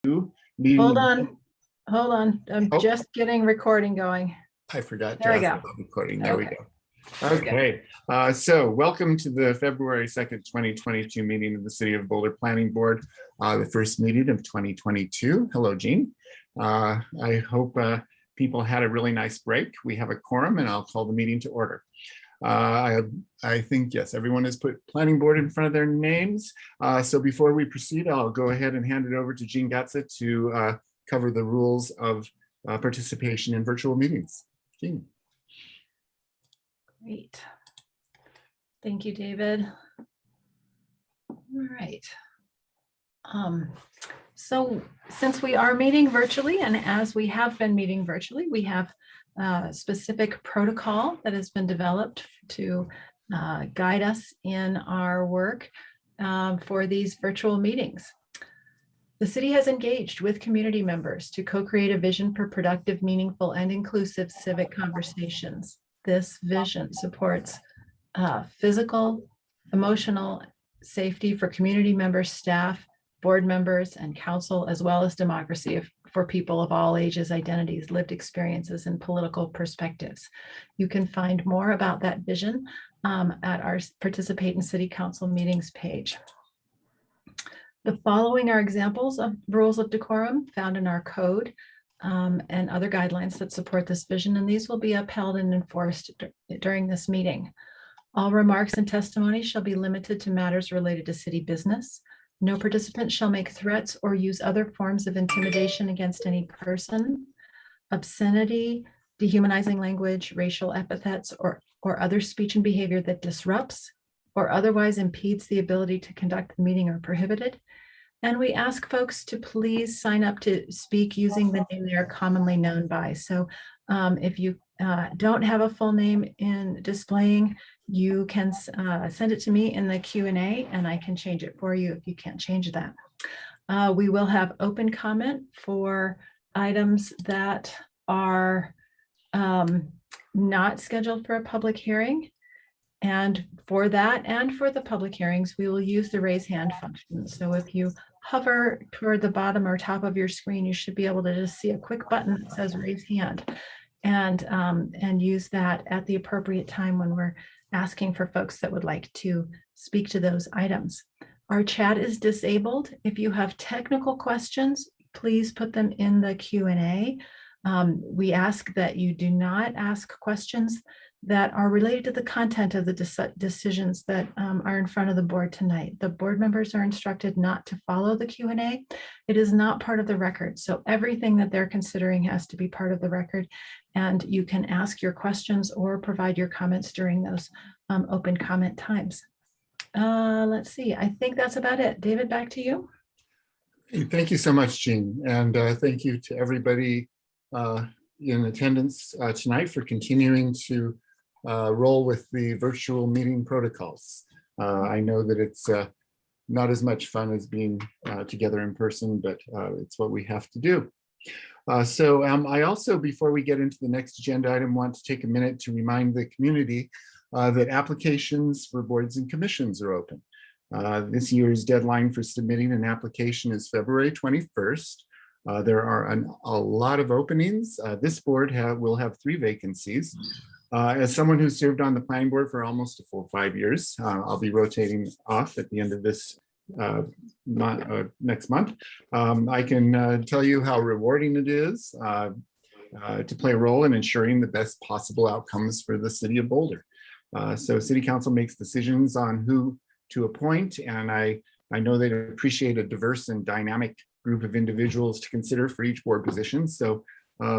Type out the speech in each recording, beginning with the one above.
Meeting. Hold on. I'm just getting recording going. I forgot There to we ask go. about recording. There we Okay. go. Okay, so welcome to the February 2nd, 2022 meeting of the City of Boulder Planning Board, the first meeting of 2022. Hello, Jean. I hope people had a really nice break. We have a quorum and I'll call the meeting to order. I think, yes, everyone has put planning board in front of their names. So before we proceed, I'll go ahead and hand it over to Jean Gatza to cover the rules of participation in virtual meetings. Jean. Great. Thank you, David. All right. So since we are meeting virtually, and as we have been meeting virtually, we have a specific protocol that has been developed to guide us in our work for these virtual meetings. The city has engaged with community members to co-create a vision for productive, meaningful, and inclusive civic conversations. This vision supports physical, emotional safety for community members, staff, board members, and council, as well as democracy for people of all ages, identities, lived experiences, and political perspectives. You can find more about that vision at our Participate in City Council Meetings page. The following are examples of rules of decorum found in our code and other guidelines that support this vision, and these will be upheld and enforced during this meeting. All remarks and testimony shall be limited to matters related to city business. No participant shall make threats or use other forms of intimidation against any person. Obscenity, dehumanizing language, racial epithets, or other speech and behavior that disrupts or otherwise impedes the ability to conduct the meeting are prohibited. And we ask folks to please sign up to speak using the name they are commonly known by. So if you don't have a full name in displaying, you can send it to me in the Q&A and I can change it for you if you can't change that. We will have open comment for items that are not scheduled for a public hearing. And for that and for the public hearings, we will use the raise hand function. So if you hover toward the bottom or top of your screen, you should be able to just see a quick button that says raise hand and use that at the appropriate time when we're asking for folks that would like to speak to those items. Our chat is disabled. If you have technical questions, please put them in the Q&A. We ask that you do not ask questions that are related to the content of the decisions that are in front of the board tonight. The board members are instructed not to follow the Q&A. It is not part of the record. So everything that they're considering has to be part of the record. And you can ask your questions or provide your comments during those open comment times. Let's see, I think that's about it. David, back to you. Thank you so much, Jean. And thank you to everybody in attendance tonight for continuing to roll with the virtual meeting protocols. I know that it's not as much fun as being together in person, but it's what we have to do. So I also, before we get into the next agenda item, want to take a minute to remind the community that applications for boards and commissions are open. This year's deadline for submitting an application is February 21st. There are a lot of openings. This board will have 3 vacancies. As someone who served on the planning board for almost a full 5 years, I'll be rotating off at the end of this next month. I can tell you how rewarding it is to play a role in ensuring the best possible outcomes for the city of Boulder. So City Council makes decisions on who to appoint, and I know they appreciate a diverse and dynamic group of individuals to consider for each board position. So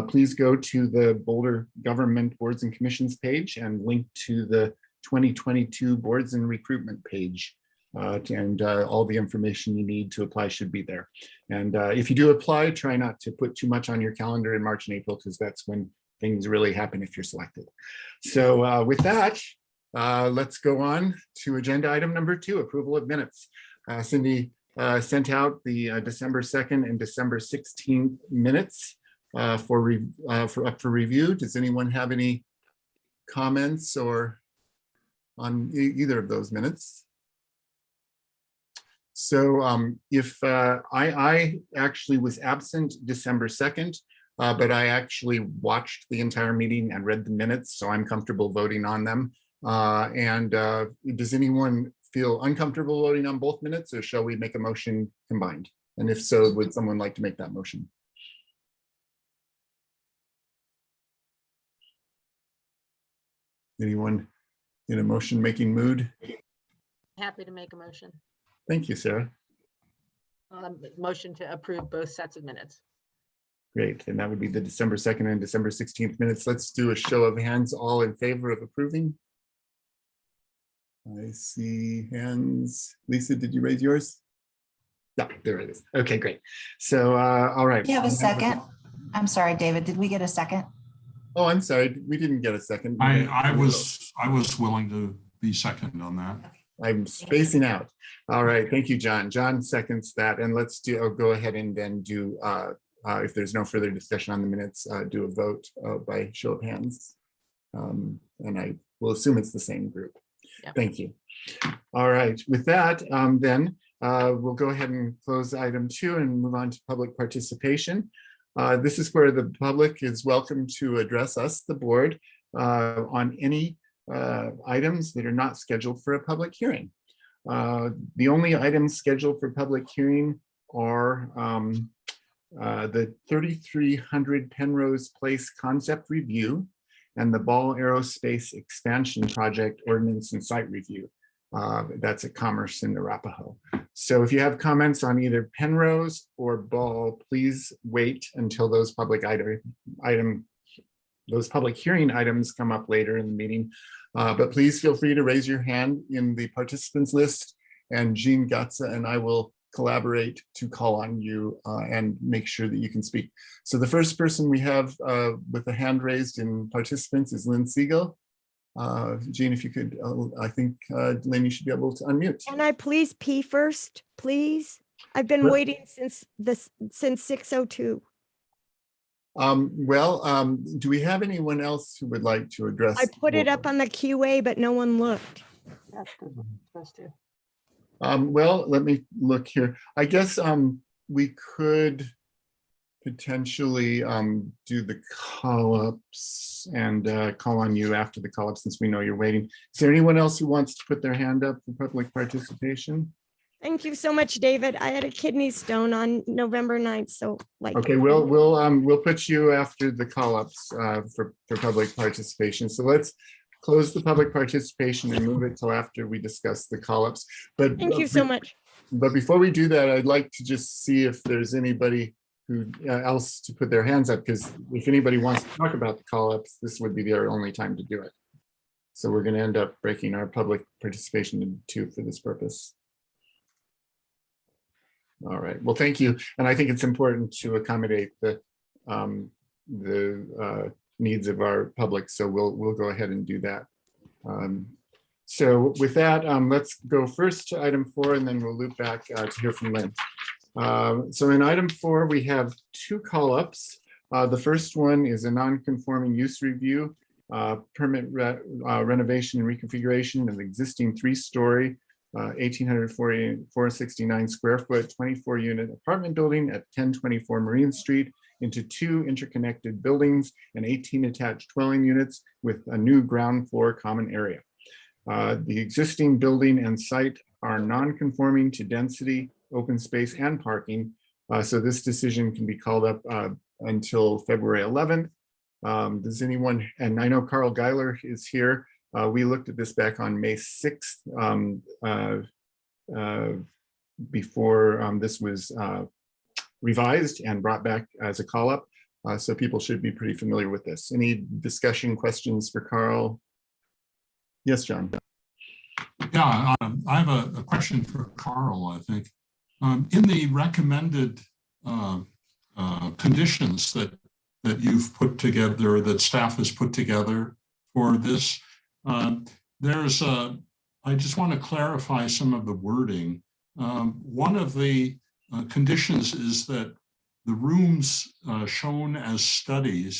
please go to the Boulder Government Boards and Commissions page and link to the 2022 Boards and Recruitment page. And all the information you need to apply should be there. And if you do apply, try not to put too much on your calendar in March and April, because that's when things really happen if you're selected. So with that, let's go on to agenda item number 2, approval of minutes. Cindy sent out the December 2nd and December 16th minutes up for review. Does anyone have any comments or on either of those minutes? So if I actually was absent December 2nd, but I actually watched the entire meeting and read the minutes, so I'm comfortable voting on them. Does anyone feel uncomfortable voting on both minutes, or shall we make a motion combined? And if so, would someone like to make that motion? Anyone in a motion-making mood? Happy to make a motion. Thank you, Sarah. Motion to approve both sets of minutes. Great, and that would be the December 2nd and December 16th minutes. Let's do a show of hands, all in favor of approving. I see hands. Lisa, did you raise yours? No, there it is. Okay, great. So, all right. You have a second? I'm sorry, David, did we get a second? Oh, I'm sorry, we didn't get a second. I was willing to be second on that. I'm spacing out. All right, thank you, John. John seconds that, and let's go ahead and then do, if there's no further discussion on the minutes, do a vote by show of hands. And I will assume it's the same group. Yep. Thank you. All right, with that, then we'll go ahead and close item 2 and move on to public participation. This is where the public is welcome to address us, the board, on any items that are not scheduled for a public hearing. The only items scheduled for public hearing are the 3300 Penrose Place concept review and the Ball Aerospace expansion project ordinance and site review. That's at Commerce in Arapahoe. So if you have comments on either Penrose or Ball, please wait until those public hearing items come up later in the meeting. But please feel free to raise your hand in the participants list, and Jean Gatza and I will collaborate to call on you and make sure that you can speak. So the first person we have with a hand raised in participants is Lynn Siegel. Jean, if you could, I think, Lynn, you should be able to unmute. Can I please pee first, please? I've been waiting since 6:02. Do we have anyone else who would like to address? I put it up on the QA, but no one looked. That's good. Supposed to. Well, let me look here. I guess we could potentially do the call-ups and call on you after the call-up, since we know you're waiting. Is there anyone else who wants to put their hand up for public participation? Thank you so much, David. I had a kidney stone on November 9th, so like. Okay, we'll put you after the call-ups for public participation. So let's close the public participation and move it till after we discuss the call-ups. But Thank you so much. But before we do that, I'd like to just see if there's anybody who else to put their hands up, because if anybody wants to talk about the call-ups, this would be their only time to do it. So we're going to end up breaking our public participation into 2 for this purpose. All right, well, thank you. And I think it's important to accommodate the needs of our public. So we'll go ahead and do that. So with that, let's go first to item 4, and then we'll loop back to hear from Lynn. So in item 4, we have 2 call-ups. The first one is a non-conforming use review, permit renovation and reconfiguration of existing 3-story 1,849 square foot, 24-unit apartment building at 1024 Marine Street into 2 interconnected buildings and 18 attached dwelling units with a new ground floor common area. The existing building and site are non-conforming to density, open space, and parking. So this decision can be called up until February 11th. Does anyone, and I know Carl Geiler is here. We looked at this back on May 6th before this was revised and brought back as a call-up. So people should be pretty familiar with this. Any discussion, questions for Carl? Yes, John. Yeah, I have a question for Carl, I think. In the recommended conditions that you've put together, that staff has put together for this, I just want to clarify some of the wording. One of the conditions is that the rooms shown as study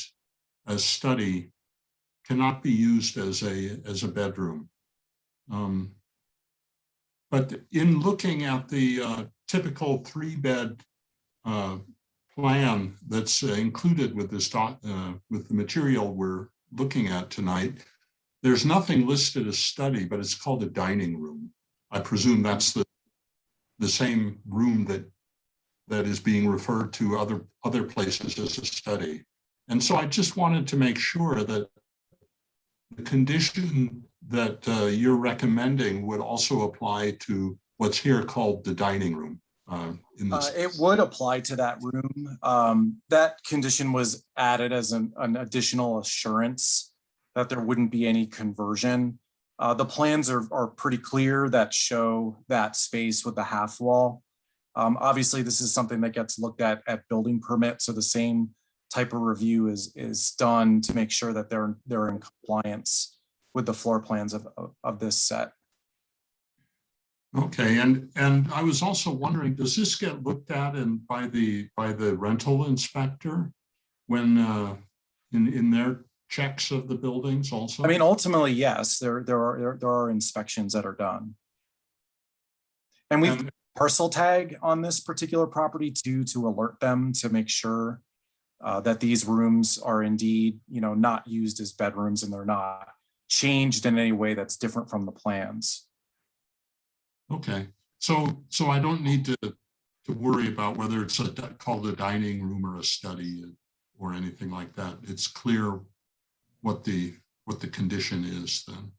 cannot be used as a bedroom. But in looking at the typical 3-bed plan that's included with this with the material we're looking at tonight, there's nothing listed as study, but it's called a dining room. I presume that's the same room that is being referred to other places as a study. And so I just wanted to make sure that the condition that you're recommending would also apply to what's here called the dining room. It would apply to that room. That condition was added as an additional assurance that there wouldn't be any conversion. The plans are pretty clear that show that space with the half wall. Obviously, this is something that gets looked at building permit, so the same type of review is done to make sure that they're in compliance with the floor plans of this set. Okay, and I was also wondering, does this get looked at by the rental inspector when in their checks of the buildings also? I mean, ultimately, yes, there are inspections that are done. And we've parcel tag on this particular property to alert them to make sure that these rooms are indeed, not used as bedrooms and they're not changed in any way that's different from the plans. Okay, so I don't need to worry about whether it's called a dining room or a study or anything like that. It's clear what the condition is then.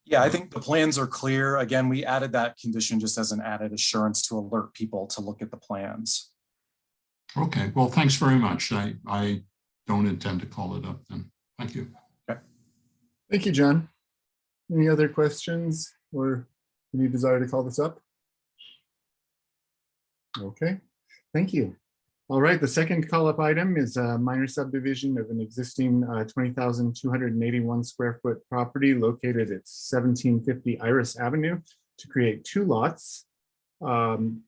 Yeah, I think the plans are clear. Again, we added that condition just as an added assurance to alert people to look at the plans. Okay, well, thanks very much. I don't intend to call it up then. Thank you. Okay. Thank you, John. Any other questions or any desire to call this up? Okay, thank you. All right, the second call-up item is a minor subdivision of an existing 20,281 square foot property located at 1750 Iris Avenue to create 2 lots. And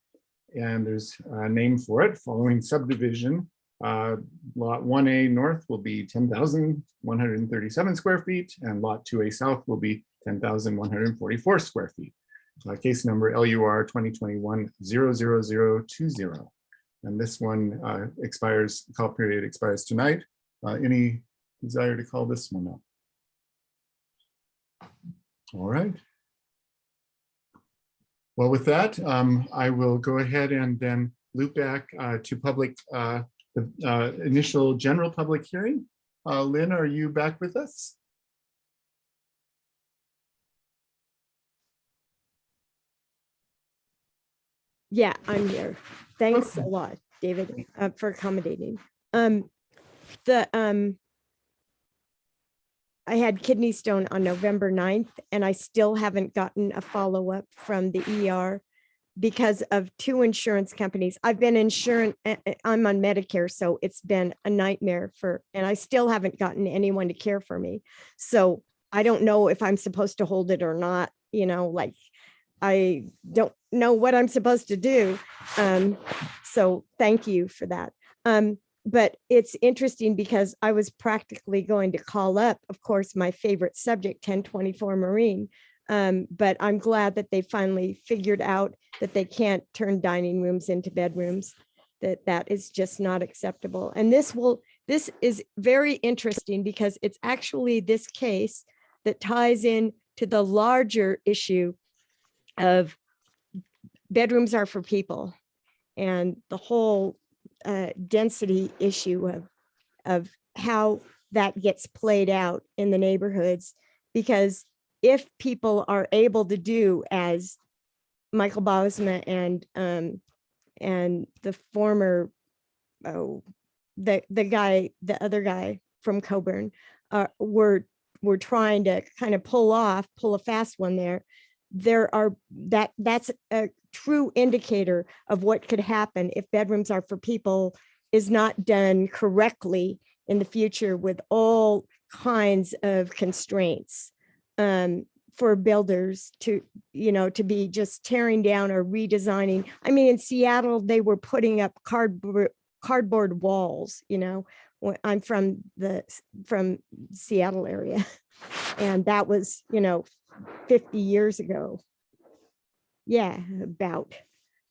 there's a name for it. Following subdivision, lot 1A North will be 10,137 square feet, and lot 2A South will be 10,144 square feet. Case number LUR 2021-00020. And this one call period expires tonight. Any desire to call this one up? All right. Well, with that, I will go ahead and then loop back to public, the initial general public hearing. Lynn, are you back with us? Yeah, I'm here. Thanks a lot, David, for accommodating. I had kidney stone on November 9th, and I still haven't gotten a follow-up from the ER because of 2 insurance companies. I've been I'm on Medicare, so it's been a nightmare and I still haven't gotten anyone to care for me. So I don't know if I'm supposed to hold it or not, I don't know what I'm supposed to do. So thank you for that. But it's interesting because I was practically going to call up, of course, my favorite subject, 1024 Marine. But I'm glad that they finally figured out that they can't turn dining rooms into bedrooms, that is just not acceptable. And this is very interesting because it's actually this case that ties in to the larger issue of bedrooms are for people and the whole density issue of how that gets played out in the neighborhoods. Because if people are able to do as Michael Bosma and the former, the other guy from Coburn were trying to kind of pull a fast one there, that's a true indicator of what could happen if bedrooms are for people is not done correctly in the future with all kinds of constraints for builders to be just tearing down or redesigning. I mean, in Seattle, they were putting up cardboard walls, I'm from Seattle area. And that was, 50 years ago, Yeah, about.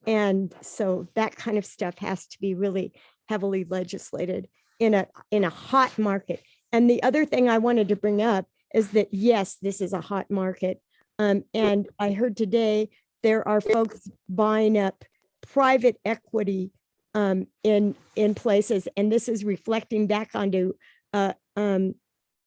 And so that kind of stuff has to be really heavily legislated in a hot market. And the other thing I wanted to bring up is that, yes, this is a hot market. And I heard today there are folks buying up private equity in places, and this is reflecting back onto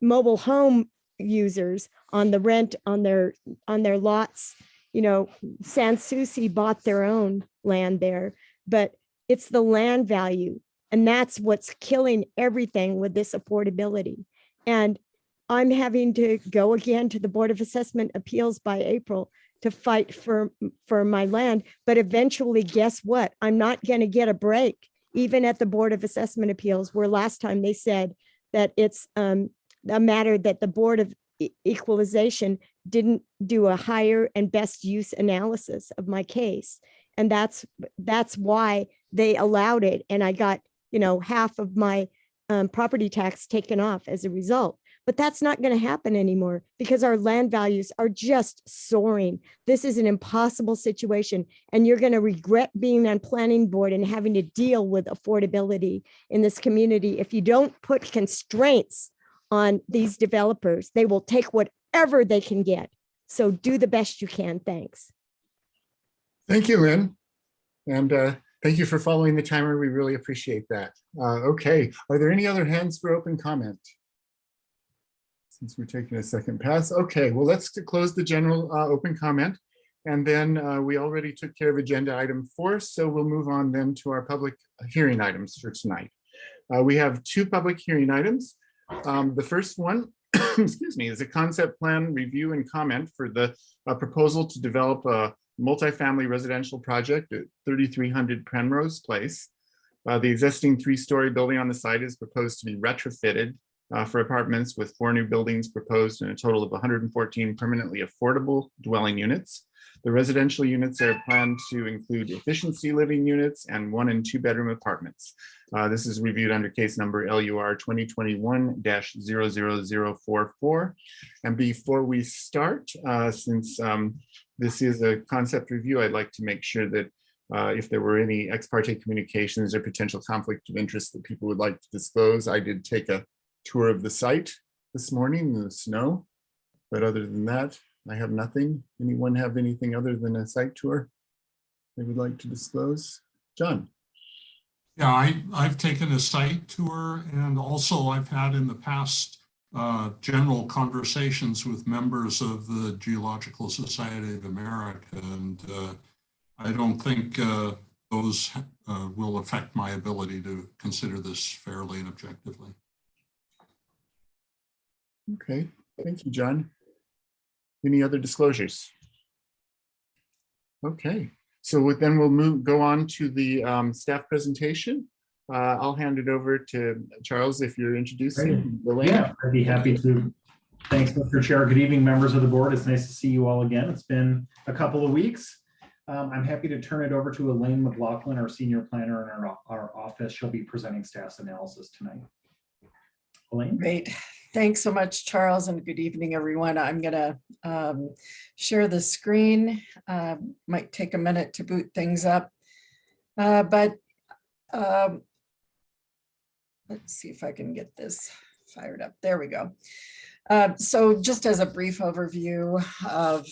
mobile home users on the rent on their lots. You know, Sans Souci bought their own land there, but it's the land value, and that's what's killing everything with this affordability. And I'm having to go again to the Board of Assessment Appeals by April to fight for my land. But eventually, guess what? I'm not going to get a break, even at the Board of Assessment Appeals, where last time they said that it's a matter that the Board of Equalization didn't do a higher and best use analysis of my case. And that's why they allowed it. And I got, half of my property tax taken off as a result. But that's not going to happen anymore because our land values are just soaring. This is an impossible situation, and you're going to regret being on planning board and having to deal with affordability in this community. If you don't put constraints on these developers, they will take whatever they can get. So do the best you can. Thanks. Thank you, Lynn. And thank you for following the timer. We really appreciate that. Okay, are there any other hands for open comment? Since we're taking a second pass. Okay, well, let's close the general open comment. And then we already took care of agenda item 4. So we'll move on then to our public hearing items for tonight. We have 2 public hearing items. The first one, excuse me, is a concept plan review and comment for the proposal to develop a multifamily residential project at 3300 Penrose Place. The existing 3-story building on the site is proposed to be retrofitted for apartments, with 4 new buildings proposed and a total of 114 permanently affordable dwelling units. The residential units are planned to include efficiency living units and 1- and 2-bedroom apartments. This is reviewed under case number LUR 2021-00044. And before we start, since this is a concept review, I'd like to make sure that if there were any ex parte communications or potential conflict of interest that people would like to disclose. I did take a tour of the site this morning in the snow, but other than that, I have nothing. Anyone have anything other than a site tour they would like to disclose? John. Yeah, I've taken a site tour, and also I've had in the past general conversations with members of the Geological Society of America, and I don't think those will affect my ability to consider this fairly and objectively. Okay, thank you, John. Any other disclosures? Okay, so then we'll go on to the staff presentation. I'll hand it over to Charles if you're introducing. Yeah, I'd be happy to. Thanks, Mr. Chair. Good evening, members of the board. It's nice to see you all again. It's been a couple of weeks. I'm happy to turn it over to Elaine McLaughlin, our senior planner in our office. She'll be presenting staff's analysis tonight. Elaine? Great. Thanks so much, Charles, and good evening, everyone. I'm going to share the screen. Might take a minute to boot things up, but let's see if I can get this fired up. There we go. So just as a brief overview of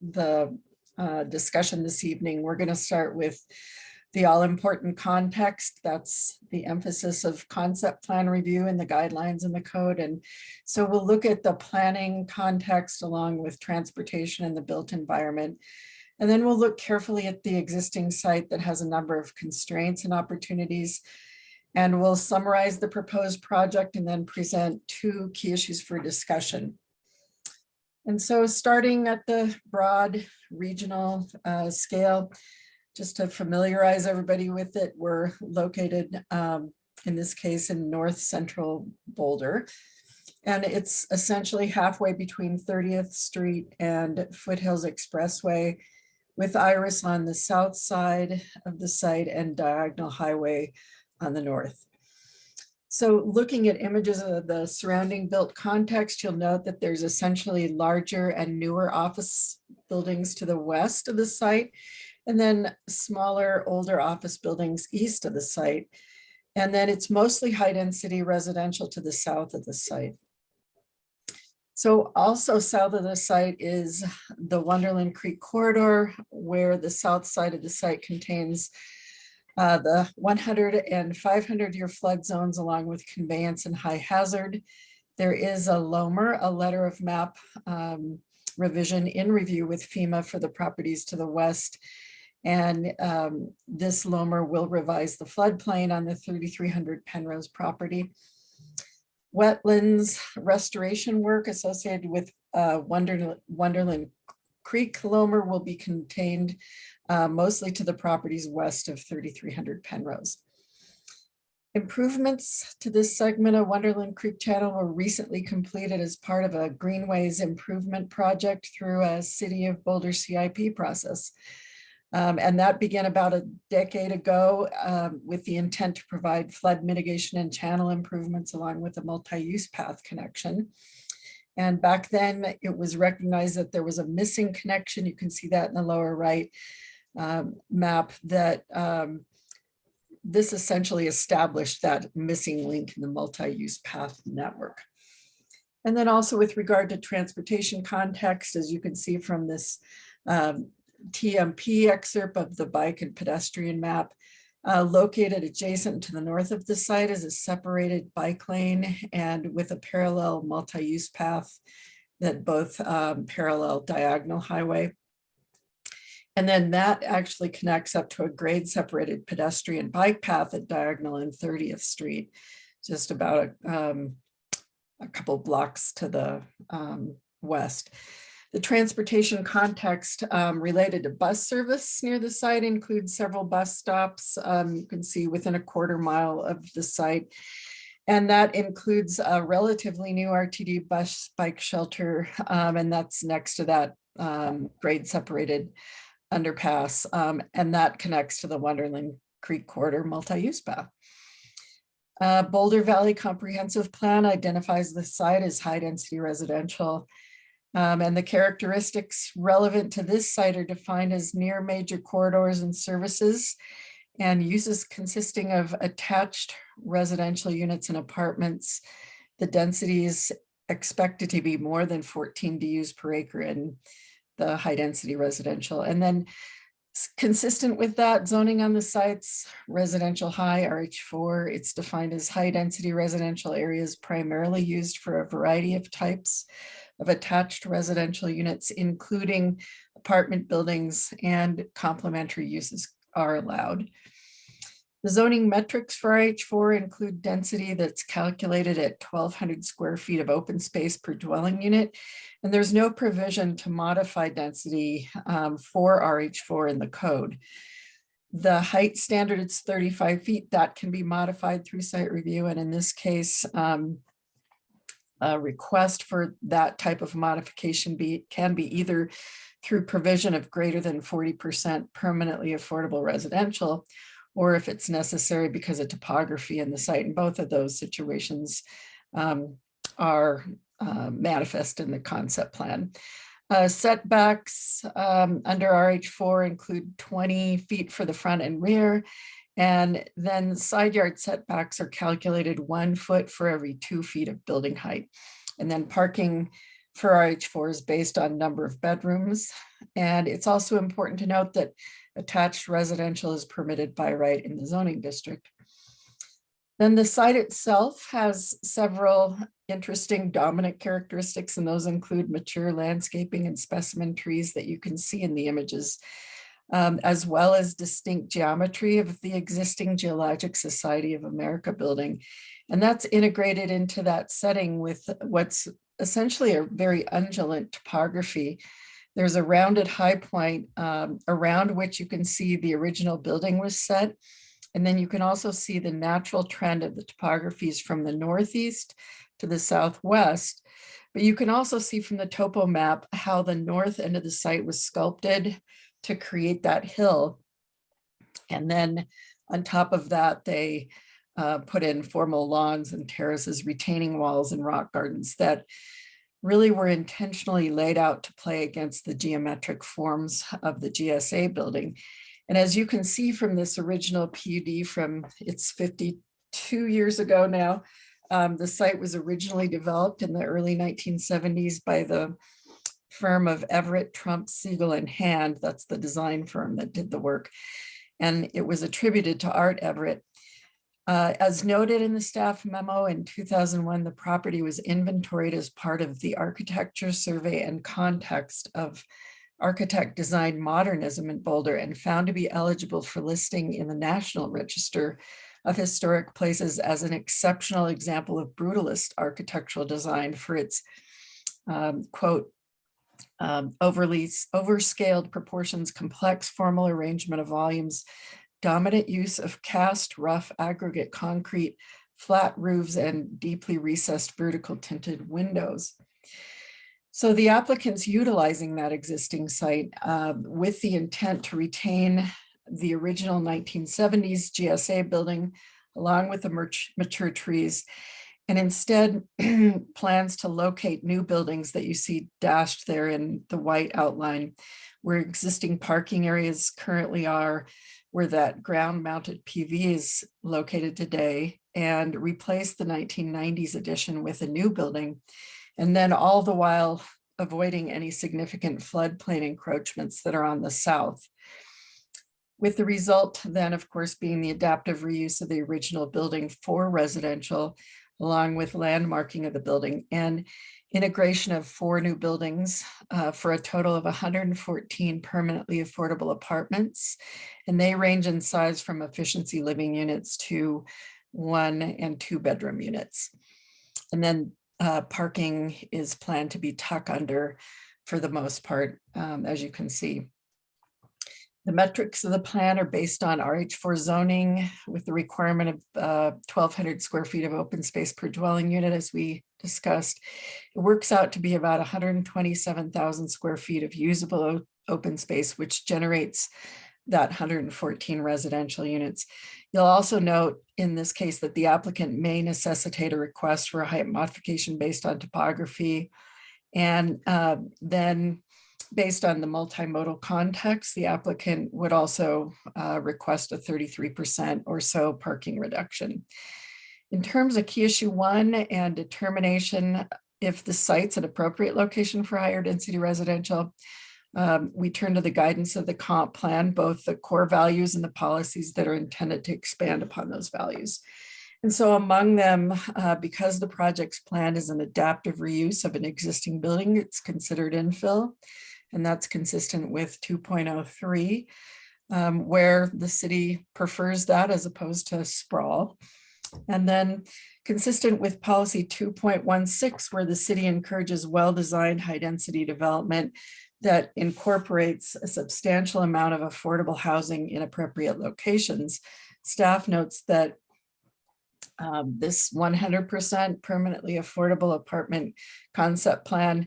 the discussion this evening, we're going to start with the all-important context. That's the emphasis of concept plan review and the guidelines in the code. And so we'll look at the planning context along with transportation and the built environment. And then we'll look carefully at the existing site that has a number of constraints and opportunities. And we'll summarize the proposed project and then present 2 key issues for discussion. And so starting at the broad regional scale, just to familiarize everybody with it, we're located in this case in north central Boulder. And it's essentially halfway between 30th Street and Foothills Expressway, with Iris on the south side of the site and Diagonal Highway on the north. So looking at images of the surrounding built context, you'll note that there's essentially larger and newer office buildings to the west of the site, and then smaller, older office buildings east of the site. And then it's mostly high density residential to the south of the site. So also south of the site is the Wonderland Creek corridor, where the south side of the site contains the 100 and 500-year flood zones, along with conveyance and high hazard. There is a LOMR, a letter of map revision in review with FEMA for the properties to the west. And this LOMR will revise the floodplain on the 3300 Penrose property. Wetlands restoration work associated with Wonderland Creek LOMR will be contained mostly to the properties west of 3300 Penrose. Improvements to this segment of Wonderland Creek Channel were recently completed as part of a greenways improvement project through a City of Boulder CIP process. And that began about a decade ago with the intent to provide flood mitigation and channel improvements along with a multi-use path connection. And back then it was recognized that there was a missing connection. You can see that in the lower right map, that this essentially established that missing link in the multi-use path network. And then also with regard to transportation context, as you can see from this TMP excerpt of the bike and pedestrian map, located adjacent to the north of the site is a separated bike lane and with a parallel multi-use path that both parallel diagonal highway. And then that actually connects up to a grade separated pedestrian bike path at Diagonal and 30th Street, just about a couple blocks to the west. The transportation context related to bus service near the site includes several bus stops. You can see within a quarter mile of the site. And that includes a relatively new RTD bus bike shelter. And that's next to that grade separated underpass. And that connects to the Wonderland Creek Corridor multi-use path. Boulder Valley Comprehensive Plan identifies the site as high density residential. And the characteristics relevant to this site are defined as near major corridors and services and uses consisting of attached residential units and apartments. The density is expected to be more than 14 DUs per acre in the high density residential. And then consistent with that, zoning on the sites, residential high RH4, it's defined as high density residential areas primarily used for a variety of types of attached residential units, including apartment buildings, and complementary uses are allowed. The zoning metrics for RH4 include density that's calculated at 1,200 square feet of open space per dwelling unit. And there's no provision to modify density for RH4 in the code. The height standard is 35 feet. That can be modified through site review. And in this case, a request for that type of modification can be either through provision of greater than 40% permanently affordable residential, or if it's necessary because of topography in the site. And both of those situations are manifest in the concept plan. Setbacks under RH4 include 20 feet for the front and rear. And then side yard setbacks are calculated 1 foot for every 2 feet of building height. And then parking for RH4 is based on number of bedrooms. And it's also important to note that attached residential is permitted by right in the zoning district. Then the site itself has several interesting dominant characteristics, and those include mature landscaping and specimen trees that you can see in the images, as well as distinct geometry of the existing Geologic Society of America building. And that's integrated into that setting with what's essentially a very undulant topography. There's a rounded high point around which you can see the original building was set. And then you can also see the natural trend of the topographies from the northeast to the southwest. But you can also see from the topo map how the north end of the site was sculpted to create that hill. And then on top of that, they put in formal lawns and terraces, retaining walls and rock gardens that really were intentionally laid out to play against the geometric forms of the GSA building. And as you can see from this original PUD from, it's 52 years ago now, the site was originally developed in the early 1970s by the firm of Everett, Trump, Siegel and Hand. That's the design firm that did the work. And it was attributed to Art Everett. As noted in the staff memo in 2001, the property was inventoried as part of the architecture survey and context of architect design modernism in Boulder and found to be eligible for listing in the National Register of Historic Places as an exceptional example of brutalist architectural design for its quote, overscaled proportions, complex formal arrangement of volumes, dominant use of cast, rough, aggregate concrete, flat roofs, and deeply recessed vertical tinted windows. So the applicant's utilizing that existing site with the intent to retain the original 1970s GSA building along with the mature trees, and instead plans to locate new buildings that you see dashed there in the white outline where existing parking areas currently are, where that ground mounted PV is located today, and replace the 1990s addition with a new building. And then all the while avoiding any significant floodplain encroachments that are on the south. With the result then, of course, being the adaptive reuse of the original building for residential, along with landmarking of the building and integration of 4 new buildings for a total of 114 permanently affordable apartments. And they range in size from efficiency living units to 1 and 2 bedroom units. And then parking is planned to be tuck under for the most part, as you can see. The metrics of the plan are based on RH4 zoning with the requirement of 1,200 square feet of open space per dwelling unit, as we discussed. It works out to be about 127,000 square feet of usable open space, which generates that 114 residential units. You'll also note in this case that the applicant may necessitate a request for a height modification based on topography. And then based on the multimodal context, the applicant would also request a 33% or so parking reduction. In terms of key issue 1 and determination if the site's an appropriate location for higher density residential, we turn to the guidance of the comp plan, both the core values and the policies that are intended to expand upon those values. And so among them, because the project's plan is an adaptive reuse of an existing building, it's considered infill. And that's consistent with 2.03, where the city prefers that as opposed to sprawl. And then consistent with policy 2.16, where the city encourages well-designed high-density development that incorporates a substantial amount of affordable housing in appropriate locations. Staff notes that this 100% permanently affordable apartment concept plan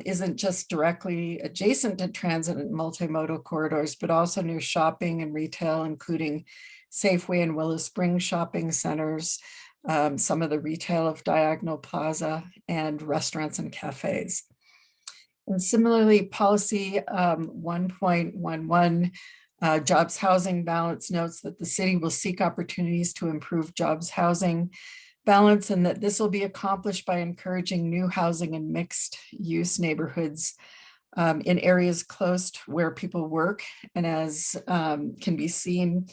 isn't just directly adjacent to transit and multimodal corridors, but also near shopping and retail, including Safeway and Willow Springs shopping centers, some of the retail of Diagonal Plaza, and restaurants and cafes. And similarly, policy 1.11, jobs housing balance, notes that the city will seek opportunities to improve jobs housing balance, and that this will be accomplished by encouraging new housing in mixed use neighborhoods in areas close to where people work, and as can be seen,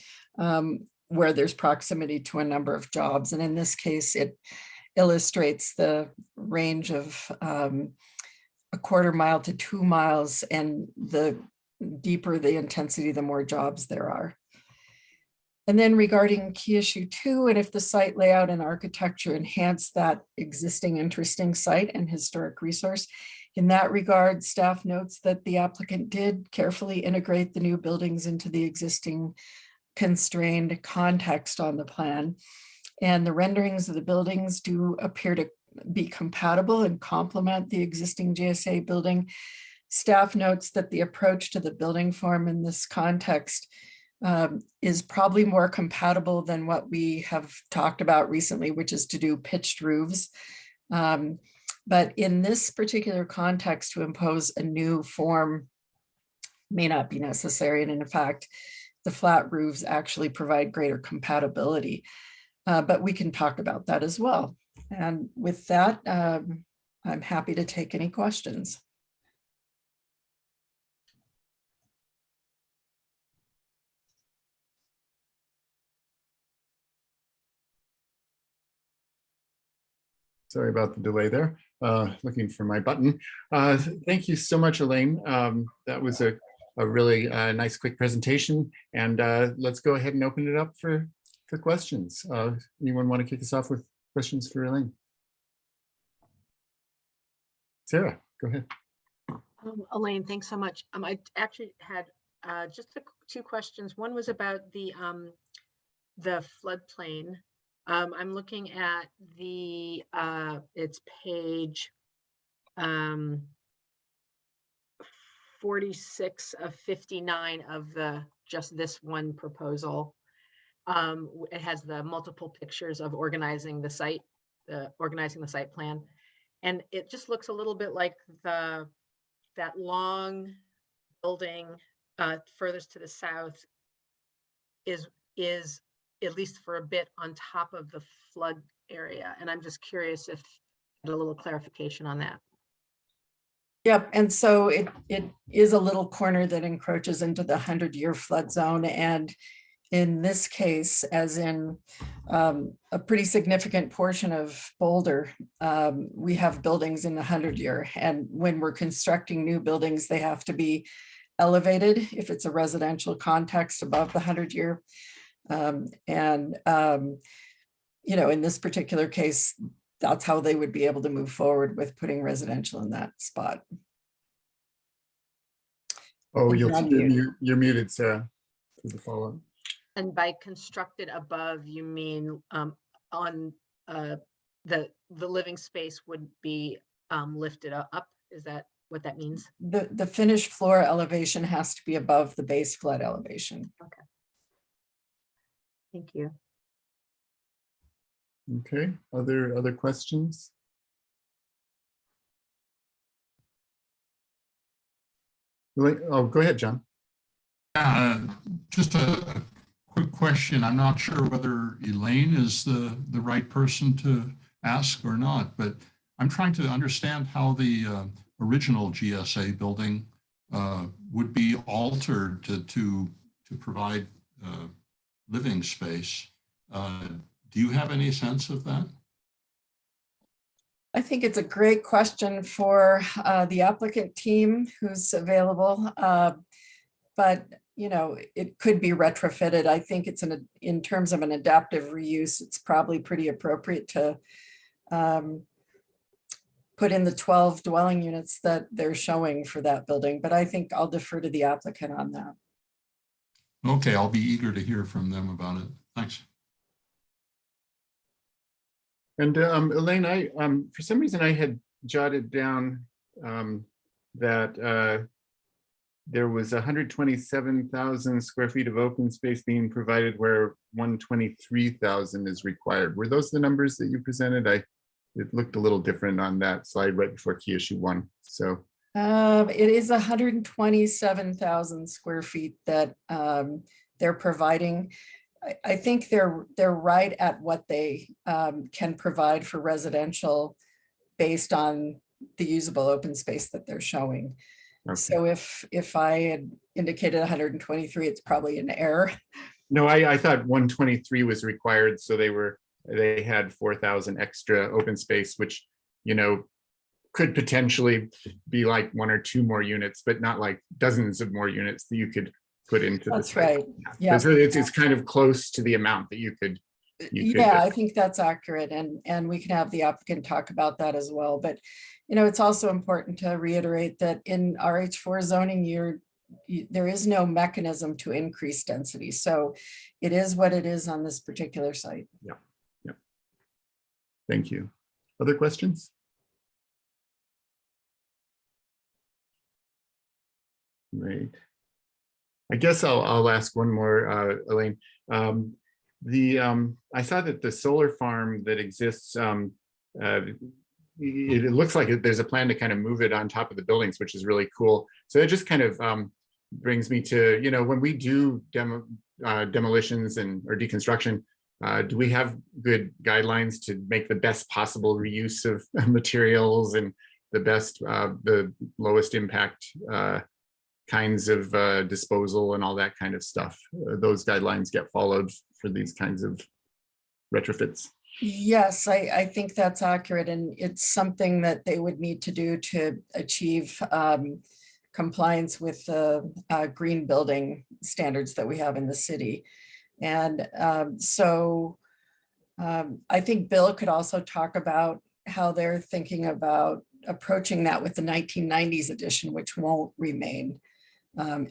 where there's proximity to a number of jobs. And in this case, it illustrates the range of a quarter mile to 2 miles, and the deeper the intensity, the more jobs there are. And then regarding key issue 2, and if the site layout and architecture enhance that existing interesting site and historic resource. In that regard, staff notes that the applicant did carefully integrate the new buildings into the existing constrained context on the plan. And the renderings of the buildings do appear to be compatible and complement the existing GSA building. Staff notes that the approach to the building form in this context is probably more compatible than what we have talked about recently, which is to do pitched roofs. But in this particular context, to impose a new form may not be necessary. And in fact, the flat roofs actually provide greater compatibility. But we can talk about that as well. And with that, I'm happy to take any questions. Sorry about the delay there. Looking for my button. Thank you so much, Elaine. That was a really nice, quick presentation. And let's go ahead and open it up for questions. Anyone want to kick us off with questions for Elaine? Sarah, go ahead. Elaine, thanks so much. I actually had just two questions. One was about the floodplain. I'm looking at the it's page 46 of 59 of the just this one proposal. It has the multiple pictures of organizing the site plan, and it just looks a little bit like that long building furthest to the south is at least for a bit on top of the flood area. And I'm just curious if you had a little clarification on that. Yep, and so it is a little corner that encroaches into the 100-year flood zone. And in this case, as in a pretty significant portion of Boulder, we have buildings in the 100-year. And when we're constructing new buildings, they have to be elevated if it's a residential context above the 100-year. You know, in this particular case, that's how they would be able to move forward with putting residential in that spot. Oh, you're muted, Sarah, for the follow-up. And by constructed above, you mean on the living space would be lifted up? Is that what that means? The finished floor elevation has to be above the base flood elevation. Okay. Thank you. Okay, other questions? Oh, go ahead, John. Just a quick question. I'm not sure whether Elaine is the right person to ask or not, but I'm trying to understand how the original GSA building would be altered to provide living space. Do you have any sense of that? I think it's a great question for the applicant team who's available. But, you know, it could be retrofitted. I think it's in terms of an adaptive reuse, it's probably pretty appropriate to put in the 12 dwelling units that they're showing for that building. But I think I'll defer to the applicant on that. Okay, I'll be eager to hear from them about it. Thanks. And Elaine, for some reason I had jotted down that there was 127,000 square feet of open space being provided where 123,000 is required. Were those the numbers that you presented? It looked a little different on that slide right before key issue 1. So it is 127,000 square feet that they're providing. I think they're right at what they can provide for residential based on the usable open space that they're showing. Okay. So if I had indicated 123, it's probably an error. No, I thought 123 was required, so they had 4,000 extra open space, which, you know, could potentially be like 1 or 2 more units, but not like dozens of more units that you could put into that's right. Yeah, so it's kind of close to the amount that you could yeah, I think that's accurate, and we can have the applicant talk about that as well. But you know, it's also important to reiterate that in RH4 zoning, there is no mechanism to increase density, so it is what it is on this particular site. Yeah. Thank you. Other questions? Great. I guess I'll ask one more, Elaine. I saw that the solar farm that exists, it looks like there's a plan to kind of move it on top of the buildings, which is really cool. So it just kind of brings me to, when we do demolitions or deconstruction, do we have good guidelines to make the best possible reuse of materials and the lowest impact kinds of disposal and all that kind of stuff? Those guidelines get followed for these kinds of retrofits? Yes, I think that's accurate. And it's something that they would need to do to achieve compliance with the green building standards that we have in the city. And so I think Bill could also talk about how they're thinking about approaching that with the 1990s edition, which won't remain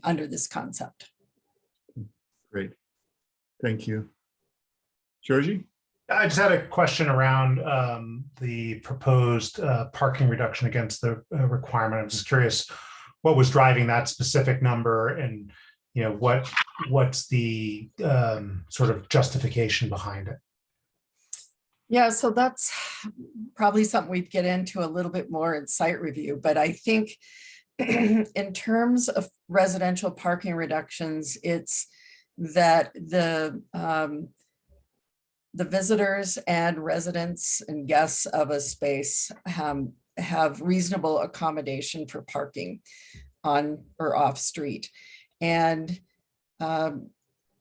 under this concept. Great. Thank you. Georgie? I just had a question around the proposed parking reduction against the requirement. I'm just curious what was driving that specific number, and what's the sort of justification behind it? Yeah, so that's probably something we'd get into a little bit more in site review, but I think in terms of residential parking reductions, it's that the visitors and residents and guests of a space have reasonable accommodation for parking on or off street. And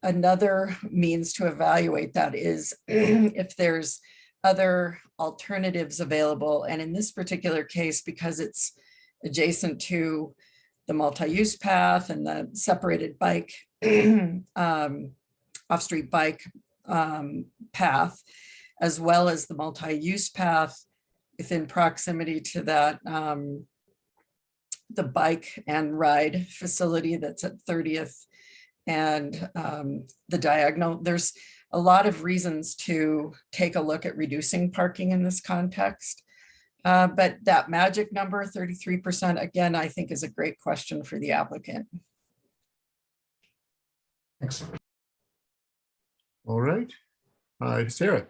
another means to evaluate that is if there's other alternatives available. And in this particular case, because it's adjacent to the multi-use path and the separated bike, off-street bike path, as well as the multi-use path within proximity to that, the bike and ride facility that's at 30th and the diagonal. There's a lot of reasons to take a look at reducing parking in this context. But that magic number, 33%, again, I think is a great question for the applicant. Thanks. All right. Sarah.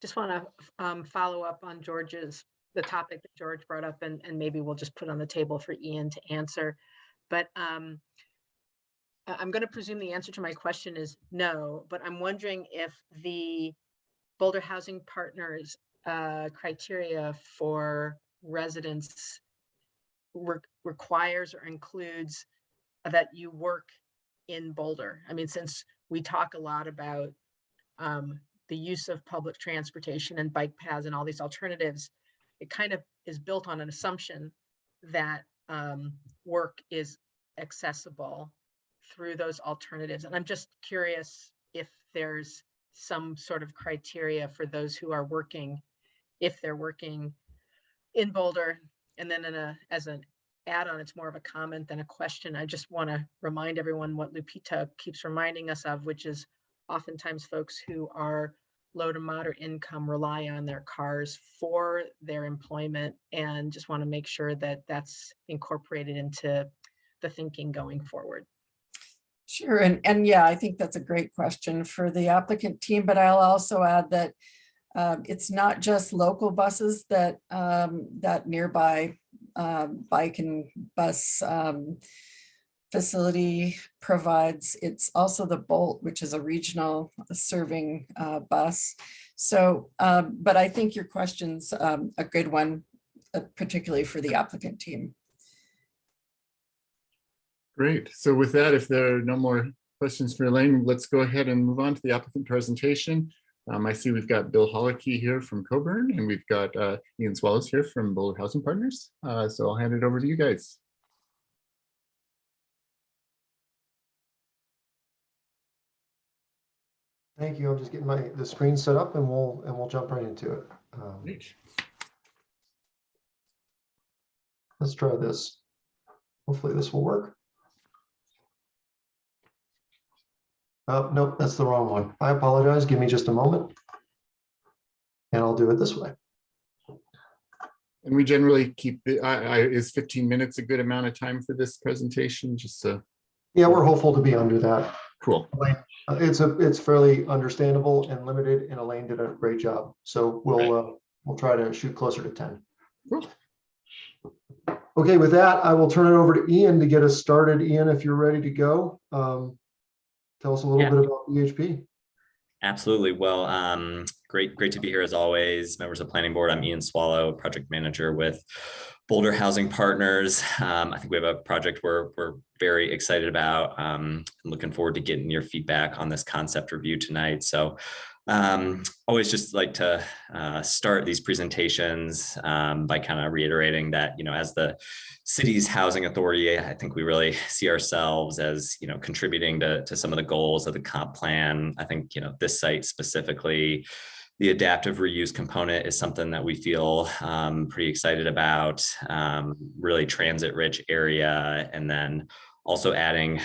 Just want to follow up on the topic that George brought up, and maybe we'll just put on the table for Ian to answer. But I'm going to presume the answer to my question is no, but I'm wondering if the Boulder Housing Partners criteria for residents requires or includes that you work in Boulder. I mean, since we talk a lot about the use of public transportation and bike paths and all these alternatives, it kind of is built on an assumption that work is accessible through those alternatives. And I'm just curious if there's some sort of criteria for those who are working, if they're working in Boulder. And then as an add-on, it's more of a comment than a question. I just want to remind everyone what Lupita keeps reminding us of, which is oftentimes folks who are low to moderate income rely on their cars for their employment, and just want to make sure that that's incorporated into the thinking going forward. Sure, and yeah, I think that's a great question for the applicant team, but I'll also add that it's not just local buses that that nearby bike and bus facility provides. It's also the Bolt, which is a regional serving bus. So, but I think your question's a good one, particularly for the applicant team. Great. So with that, if there are no more questions for Elaine, let's go ahead and move on to the applicant presentation. I see we've got Bill Hollicky here from Coburn, and we've got Ian Swallows here from Boulder Housing Partners. So I'll hand it over to you guys. Thank you. I'm just getting the screen set up, and we'll jump right into it. Let's try this. Hopefully this will work. Oh, nope, that's the wrong one. I apologize. Give me just a moment, and I'll do it this way. And we generally keep, is 15 minutes a good amount of time for this presentation? Just so. Yeah, we're hopeful to be under that. Cool. It's fairly understandable and limited, and Elaine did a great job. So we'll try to shoot closer to 10. Cool. Okay, with that, I will turn it over to Ian to get us started. Ian, if you're ready to go, tell us a little bit about BHP. Absolutely. Well, great to be here as always, members of Planning Board. I'm Ian Swallow, project manager with Boulder Housing Partners. I think we have a project we're very excited about. I'm looking forward to getting your feedback on this concept review tonight. So always just like to start these presentations by kind of reiterating that, as the city's housing authority, I think we really see ourselves as, contributing to some of the goals of the comp plan. I think, this site specifically, the adaptive reuse component is something that we feel pretty excited about, really transit rich area, and then also adding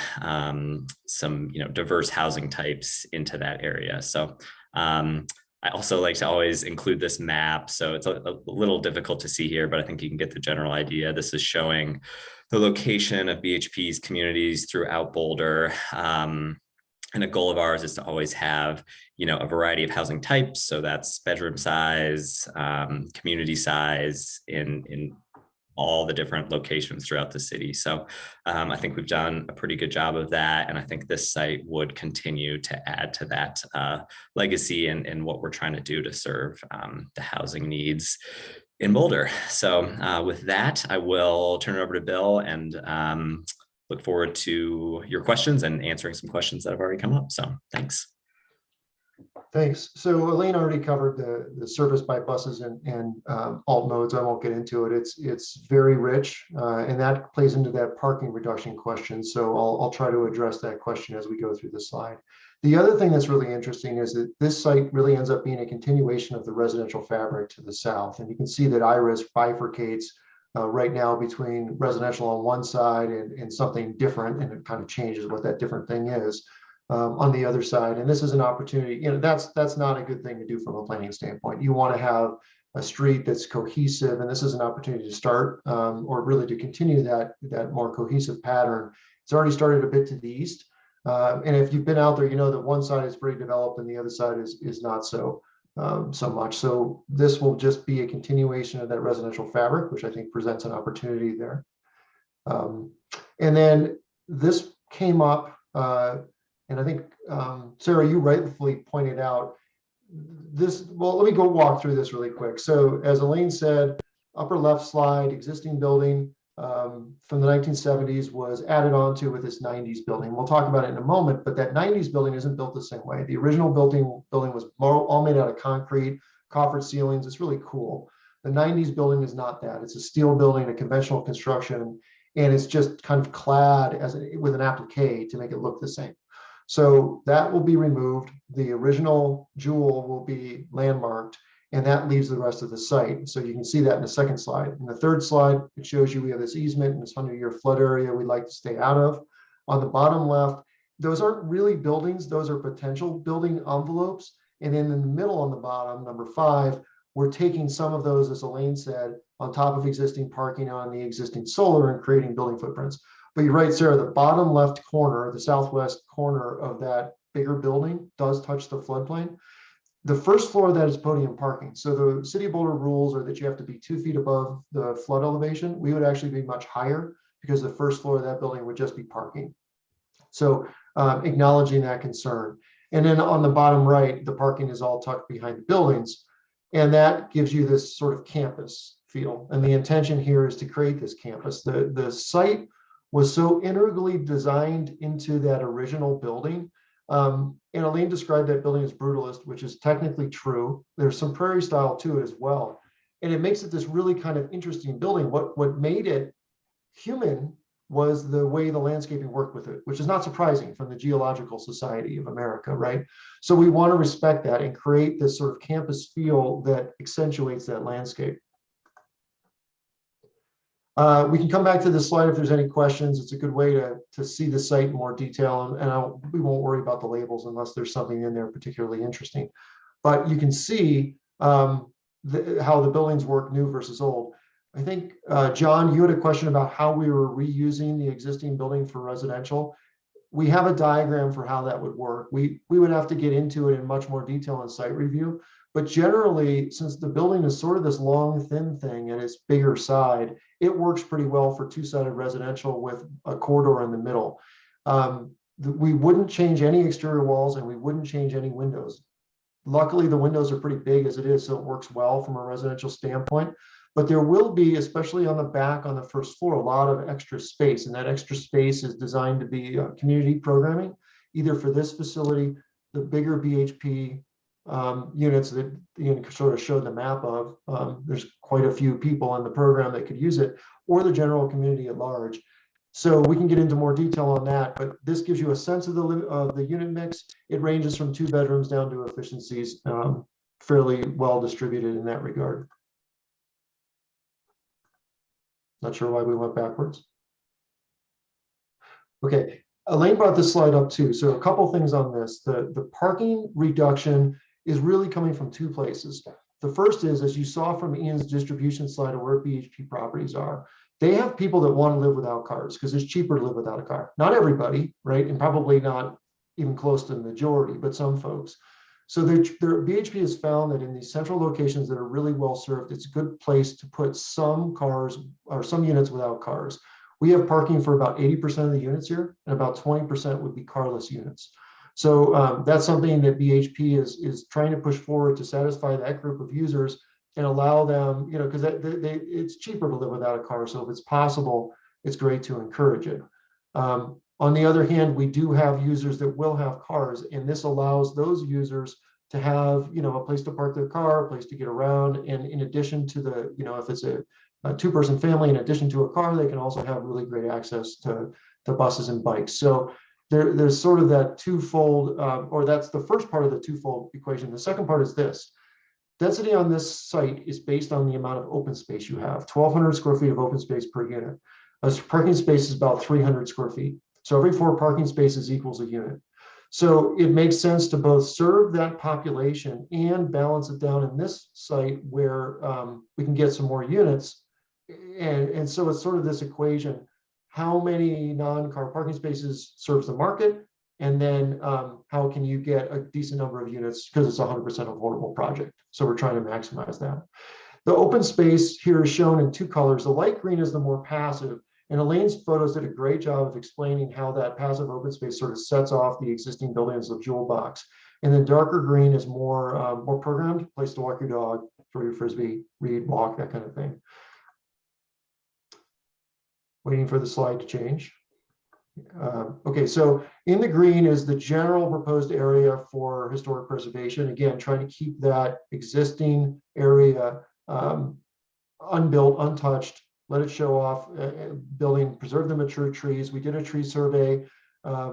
some diverse housing types into that area. So I also like to always include this map. So it's a little difficult to see here, but I think you can get the general idea. This is showing the location of BHP's communities throughout Boulder. And a goal of ours is to always have, a variety of housing types. So that's bedroom size, community size in all the different locations throughout the city. So I think we've done a pretty good job of that. And I think this site would continue to add to that legacy and what we're trying to do to serve the housing needs in Boulder. So with that, I will turn it over to Bill and look forward to your questions and answering some questions that have already come up. So thanks. Thanks. So Elaine already covered the service by buses and alt modes. I won't get into it. It's very rich, and that plays into that parking reduction question. So I'll try to address that question as we go through the slide. The other thing that's really interesting is that this site really ends up being a continuation of the residential fabric to the south. And you can see that IRIS bifurcates right now between residential on one side and something different, and it kind of changes what that different thing is on the other side. And this is an opportunity, that's not a good thing to do from a planning standpoint. You want to have a street that's cohesive, and this is an opportunity to start or really to continue that more cohesive pattern. It's already started a bit to the east. And if you've been out there, you know that one side is pretty developed and the other side is not so much. So this will just be a continuation of that residential fabric, which I think presents an opportunity there. And then this came up, and I think, Sarah, you rightfully pointed out this. Well, let me go walk through this really quick. So as Elaine said, upper left slide, existing building from the 1970s was added onto with this 90s building. We'll talk about it in a moment, but that 90s building isn't built the same way. The original building was all made out of concrete, coffered ceilings. It's really cool. The 90s building is not that. It's a steel building, a conventional construction, and it's just kind of clad with an applique to make it look the same. So that will be removed. The original jewel will be landmarked, and that leaves the rest of the site. So you can see that in the second slide. In the third slide, it shows you we have this easement and this 100-year flood area we'd like to stay out of. On the bottom left, those aren't really buildings. Those are potential building envelopes. And then in the middle on the bottom, number 5, we're taking some of those, as Elaine said, on top of existing parking on the existing solar and creating building footprints. But you're right, Sarah, the bottom left corner, the southwest corner of that bigger building does touch the floodplain. The first floor of that is podium parking. So the City of Boulder rules are that you have to be 2 feet above the flood elevation. We would actually be much higher because the first floor of that building would just be parking. So acknowledging that concern. And then on the bottom right, the parking is all tucked behind the buildings. And that gives you this sort of campus feel. And the intention here is to create this campus. The site was so integrally designed into that original building. And Elaine described that building as brutalist, which is technically true. There's some prairie style to it as well. And it makes it this really kind of interesting building. What made it human was the way the landscaping worked with it, which is not surprising from the Geological Society of America, right? So we want to respect that and create this sort of campus feel that accentuates that landscape. We can come back to this slide if there's any questions. It's a good way to see the site in more detail, and we won't worry about the labels unless there's something in there particularly interesting. But you can see how the buildings work new versus old. I think, John, you had a question about how we were reusing the existing building for residential. We have a diagram for how that would work. We would have to get into it in much more detail in site review. But generally, since the building is sort of this long, thin thing and its bigger side, it works pretty well for two-sided residential with a corridor in the middle. We wouldn't change any exterior walls and we wouldn't change any windows. Luckily, the windows are pretty big as it is, so it works well from a residential standpoint. But there will be, especially on the back on the first floor, a lot of extra space. And that extra space is designed to be community programming, either for this facility, the bigger BHP units that Ian sort of showed the map of. There's quite a few people in the program that could use it, or the general community at large. So we can get into more detail on that, but this gives you a sense of the unit mix. It ranges from 2 bedrooms down to efficiencies, fairly well distributed in that regard. Not sure why we went backwards. Okay, Elaine brought this slide up too. So a couple things on this. The parking reduction is really coming from 2 places. The first is, as you saw from Ian's distribution slide of where BHP properties are, they have people that want to live without cars because it's cheaper to live without a car. Not everybody, right? And probably not even close to the majority, but some folks. So BHP has found that in these central locations that are really well served, it's a good place to put some cars or some units without cars. We have parking for about 80% of the units here, and about 20% would be carless units. So that's something that BHP is trying to push forward to satisfy that group of users and allow them, you know, because it's cheaper to live without a car. So if it's possible, it's great to encourage it. On the other hand, we do have users that will have cars, and this allows those users to have, you know, a place to park their car, a place to get around. And in addition to the, you know, if it's a 2-person family, in addition to a car, they can also have really great access to buses and bikes. So there's sort of that twofold, or that's the first part of the twofold equation. The second part is this. Density on this site is based on the amount of open space you have, 1,200 square feet of open space per unit. A parking space is about 300 square feet. So every 4 parking spaces equals a unit. So it makes sense to both serve that population and balance it down in this site where we can get some more units. And so it's sort of this equation, how many non-car parking spaces serves the market? And then how can you get a decent number of units because it's a 100% affordable project. So we're trying to maximize that. The open space here is shown in 2 colors. The light green is the more passive. And Elaine's photos did a great job of explaining how that passive open space sort of sets off the existing buildings of Jewel Box. And the darker green is more programmed, place to walk your dog, throw your Frisbee, read, walk, that kind of thing. Waiting for the slide to change. Okay, so in the green is the general proposed area for historic preservation. Again, trying to keep that existing area unbuilt, untouched, let it show off, building, preserve the mature trees. We did a tree survey.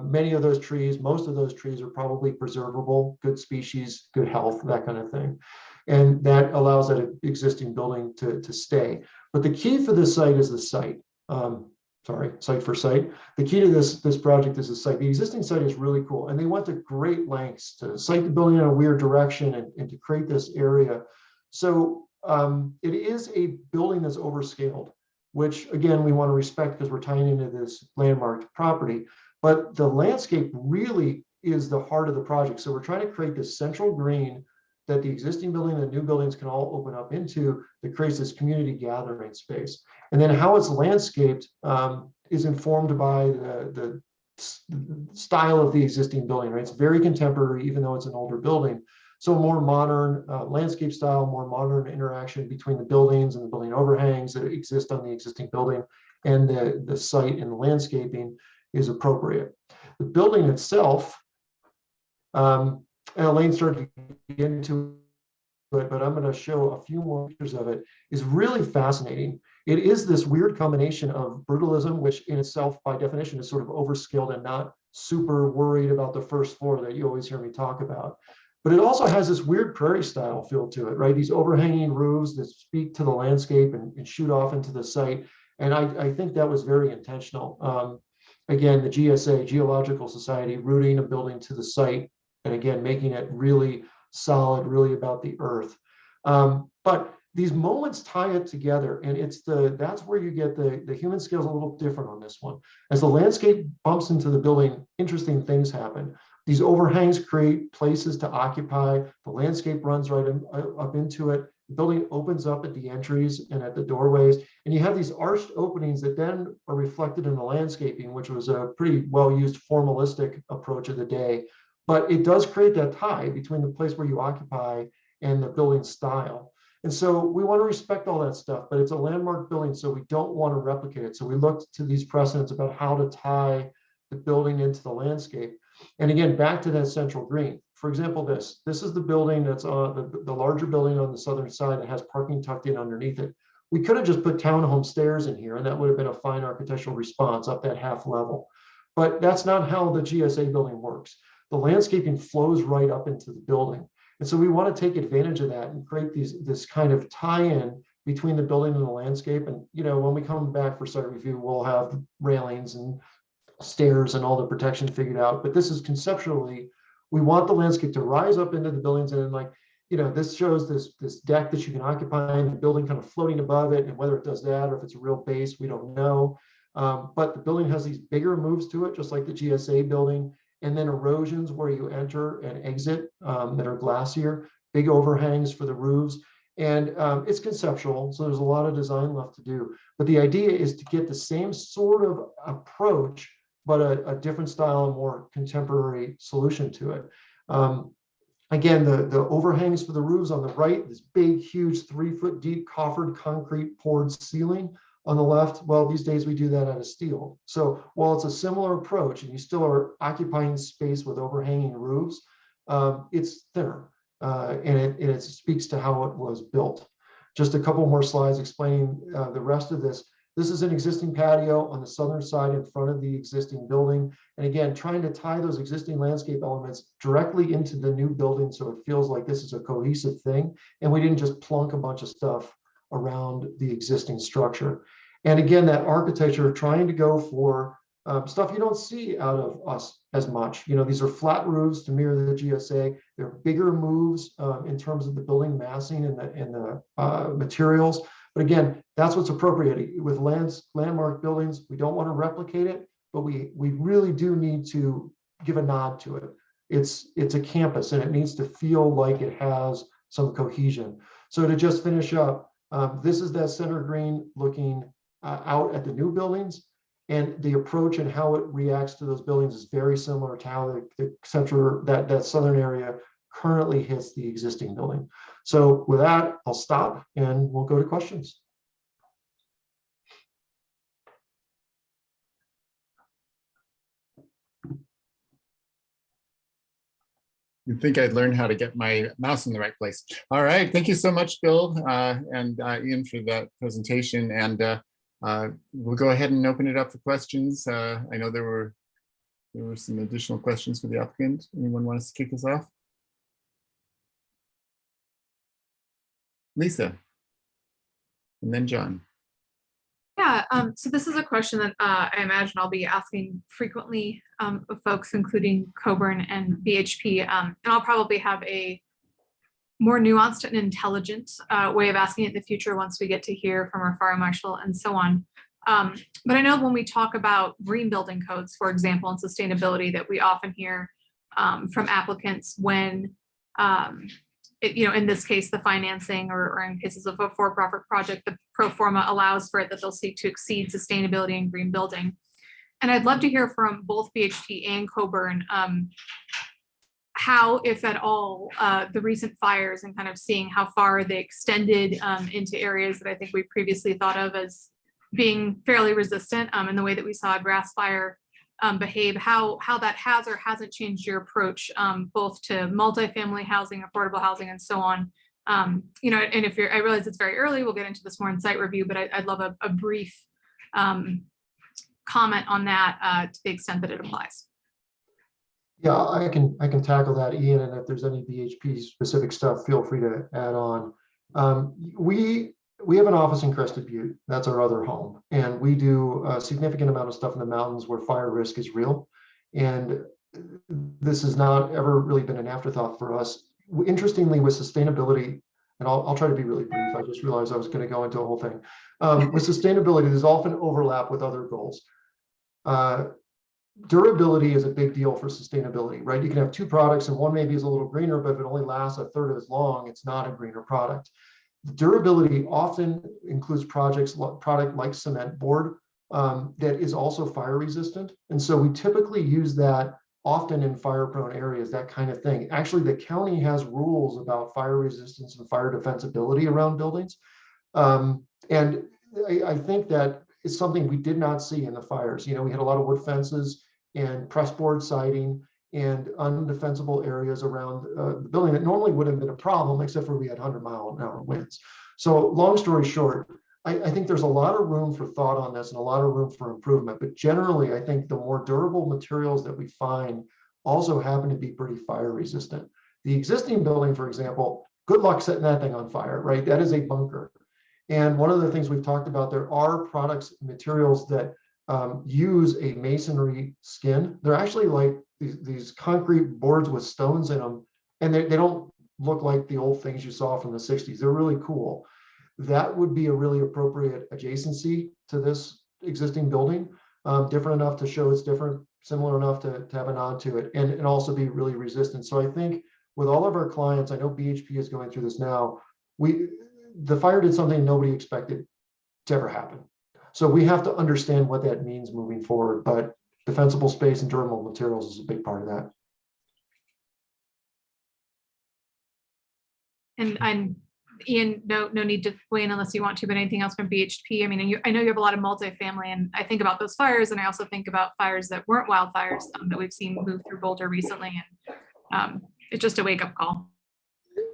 Many of those trees, most of those trees are probably preservable, good species, good health, that kind of thing. And that allows that existing building to stay. But the key for this site is the site. Site for site. The key to this project is the site. The existing site is really cool. And they went to great lengths to site the building in a weird direction and to create this area. So it is a building that's overscaled, which again, we want to respect because we're tying into this landmarked property. But the landscape really is the heart of the project. So we're trying to create this central green that the existing building and the new buildings can all open up into that creates this community gathering space. And then how it's landscaped is informed by the style of the existing building, right? It's very contemporary, even though it's an older building. So a more modern landscape style, more modern interaction between the buildings and the building overhangs that exist on the existing building and the site and the landscaping is appropriate. The building itself, and Elaine started to get into it, but I'm going to show a few more pictures of it, is really fascinating. It is this weird combination of brutalism, which in itself, by definition, is sort of overskilled and not super worried about the first floor that you always hear me talk about. But it also has this weird prairie style feel to it, right? These overhanging roofs that speak to the landscape and shoot off into the site. And I think that was very intentional. Again, the GSA, Geological Society, rooting a building to the site, and again, making it really solid, really about the earth. But these moments tie it together, and that's where you get the human scale is a little different on this one. As the landscape bumps into the building, interesting things happen. These overhangs create places to occupy. The landscape runs right up into it. The building opens up at the entries and at the doorways, and you have these arched openings that then are reflected in the landscaping, which was a pretty well-used formalistic approach of the day. But it does create that tie between the place where you occupy and the building style. And so we want to respect all that stuff, but it's a landmark building, so we don't want to replicate it. So we looked to these precedents about how to tie the building into the landscape. And again, back to that central green. For example, this is the building that's on the larger building on the southern side that has parking tucked in underneath it. We could have just put townhome stairs in here, and that would have been a fine architectural response up that half level. But that's not how the GSA building works. The landscaping flows right up into the building. And so we want to take advantage of that and create this kind of tie-in between the building and the landscape. And, you know, when we come back for site review, we'll have railings and stairs and all the protection figured out. But this is conceptually, we want the landscape to rise up into the buildings, and then, like, you know, this shows this deck that you can occupy and the building kind of floating above it. And whether it does that or if it's a real base, we don't know. But the building has these bigger moves to it, just like the GSA building. And then erosions where you enter and exit that are glacier, big overhangs for the roofs. And it's conceptual, so there's a lot of design left to do. But the idea is to get the same sort of approach, but a different style, a more contemporary solution to it. Again, the overhangs for the roofs on the right, this big, huge 3-foot deep coffered concrete poured ceiling. On the left, well, these days we do that out of steel. So while it's a similar approach and you still are occupying space with overhanging roofs, it's thinner and it speaks to how it was built. Just a couple more slides explaining the rest of this. This is an existing patio on the southern side in front of the existing building. And again, trying to tie those existing landscape elements directly into the new building so it feels like this is a cohesive thing. And we didn't just plunk a bunch of stuff around the existing structure. And again, that architecture trying to go for stuff you don't see out of us as much. You know, these are flat roofs to mirror the GSA. They're bigger moves in terms of the building massing and the materials. But again, that's what's appropriate with landmark buildings. We don't want to replicate it, but we really do need to give a nod to it. It's a campus and it needs to feel like it has some cohesion. So to just finish up, this is that center green looking out at the new buildings, and the approach and how it reacts to those buildings is very similar to how the center, that southern area currently hits the existing building. So with that, I'll stop and we'll go to questions. You'd think I'd learn how to get my mouse in the right place. All right, thank you so much, Bill and Ian, for that presentation. And we'll go ahead and open it up for questions. I know there were some additional questions for the applicant. Anyone want us to kick us off? Lisa, and then John. Yeah, so this is a question that I imagine I'll be asking frequently of folks, including Coburn and BHP, and I'll probably have a more nuanced and intelligent way of asking it in the future once we get to hear from our fire marshal and so on. But I know when we talk about green building codes, for example, and sustainability, that we often hear from applicants when, in this case, the financing or in cases of a for-profit project, the pro forma allows for it that they'll seek to exceed sustainability and green building. And I'd love to hear from both BHP and Coburn how, if at all, the recent fires and kind of seeing how far they extended into areas that I think we previously thought of as being fairly resistant, in the way that we saw a grass fire behave, how that has or hasn't changed your approach, both to multifamily housing, affordable housing, and so on. And if I realize it's very early, we'll get into this more in site review, but I'd love a brief comment on that to the extent that it applies. Yeah, I can tackle that, Ian, and if there's any BHP specific stuff, feel free to add on. We have an office in Crested Butte. That's our other home, and we do a significant amount of stuff in the mountains where fire risk is real. And this has not ever really been an afterthought for us. Interestingly, with sustainability, and I'll try to be really brief. I just realized I was going to go into a whole thing. With sustainability, there's often overlap with other goals. Durability is a big deal for sustainability, right? You can have two products and one maybe is a little greener, but if it only lasts a third as long, it's not a greener product. Durability often includes product like cement board that is also fire resistant. And so we typically use that often in fire prone areas, that kind of thing. Actually, the county has rules about fire resistance and fire defensibility around buildings. And I think that is something we did not see in the fires. You know, we had a lot of wood fences and press board siding and undefensible areas around the building that normally would have been a problem, except for we had 100-mile-an-hour winds. So long story short, I think there's a lot of room for thought on this and a lot of room for improvement. But generally, I think the more durable materials that we find also happen to be pretty fire resistant. The existing building, for example, good luck setting that thing on fire, right? That is a bunker. And one of the things we've talked about, there are products, materials that use a masonry skin. They're actually like these concrete boards with stones in them, and they don't look like the old things you saw from the 60s. They're really cool. That would be a really appropriate adjacency to this existing building, different enough to show it's different, similar enough to have a nod to it, and also be really resistant. So I think with all of our clients, I know BHP is going through this now, the fire did something nobody expected to ever happen. So we have to understand what that means moving forward, but defensible space and durable materials is a big part of that. And Ian, no need to weigh in unless you want to, but anything else from BHP? I mean, I know you have a lot of multifamily, and I think about those fires, and I also think about fires that weren't wildfires that we've seen move through Boulder recently, and it's just a wake-up call.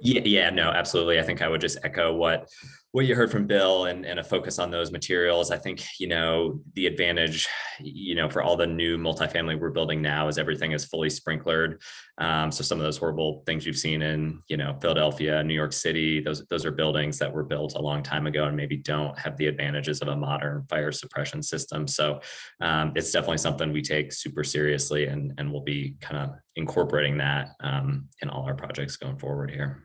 Yeah, no, absolutely. I think I would just echo what you heard from Bill and a focus on those materials. I think, the advantage, for all the new multifamily we're building now is everything is fully sprinklered. So some of those horrible things you've seen in, Philadelphia, New York City, those are buildings that were built a long time ago and maybe don't have the advantages of a modern fire suppression system. So it's definitely something we take super seriously, and we'll be kind of incorporating that in all our projects going forward here.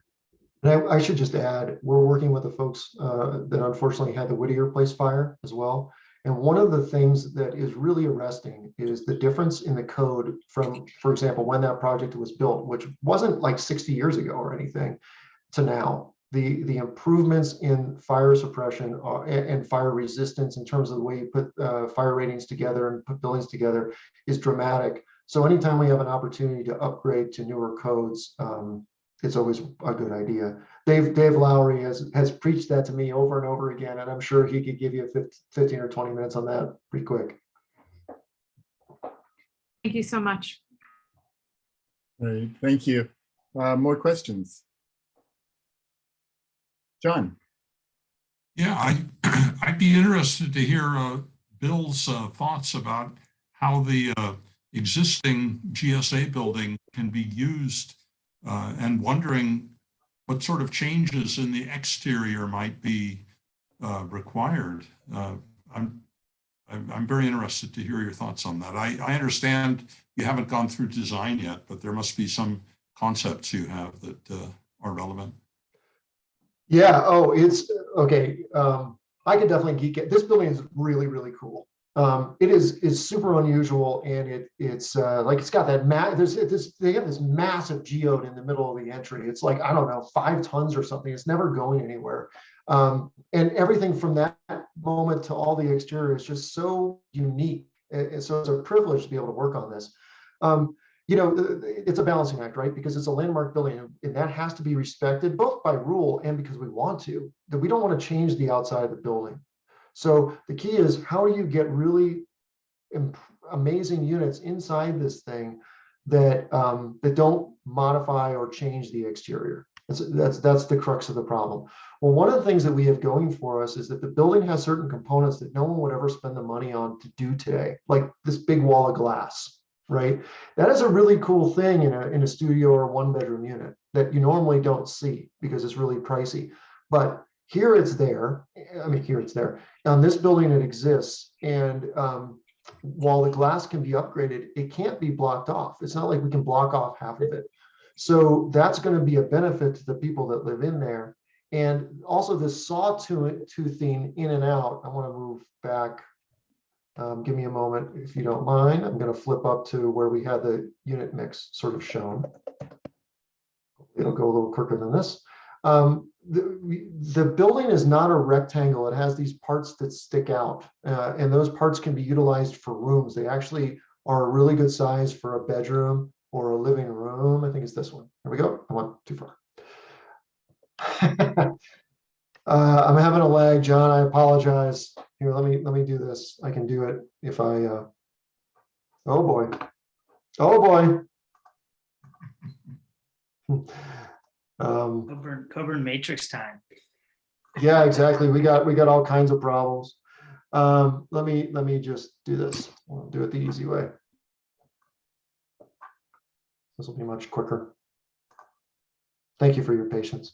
And I should just add, we're working with the folks that unfortunately had the Whittier Place fire as well. And one of the things that is really arresting is the difference in the code from, for example, when that project was built, which wasn't like 60 years ago or anything, to now. The improvements in fire suppression and fire resistance in terms of the way you put fire ratings together and put buildings together is dramatic. So anytime we have an opportunity to upgrade to newer codes, it's always a good idea. Dave Lowry has preached that to me over and over again, and I'm sure he could give you 15 or 20 minutes on that pretty quick. Thank you so much. All right, thank you. More questions? John. Yeah, I'd be interested to hear Bill's thoughts about how the existing GSA building can be used, and wondering what sort of changes in the exterior might be required. I'm very interested to hear your thoughts on that. I understand you haven't gone through design yet, but there must be some concepts you have that are relevant. Yeah, oh, it's okay. I could definitely geek it. This building is really, really cool. It's super unusual, and it's like it's got that they have this massive geode in the middle of the entry. It's like, I don't know, 5 tons or something. It's never going anywhere. And everything from that moment to all the exterior is just so unique. And so it's a privilege to be able to work on this. It's a balancing act, right? Because it's a landmark building, and that has to be respected both by rule and because we want to. That we don't want to change the outside of the building. So the key is, how do you get really amazing units inside this thing that that don't modify or change the exterior? That's the crux of the problem. Well, one of the things that we have going for us is that the building has certain components that no one would ever spend the money on to do today, like this big wall of glass, right? That is a really cool thing in a studio or a 1-bedroom unit that you normally don't see because it's really pricey. But here it's there. I mean, here it's there. On this building, it exists. And while the glass can be upgraded, it can't be blocked off. It's not like we can block off half of it. So that's going to be a benefit to the people that live in there. And also this sawtoothing in and out. I want to move back. Give me a moment if you don't mind. I'm going to flip up to where we had the unit mix sort of shown. It'll go a little quicker than this. The building is not a rectangle. It has these parts that stick out, and those parts can be utilized for rooms. They actually are a really good size for a bedroom or a living room. I think it's this one. There we go. I went too far. I'm having a lag, John. I apologize. Here, let me do this. I can do it if I. Oh boy. Oh boy. Coburn Matrix time. Yeah, exactly. We got all kinds of problems. Let me just do this. I'll do it the easy way. This will be much quicker. Thank you for your patience.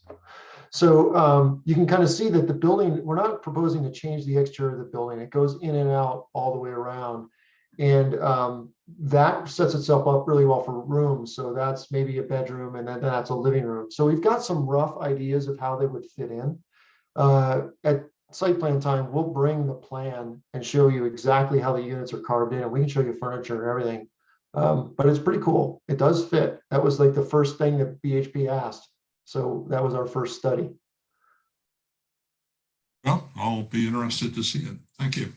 So you can kind of see that the building, we're not proposing to change the exterior of the building. It goes in and out all the way around. And that sets itself up really well for rooms. So that's maybe a bedroom, and then that's a living room. So we've got some rough ideas of how they would fit in. At site plan time, we'll bring the plan and show you exactly how the units are carved in, and we can show you furniture and everything. But it's pretty cool. It does fit. That was like the first thing that BHP asked. So that was our first study. Well, I'll be interested to see it. Thank you.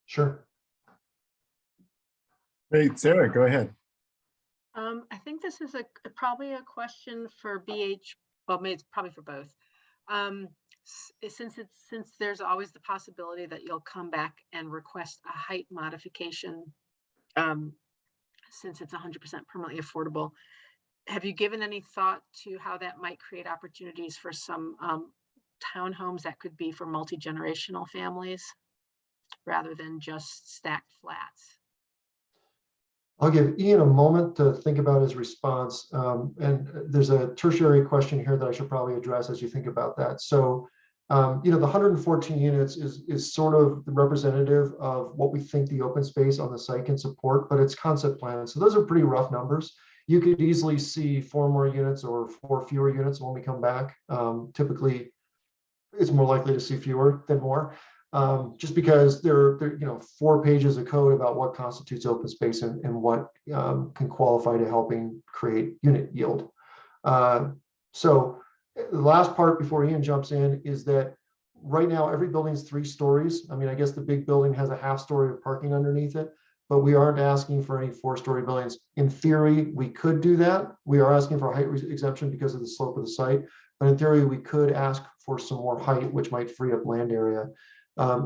Sure. Great, Sarah, go ahead. I think this is probably a question for well, maybe it's probably for both. Since there's always the possibility that you'll come back and request a height modification, since it's 100% permanently affordable, have you given any thought to how that might create opportunities for some townhomes that could be for multi-generational families rather than just stacked flats? I'll give Ian a moment to think about his response. And there's a tertiary question here that I should probably address as you think about that. So, the 114 units is sort of representative of what we think the open space on the site can support, but it's concept plan. So those are pretty rough numbers. You could easily see 4 more units or 4 fewer units when we come back. Typically, it's more likely to see fewer than more. Just because there are 4 pages of code about what constitutes open space and what can qualify to helping create unit yield. So the last part before Ian jumps in is that right now every building is 3 stories. I mean, I guess the big building has a half story of parking underneath it, but we aren't asking for any 4-story buildings. In theory, we could do that. We are asking for a height exemption because of the slope of the site, but in theory, we could ask for some more height, which might free up land area.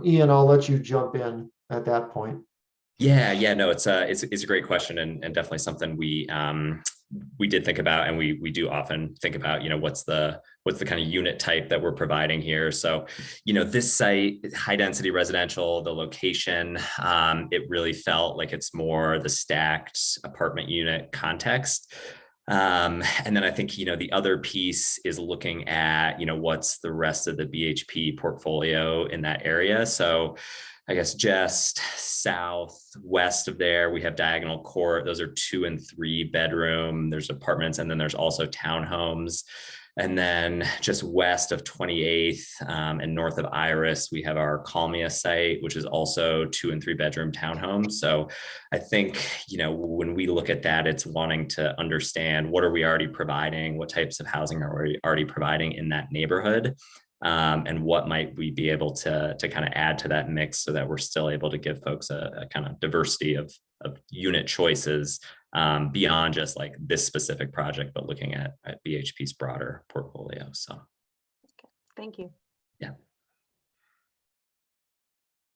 Ian, I'll let you jump in at that point. Yeah, no, it's a great question, and definitely something we did think about, and we do often think about, what's the kind of unit type that we're providing here. So, this site, high density residential, the location, it really felt like it's more the stacked apartment unit context. And then I think, the other piece is looking at, what's the rest of the BHP portfolio in that area. So I guess just southwest of there, we have Diagonal Court. Those are 2 and 3 bedroom. There's apartments, and then there's also townhomes. And then just west of 28th and north of Iris, we have our Calmia site, which is also 2 and 3 bedroom townhomes. So I think, when we look at that, it's wanting to understand what are we already providing, what types of housing are we already providing in that neighborhood, and what might we be able to kind of add to that mix so that we're still able to give folks a kind of diversity of unit choices beyond just like this specific project, but looking at BHP's broader portfolio. So, thank you. Yeah.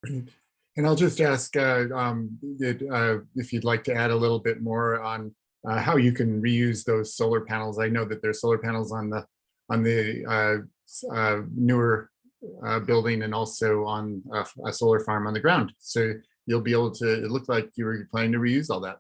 Great. And I'll just ask if you'd like to add a little bit more on how you can reuse those solar panels. I know that there's solar panels on the newer building and also on a solar farm on the ground. So you'll be able to, it looked like you were planning to reuse all that.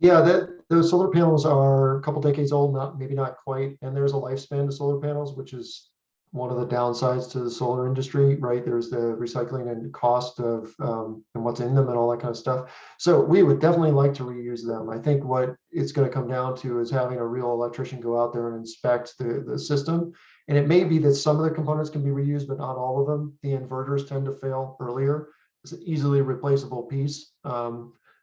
Yeah, those solar panels are a couple decades old, maybe not quite. And there's a lifespan to solar panels, which is one of the downsides to the solar industry, right? There's the recycling and cost of and what's in them and all that kind of stuff. So we would definitely like to reuse them. I think what it's going to come down to is having a real electrician go out there and inspect the system. And it may be that some of the components can be reused, but not all of them. The inverters tend to fail earlier. It's an easily replaceable piece.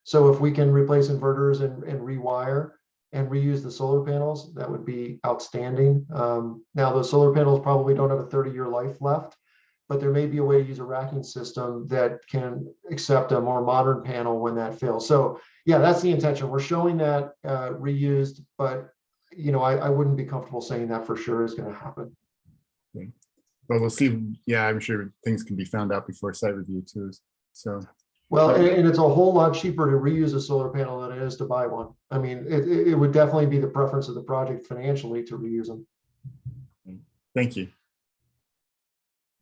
So if we can replace inverters and rewire and reuse the solar panels, that would be outstanding. Now, those solar panels probably don't have a 30-year life left, but there may be a way to use a racking system that can accept a more modern panel when that fails. So yeah, that's the intention. We're showing that reused, but I wouldn't be comfortable saying that for sure is going to happen. Okay. But we'll see. Yeah, I'm sure things can be found out before site review too. So. Well, and it's a whole lot cheaper to reuse a solar panel than it is to buy one. I mean, it would definitely be the preference of the project financially to reuse them. Thank you.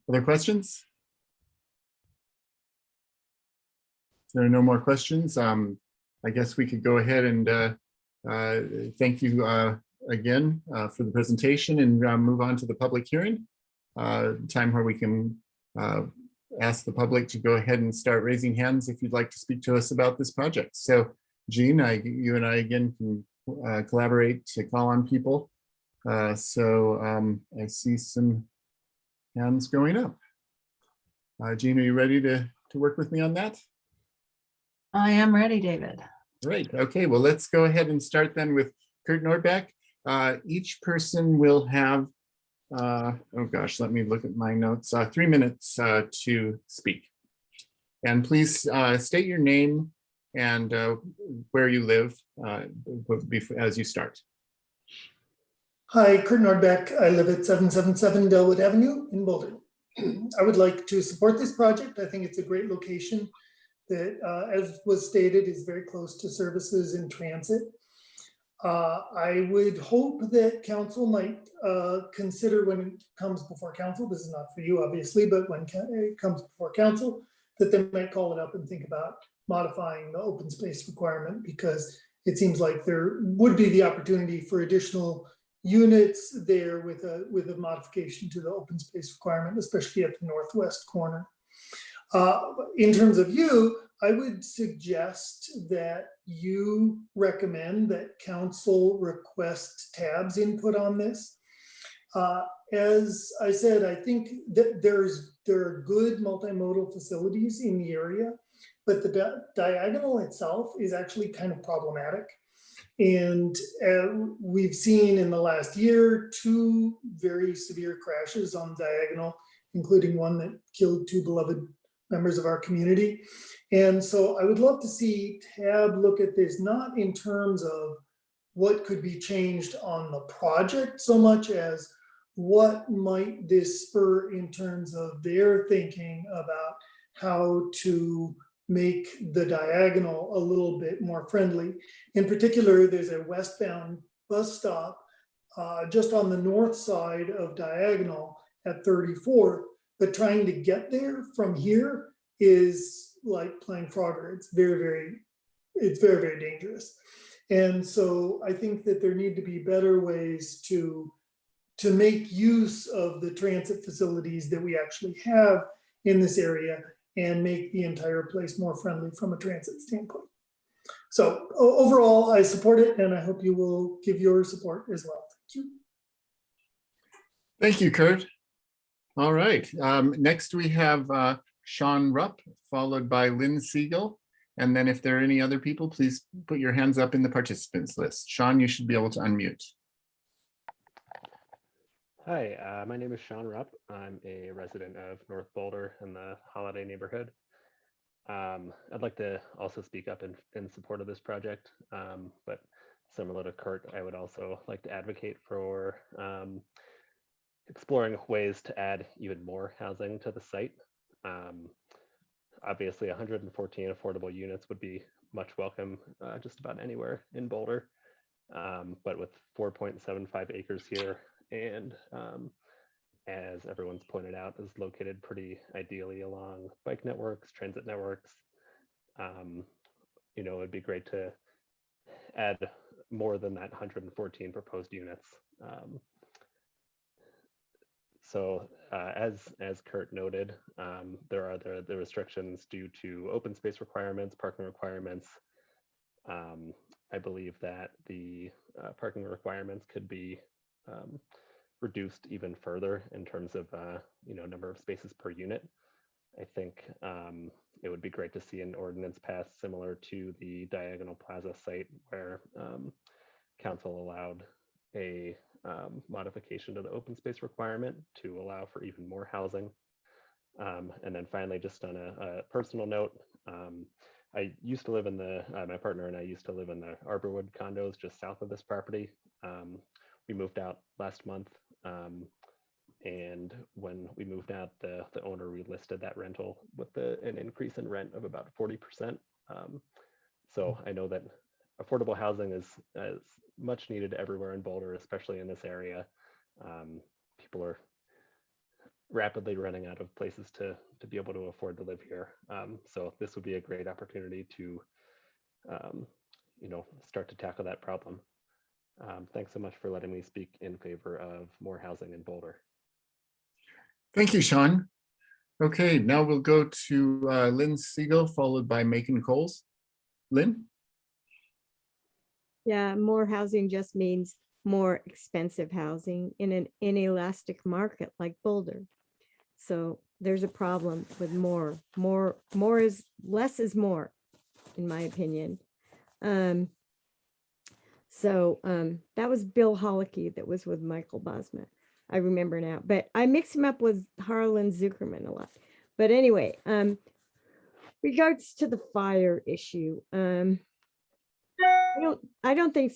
Other questions? If there are no more questions, I guess we could go ahead and thank you again for the presentation and move on to the public hearing. Time where we can ask the public to go ahead and start raising hands if you'd like to speak to us about this project. So Jean, you and I again can collaborate to call on people. I see some hands going up. Jean, are you ready to work with me on that? I am ready, David. Great. Okay, well, let's go ahead and start then with Kurt Nordbeck. Each person will have oh gosh, let me look at my notes. 3 minutes to speak. And please state your name and where you live as you start. Hi, Kurt Nordbeck. I live at 777 Delwood Avenue in Boulder. I would like to support this project. I think it's a great location that, as was stated, is very close to services and transit. I would hope that council might consider when it comes before council, this is not for you obviously, but when it comes before council, that they might call it up and think about modifying the open space requirement, because it seems like there would be the opportunity for additional units there with a modification to the open space requirement, especially at the northwest corner. In terms of you, I would suggest that you recommend that council request TAB's input on this. As I said, I think that there are good multimodal facilities in the area, but the diagonal itself is actually kind of problematic. And we've seen in the last year 2 very severe crashes on diagonal, including one that killed 2 beloved members of our community. And so I would love to see TAB look at this, not in terms of what could be changed on the project so much as what might this spur in terms of their thinking about how to make the diagonal a little bit more friendly. In particular, there's a westbound bus stop just on the north side of diagonal at 34th, but trying to get there from here is like playing Frogger. It's very, very dangerous. And so I think that there need to be better ways to make use of the transit facilities that we actually have in this area and make the entire place more friendly from a transit standpoint. So overall, I support it, and I hope you will give your support as well. Thank you. Thank you, Kurt. All right, next we have Sean Rupp, followed by Lynn Siegel. And then if there are any other people, please put your hands up in the participants list. Sean, you should be able to unmute. Hi, my name is Sean Rupp. I'm a resident of North Boulder in the Holiday neighborhood. I'd like to also speak up in support of this project, but similar to Kurt, I would also like to advocate for exploring ways to add even more housing to the site. Obviously, 114 affordable units would be much welcome just about anywhere in Boulder, but with 4.75 acres here, and as everyone's pointed out, is located pretty ideally along bike networks, transit networks. You know, it'd be great to add more than that 114 proposed units. So as Kurt noted, there are the restrictions due to open space requirements, parking requirements. I believe that the parking requirements could be reduced even further in terms of number of spaces per unit. I think it would be great to see an ordinance passed similar to the Diagonal Plaza site where council allowed a modification to the open space requirement to allow for even more housing. And then finally, just on a personal note, I used to live in my partner and I used to live in the Arborwood condos just south of this property. We moved out last month. And when we moved out, the owner relisted that rental with an increase in rent of about 40%. So I know that affordable housing is much needed everywhere in Boulder, especially in this area. People are rapidly running out of places to be able to afford to live here. So this would be a great opportunity to, start to tackle that problem. Thanks so much for letting me speak in favor of more housing in Boulder. Thank you, Sean. Okay, now we'll go to Lynn Siegel, followed by Macon Coles. Lynn? Yeah, more housing just means more expensive housing in an inelastic market like Boulder. So there's a problem with more. More is less is more, in my opinion. That was Bill Holicky that was with Michael Bosma. I remember now, but I mix him up with Harlan Zuckerman a lot. But anyway, regards to the fire issue, I don't think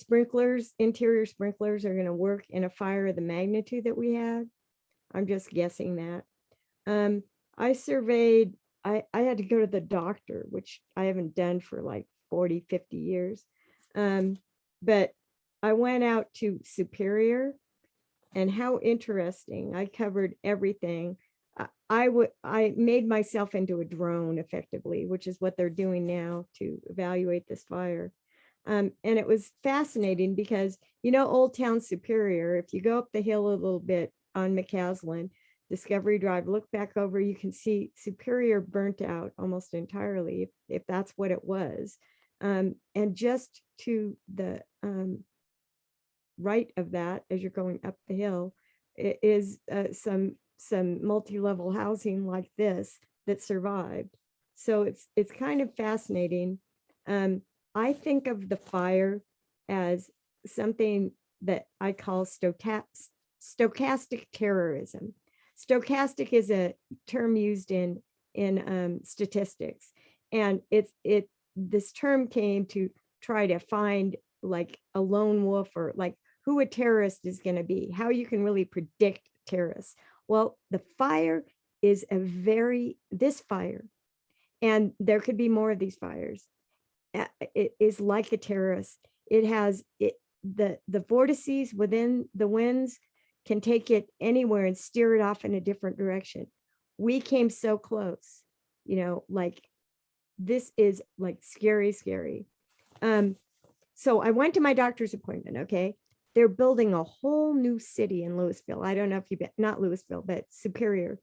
interior sprinklers are going to work in a fire of the magnitude that we had. I'm just guessing that. I surveyed, I had to go to the doctor, which I haven't done for like 40, 50 years. But I went out to Superior, and how interesting. I covered everything. I made myself into a drone effectively, which is what they're doing now to evaluate this fire. And it was fascinating because, Old Town Superior, if you go up the hill a little bit on McCaslin, Discovery Drive, look back over, you can see Superior burnt out almost entirely, if that's what it was. And just to the right of that, as you're going up the hill, is some multi-level housing like this that survived. So it's kind of fascinating. I think of the fire as something that I call stochastic terrorism. Stochastic is a term used in statistics, and this term came to try to find like a lone wolf, or like who a terrorist is going to be, how you can really predict terrorists. Well, the fire is this fire, and there could be more of these fires. It is like a terrorist. It has the vortices within the winds can take it anywhere and steer it off in a different direction. We came so close, like this is like scary. So I went to my doctor's appointment. Okay. They're building a whole new city in Louisville. I don't know if not Louisville, but Superior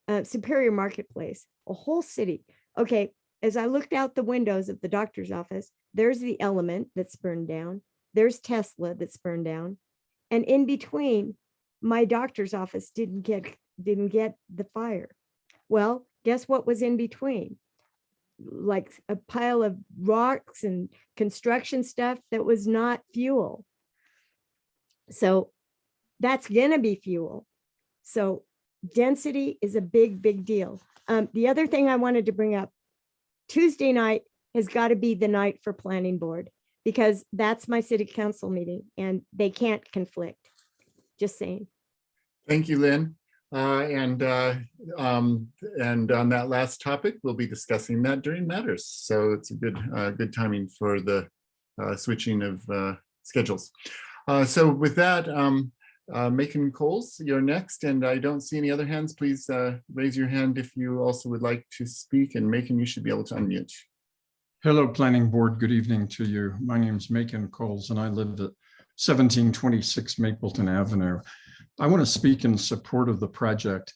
Marketplace, a whole city. Okay. As I looked out the windows of the doctor's office, there's the Element that's burned down. There's Tesla that's burned down. And in between, my doctor's office didn't get the fire. Well, guess what was in between? Like a pile of rocks and construction stuff that was not fuel. So that's gonna be fuel. So density is a big deal. The other thing I wanted to bring up, Tuesday night has got to be the night for planning board, because that's my city council meeting and they can't conflict. Just saying. Thank you, Lynn. And on that last topic, we'll be discussing that during matters. So it's a good timing for the switching of schedules. So with that, Macon Coles, you're next, and I don't see any other hands. Please raise your hand if you also would like to speak, and Macon, you should be able to unmute. Hello, Planning Board. Good evening to you. My name is Macon Coles, and I live at 1726 Mapleton Avenue. I want to speak in support of the project.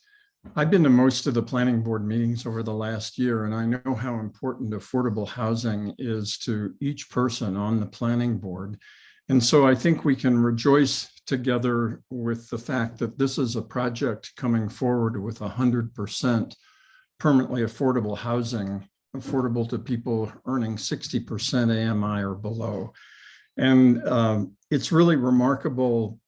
I've been to most of the planning board meetings over the last year, and I know how important affordable housing is to each person on the planning board. And so I think we can rejoice together with the fact that this is a project coming forward with 100% permanently affordable housing, affordable to people earning 60% AMI or below. And it's really remarkable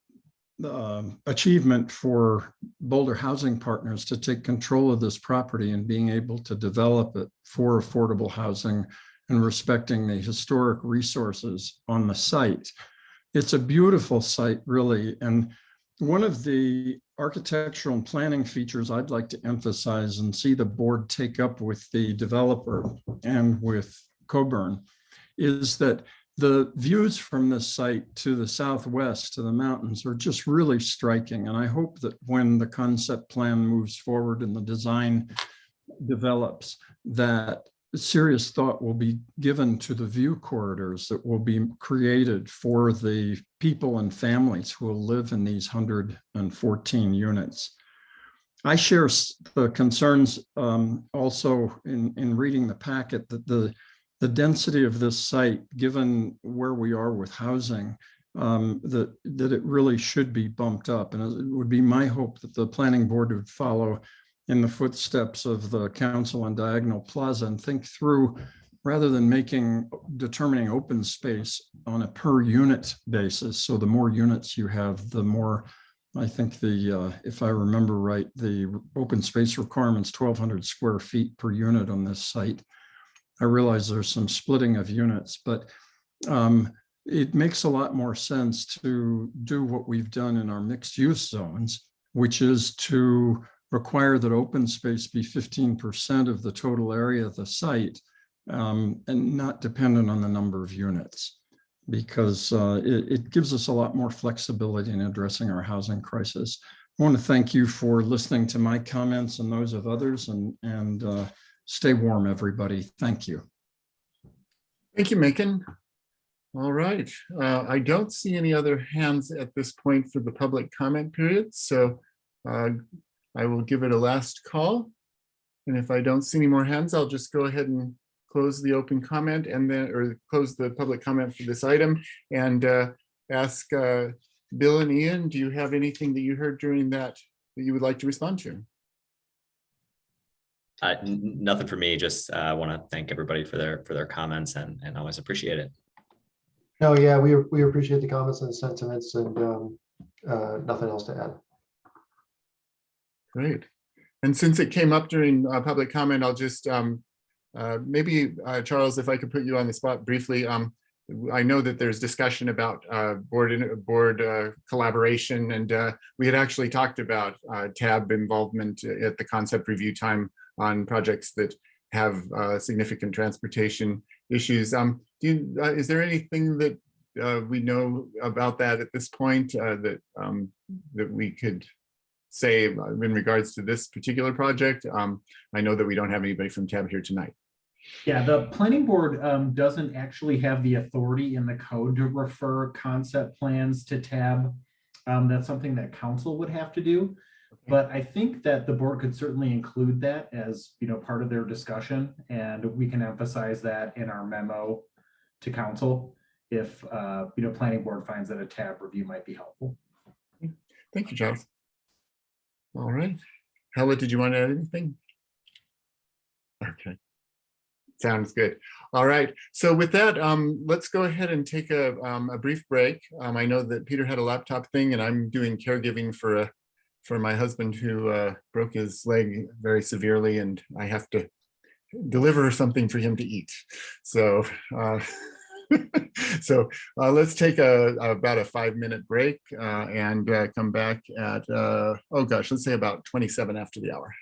achievement for Boulder Housing Partners to take control of this property and being able to develop it for affordable housing and respecting the historic resources on the site. It's a beautiful site, really. And one of the architectural and planning features I'd like to emphasize and see the board take up with the developer and with Coburn is that the views from this site to the southwest, to the mountains, are just really striking. And I hope that when the concept plan moves forward and the design develops, that serious thought will be given to the view corridors that will be created for the people and families who will live in these 114 units. I share the concerns also in reading the packet that the density of this site, given where we are with housing, that it really should be bumped up. And it would be my hope that the planning board would follow in the footsteps of the council on Diagonal Plaza and think through, rather than determining open space on a per unit basis. So the more units you have, the more, I think if I remember right, the open space requirement's 1,200 square feet per unit on this site. I realize there's some splitting of units, but it makes a lot more sense to do what we've done in our mixed use zones, which is to require that open space be 15% of the total area of the site, and not dependent on the number of units, because it gives us a lot more flexibility in addressing our housing crisis. I want to thank you for listening to my comments and those of others, and stay warm, everybody. Thank you. Thank you, Macon. All right. I don't see any other hands at this point for the public comment period. So I will give it a last call. And if I don't see any more hands, I'll just go ahead and close the open comment or close the public comment for this item and ask Bill and Ian, do you have anything that you heard during that you would like to respond to? Nothing for me. Just want to thank everybody for their comments and always appreciate it. No, yeah, we appreciate the comments and sentiments, and nothing else to add. Great. And since it came up during public comment, I'll just maybe, Charles, if I could put you on the spot briefly. I know that there's discussion about board collaboration, and we had actually talked about TAB involvement at the concept review time on projects that have significant transportation issues. Is there anything that we know about that at this point that we could say in regards to this particular project? I know that we don't have anybody from TAB here tonight. Yeah, the planning board doesn't actually have the authority in the code to refer concept plans to TAB. That's something that council would have to do. But I think that the board could certainly include that as, part of their discussion, and we can emphasize that in our memo to council if, planning board finds that a TAB review might be helpful. Thank you, Charles. All right. Hella, did you want to add anything? Okay. Sounds good. All right. So with that, let's go ahead and take a brief break. I know that Peter had a laptop thing, and I'm doing caregiving for my husband who broke his leg very severely, and I have to deliver something for him to eat. So let's take about a 5-minute break and come back at, let's say about 27 after the hour.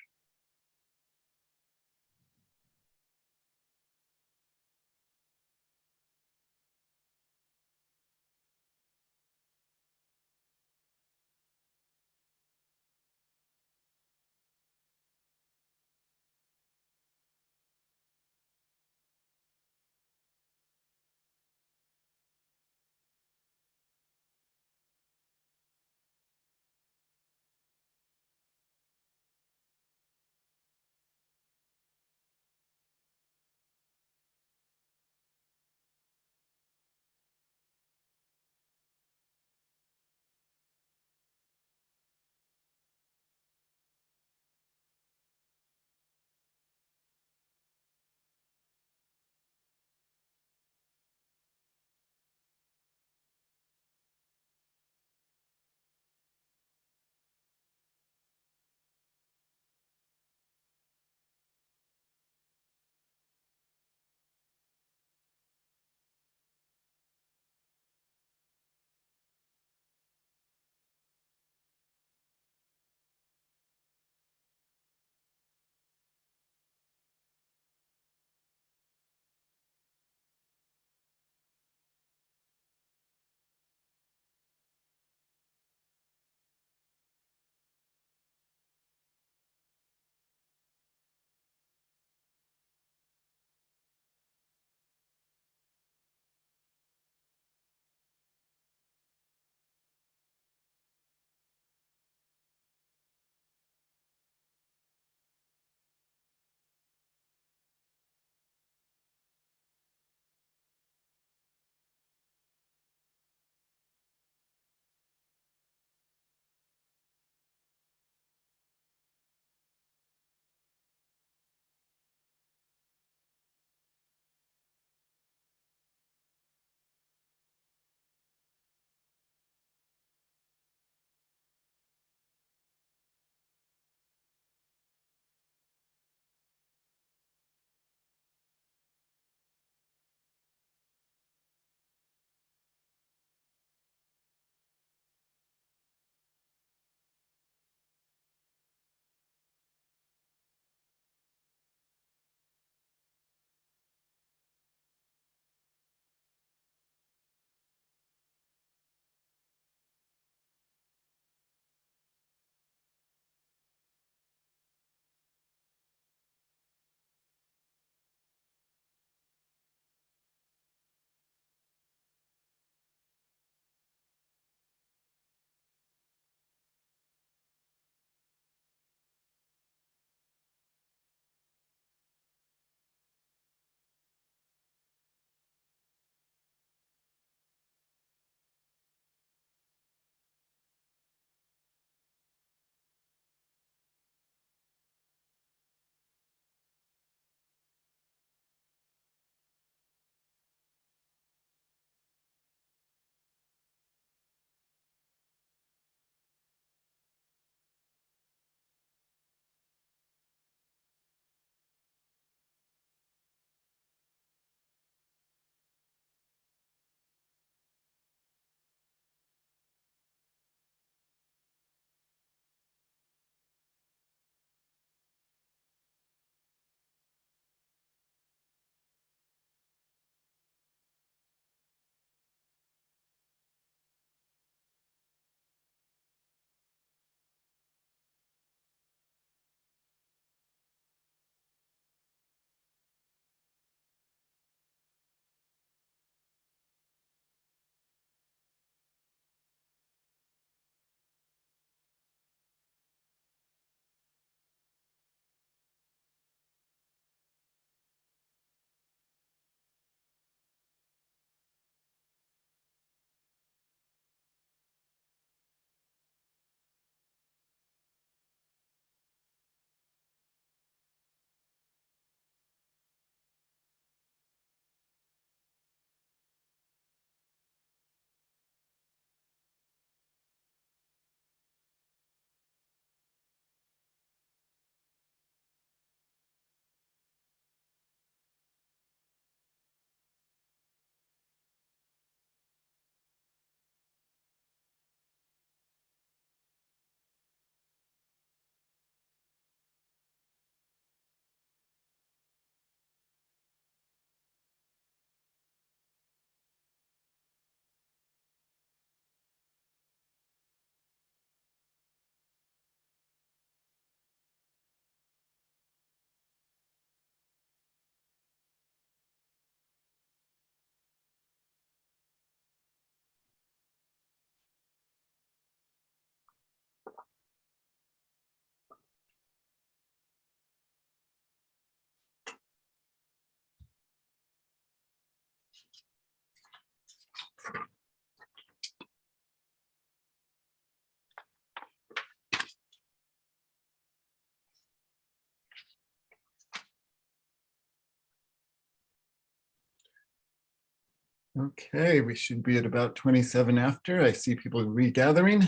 Okay, we should be at about 27 after. I see people regathering.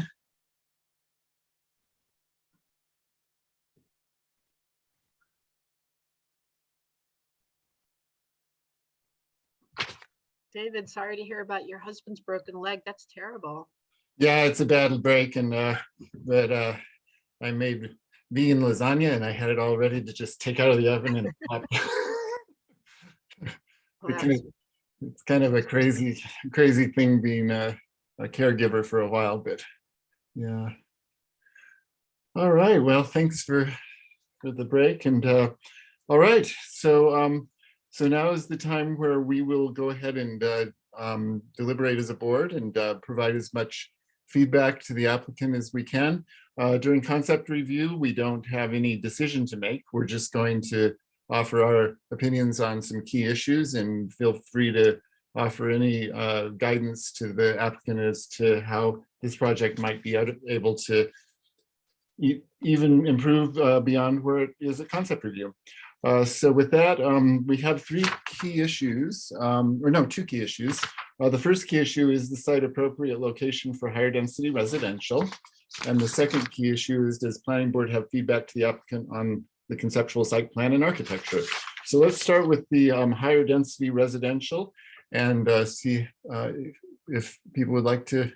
David, sorry to hear about your husband's broken leg. That's terrible. Yeah, it's a bad break, and but I made vegan lasagna and I had it all ready to just take out of the oven and pop. It's kind of a crazy thing being a caregiver for a while, but yeah. All right, well, thanks for the break, and all right, so now is the time where we will go ahead and deliberate as a board and provide as much feedback to the applicant as we can. During concept review, we don't have any decision to make. We're just going to offer our opinions on some key issues, and feel free to offer any guidance to the applicant as to how this project might be able to even improve beyond where it is at concept review. So with that, we have two key issues. The first key issue is the site appropriate location for higher density residential. And the second key issue is, does planning board have feedback to the applicant on the conceptual site plan and architecture? So let's start with the higher density residential and see if people would like to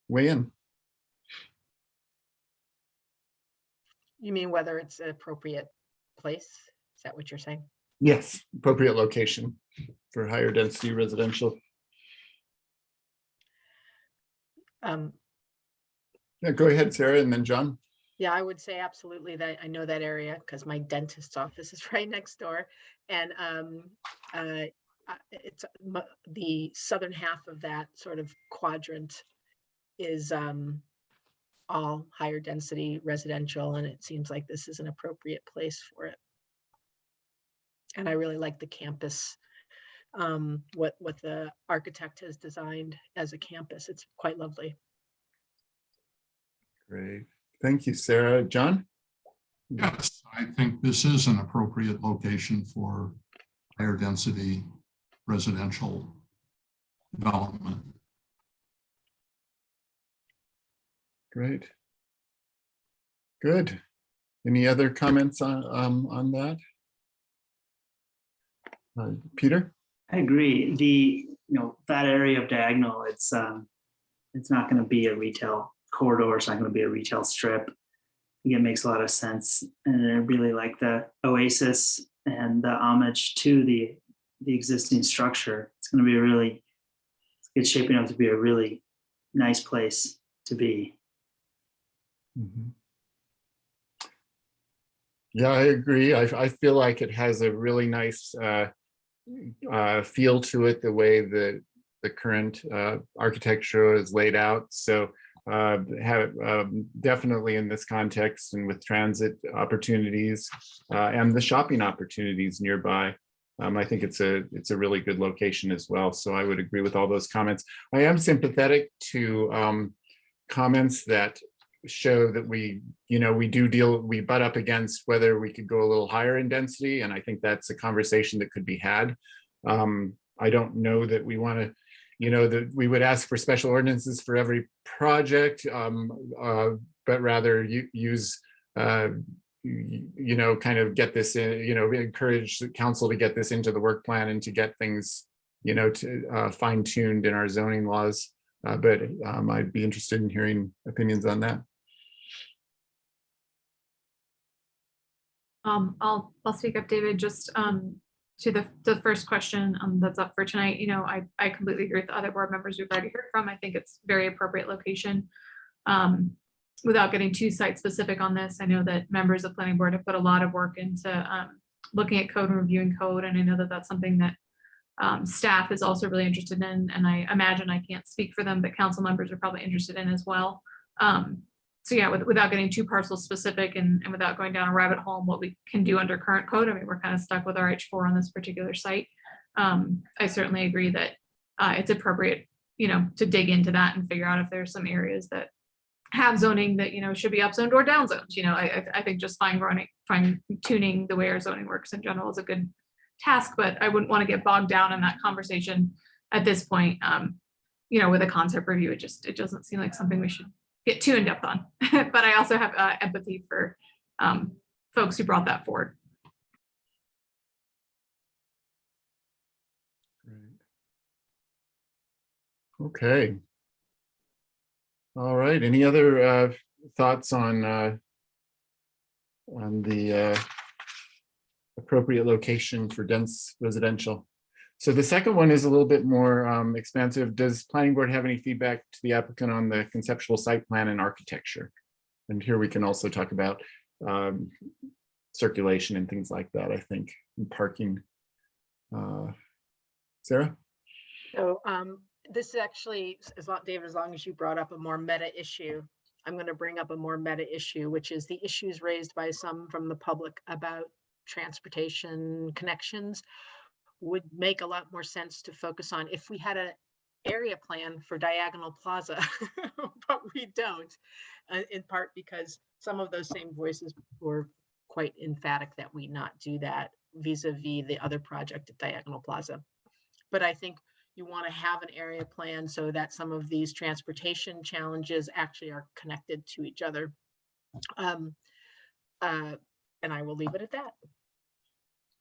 weigh in. You mean whether it's an appropriate place? Is that what you're saying? Yes, appropriate location for higher density residential. Yeah, go ahead, Sarah, and then John. Yeah, I would say absolutely that I know that area because my dentist's office is right next door. And it's the southern half of that sort of quadrant is all higher density residential, and it seems like this is an appropriate place for it. And I really like the campus, what the architect has designed as a campus. It's quite lovely. Great. Thank you, Sarah. John? Yes, I think this is an appropriate location for higher density residential development. Great. Good. Any other comments on that? Peter? I agree. That area of diagonal, it's not going to be a retail corridor. It's not going to be a retail strip. I think it makes a lot of sense, and I really like the oasis and the homage to the existing structure. It's going to be it's shaping up to be a really nice place to be. Mm-hmm. Yeah, I agree. I feel like it has a really nice feel to it, the way that the current architecture is laid out. So definitely in this context, and with transit opportunities and the shopping opportunities nearby, I think it's a really good location as well. So I would agree with all those comments. I am sympathetic to comments that show that we butt up against whether we could go a little higher in density, and I think that's a conversation that could be had. I don't know that we want to, that we would ask for special ordinances for every project, but rather use kind of get this in, encourage the council to get this into the work plan and to get things fine-tuned in our zoning laws. But I'd be interested in hearing opinions on that. I'll speak up, David, just to the first question that's up for tonight. I completely agree with the other board members we've already heard from. I think it's very appropriate location. Without getting too site specific on this, I know that members of planning board have put a lot of work into looking at code and reviewing code, and I know that that's something that staff is also really interested in, and I imagine, I can't speak for them, but council members are probably interested in as well. So yeah, without getting too parcel specific and without going down a rabbit hole on what we can do under current code, I mean, we're kind of stuck with RH4 on this particular site. I certainly agree that it's appropriate, to dig into that and figure out if there's some areas that have zoning that, should be upzoned or downzoned. I think just fine tuning the way our zoning works in general is a good task, but I wouldn't want to get bogged down in that conversation at this point, with a concept review, it doesn't seem like something we should get too in depth on. But I also have empathy for folks who brought that forward. Okay. All right. Any other thoughts on the appropriate location for dense residential? So the second one is a little bit more expansive. Does planning board have any feedback to the applicant on the conceptual site plan and architecture? And here we can also talk about circulation and things like that, I think, and parking. Sarah? So this is actually, David, as long as you brought up a more meta issue, I'm going to bring up a more meta issue, which is the issues raised by some from the public about transportation connections. Would make a lot more sense to focus on if we had an area plan for Diagonal Plaza, but we don't, in part because some of those same voices were quite emphatic that we not do that vis-a-vis the other project at Diagonal Plaza. But I think you want to have an area plan so that some of these transportation challenges actually are connected to each other. And I will leave it at that.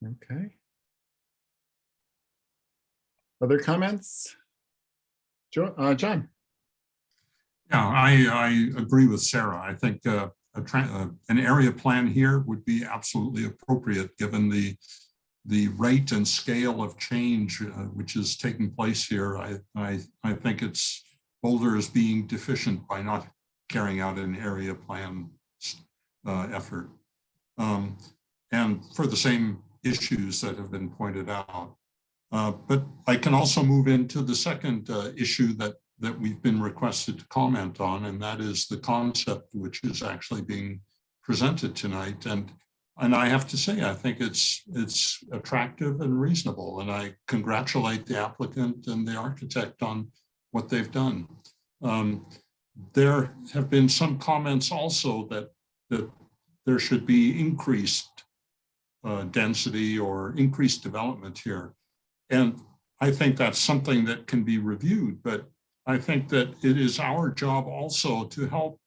Okay. Other comments? John? Yeah, I agree with Sarah. I think an area plan here would be absolutely appropriate given the rate and scale of change which is taking place here. I think Boulder is being deficient by not carrying out an area plan effort. And for the same issues that have been pointed out. But I can also move into the second issue that we've been requested to comment on, and that is the concept which is actually being presented tonight. And I have to say, I think it's attractive and reasonable, and I congratulate the applicant and the architect on what they've done. There have been some comments also that there should be increased density or increased development here. And I think that's something that can be reviewed, but I think that it is our job also to help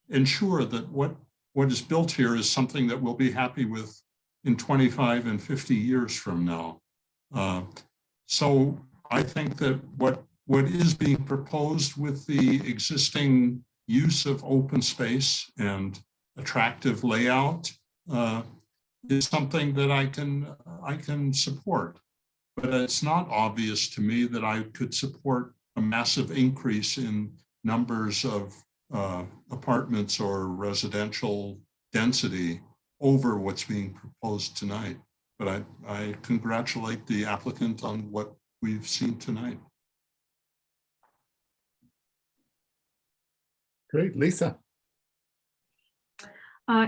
ensure that what is built here is something that we'll be happy with in 25 and 50 years from now. So I think that what is being proposed with the existing use of open space and attractive layout is something that I can support. But it's not obvious to me that I could support a massive increase in numbers of apartments or residential density over what's being proposed tonight. But I congratulate the applicant on what we've seen tonight. Great, Lisa.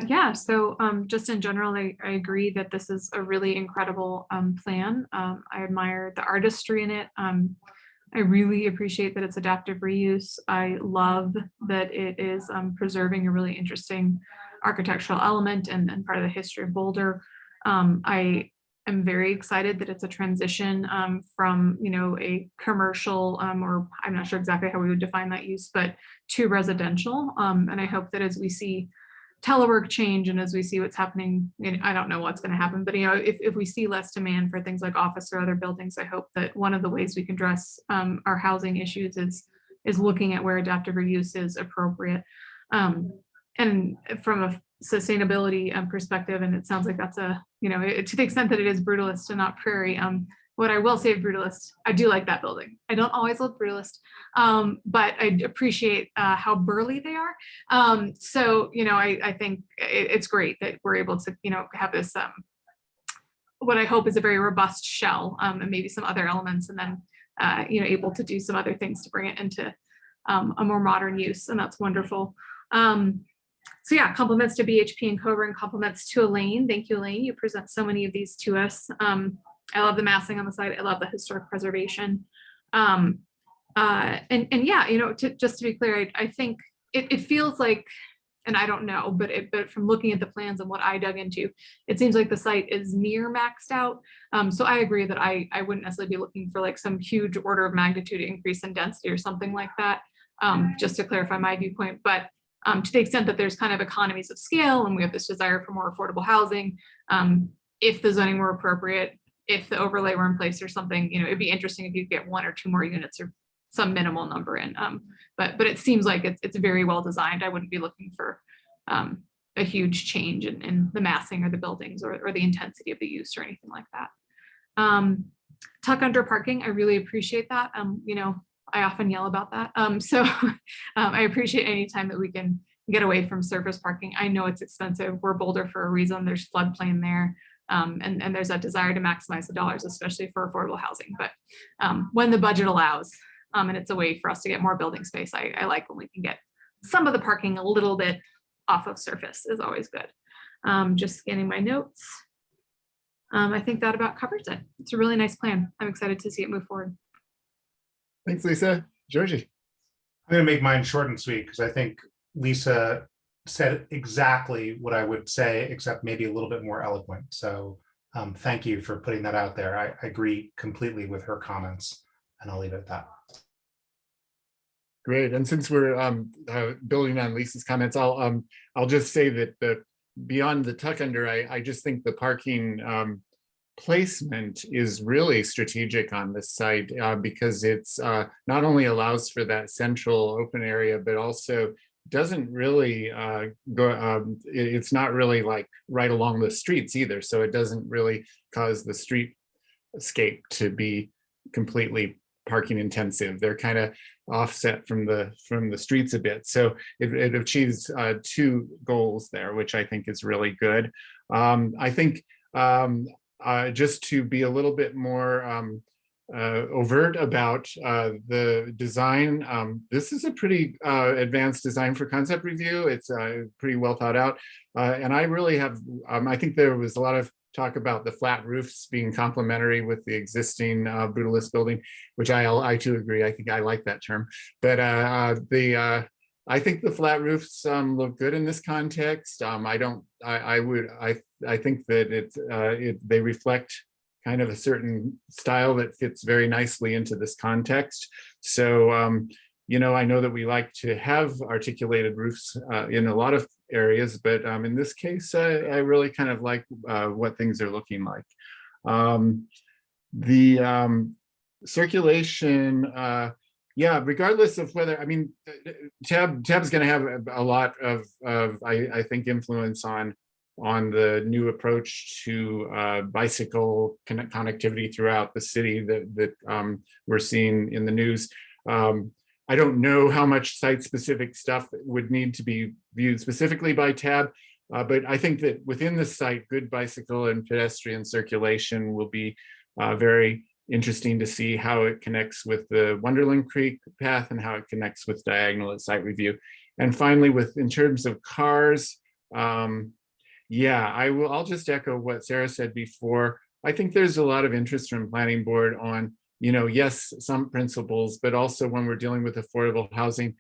Yeah, so just in general, I agree that this is a really incredible plan. I admire the artistry in it. I really appreciate that it's adaptive reuse. I love that it is preserving a really interesting architectural element and part of the history of Boulder. I am very excited that it's a transition from, a commercial or I'm not sure exactly how we would define that use, but to residential. And I hope that as we see telework change and as we see what's happening, I don't know what's going to happen, but if we see less demand for things like office or other buildings, I hope that one of the ways we can address our housing issues is looking at where adaptive reuse is appropriate. And from a sustainability perspective, and it sounds like that's to the extent that it is brutalist and not prairie. What I will say of brutalist, I do like that building. I don't always love brutalist, but I appreciate how burly they are. So, I think it's great that we're able to, have this, what I hope is a very robust shell and maybe some other elements, and then, able to do some other things to bring it into a more modern use. And that's wonderful. So yeah, compliments to BHP and Coburn, compliments to Elaine. Thank you, Elaine. You present so many of these to us. I love the massing on the side. I love the historic preservation. And yeah, just to be clear, I think it feels like and I don't know, but from looking at the plans and what I dug into, it seems like the site is near maxed out. So I agree that I wouldn't necessarily be looking for like some huge order of magnitude increase in density or something like that, just to clarify my viewpoint. But to the extent that there's kind of economies of scale and we have this desire for more affordable housing, if the zoning were appropriate, if the overlay were in place or something, you know, it'd be interesting if you get 1 or 2 more units or some minimal number in. But it seems like it's very well designed. I wouldn't be looking for a huge change in the massing or the buildings or the intensity of the use or anything like that. Tuck under parking, I really appreciate that. You know, I often yell about that. So I appreciate any time that we can get away from surface parking. I know it's expensive. We're Boulder for a reason. There's floodplain there. And there's a desire to maximize the dollars, especially for affordable housing. But when the budget allows, and it's a way for us to get more building space, I like when we can get some of the parking a little bit off of surface is always good. Just scanning my notes. I think that about covers it. It's a really nice plan. I'm excited to see it move forward. Thanks, Lisa. Georgie. I'm going to make mine short and sweet because I think Lisa said exactly what I would say, except maybe a little bit more eloquent. So thank you for putting that out there. I agree completely with her comments, and I'll leave it at that. Great. And since we're building on Lisa's comments, I'll just say that beyond the tuck under, I just think the parking placement is really strategic on this site because it's not only allows for that central open area, but also doesn't really it's not really like right along the streets either. So it doesn't really cause the streetscape to be completely parking intensive. They're kind of offset from the streets a bit. So it achieves 2 goals there, which I think is really good. I think just to be a little bit more overt about the design, this is a pretty advanced design for concept review. It's pretty well thought out. And I really have, I think there was a lot of talk about the flat roofs being complementary with the existing brutalist building, which I too agree. I think I like that term. But I think the flat roofs look good in this context. I think that they reflect kind of a certain style that fits very nicely into this context. So, you know, I know that we like to have articulated roofs in a lot of areas, but in this case, I really kind of like what things are looking like. The circulation, yeah, regardless of whether, I mean, Tab's going to have a lot of I think, influence on the new approach to bicycle connectivity throughout the city that we're seeing in the news. I don't know how much site-specific stuff would need to be viewed specifically by Tab, but I think that within the site, good bicycle and pedestrian circulation will be very interesting to see how it connects with the Wonderland Creek path and how it connects with diagonal at site review. And finally, in terms of cars, yeah, I'll just echo what Sarah said before. I think there's a lot of interest from Planning Board on, you know, yes, some principles, but also when we're dealing with affordable housing,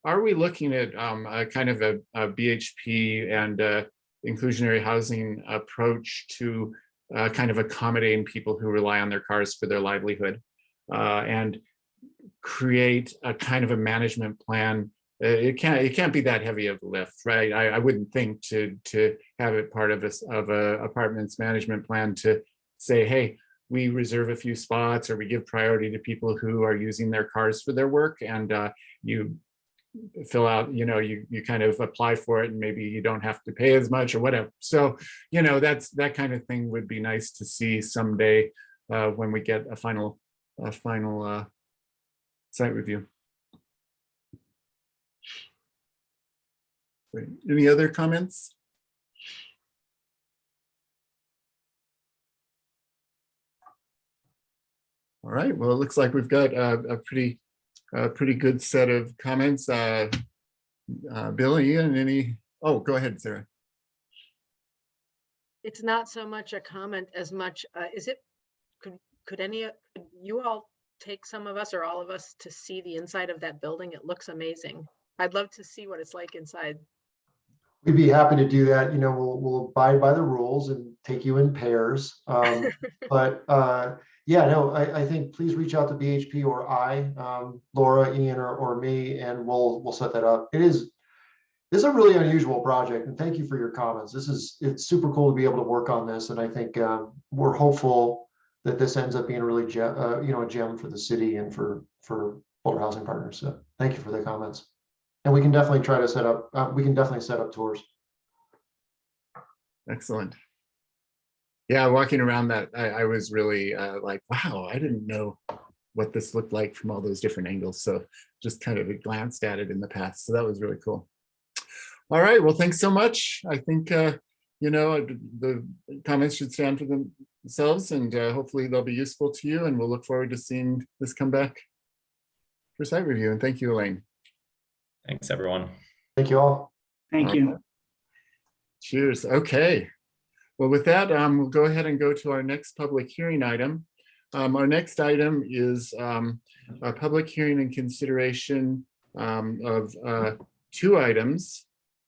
are we looking at a kind of a BHP and inclusionary housing approach to kind of accommodating people who rely on their cars for their livelihood and create a kind of a management plan? It can't be that heavy of a lift, right? I wouldn't think to have it part of a apartments management plan to say, hey, we reserve a few spots or we give priority to people who are using their cars for their work, and you fill out, you know, you kind of apply for it and maybe you don't have to pay as much or whatever. So, you know, that kind of thing would be nice to see someday when we get a final site review. Great. Any other comments? All right, well, it looks like we've got a pretty good set of comments. Bill, Ian, any? Oh, go ahead, Sarah. It's not so much a comment as much, could you all take some of us or all of us to see the inside of that building? It looks amazing. I'd love to see what it's like inside. We'd be happy to do that. We'll abide by the rules and take you in pairs. But yeah, no, I think please reach out to BHP or Laura, Ian, or me, and we'll set that up. This is a really unusual project, and thank you for your comments. It's super cool to be able to work on this, and I think we're hopeful that this ends up being a really a gem for the city and for Boulder Housing Partners. So thank you for the comments. And we can definitely try to set up, set up tours. Excellent. Yeah, walking around that, I was really like, wow, I didn't know what this looked like from all those different angles. So just kind of glanced at it in the past. So that was really cool. All right, well, thanks so much. I think, the comments should stand for themselves, and hopefully they'll be useful to you. And we'll look forward to seeing this come back for site review. And thank you, Elaine. Thanks, everyone. Thank you all. Thank you. Cheers. Okay. Well, with that, we'll go ahead and go to our next public hearing item. Our next item is a public hearing and consideration of two items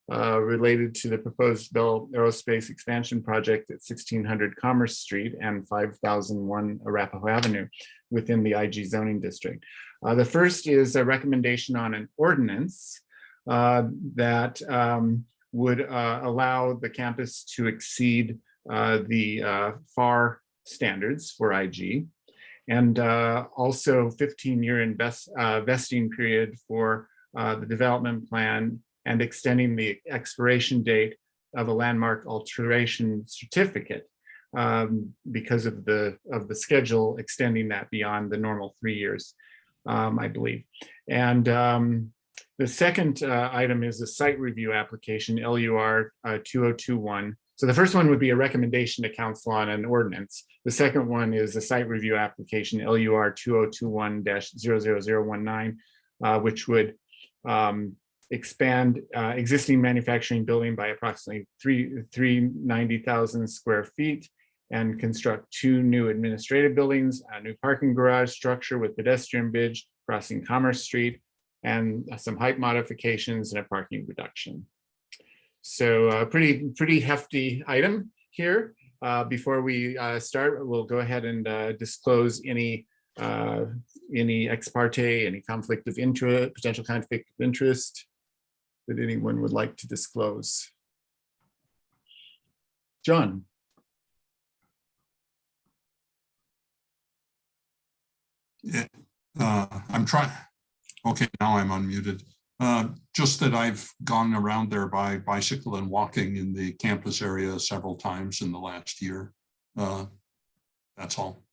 related to the proposed Bell Aerospace expansion project at 1600 Commerce Street and 5001 Arapahoe Avenue within the IG zoning district. The first is a recommendation on an ordinance that would allow the campus to exceed the FAR standards for IG, and also 15-year vesting period for the development plan, and extending the expiration date of a landmark alteration certificate because of the schedule extending that beyond the normal 3 years. I believe. And the second item is a site review application, LUR 2021. So the first one would be a recommendation to council on an ordinance. The second one is a site review application, LUR 2021-00019, which would expand existing manufacturing building by approximately 390,000 square feet, and construct 2 new administrative buildings, a new parking garage structure with pedestrian bridge crossing Commerce Street, and some height modifications and a parking reduction. So a pretty hefty item here. Before we start, we'll go ahead and disclose any ex parte, any conflict of interest, potential conflict of interest that anyone would like to disclose. John. Yeah, I'm trying. Okay, now I'm unmuted. Just that I've gone around there by bicycle and walking in the campus area several times in the last year. That's all.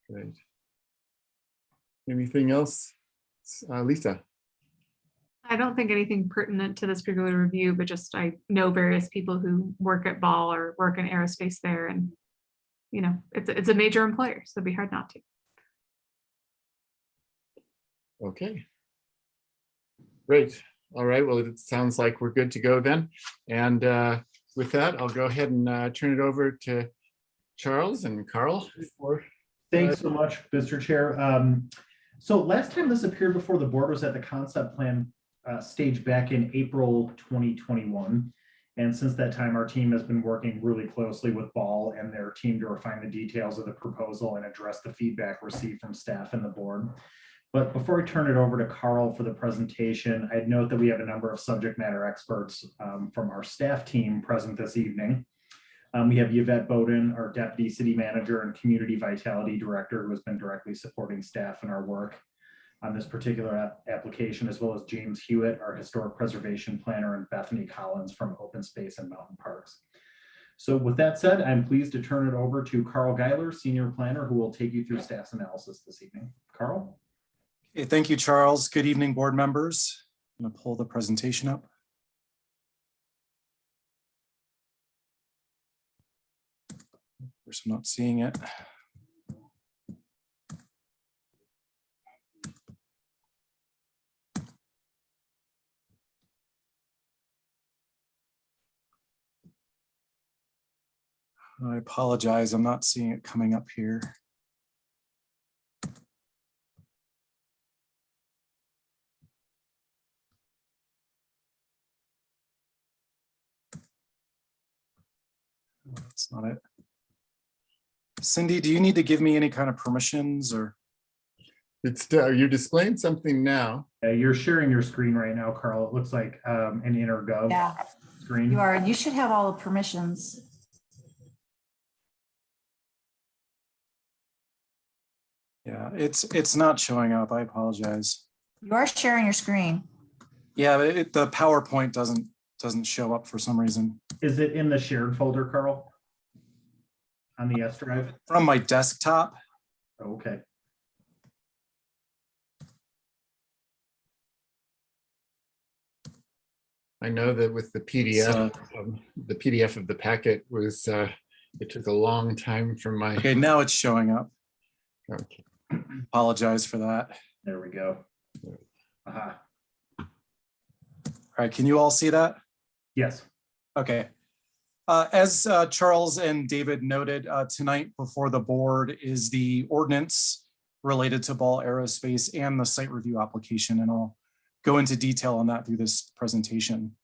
Great. Anything else, Lisa? I don't think anything pertinent to this particular review, but just I know various people who work at Ball or work in aerospace there, and it's a major employer, so it'd be hard not to. Okay. Great. All right. Well, it sounds like we're good to go then. And with that, I'll go ahead and turn it over to Charles and Carl. Thanks so much, Mr. Chair. So last time this appeared before the board was at the concept plan stage back in April 2021. And since that time, our team has been working really closely with Ball and their team to refine the details of the proposal and address the feedback received from staff and the board. But before I turn it over to Carl for the presentation, I'd note that we have a number of subject matter experts from our staff team present this evening. We have Yvette Bowden, our Deputy City Manager and Community Vitality Director, who has been directly supporting staff in our work on this particular application, as well as James Hewitt, our Historic Preservation Planner, and Bethany Collins from Open Space and Mountain Parks. So with that said, I'm pleased to turn it over to Carl Geiler, Senior Planner, who will take you through staff's analysis this evening. Carl? Okay, thank you, Charles. Good evening, board members. I'm going to pull the presentation up. First, I'm not seeing it. I apologize, I'm not seeing it coming up here. that's not it. Cindy, do you need to give me any kind of permissions or? You're displaying something now. You're sharing your screen right now, Carl. It looks like an InterGov Yeah, screen. you are. You should have all the permissions. Yeah, it's not showing up. I apologize. You are sharing your screen. Yeah, but the PowerPoint doesn't show up for some reason. Is it in the shared folder, Carl? On the S drive? From my desktop. Okay. I know that with the PDF, the PDF of the packet was, it took a long time for my. Okay, now it's showing up. Okay. Apologize for that. There we go. All right, can you all see that? Yes. Okay. As Charles and David noted, tonight before the board is the ordinance related to Ball Aerospace and the site review application, and I'll go into detail on that through this presentation.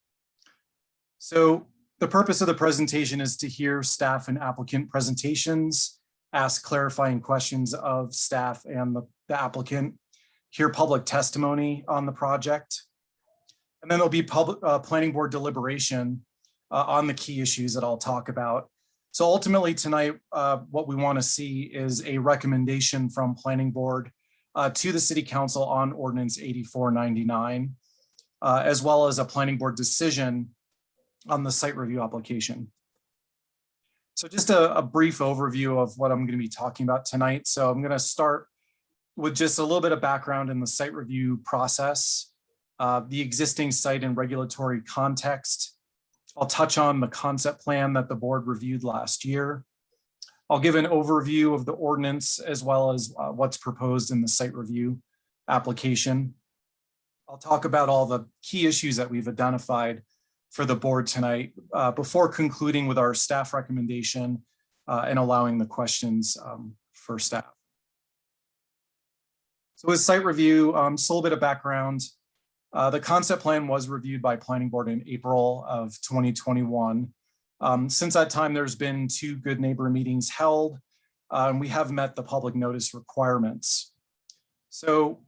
So the purpose of the presentation is to hear staff and applicant presentations, ask clarifying questions of staff and the applicant, hear public testimony on the project, and then there'll be public planning board deliberation on the key issues that I'll talk about. So ultimately tonight, what we want to see is a recommendation from planning board to the city council on ordinance 8499, as well as a planning board decision on the site review application. So just a brief overview of what I'm going to be talking about tonight. So I'm going to start with just a little bit of background in the site review process, the existing site and regulatory context. I'll touch on the concept plan that the board reviewed last year. I'll give an overview of the ordinance as well as what's proposed in the site review application. I'll talk about all the key issues that we've identified for the board tonight before concluding with our staff recommendation and allowing the questions for staff. So with site review, just a little bit of background. The concept plan was reviewed by planning board in April of 2021. Since that time, there's been 2 good neighbor meetings held, and we have met the public notice requirements. So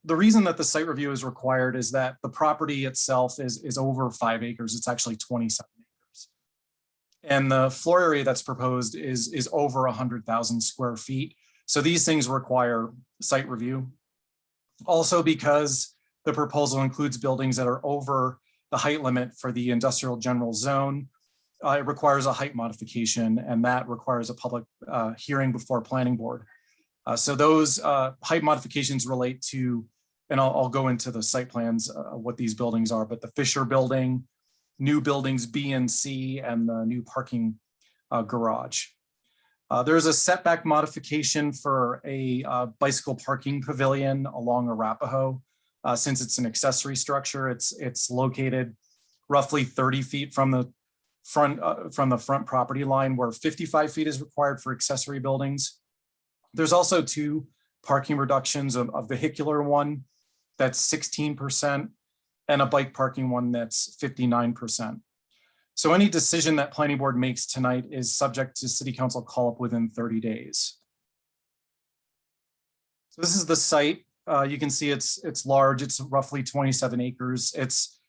the reason that the site review is required is that the property itself is over 5 acres. It's actually 27 acres. And the floor area that's proposed is over 100,000 square feet. So these things require site review. Also because the proposal includes buildings that are over the height limit for the industrial general zone, it requires a height modification, and that requires a public hearing before planning board. So those height modifications relate to, and I'll go into the site plans, what these buildings are, but the Fisher building, new buildings B and C, and the new parking garage. There's a setback modification for a bicycle parking pavilion along Arapahoe. Since it's an accessory structure, it's located roughly 30 feet from the front property line, where 55 feet is required for accessory buildings. There's also 2 parking reductions, a vehicular one that's 16% and a bike parking one that's 59%. So any decision that planning board makes tonight is subject to city council call up within 30 days. So this is the site. You can see it's large. It's roughly 27 acres. It's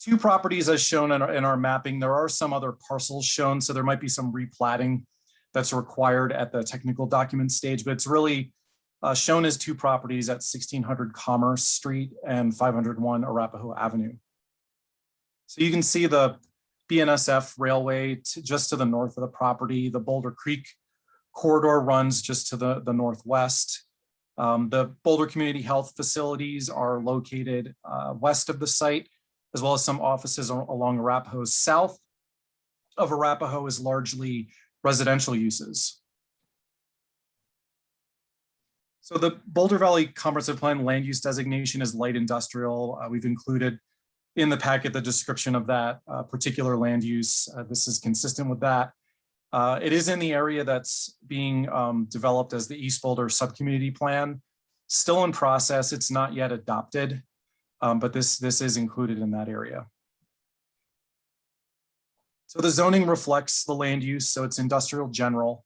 2 properties as shown in our mapping. There are some other parcels shown, so there might be some replatting that's required at the technical document stage, but it's really shown as 2 properties at 1600 Commerce Street and 501 Arapahoe Avenue. So you can see the BNSF railway just to the north of the property. The Boulder Creek corridor runs just to the northwest. The Boulder Community Health facilities are located west of the site, as well as some offices along Arapahoe. South of Arapahoe is largely residential uses. So the Boulder Valley Comprehensive Plan land use designation is light industrial. We've included in the packet the description of that particular land use. This is consistent with that. It is in the area that's being developed as the East Boulder Subcommunity Plan. Still in process, it's not yet adopted, but this is included in that area. So the zoning reflects the land use, so it's industrial general.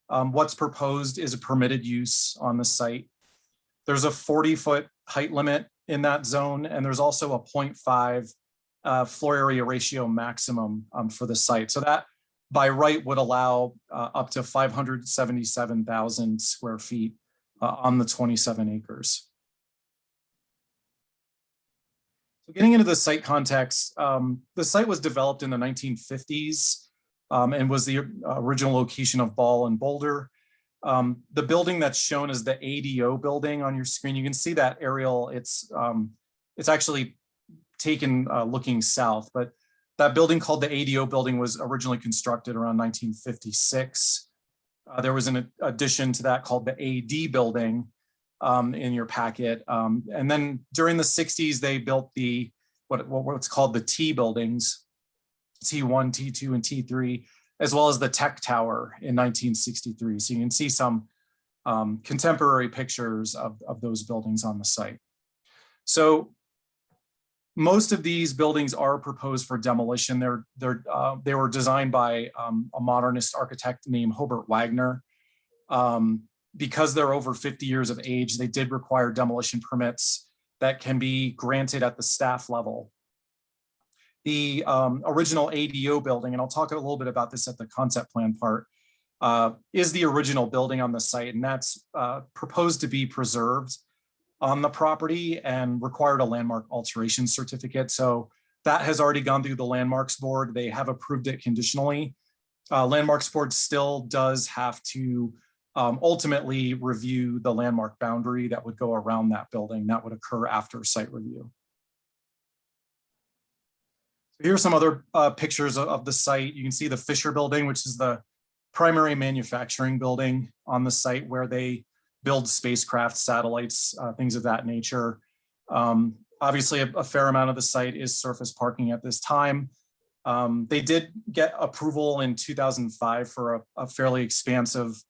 What's proposed is a permitted use on the site. There's a 40-foot height limit in that zone, and there's also a 0.5 floor area ratio maximum for the site. So that by right would allow up to 577,000 square feet on the 27 acres. So getting into the site context, the site was developed in the 1950s and was the original location of Ball and Boulder. The building that's shown as the ADO building on your screen, you can see that aerial. It's actually taken looking south, but that building called the ADO building was originally constructed around 1956. There was an addition to that called the AD building in your packet. And then during the 60s, they built the what's called the T buildings, T1, T2, and T3, as well as the Tech Tower in 1963. So you can see some contemporary pictures of those buildings on the site. So most of these buildings are proposed for demolition. They were designed by a modernist architect named Hobart Wagner. Because they're over 50 years of age, they did require demolition permits that can be granted at the staff level. The original ADO building, and I'll talk a little bit about this at the concept plan part, is the original building on the site, and that's proposed to be preserved on the property and required a landmark alteration certificate. So that has already gone through the Landmarks Board. They have approved it conditionally. Landmarks Board still does have to ultimately review the landmark boundary that would go around that building. That would occur after site review. Here are some other pictures of the site. You can see the Fisher building, which is the primary manufacturing building on the site where they build spacecraft, satellites, things of that nature. Obviously, a fair amount of the site is surface parking at this time. They did get approval in 2005 for a fairly expansive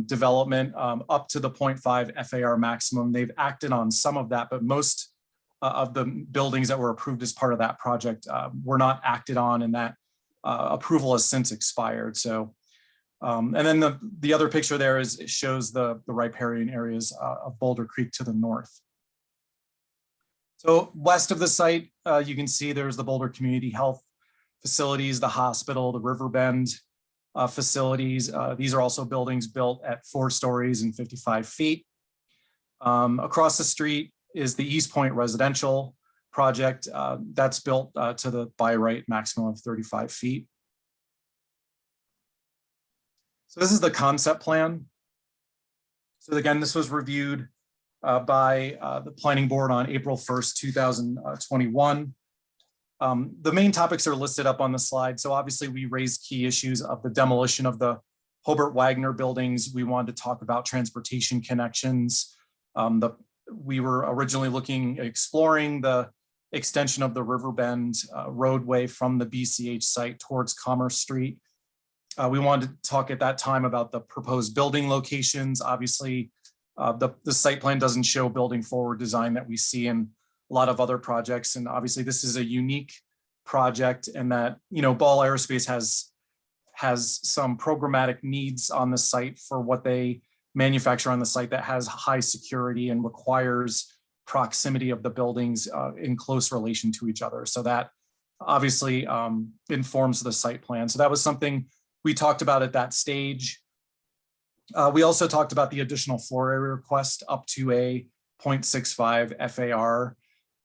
development up to the 0.5 FAR maximum. They've acted on some of that, but most of the buildings that were approved as part of that project were not acted on, and that approval has since expired. So, and then the other picture there it shows the riparian areas of Boulder Creek to the north. So west of the site, you can see there's the Boulder Community Health facilities, the hospital, the Riverbend facilities. These are also buildings built at 4 stories and 55 feet. Across the street is the East Point residential project that's built to the by right maximum of 35 feet. So this is the concept plan. So again, this was reviewed by the Planning Board on April 1st, 2021. The main topics are listed up on the slide. So obviously we raised key issues of the demolition of the Hobart Wagner buildings. We wanted to talk about transportation connections. We were originally exploring the extension of the Riverbend roadway from the BCH site towards Commerce Street. We wanted to talk at that time about the proposed building locations. Obviously, the site plan doesn't show building forward design that we see in a lot of other projects. And obviously this is a unique project, and that, Ball Aerospace has some programmatic needs on the site for what they manufacture on the site that has high security and requires proximity of the buildings in close relation to each other. So that obviously informs the site plan. So that was something we talked about at that stage. We also talked about the additional floor area request up to a 0.65 FAR.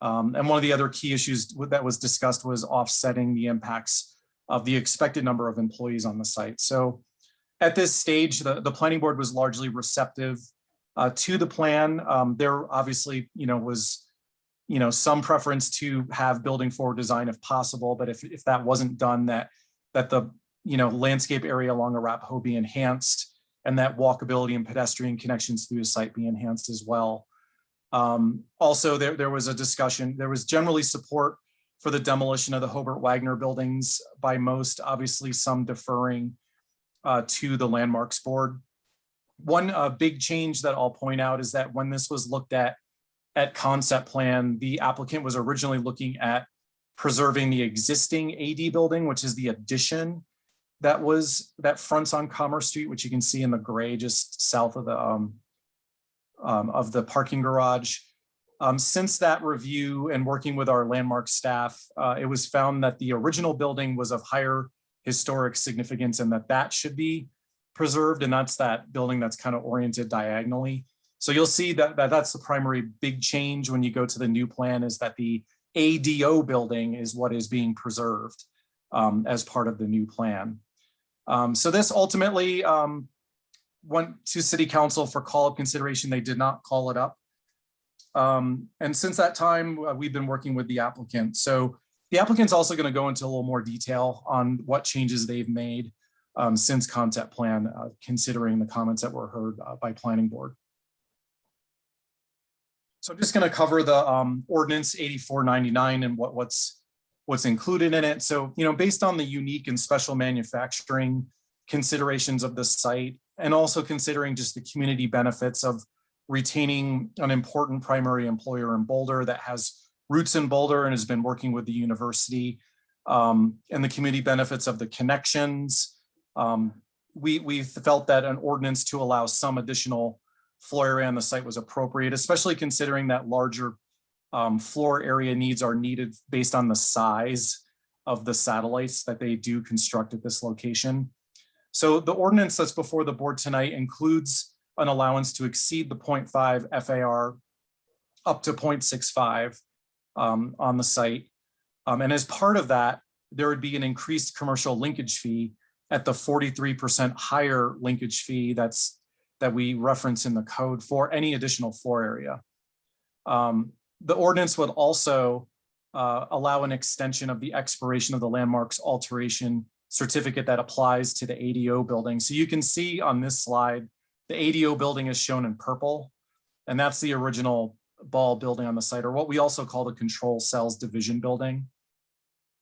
And one of the other key issues that was discussed was offsetting the impacts of the expected number of employees on the site. So at this stage, the Planning Board was largely receptive to the plan. There obviously, was, some preference to have building forward design if possible, but if that wasn't done, that the, landscape area along Arapahoe be enhanced, and that walkability and pedestrian connections through the site be enhanced as well. Also, there was a discussion, there was generally support for the demolition of the Hobart Wagner buildings by most, obviously some deferring to the Landmarks Board. One big change that I'll point out is that when this was looked at concept plan, the applicant was originally looking at preserving the existing AD building, which is the addition that fronts on Commerce Street, which you can see in the gray just south of the parking garage. Since that review and working with our landmark staff, it was found that the original building was of higher historic significance and that should be preserved. And that's that building that's kind of oriented diagonally. So you'll see that's the primary big change when you go to the new plan, is that the ADO building is what is being preserved as part of the new plan. So this ultimately went to City Council for call-up consideration. They did not call it up. And since that time, we've been working with the applicant. So the applicant's also going to go into a little more detail on what changes they've made since concept plan, considering the comments that were heard by planning board. So I'm just going to cover the ordinance 8499 and what's included in it. So, based on the unique and special manufacturing considerations of the site, and also considering just the community benefits of retaining an important primary employer in Boulder that has roots in Boulder and has been working with the university, and the community benefits of the connections, we felt that an ordinance to allow some additional floor area on the site was appropriate, especially considering that larger floor area needs are needed based on the size of the satellites that they do construct at this location. So the ordinance that's before the board tonight includes an allowance to exceed the 0.5 FAR up to 0.65 on the site. And as part of that, there would be an increased commercial linkage fee at the 43% higher linkage fee that we reference in the code for any additional floor area. The ordinance would also allow an extension of the expiration of the landmarks alteration certificate that applies to the ADO building. So you can see on this slide, the ADO building is shown in purple, and that's the original Ball building on the site, or what we also call the control cells division building.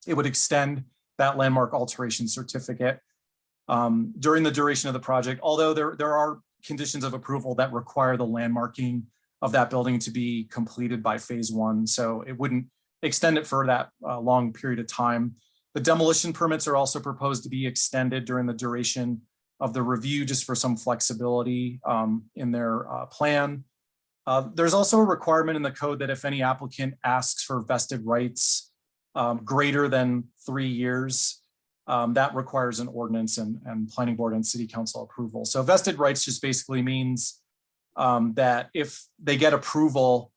It would extend that landmark alteration certificate during the duration of the project, although there are conditions of approval that require the landmarking of that building to be completed by phase one. So it wouldn't extend it for that long period of time. The demolition permits are also proposed to be extended during the duration of the review, just for some flexibility in their plan. There's also a requirement in the code that if any applicant asks for vested rights greater than 3 years, that requires an ordinance and planning board and city council approval. So vested rights just basically means that if they get approval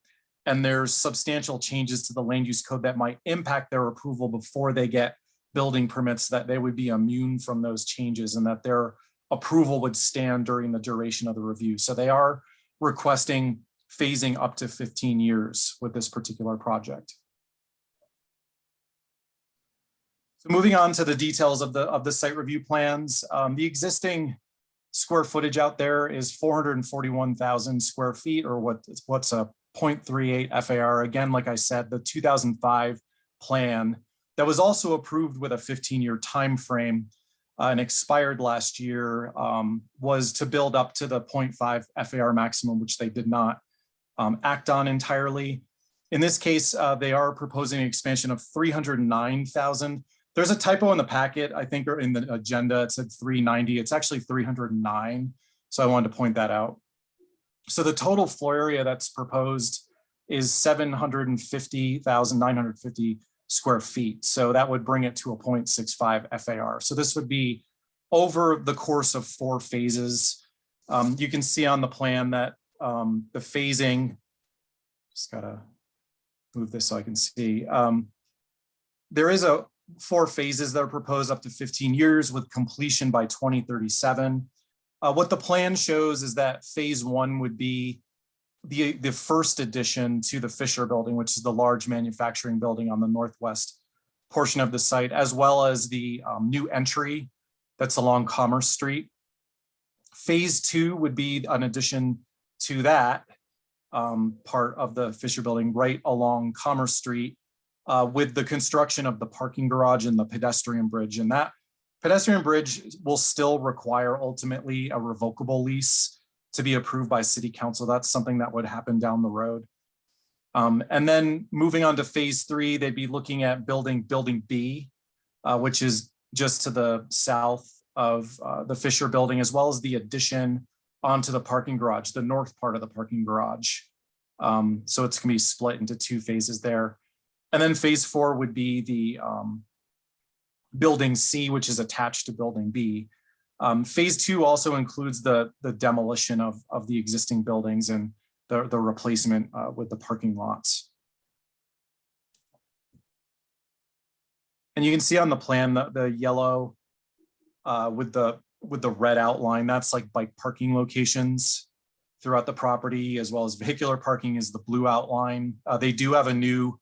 and there's substantial changes to the land use code that might impact their approval before they get building permits, that they would be immune from those changes and that their approval would stand during the duration of the review. So they are requesting phasing up to 15 years with this particular project. So moving on to the details of the site review plans, the existing square footage out there is 441,000 square feet, or what's a 0.38 FAR. Again, like I said, the 2005 plan that was also approved with a 15-year time frame and expired last year was to build up to the 0.5 FAR maximum, which they did not act on entirely. In this case, they are proposing an expansion of 309,000. There's a typo in the packet, I think, or in the agenda, it said 390. It's actually 309. So I wanted to point that out. So the total floor area that's proposed is 750,950 square feet. So that would bring it to a 0.65 FAR. So this would be over the course of 4 phases. You can see on the plan that the phasing, just gotta move this so I can see. There is 4 phases that are proposed up to 15 years with completion by 2037. What the plan shows is that phase 1 would be the first addition to the Fisher building, which is the large manufacturing building on the northwest portion of the site, as well as the new entry that's along Commerce Street. Phase 2 would be an addition to that part of the Fisher building right along Commerce Street with the construction of the parking garage and the pedestrian bridge. And that pedestrian bridge will still require ultimately a revocable lease to be approved by city council. That's something that would happen down the road. And then moving on to phase 3, they'd be looking at building B, which is just to the south of the Fisher building, as well as the addition onto the parking garage, the north part of the parking garage. So it's gonna be split into 2 phases there. And then phase 4 would be the building C, which is attached to building B. Phase 2 also includes the demolition of the existing buildings and the replacement with the parking lots. And you can see on the plan the yellow with the red outline, that's like bike parking locations throughout the property, as well as vehicular parking is the blue outline. They do have a new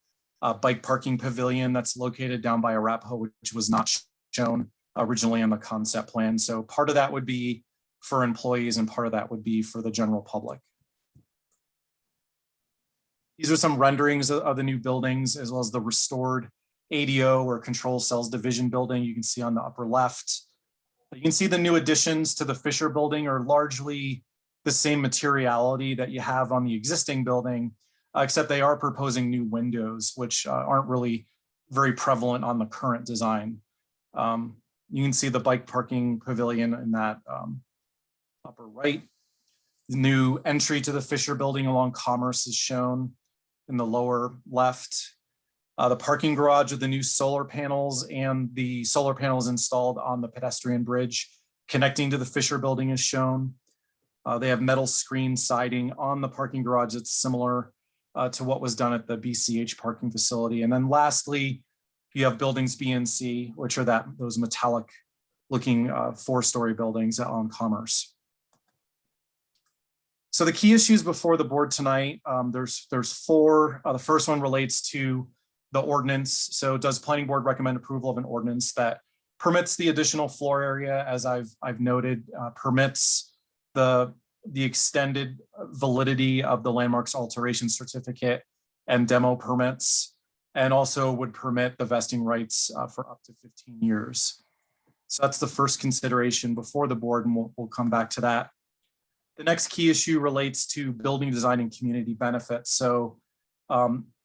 bike parking pavilion that's located down by Arapahoe, which was not shown originally on the concept plan. So part of that would be for employees and part of that would be for the general public. These are some renderings of the new buildings, as well as the restored ADO or control cells division building you can see on the upper left. You can see the new additions to the Fisher building are largely the same materiality that you have on the existing building, except they are proposing new windows, which aren't really very prevalent on the current design. You can see the bike parking pavilion in that upper right. The new entry to the Fisher building along Commerce is shown in the lower left. The parking garage with the new solar panels and the solar panels installed on the pedestrian bridge connecting to the Fisher building is shown. They have metal screen siding on the parking garage that's similar to what was done at the BCH parking facility. And then lastly, you have buildings B and C, which are those metallic looking 4-story buildings on Commerce. So the key issues before the board tonight, there's 4. The first one relates to the ordinance. So does planning board recommend approval of an ordinance that permits the additional floor area, as I've noted, permits the extended validity of the landmarks alteration certificate and demo permits, and also would permit the vesting rights for up to 15 years. So that's the first consideration before the board, and we'll come back to that. The next key issue relates to building design and community benefits. So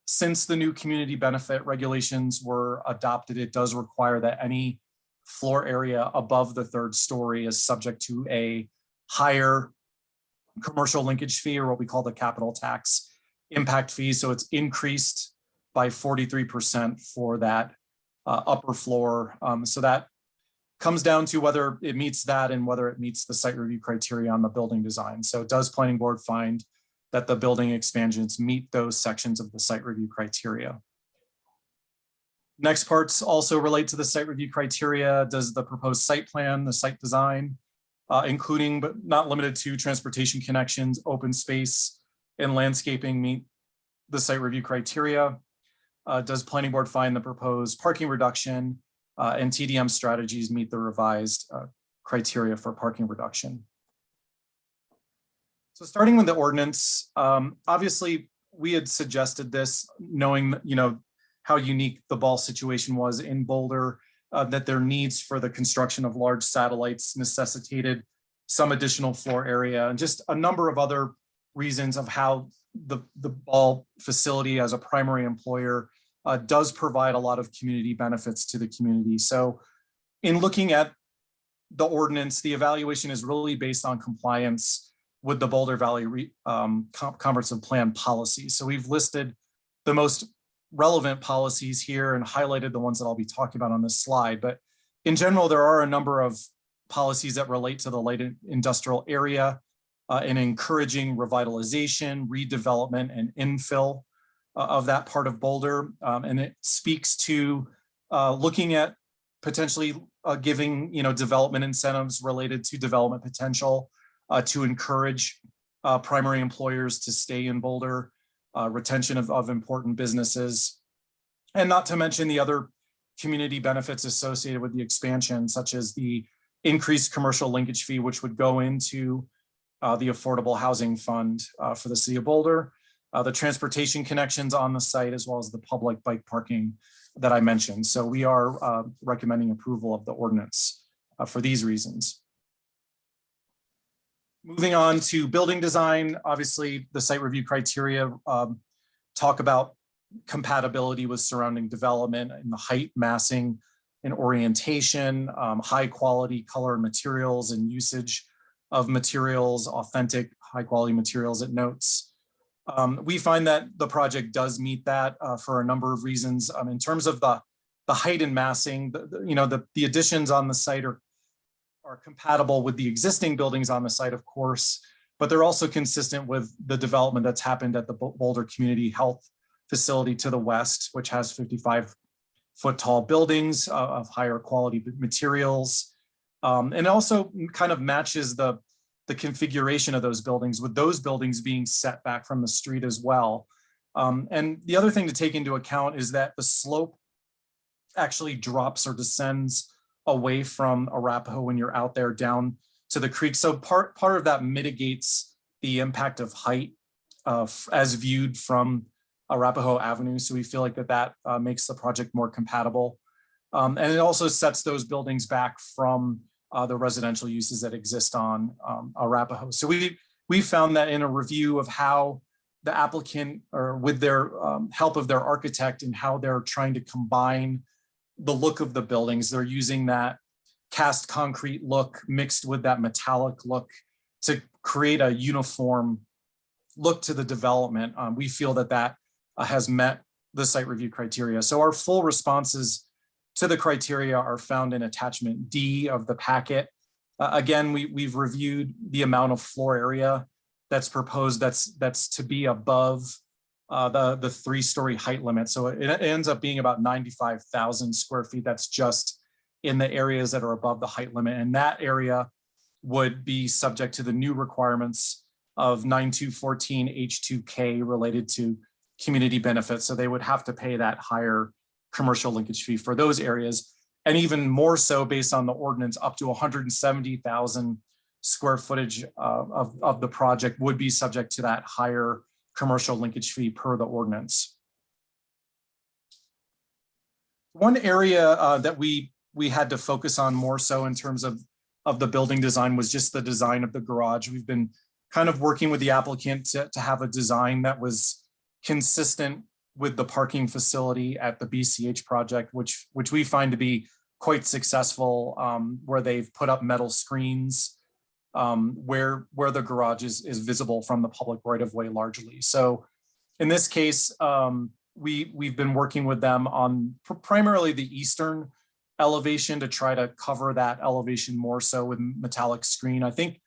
since the new community benefit regulations were adopted, it does require that any floor area above the 3rd story is subject to a higher commercial linkage fee, or what we call the capital tax impact fee. So it's increased by 43% for that upper floor. So that comes down to whether it meets that and whether it meets the site review criteria on the building design. So does planning board find that the building expansions meet those sections of the site review criteria? Next parts also relate to the site review criteria. Does the proposed site plan, the site design, including but not limited to transportation connections, open space, and landscaping meet the site review criteria? Does planning board find the proposed parking reduction and TDM strategies meet the revised criteria for parking reduction? So starting with the ordinance, obviously we had suggested this knowing how unique the ball situation was in Boulder, that their needs for the construction of large satellites necessitated some additional floor area, and just a number of other reasons of how the ball facility as a primary employer does provide a lot of community benefits to the community. So in looking at the ordinance, the evaluation is really based on compliance with the Boulder Valley Comprehensive Plan policy. So we've listed the most relevant policies here and highlighted the ones that I'll be talking about on this slide. But in general, there are a number of policies that relate to the light industrial area and encouraging revitalization, redevelopment, and infill of that part of Boulder. And it speaks to looking at potentially giving development incentives related to development potential to encourage primary employers to stay in Boulder, retention of important businesses, and not to mention the other community benefits associated with the expansion, such as the increased commercial linkage fee, which would go into the Affordable Housing Fund for the City of Boulder, the transportation connections on the site, as well as the public bike parking that I mentioned. So we are recommending approval of the ordinance for these reasons. Moving on to building design, obviously the site review criteria talk about compatibility with surrounding development and the height, massing, and orientation, high quality color and materials and usage of materials, authentic high quality materials, it notes. We find that the project does meet that for a number of reasons. In terms of the height and massing, the additions on the site are compatible with the existing buildings on the site, of course, but they're also consistent with the development that's happened at the Boulder Community Health Facility to the west, which has 55-foot tall buildings of higher quality materials. And it also kind of matches the configuration of those buildings, with those buildings being set back from the street as well. And the other thing to take into account is that the slope actually drops or descends away from Arapahoe when you're out there down to the creek. So part of that mitigates the impact of height as viewed from Arapahoe Avenue. So we feel like that makes the project more compatible. And it also sets those buildings back from the residential uses that exist on Arapahoe. So we found that in a review of how the applicant, or with their help of their architect, and how they're trying to combine the look of the buildings, they're using that cast concrete look mixed with that metallic look to create a uniform look to the development. We feel that has met the site review criteria. So our full responses to the criteria are found in attachment D of the packet. Again, we've reviewed the amount of floor area that's proposed that's to be above the 3-story height limit. So it ends up being about 95,000 square feet. That's just in the areas that are above the height limit. And that area would be subject to the new requirements of 9214 H2K related to community benefits. So they would have to pay that higher commercial linkage fee for those areas. And even more so based on the ordinance, up to 170,000 square footage of the project would be subject to that higher commercial linkage fee per the ordinance. One area that we had to focus on more so in terms of the building design was just the design of the garage. We've been kind of working with the applicant to have a design that was consistent with the parking facility at the BCH project, which we find to be quite successful, where they've put up metal screens where the garage is visible from the public right of way largely. So in this case, we've been working with them on primarily the eastern elevation to try to cover that elevation more so with metallic screen. I think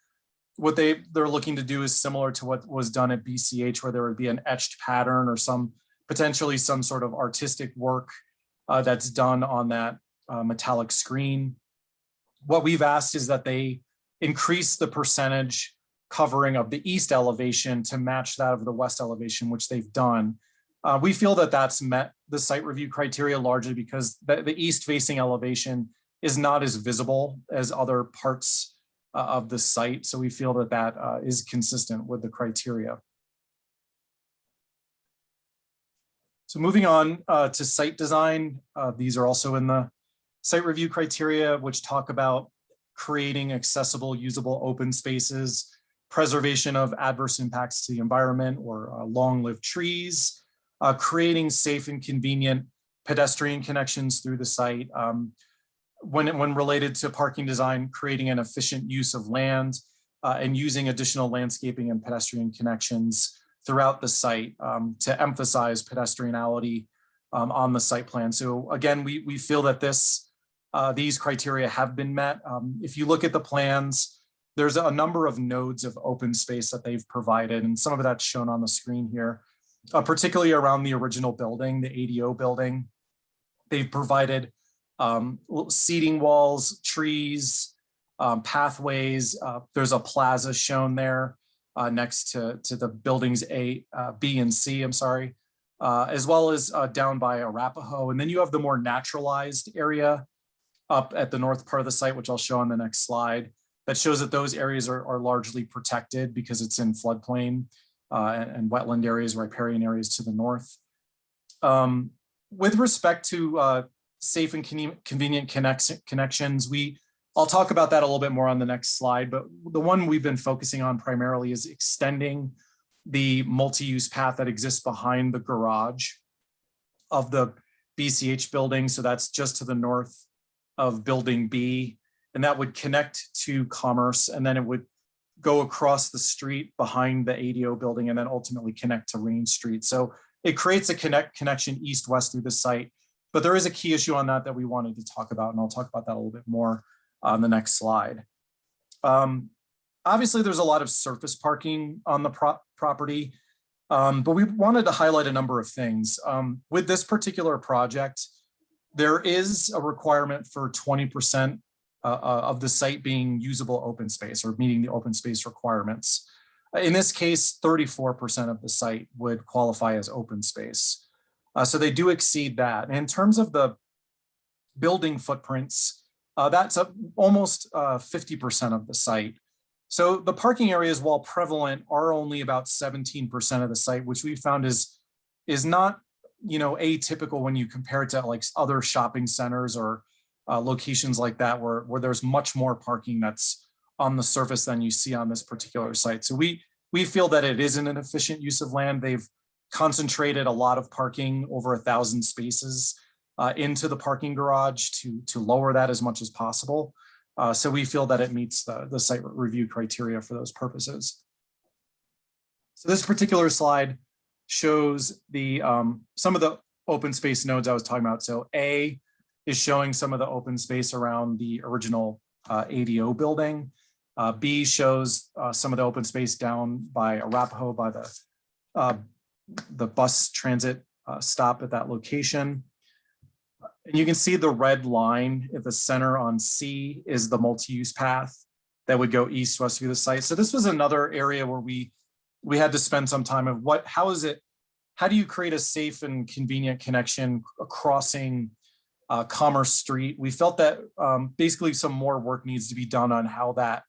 what they're looking to do is similar to what was done at BCH, where there would be an etched pattern or potentially some sort of artistic work that's done on that metallic screen. What we've asked is that they increase the percentage covering of the east elevation to match that of the west elevation, which they've done. We feel that that's met the site review criteria largely because the east facing elevation is not as visible as other parts of the site. So we feel that is consistent with the criteria. So moving on to site design, these are also in the site review criteria, which talk about creating accessible, usable open spaces, preservation of adverse impacts to the environment or long-lived trees, creating safe and convenient pedestrian connections through the site. When related to parking design, creating an efficient use of land and using additional landscaping and pedestrian connections throughout the site to emphasize pedestrianality on the site plan. So again, we feel that these criteria have been met. If you look at the plans, there's a number of nodes of open space that they've provided, and some of that's shown on the screen here, particularly around the original building, the ADO building. They've provided seating walls, trees, pathways. There's a plaza shown there next to the buildings B and C, as well as down by Arapahoe. And then you have the more naturalized area up at the north part of the site, which I'll show on the next slide, that shows that those areas are largely protected because it's in floodplain and wetland areas, riparian areas to the north. With respect to safe and convenient connections, I'll talk about that a little bit more on the next slide, but the one we've been focusing on primarily is extending the multi-use path that exists behind the garage of the BCH building. So that's just to the north of building B, and that would connect to Commerce, and then it would go across the street behind the ADO building and then ultimately connect to Rain Street. So it creates a connection east-west through the site. But there is a key issue on that we wanted to talk about, and I'll talk about that a little bit more on the next slide. Obviously, there's a lot of surface parking on the property, but we wanted to highlight a number of things. With this particular project, there is a requirement for 20% of the site being usable open space or meeting the open space requirements. In this case, 34% of the site would qualify as open space. So they do exceed that. And in terms of the building footprints, that's almost 50% of the site. So the parking areas, while prevalent, are only about 17% of the site, which we found is not, atypical when you compare it to like other shopping centers or locations like that, where there's much more parking that's on the surface than you see on this particular site. So we feel that it isn't an efficient use of land. They've concentrated a lot of parking, over 1,000 spaces, into the parking garage to lower that as much as possible. So we feel that it meets the site review criteria for those purposes. So this particular slide shows the some of the open space nodes I was talking about. So A is showing some of the open space around the original ADO building. B shows some of the open space down by Arapahoe, by the bus transit stop at that location. And you can see the red line at the center on C is the multi-use path that would go east-west through the site. So this was another area where we had to spend some time of how do you create a safe and convenient connection crossing Commerce Street? We felt that basically some more work needs to be done on how that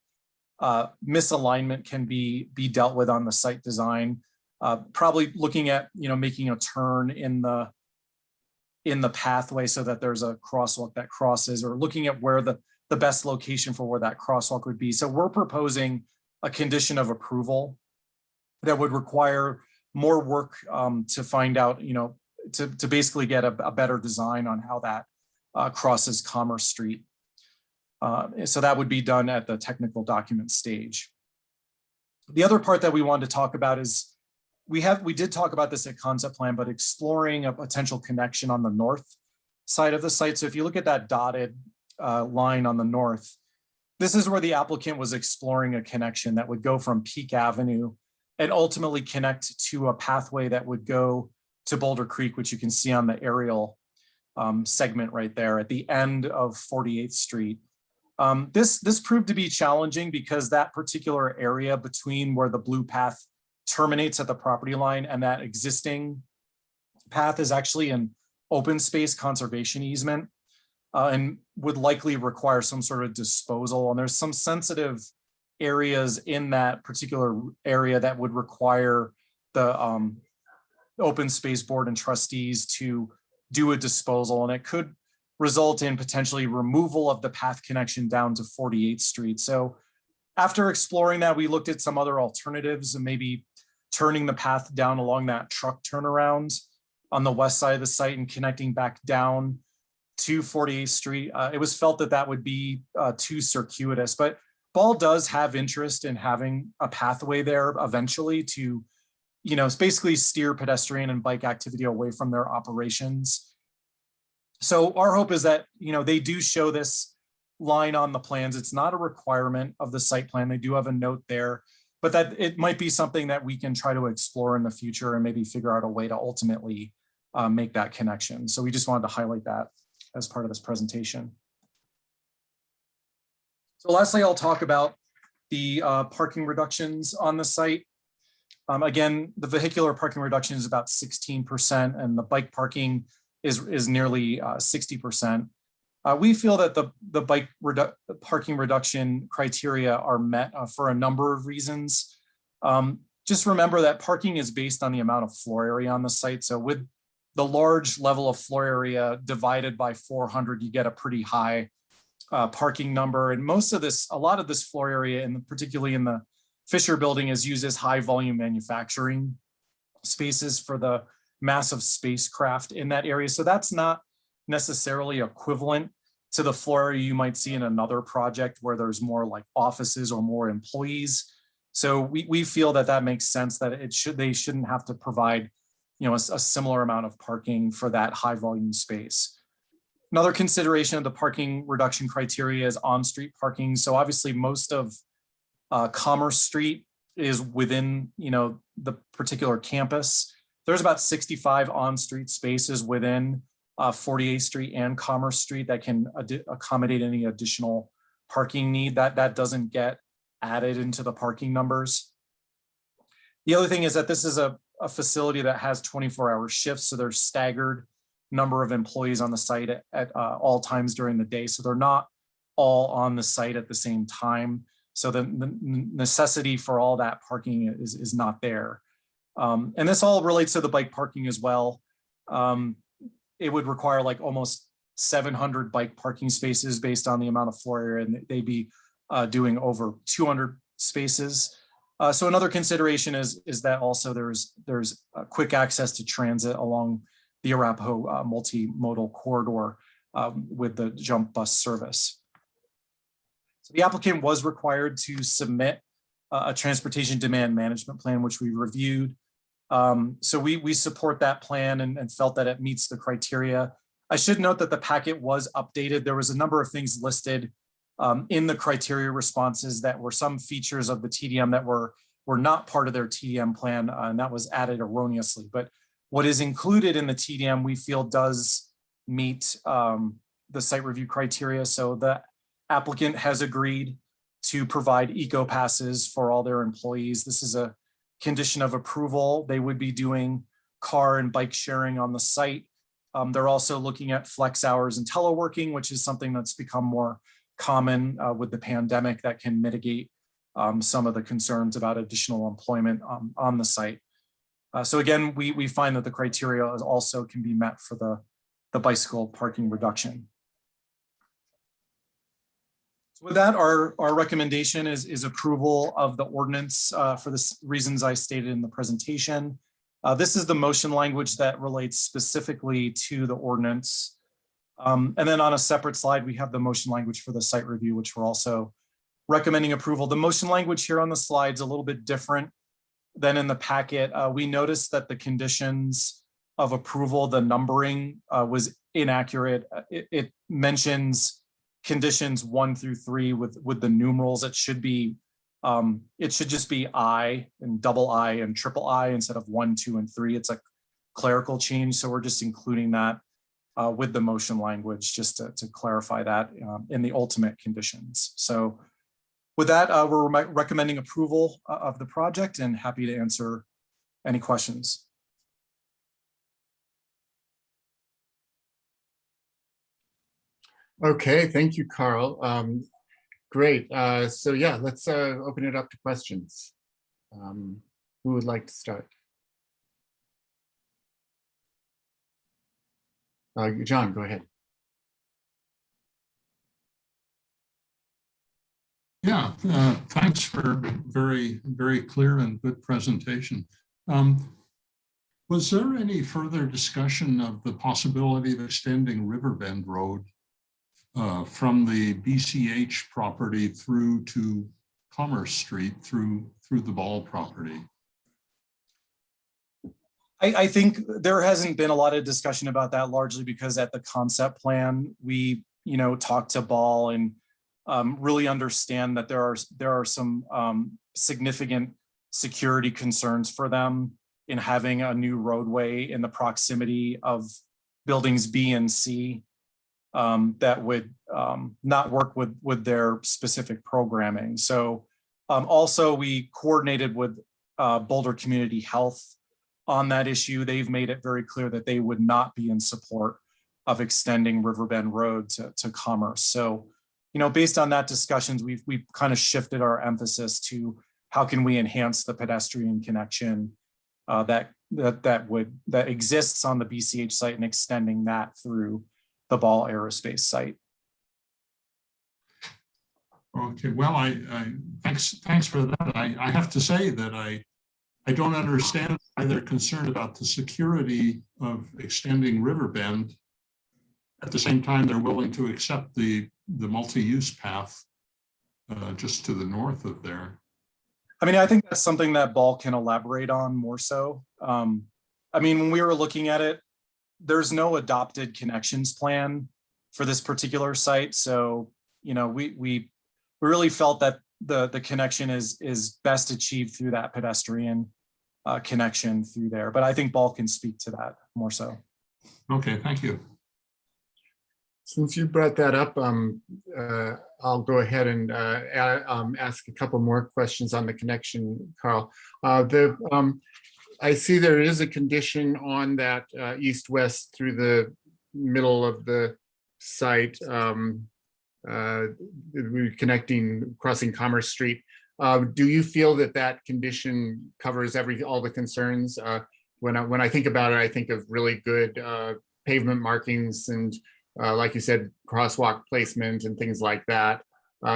misalignment can be dealt with on the site design. Probably looking at making a turn in the pathway so that there's a crosswalk that crosses, or looking at where the best location for where that crosswalk would be. So we're proposing a condition of approval that would require more work to find out, to basically get a better design on how that crosses Commerce Street. So that would be done at the technical document stage. The other part that we wanted to talk about is we did talk about this at concept plan, but exploring a potential connection on the north side of the site. So if you look at that dotted line on the north, this is where the applicant was exploring a connection that would go from Peak Avenue and ultimately connect to a pathway that would go to Boulder Creek, which you can see on the aerial segment right there at the end of 48th Street. This proved to be challenging because that particular area between where the blue path terminates at the property line and that existing path is actually an open space conservation easement and would likely require some sort of disposal. And there's some sensitive areas in that particular area that would require the open space board and trustees to do a disposal, and it could result in potentially removal of the path connection down to 48th Street. So after exploring that, we looked at some other alternatives and maybe turning the path down along that truck turnaround on the west side of the site and connecting back down to 48th Street. It was felt that that would be too circuitous, but Ball does have interest in having a pathway there eventually to, basically steer pedestrian and bike activity away from their operations. So our hope is that, they do show this line on the plans. It's not a requirement of the site plan. They do have a note there, but that it might be something that we can try to explore in the future and maybe figure out a way to ultimately make that connection. So we just wanted to highlight that as part of this presentation. So lastly, I'll talk about the parking reductions on the site. Again, the vehicular parking reduction is about 16% and the bike parking is nearly 60%. We feel that the bike parking reduction criteria are met for a number of reasons. Just remember that parking is based on the amount of floor area on the site. So with the large level of floor area divided by 400, you get a pretty high parking number. And a lot of this floor area, and particularly in the Fisher building is used as high volume manufacturing spaces for the massive spacecraft in that area. So that's not necessarily equivalent to the floor area you might see in another project where there's more like offices or more employees. So we feel that that makes sense, that they shouldn't have to provide, you know, a similar amount of parking for that high volume space. Another consideration of the parking reduction criteria is on-street parking. So obviously most of Commerce Street is within, you know, the particular campus. There's about 65 on-street spaces within 48th Street and Commerce Street that can accommodate any additional parking need. That doesn't get added into the parking numbers. The other thing is that this is a facility that has 24-hour shifts, so there's staggered number of employees on the site at all times during the day. So they're not all on the site at the same time. So the necessity for all that parking is not there. And this all relates to the bike parking as well. It would require like almost 700 bike parking spaces based on the amount of floor area, and they'd be doing over 200 spaces. So another consideration is that also there's quick access to transit along the Arapahoe multimodal corridor with the jump bus service. So the applicant was required to submit a transportation demand management plan, which we reviewed. So we support that plan and felt that it meets the criteria. I should note that the packet was updated. There was a number of things listed in the criteria responses that were some features of the TDM that were not part of their TDM plan, and that was added erroneously. But what is included in the TDM, we feel does meet the site review criteria. So the applicant has agreed to provide eco passes for all their employees. This is a condition of approval. They would be doing car and bike sharing on the site. They're also looking at flex hours and teleworking, which is something that's become more common with the pandemic that can mitigate some of the concerns about additional employment on the site. So again, we find that the criteria also can be met for the bicycle parking reduction. So with that, our recommendation is approval of the ordinance for the reasons I stated in the presentation. This is the motion language that relates specifically to the ordinance. And then on a separate slide, we have the motion language for the site review, which we're also recommending approval. The motion language here on the slide is a little bit different than in the packet. We noticed that the conditions of approval, the numbering was inaccurate. It mentions conditions 1 through 3 with the numerals. It should just be I and double I and triple I instead of 1, 2, and 3. It's a clerical change. So we're just including that with the motion language just to clarify that in the ultimate conditions. So with that, we're recommending approval of the project and happy to answer any questions. Okay, thank you, Carl. Great. So yeah, let's open it up to questions. Who would like to start? John, go ahead. Yeah, thanks for very, very clear and good presentation. Was there any further discussion of the possibility of extending Riverbend Road from the BCH property through to Commerce Street through the Ball property? I think there hasn't been a lot of discussion about that, largely because at the concept plan, we talked to Ball and really understand that there are some significant security concerns for them in having a new roadway in the proximity of buildings B and C that would not work with their specific programming. So also we coordinated with Boulder Community Health on that issue. They've made it very clear that they would not be in support of extending Riverbend Road to Commerce. So, based on that discussions, we've kind of shifted our emphasis to how can we enhance the pedestrian connection that exists on the BCH site and extending that through the Ball Aerospace site. Okay, well, thanks for that. I have to say that I don't understand why they're concerned about the security of extending Riverbend. At the same time, they're willing to accept the multi-use path just to the north of there. I mean, I think that's something that Ball can elaborate on more so. I mean, when we were looking at it, there's no adopted connections plan for this particular site. So, you know, we really felt that the connection is best achieved through that pedestrian connection through there. But I think Ball can speak to that more so. Okay, thank you. Since you brought that up, I'll go ahead and ask a couple more questions on the connection, Carl. I see there is a condition on that east-west through the middle of the site, crossing Commerce Street. Do you feel that that condition covers all the concerns? When I think about it, I think of really good pavement markings and, like you said, crosswalk placement and things like that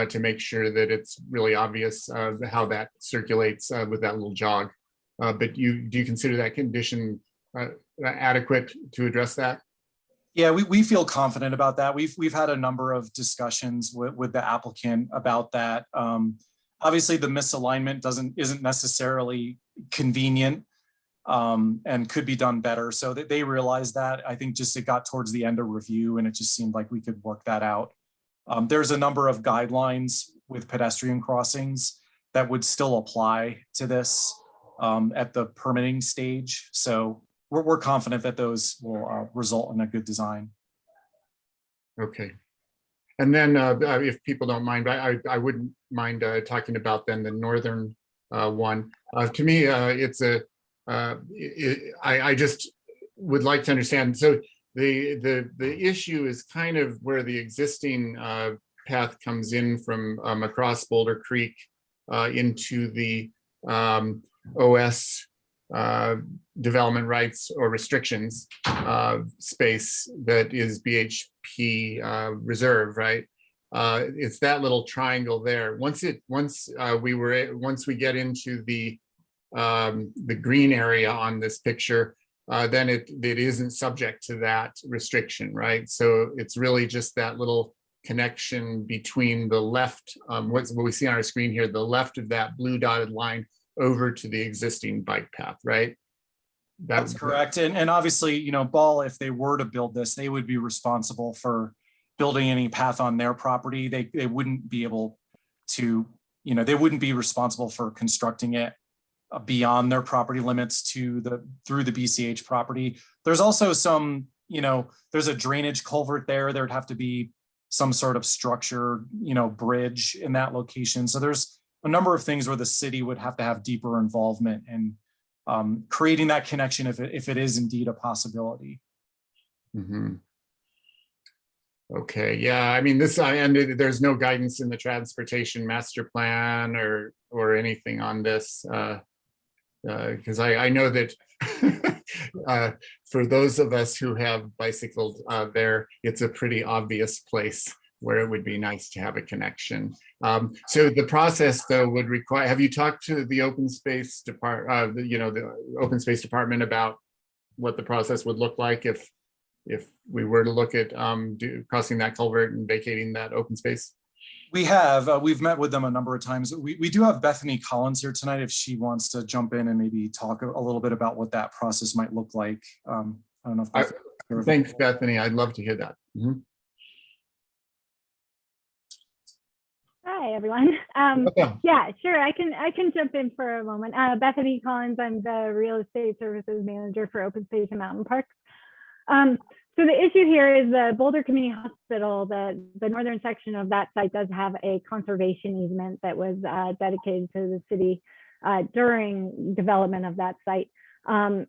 to make sure that it's really obvious how that circulates with that little jog. But do you consider that condition adequate to address that? Yeah, we feel confident about that. We've had a number of discussions with the applicant about that. Obviously, the misalignment isn't necessarily convenient and could be done better. So that they realized that. I think just it got towards the end of review and it just seemed like we could work that out. There's a number of guidelines with pedestrian crossings that would still apply to this at the permitting stage. So we're confident that those will result in a good design. Okay. And then if people don't mind, I wouldn't mind talking about then the northern one. To me, I just would like to understand. So the issue is kind of where the existing path comes in from across Boulder Creek into the OS development rights or restrictions space that is BHP reserve, right? It's that little triangle there. Once we get into the green area on this picture, then it isn't subject to that restriction, right? So it's really just that little connection between the left, what we see on our screen here, the left of that blue dotted line over to the existing bike path, right? That's correct. And obviously, you know, Ball, if they were to build this, they would be responsible for building any path on their property. They wouldn't be able to, you know, they wouldn't be responsible for constructing it beyond their property limits through the BCH property. There's also some, you know, there's a drainage culvert there. There'd have to be some sort of structure, you know, bridge in that location. So there's a number of things where the city would have to have deeper involvement in creating that connection if it is indeed a possibility. Mm-hmm. Okay, yeah, I mean, and there's no guidance in the transportation master plan or anything on this, because I know that for those of us who have bicycled there, it's a pretty obvious place where it would be nice to have a connection. So the process though would require, have you talked to the open space department, the open space department about what the process would look like if we were to look at crossing that culvert and vacating that open space? We have, we've met with them a number of times. We do have Bethany Collins here tonight if she wants to jump in and maybe talk a little bit about what that process might look like. I don't know if thanks, Bethany. I'd love to hear that. Mm-hmm. Hi, everyone. Yeah, sure. I can jump in for a moment. Bethany Collins, I'm the real estate services manager for Open Space and Mountain Parks. So the issue here is the Boulder Community Hospital, the northern section of that site does have a conservation easement that was dedicated to the city during development of that site.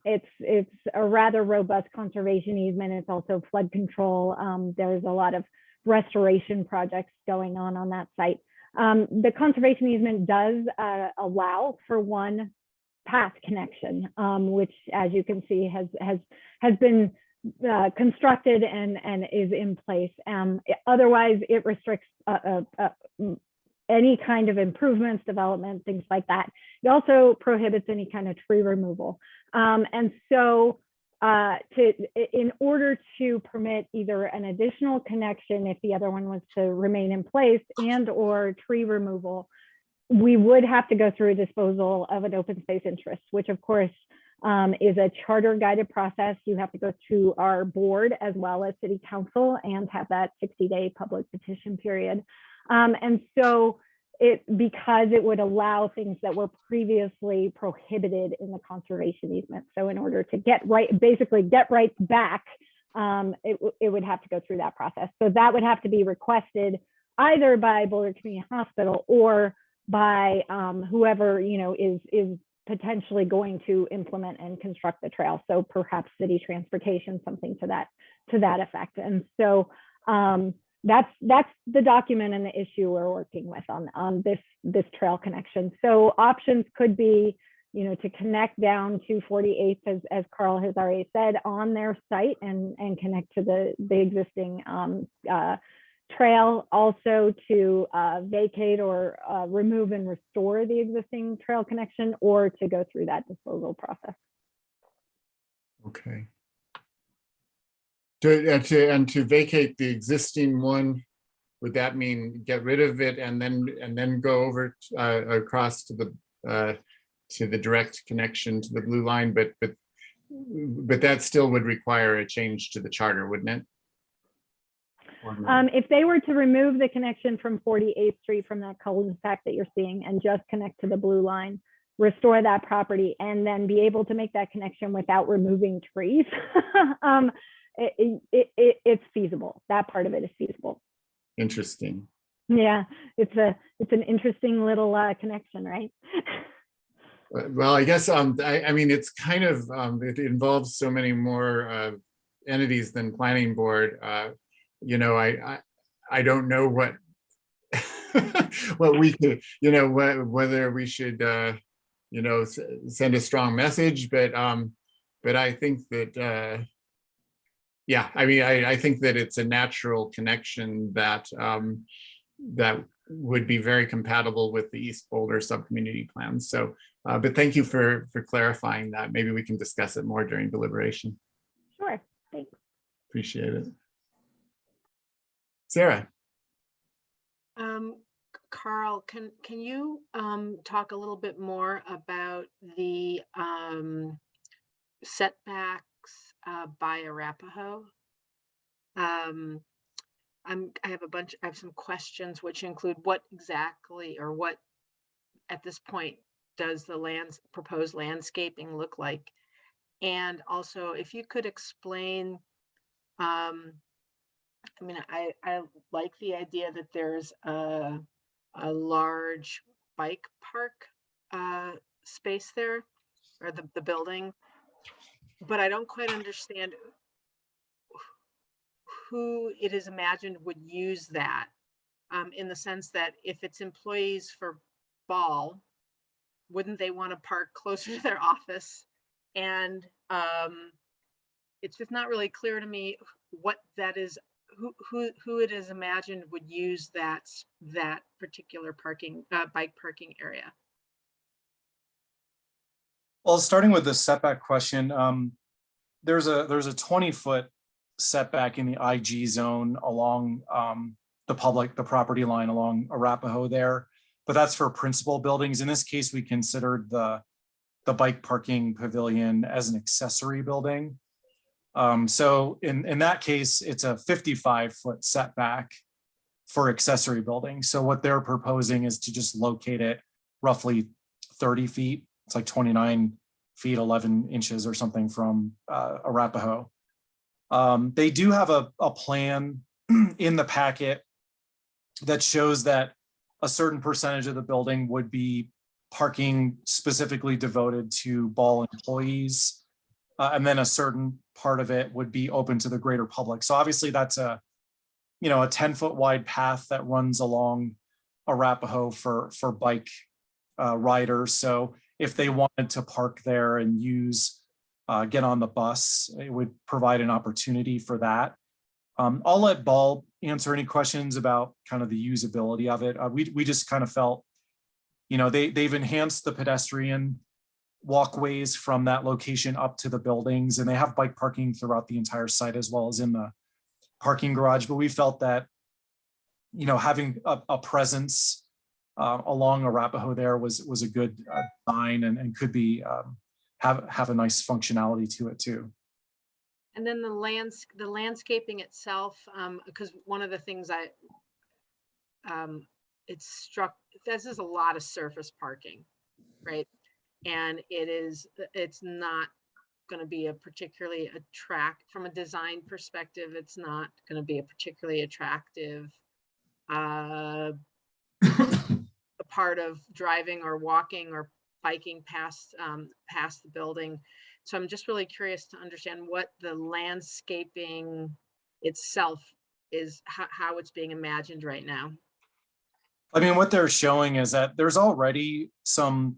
It's a rather robust conservation easement. It's also flood control. There's a lot of restoration projects going on that site. The conservation easement does allow for one path connection, which, as you can see, has been constructed and is in place. Otherwise, it restricts any kind of improvements, development, things like that. It also prohibits any kind of tree removal. And so in order to permit either an additional connection if the other one was to remain in place and or tree removal, we would have to go through a disposal of an open space interest, which of course is a charter guided process. You have to go through our board as well as city council and have that 60-day public petition period. And so because it would allow things that were previously prohibited in the conservation easement. So in order to basically get rights back, it would have to go through that process. So that would have to be requested either by Boulder Community Hospital or by whoever, is potentially going to implement and construct the trail. So perhaps city transportation, something to that effect. And so that's the document and the issue we're working with on this trail connection. So options could be, to connect down to 48th, as Carl has already said, on their site and connect to the existing trail, also to vacate or remove and restore the existing trail connection, or to go through that disposal process. Okay. To vacate the existing one, would that mean get rid of it and then go over across to the direct connection to the blue line? But that still would require a change to the charter, wouldn't it? If they were to remove the connection from 48th Street from that cul-de-sac that you're seeing and just connect to the blue line, restore that property, and then be able to make that connection without removing trees, it's feasible. That part of it is feasible. Interesting. Yeah, it's an interesting little connection, right? Well, I guess I mean it's kind of it involves so many more entities than planning board. I don't know what what we could, whether we should send a strong message, but I think that yeah, I mean, I think that it's a natural connection that that would be very compatible with the East Boulder subcommunity plan. So, but thank you for clarifying that. Maybe we can discuss it more during deliberation. Sure, thanks. Appreciate it. Sarah. Carl, can you talk a little bit more about the setbacks by Arapahoe? I have some questions which include what exactly, or what at this point does the proposed landscaping look like? And also if you could explain, I mean, I like the idea that there's a large bike park space there, or the building, but I don't quite understand who it is imagined would use that, in the sense that if it's employees for Ball, wouldn't they want to park closer to their office? And it's just not really clear to me what that is, who it is imagined would use that particular bike parking area. Well, starting with the setback question, there's a 20-foot setback in the IG zone along the property line along Arapahoe there, but that's for principal buildings. In this case, we considered the bike parking pavilion as an accessory building. So in that case, it's a 55-foot setback for accessory buildings. So what they're proposing is to just locate it roughly 30 feet. It's like 29 feet, 11 inches or something from Arapahoe. They do have a plan in the packet that shows that a certain percentage of the building would be parking specifically devoted to Ball employees. And then a certain part of it would be open to the greater public. So obviously that's a 10-foot wide path that runs along Arapahoe for bike riders. So if they wanted to park there and get on the bus, it would provide an opportunity for that. I'll let Ball, answer any questions about kind of the usability of it. We just kind of felt, you know, they've enhanced the pedestrian walkways from that location up to the buildings, and they have bike parking throughout the entire site as well as in the parking garage. But we felt that, you know, having a presence along Arapahoe there was a good design and could be have a nice functionality to it too. And then the landscaping itself, because one of the things it's struck, this is a lot of surface parking, right? And it's not going to be a particularly from a design perspective, it's not going to be a particularly attractive a part of driving or walking or biking past the building. So I'm just really curious to understand what the landscaping itself is, how it's being imagined right now. I mean, what they're showing is that there's already some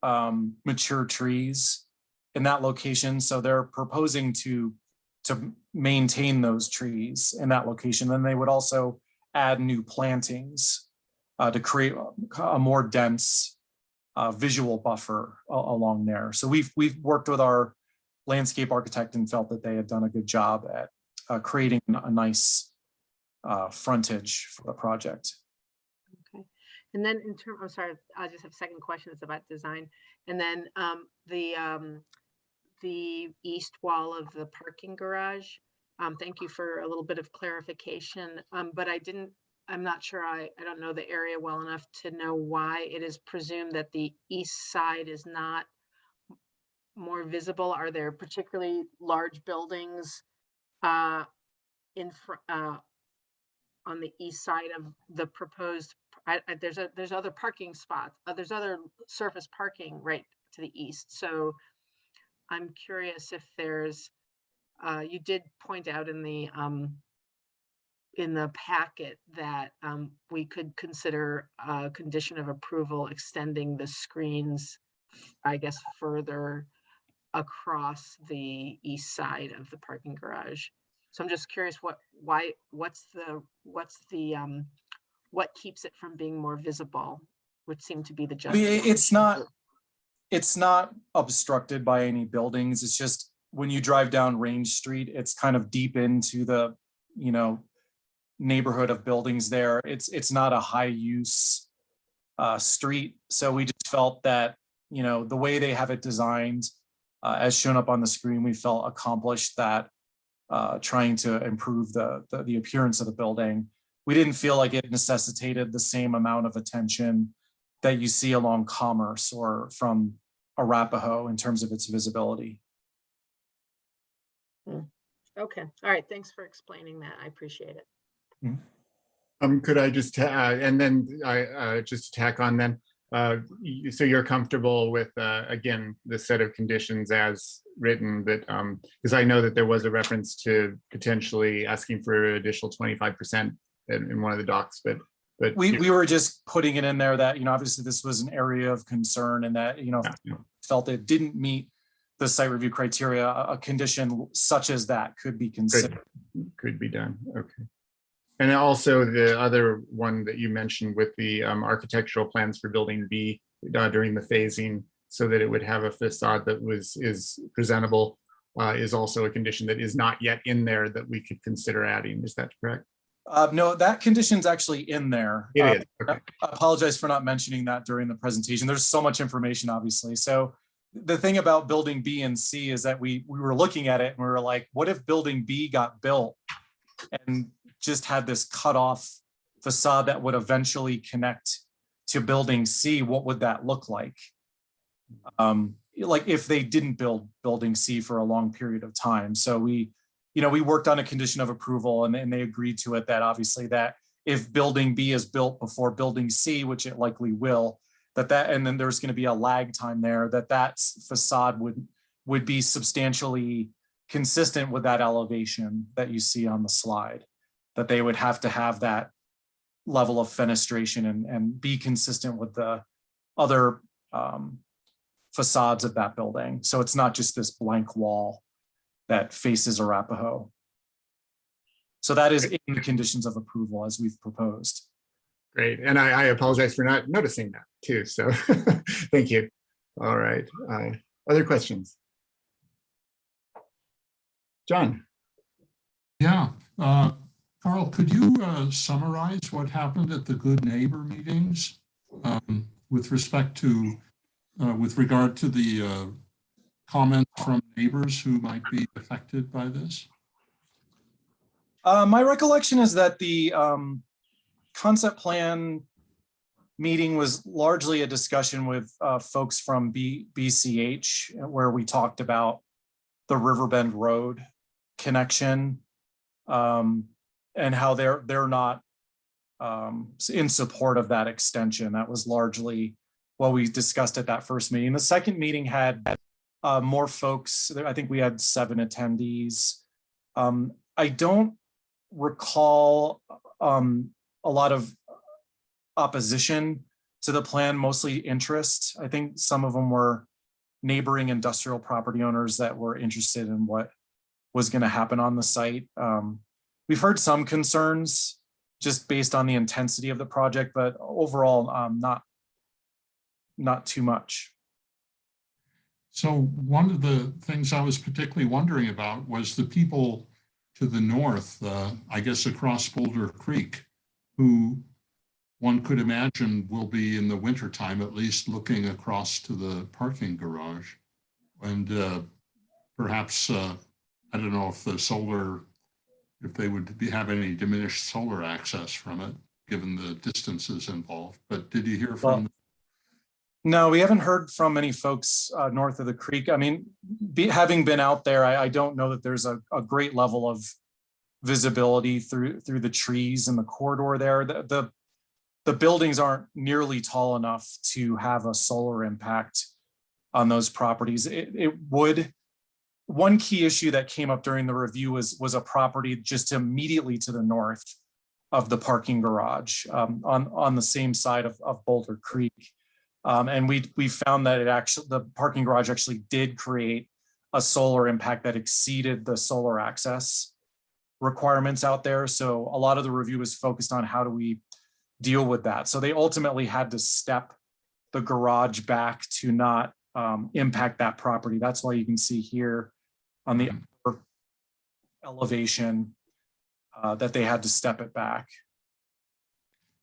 mature trees in that location. So they're proposing to maintain those trees in that location. Then they would also add new plantings to create a more dense visual buffer along there. So we've worked with our landscape architect and felt that they had done a good job at creating a nice frontage for the project. Okay. And then in terms, I'm sorry, I just have a second question. It's about design. And then the east wall of the parking garage. Thank you for a little bit of clarification. But I'm not sure, I don't know the area well enough to know why it is presumed that the east side is not more visible. Are there particularly large buildings on the east side of the proposed? There's other parking spots. There's other surface parking right to the east. So I'm curious if there's. You did point out in the packet that we could consider a condition of approval extending the screens, I guess, further across the east side of the parking garage. So I'm just curious what keeps it from being more visible, which seemed to be the justification. It's not obstructed by any buildings. It's just when you drive down Range Street, it's kind of deep into the, you know, neighborhood of buildings there. It's not a high use street. So we just felt that, you know, the way they have it designed, as shown up on the screen, we felt accomplished that trying to improve the appearance of the building. We didn't feel like it necessitated the same amount of attention that you see along Commerce or from Arapahoe in terms of its visibility. Okay. All right. Thanks for explaining that. I appreciate it. Could I just and then I just tack on then? So you're comfortable with again the set of conditions as written, that because I know that there was a reference to potentially asking for an additional 25% in one of the docs, but we were just putting it in there that, you know, obviously this was an area of concern and that, you know, felt it didn't meet the site review criteria. A condition such as that could be considered. Could be done. Okay. And also the other one that you mentioned with the architectural plans for building B during the phasing, so that it would have a facade that is presentable, is also a condition that is not yet in there that we could consider adding. Is that correct? No, that condition's actually in there. It is. Okay. I apologize for not mentioning that during the presentation. There's so much information, obviously. So the thing about building B and C is that we were looking at it and we were like, what if building B got built and just had this cut off facade that would eventually connect to building C? What would that look like? Like if they didn't build building C for a long period of time. So we worked on a condition of approval and they agreed to it, that obviously that if building B is built before building C, which it likely will, and then there's going to be a lag time there, that facade would be substantially consistent with that elevation that you see on the slide, that they would have to have that level of fenestration and be consistent with the other facades of that building. So it's not just this blank wall that faces Arapahoe. So that is in the conditions of approval as we've proposed. Great. And I apologize for not noticing that too. So thank you. All right. Other questions? John. Yeah. Carl, could you summarize what happened at the Good Neighbor meetings with regard to the comments from neighbors who might be affected by this? My recollection is that the concept plan meeting was largely a discussion with folks from BCH, where we talked about the Riverbend Road connection and how they're not in support of that extension. That was largely what we discussed at that first meeting. The second meeting had more folks. I think we had 7 attendees. I don't recall a lot of opposition to the plan, mostly interest. I think some of them were neighboring industrial property owners that were interested in what was going to happen on the site. We've heard some concerns just based on the intensity of the project, but overall, not too much. So one of the things I was particularly wondering about was the people to the north, I guess across Boulder Creek, who one could imagine will be in the wintertime at least looking across to the parking garage. And perhaps, I don't know if the solar, if they would have any diminished solar access from it, given the distances involved. But did you hear from? No, we haven't heard from any folks north of the creek. I mean, having been out there, I don't know that there's a great level of visibility through the trees in the corridor there. The buildings aren't nearly tall enough to have a solar impact on those properties. It would. One key issue that came up during the review was a property just immediately to the north of the parking garage on the same side of Boulder Creek. And we found that the parking garage actually did create a solar impact that exceeded the solar access requirements out there. So a lot of the review was focused on how do we deal with that. So they ultimately had to step the garage back to not impact that property. That's why you can see here on the upper elevation that they had to step it back.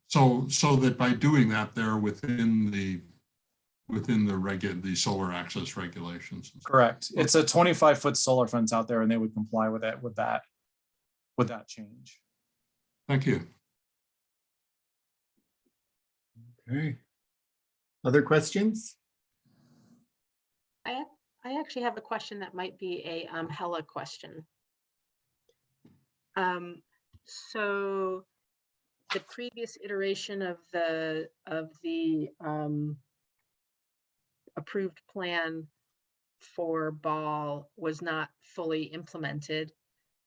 So that by doing that, they're within the solar access regulations. Correct. It's a 25-foot solar fence out there, and they would comply with it with that change. Thank you. Okay. Other questions? I actually have a question that might be a Hella question. So the previous iteration of the approved plan for Ball was not fully implemented,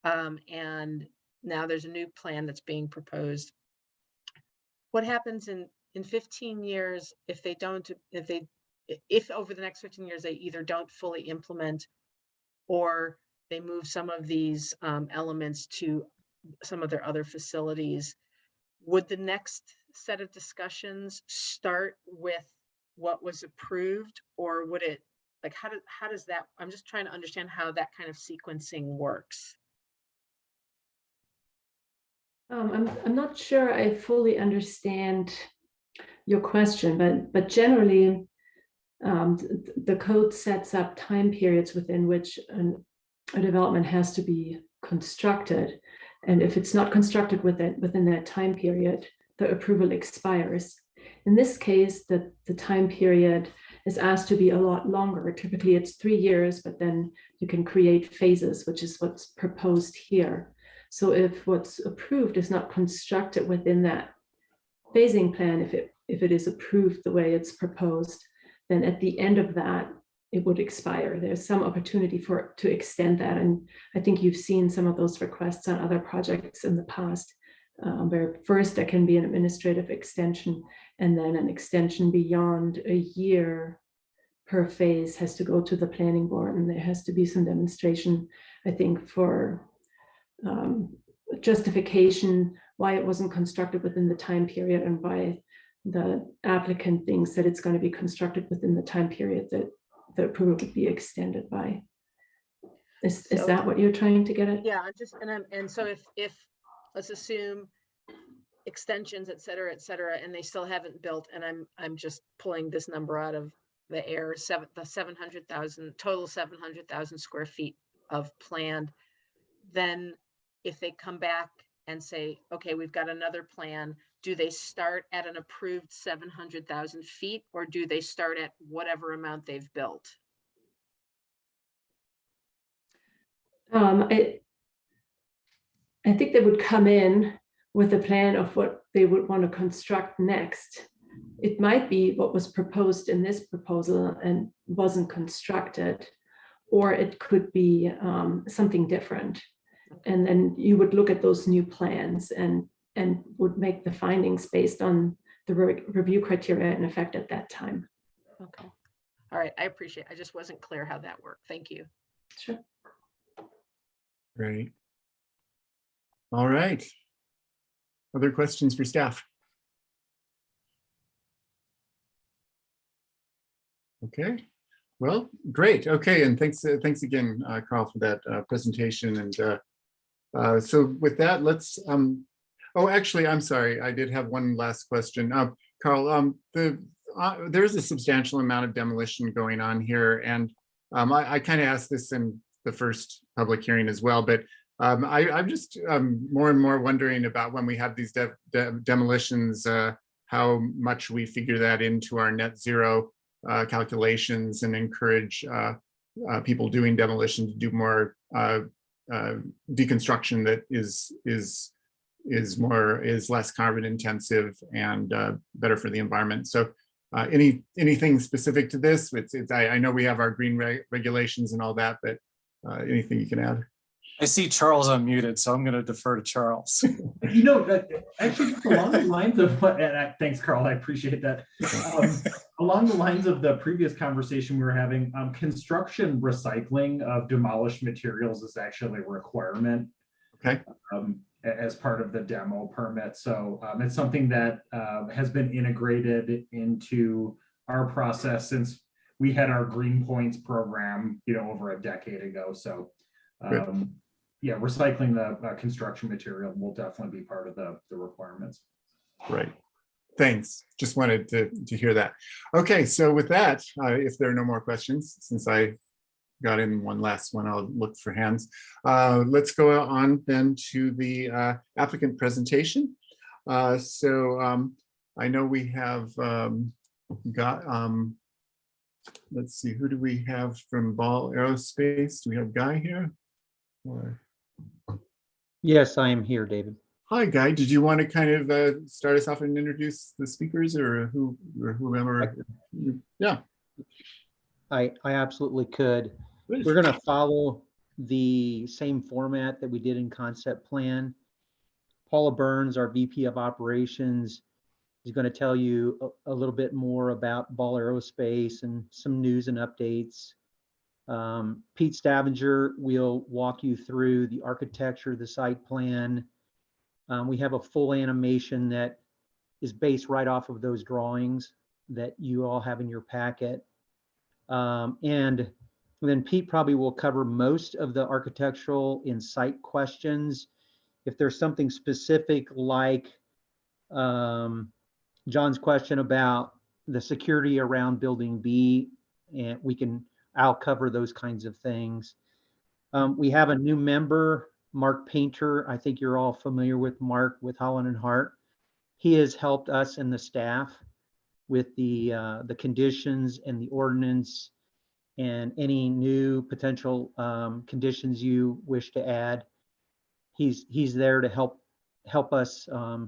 and now there's a new plan that's being proposed. What happens in 15 years if over the next 15 years they either don't fully implement or they move some of these elements to some of their other facilities? Would the next set of discussions start with what was approved, or would it, like, how does that, I'm just trying to understand how that kind of sequencing works. I'm not sure I fully understand your question, but generally the code sets up time periods within which a development has to be constructed. And if it's not constructed within that time period, the approval expires. In this case, the time period is asked to be a lot longer. Typically it's 3 years, but then you can create phases, which is what's proposed here. So if what's approved is not constructed within that phasing plan, if it is approved the way it's proposed, then at the end of that, it would expire. There's some opportunity to extend that. And I think you've seen some of those requests on other projects in the past, where first there can be an administrative extension, and then an extension beyond a year per phase has to go to the planning board, and there has to be some demonstration, I think, for justification why it wasn't constructed within the time period and why the applicant thinks that it's going to be constructed within the time period that the approval would be extended by. Is that what you're trying to get at? Yeah, and so if let's assume extensions, et cetera, and they still haven't built, and I'm just pulling this number out of the air, the 700,000 total 700,000 square feet of planned, then if they come back and say, okay, we've got another plan, do they start at an approved 700,000 feet, or do they start at whatever amount they've built? I think they would come in with a plan of what they would want to construct next. It might be what was proposed in this proposal and wasn't constructed, or it could be something different. And then you would look at those new plans and would make the findings based on the review criteria in effect at that time. Okay. All right. I appreciate it. I just wasn't clear how that worked. Thank you. Sure. Great. All right. Other questions for staff? Okay. Well, great. Okay, and thanks again, Carl, for that presentation. And so with that, let's. Oh, actually, I'm sorry. I did have one last question, Carl. There's a substantial amount of demolition going on here, and I kind of asked this in the first public hearing as well, but I'm just more and more wondering about when we have these demolitions, how much we figure that into our net zero calculations and encourage people doing demolition to do more deconstruction that is less carbon intensive and better for the environment. So anything specific to this? I know we have our green regulations and all that, but anything you can add? I see Charles unmuted, so I'm going to defer to Charles. You know, actually, along the lines of what, and thanks, Carl, I appreciate that. Along the lines of the previous conversation we were having, construction recycling of demolished materials is actually a requirement. Okay. As part of the demo permit. So it's something that has been integrated into our process since we had our Green Points program, over a decade ago. So yeah, recycling the construction material will definitely be part of the requirements. Right. Thanks. Just wanted to hear that. Okay, so with that, if there are no more questions, since I got in one last one, I'll look for hands. Let's go on then to the applicant presentation. So I know we have got, let's see, who do we have from Ball Aerospace? Do we have Guy here? Or... Yes, I am here, David. Hi, Guy. Did you want to kind of start us off and introduce the speakers or whoever? Yeah. I absolutely could. We're going to follow the same format that we did in concept plan. Paula Burns, our VP of Operations, is going to tell you a little bit more about Ball Aerospace and some news and updates. Pete Stavanger will walk you through the architecture, the site plan. We have a full animation that is based right off of those drawings that you all have in your packet. And then Pete probably will cover most of the architectural in site questions. If there's something specific like John's question about the security around building B, and I'll cover those kinds of things. We have a new member, Mark Painter. I think you're all familiar with Mark with Holland and Hart. He has helped us and the staff with the conditions and the ordinance and any new potential conditions you wish to add. He's there to help us so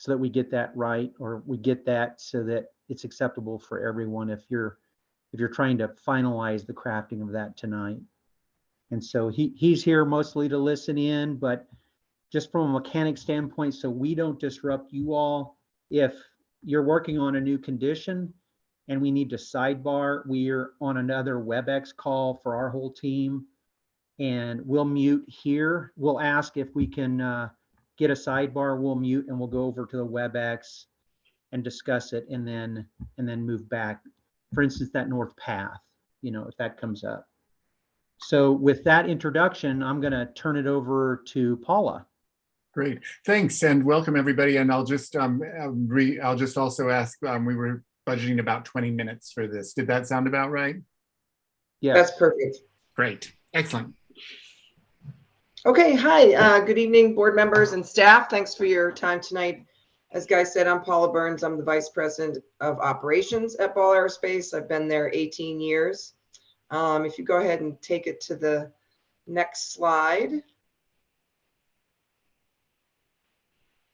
that we get that right, or we get that so that it's acceptable for everyone if you're trying to finalize the crafting of that tonight. And so he's here mostly to listen in, but just from a mechanic standpoint, so we don't disrupt you all. If you're working on a new condition and we need to sidebar, we're on another WebEx call for our whole team. and we'll mute here. We'll ask if we can get a sidebar, we'll mute, and we'll go over to the WebEx and discuss it, and then move back. For instance, that north path, if that comes up. So with that introduction, I'm going to turn it over to Paula. Great, thanks, and welcome everybody. And I'll just I'll just also ask. We were budgeting about 20 minutes for this. Did that sound about right? Yeah, that's perfect. Great, excellent. Okay, hi, good evening, board members and staff. Thanks for your time tonight. As Guy said, I'm Paula Burns. I'm the Vice President of Operations at Ball Aerospace. I've been there 18 years. If you go ahead and take it to the next slide.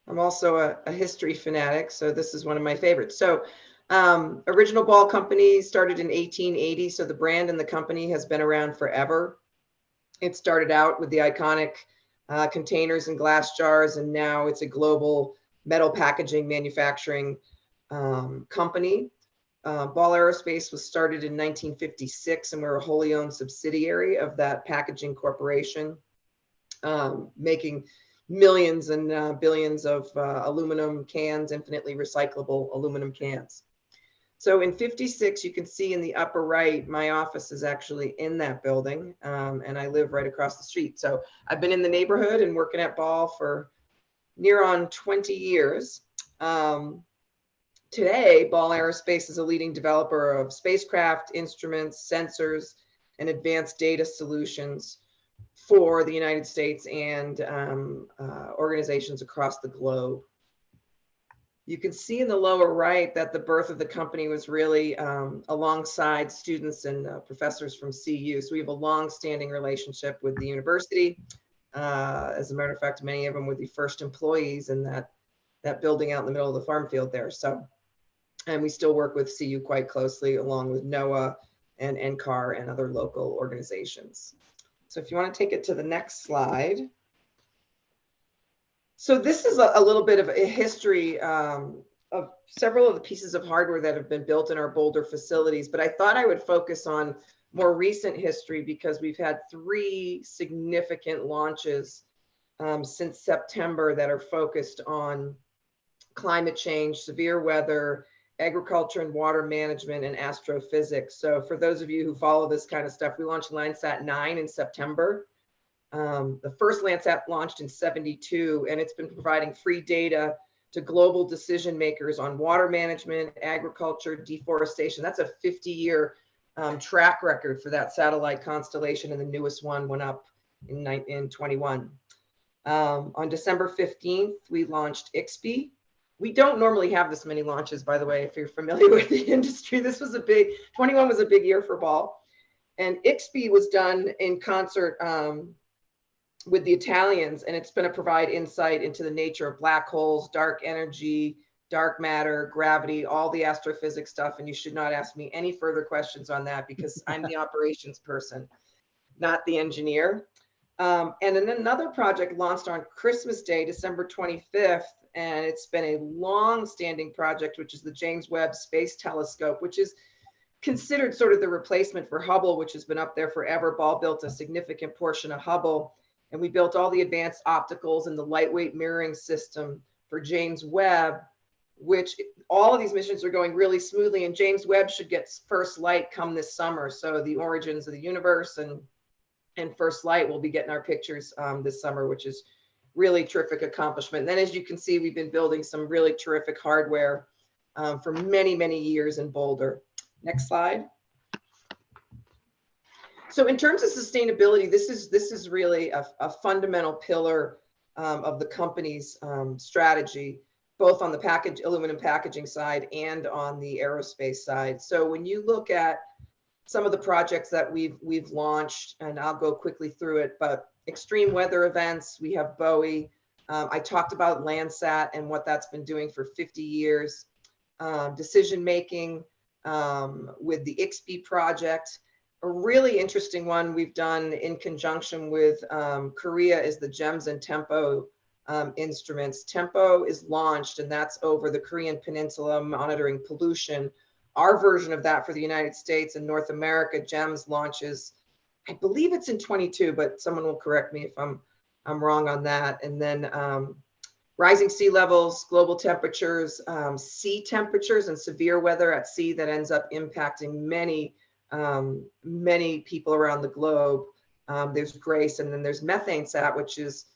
I'm also a history fanatic, so this is one of my favorites. So original Ball company started in 1880, so the brand and the company has been around forever. It started out with the iconic containers and glass jars, and now it's a global metal packaging manufacturing company. Ball Aerospace was started in 1956, and we're a wholly owned subsidiary of that packaging corporation, making millions and billions of aluminum cans, infinitely recyclable aluminum cans. So in 56, you can see in the upper right, my office is actually in that building, and I live right across the street. So I've been in the neighborhood and working at Ball for near on 20 years. Today, Ball Aerospace is a leading developer of spacecraft, instruments, sensors, and advanced data solutions for the United States and organizations across the globe. You can see in the lower right that the birth of the company was really alongside students and professors from CU. So we have a long-standing relationship with the university. As a matter of fact, many of them were the first employees in that building out in the middle of the farm field there. So, and we still work with CU quite closely, along with NOAA and NCAR and other local organizations. So if you want to take it to the next slide. So this is a little bit of a history of several of the pieces of hardware that have been built in our Boulder facilities, but I thought I would focus on more recent history because we've had 3 significant launches since September that are focused on climate change, severe weather, agriculture and water management, and astrophysics. So for those of you who follow this kind of stuff, we launched Landsat 9 in September. The first Landsat launched in 72, and it's been providing free data to global decision makers on water management, agriculture, deforestation. That's a 50-year track record for that satellite constellation, and the newest one went up in 21. On December 15th, we launched IXPE. We don't normally have this many launches, by the way, if you're familiar with the industry. This was 21 was a big year for Ball. And IXPE was done in concert with the Italians, and it's going to provide insight into the nature of black holes, dark energy, dark matter, gravity, all the astrophysics stuff. And you should not ask me any further questions on that because I'm the operations person, not the engineer. And then another project launched on Christmas Day, December 25th, and it's been a long-standing project, which is the James Webb Space Telescope, which is considered sort of the replacement for Hubble, which has been up there forever. Ball built a significant portion of Hubble, and we built all the advanced opticals and the lightweight mirroring system for James Webb, which all of these missions are going really smoothly, and James Webb should get first light come this summer. So the origins of the universe and first light will be getting our pictures this summer, which is really terrific accomplishment. And then as you can see, we've been building some really terrific hardware for many, many years in Boulder. Next slide. So in terms of sustainability, this is really a fundamental pillar of the company's strategy, both on the aluminum packaging side and on the aerospace side. So when you look at some of the projects that we've launched, and I'll go quickly through it, but extreme weather events, we have Bowie. I talked about Landsat and what that's been doing for 50 years. Decision making with the IXPE project. A really interesting one we've done in conjunction with Korea is the GEMS and TEMPO instruments. TEMPO is launched, and that's over the Korean Peninsula monitoring pollution. Our version of that for the United States and North America, GEMS, launches I believe it's in 22, but someone will correct me if I'm wrong on that. And then rising sea levels, global temperatures, sea temperatures, and severe weather at sea that ends up impacting many people around the globe. There's GRACE, and then there's methane sat, which is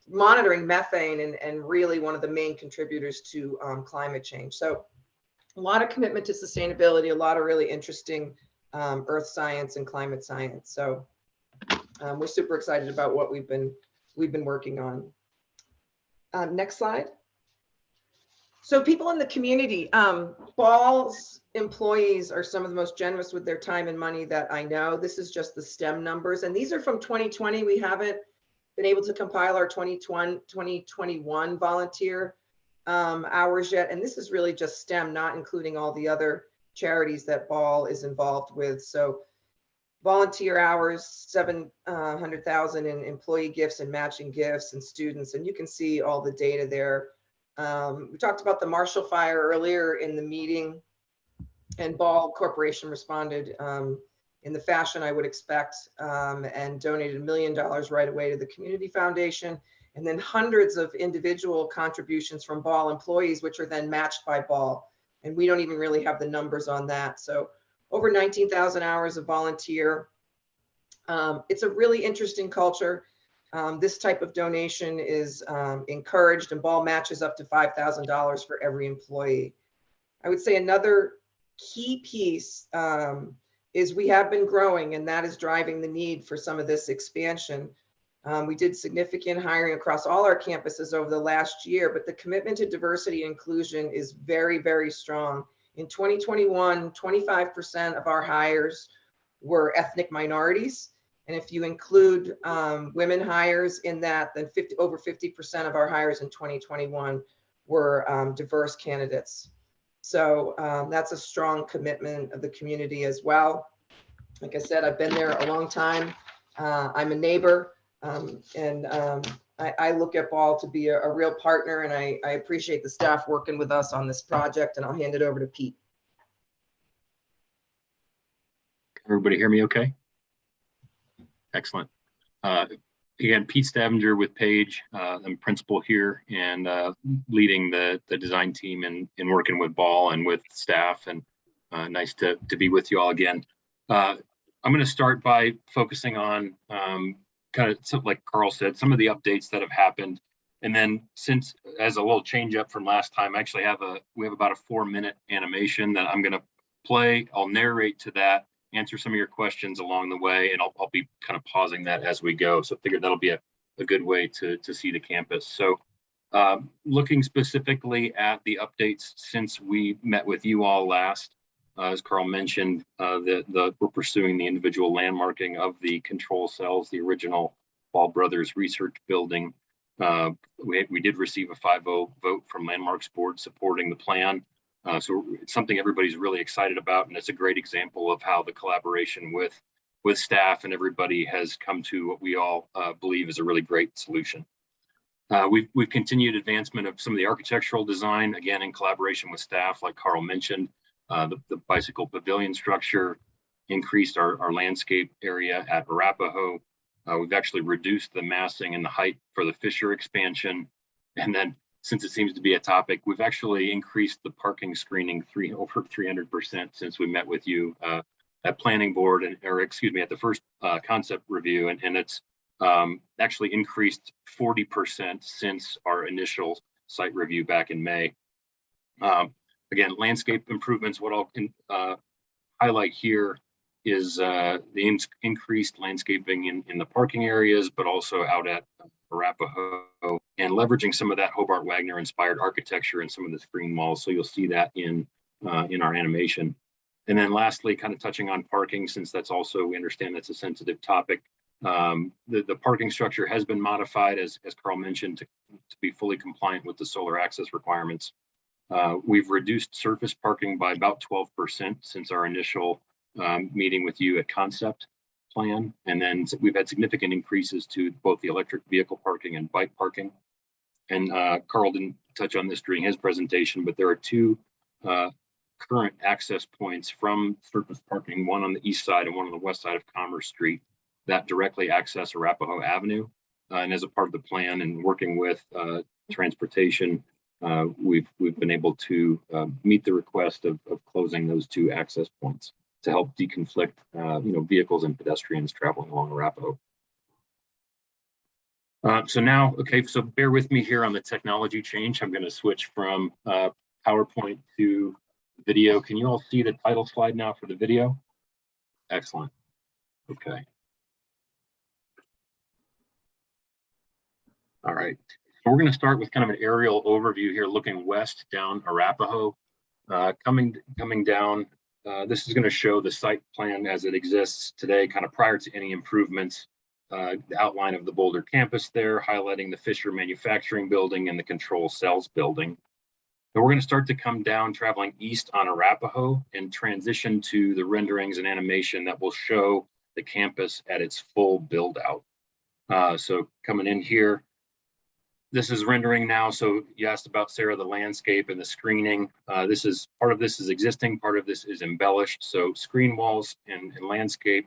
monitoring methane and really one of the main contributors to climate change. So a lot of commitment to sustainability, a lot of really interesting earth science and climate science. So we're super excited about what we've been working on. Next slide. So people in the community, Ball's employees are some of the most generous with their time and money that I know. This is just the STEM numbers, and these are from 2020. We haven't been able to compile our 2021 volunteer hours yet. And this is really just STEM, not including all the other charities that Ball is involved with. So volunteer hours, 700,000 in employee gifts and matching gifts and students. And you can see all the data there. We talked about the Marshall Fire earlier in the meeting, and Ball Corporation responded in the fashion I would expect, and donated $1 million right away to the Community Foundation, and then hundreds of individual contributions from Ball employees, which are then matched by Ball. And we don't even really have the numbers on that. So over 19,000 hours of volunteer. It's a really interesting culture. This type of donation is encouraged, and Ball matches up to $5,000 for every employee. I would say another key piece is we have been growing, and that is driving the need for some of this expansion. We did significant hiring across all our campuses over the last year, but the commitment to diversity and inclusion is very, very strong. In 2021, 25% of our hires were ethnic minorities. And if you include women hires in that, then over 50% of our hires in 2021 were diverse candidates. So that's a strong commitment of the community as well. Like I said, I've been there a long time. I'm a neighbor, and I look at Ball to be a real partner, and I appreciate the staff working with us on this project, and I'll hand it over to Pete. Everybody hear me okay? Excellent. Again, Pete Stavanger with Page. I'm principal here and leading the design team and working with Ball and with staff, and nice to be with you all again. I'm going to start by focusing on kind of something like Carl said, some of the updates that have happened. And then, since as a little change up from last time, I actually we have about a 4-minute animation that I'm going to play. I'll narrate to that, answer some of your questions along the way, and I'll be kind of pausing that as we go. So I figured that'll be a good way to see the campus. So looking specifically at the updates since we met with you all last, as Carl mentioned, we're pursuing the individual landmarking of the control cells, the original Ball Brothers Research Building. We did receive a 5-0 vote from Landmarks Board supporting the plan. So it's something everybody's really excited about, and it's a great example of how the collaboration with staff and everybody has come to what we all believe is a really great solution. We've continued advancement of some of the architectural design, again, in collaboration with staff, like Carl mentioned. The bicycle pavilion structure, increased our landscape area at Arapahoe. We've actually reduced the massing and the height for the Fisher expansion. And then, since it seems to be a topic, we've actually increased the parking screening over 300% since we met with you at planning board, at the first concept review. And it's actually increased 40% since our initial site review back in May. Again, landscape improvements, what I'll highlight here is the increased landscaping in the parking areas, but also out at Arapahoe, and leveraging some of that Hobart Wagner inspired architecture and some of the screen walls. So you'll see that in our animation. And then lastly, kind of touching on parking, since that's also, we understand that's a sensitive topic. The parking structure has been modified, as Carl mentioned, to be fully compliant with the solar access requirements. We've reduced surface parking by about 12% since our initial meeting with you at concept plan. And then we've had significant increases to both the electric vehicle parking and bike parking. And Carl didn't touch on this during his presentation, but there are two current access points from surface parking, one on the east side and one on the west side of Commerce Street. that directly access Arapahoe Avenue. And as a part of the plan and working with transportation, we've been able to meet the request of closing those two access points to help deconflict vehicles and pedestrians traveling along Arapahoe. So now, okay, so bear with me here on the technology change. I'm going to switch from PowerPoint to video. Can you all see the title slide now for the video? Excellent. Okay. All right. So we're going to start with kind of an aerial overview here, looking west down Arapahoe. Coming down, this is going to show the site plan as it exists today, kind of prior to any improvements. The outline of the Boulder campus there, highlighting the Fisher Manufacturing Building and the Control Cells Building. And we're going to start to come down, traveling east on Arapahoe, and transition to the renderings and animation that will show the campus at its full build out. So coming in here, this is rendering now. So you asked about, Sarah, the landscape and the screening. This is part of this is existing, part of this is embellished. So screen walls and landscape,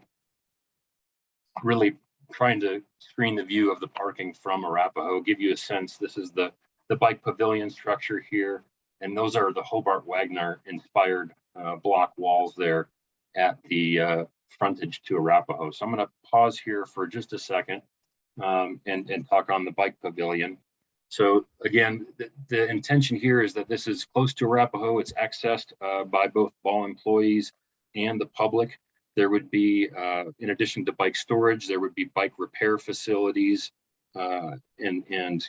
really trying to screen the view of the parking from Arapahoe, give you a sense. This is the bike pavilion structure here, and those are the Hobart Wagner inspired block walls there at the frontage to Arapahoe. So I'm going to pause here for just a second and talk on the bike pavilion. So again, the intention here is that this is close to Arapahoe. It's accessed by both Ball employees and the public. There would be, in addition to bike storage, there would be bike repair facilities, and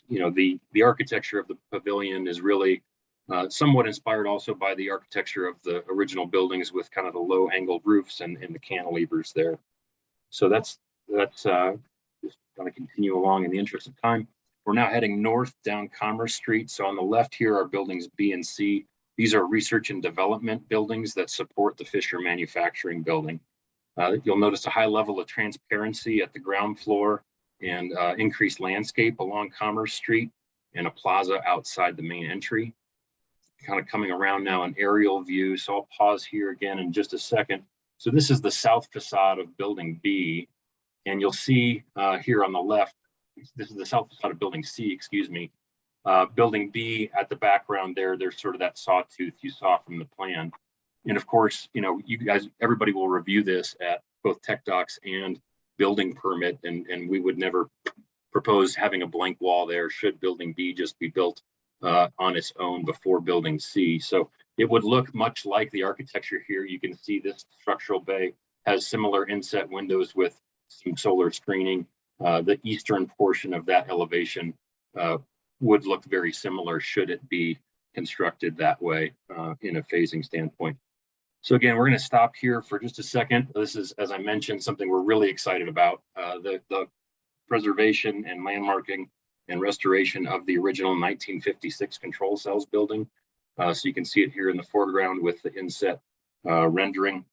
the architecture of the pavilion is really somewhat inspired also by the architecture of the original buildings with kind of the low angled roofs and the cantilevers there. So that's just going to continue along in the interest of time. We're now heading north down Commerce Street. So on the left here are buildings B and C. These are research and development buildings that support the Fisher Manufacturing Building. You'll notice a high level of transparency at the ground floor and increased landscape along Commerce Street and a plaza outside the main entry. Kind of coming around now, an aerial view. So I'll pause here again in just a second. So this is the south facade of Building B. And you'll see here on the left, this is the south facade of Building C, excuse me. Building B at the background there's sort of that sawtooth you saw from the plan. And of course, you guys, everybody will review this at both Tech Docs and building permit, and we would never propose having a blank wall there should Building B just be built on its own before Building C. So it would look much like the architecture here. You can see this structural bay has similar inset windows with some solar screening. The eastern portion of that elevation would look very similar should it be constructed that way in a phasing standpoint. So again, we're going to stop here for just a second. This is, as I mentioned, something we're really excited about, the preservation and landmarking and restoration of the original 1956 Control Cells building. So you can see it here in the foreground with the inset rendering.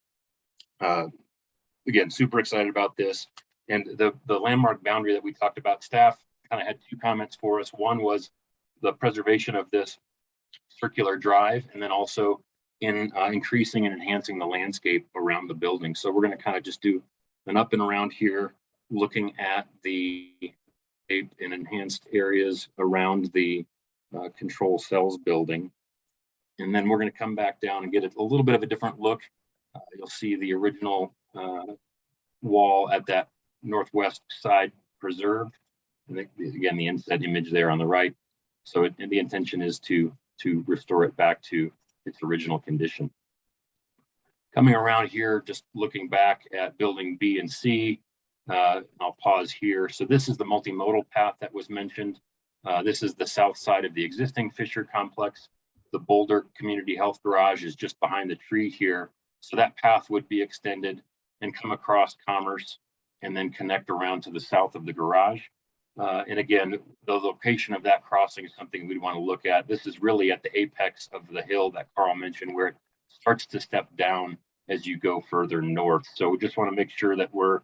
Again, super excited about this. And the landmark boundary that we talked about, staff kind of had two comments for us. One was the preservation of this circular drive, and then also in increasing and enhancing the landscape around the building. So we're going to kind of just do an up and around here, looking at the and enhanced areas around the Control Cells building. And then we're going to come back down and get a little bit of a different look. You'll see the original wall at that northwest side preserved. And again, the inset image there on the right. So the intention is to restore it back to its original condition. Coming around here, just looking back at Building B and C, I'll pause here. So this is the multimodal path that was mentioned. This is the south side of the existing Fisher complex. The Boulder Community Health Garage is just behind the tree here. So that path would be extended and come across Commerce and then connect around to the south of the garage. And again, the location of that crossing is something we'd want to look at. This is really at the apex of the hill that Carl mentioned, where it starts to step down as you go further north. So we just want to make sure that we're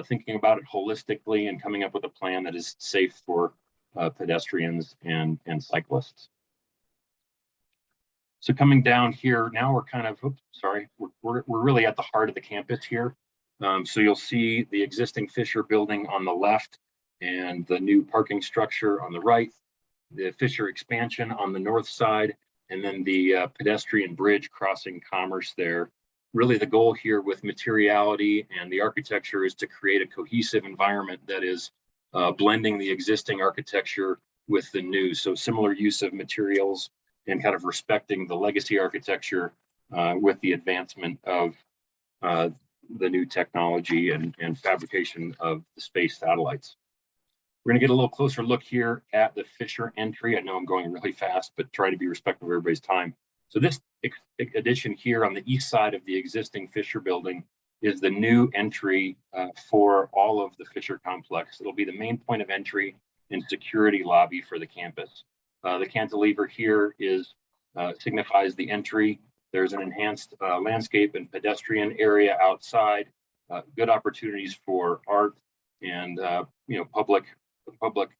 thinking about it holistically and coming up with a plan that is safe for pedestrians and cyclists. So coming down here, now we're kind of, we're really at the heart of the campus here. So you'll see the existing Fisher building on the left and the new parking structure on the right, the Fisher expansion on the north side, and then the pedestrian bridge crossing Commerce there. Really the goal here with materiality and the architecture is to create a cohesive environment that is blending the existing architecture with the new. So similar use of materials and kind of respecting the legacy architecture with the advancement of the new technology and fabrication of the space satellites. We're going to get a little closer look here at the Fisher entry. I know I'm going really fast, but try to be respectful of everybody's time. So this addition here on the east side of the existing Fisher building is the new entry for all of the Fisher complex. It'll be the main point of entry and security lobby for the campus. The cantilever here is signifies the entry. There's an enhanced landscape and pedestrian area outside, good opportunities for art and public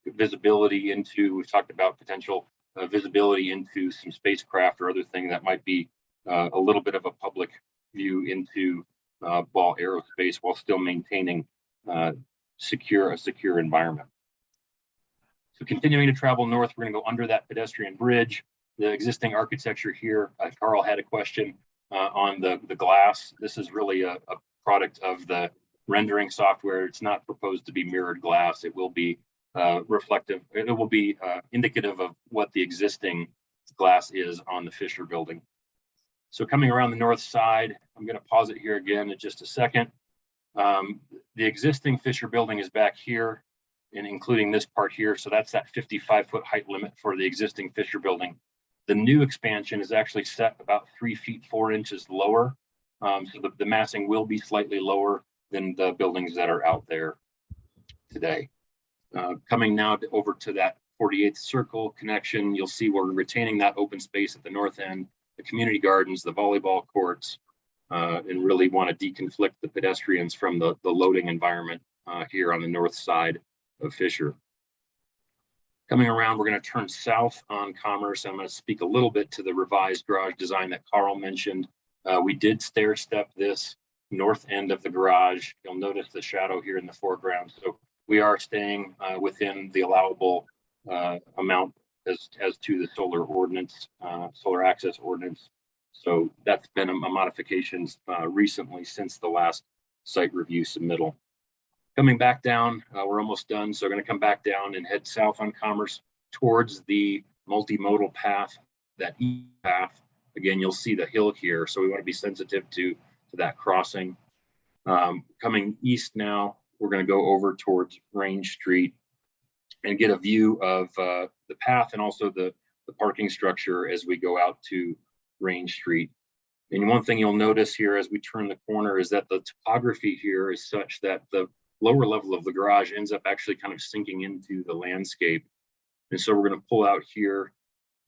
visibility into, we've talked about potential visibility into some spacecraft or other thing that might be a little bit of a public view into Ball Aerospace while still maintaining a secure environment. So continuing to travel north, we're going to go under that pedestrian bridge. The existing architecture here, Carl had a question on the glass. This is really a product of the rendering software. It's not proposed to be mirrored glass. It will be reflective. It will be indicative of what the existing glass is on the Fisher building. So coming around the north side, I'm going to pause it here again in just a second. The existing Fisher building is back here, and including this part here. So that's that 55-foot height limit for the existing Fisher building. The new expansion is actually set about 3 feet 4 inches lower. So the massing will be slightly lower than the buildings that are out there today. Coming now over to that 48th circle connection, you'll see we're retaining that open space at the north end, the community gardens, the volleyball courts, and really want to deconflict the pedestrians from the loading environment here on the north side of Fisher. Coming around, we're going to turn south on Commerce. I'm going to speak a little bit to the revised garage design that Carl mentioned. We did stair step this north end of the garage. You'll notice the shadow here in the foreground. So we are staying within the allowable amount as to the solar ordinance, solar access ordinance. So that's been a modifications recently since the last site review submittal. Coming back down, we're almost done. So we're going to come back down and head south on Commerce towards the multimodal path, that E path. Again, you'll see the hill here. So we want to be sensitive to that crossing. Coming east now, we're going to go over towards Range Street and get a view of the path and also the parking structure as we go out to Range Street. And one thing you'll notice here as we turn the corner is that the topography here is such that the lower level of the garage ends up actually kind of sinking into the landscape. And so we're going to pull out here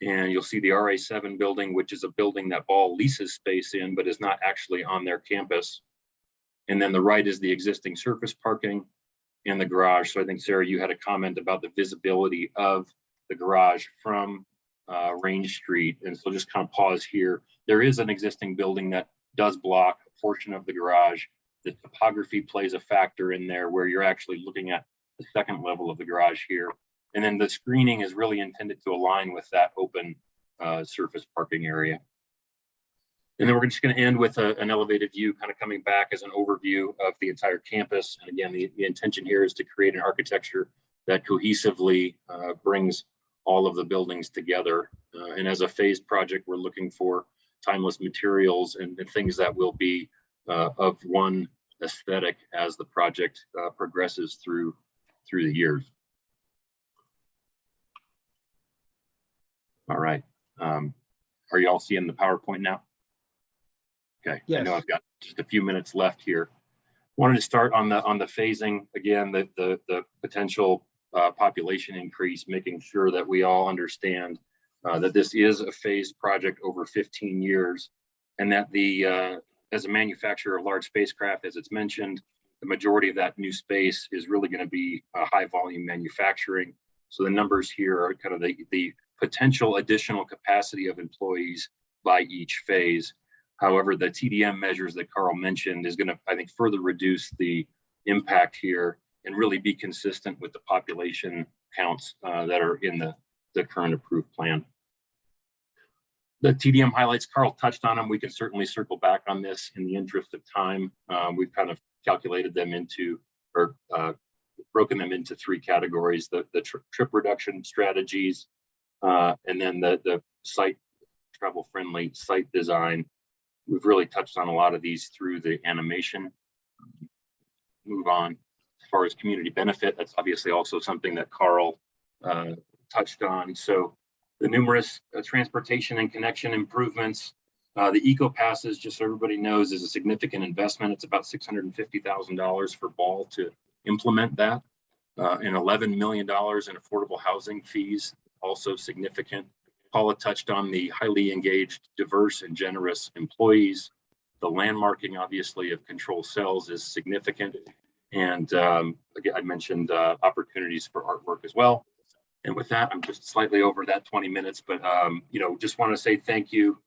and you'll see the RA7 building, which is a building that Ball leases space in, but is not actually on their campus. And then the right is the existing surface parking and the garage. So I think, Sarah, you had a comment about the visibility of the garage from Range Street. And so just kind of pause here. There is an existing building that does block a portion of the garage. The topography plays a factor in there where you're actually looking at the second level of the garage here. And then the screening is really intended to align with that open surface parking area. And then we're just going to end with an elevated view, kind of coming back as an overview of the entire campus. And again, the intention here is to create an architecture that cohesively brings all of the buildings together. And as a phased project, we're looking for timeless materials and things that will be of one aesthetic as the project progresses through the years. All right. Are you all seeing the PowerPoint now? Okay. Yes. I know I've got just a few minutes left here. Wanted to start on the phasing again, the potential population increase, making sure that we all understand that this is a phased project over 15 years, and that as a manufacturer of large spacecraft, as it's mentioned, the majority of that new space is really going to be high volume manufacturing. So the numbers here are kind of the potential additional capacity of employees by each phase. However, the TDM measures that Carl mentioned is going to, I think, further reduce the impact here and really be consistent with the population counts that are in the current approved plan. The TDM highlights, Carl touched on them. We can certainly circle back on this in the interest of time. We've kind of calculated them into, or broken them into three categories: the trip reduction strategies, and then the site travel-friendly site design. We've really touched on a lot of these through the animation. Move on. As far as community benefit, that's obviously also something that Carl touched on. So the numerous transportation and connection improvements, the eco passes, just so everybody knows, is a significant investment. It's about $650,000 for Ball to implement that, and $11 million in affordable housing fees, also significant. Paula touched on the highly engaged, diverse, and generous employees. The landmarking, obviously, of control cells is significant. And again, I mentioned opportunities for artwork as well. And with that, I'm just slightly over that 20 minutes, but just want to say thank you.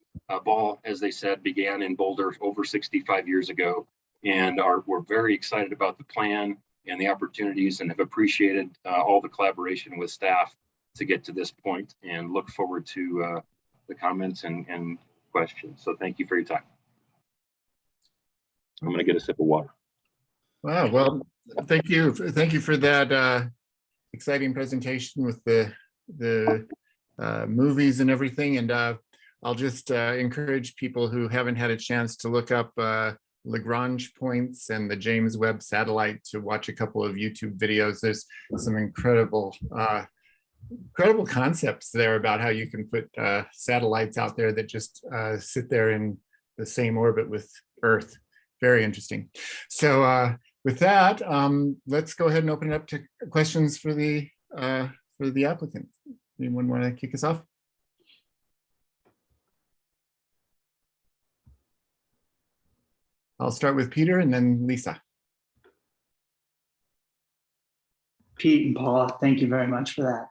Ball, as they said, began in Boulder over 65 years ago, and we're very excited about the plan and the opportunities, and have appreciated all the collaboration with staff to get to this point, and look forward to the comments and questions. So thank you for your time. I'm going to get a sip of water. Wow, well, thank you for that exciting presentation with the movies and everything. And I'll just encourage people who haven't had a chance to look up Lagrange points and the James Webb satellite to watch a couple of YouTube videos. There's some incredible concepts there about how you can put satellites out there that just sit there in the same orbit with Earth. Very interesting. So with that, let's go ahead and open it up to questions for the applicant. Anyone want to kick us off? I'll start with Peter and then Lisa. Pete and Paula, thank you very much for that.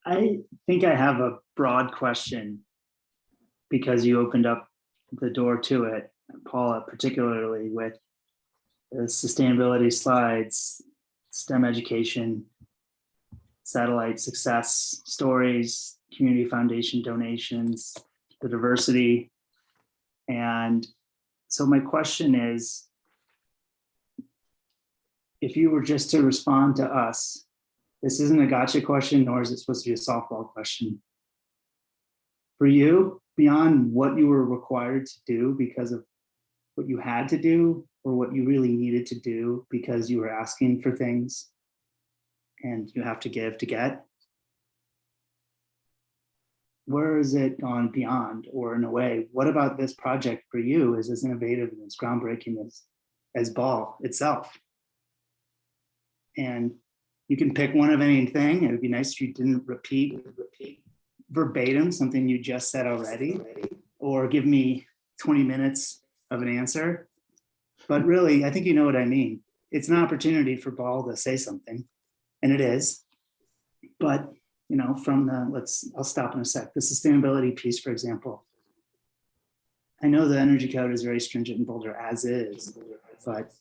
I think I have a broad question because you opened up the door to it, Paula, particularly with the sustainability slides, STEM education, satellite success stories, community foundation donations, the diversity. And so my question is, if you were just to respond to us, this isn't a gotcha question, nor is it supposed to be a softball question. For you, beyond what you were required to do because of what you had to do, or what you really needed to do because you were asking for things and you have to give to get, where is it gone beyond? Or in a way, what about this project for you is as innovative and as groundbreaking as Ball itself? And you can pick one of anything. It would be nice if you didn't repeat verbatim something you just said already, or give me 20 minutes of an answer. But really, I think you know what I mean. It's an opportunity for Ball to say something, and it is. But from I'll stop in a sec. The sustainability piece, for example. I know the energy code is very stringent in Boulder as is, but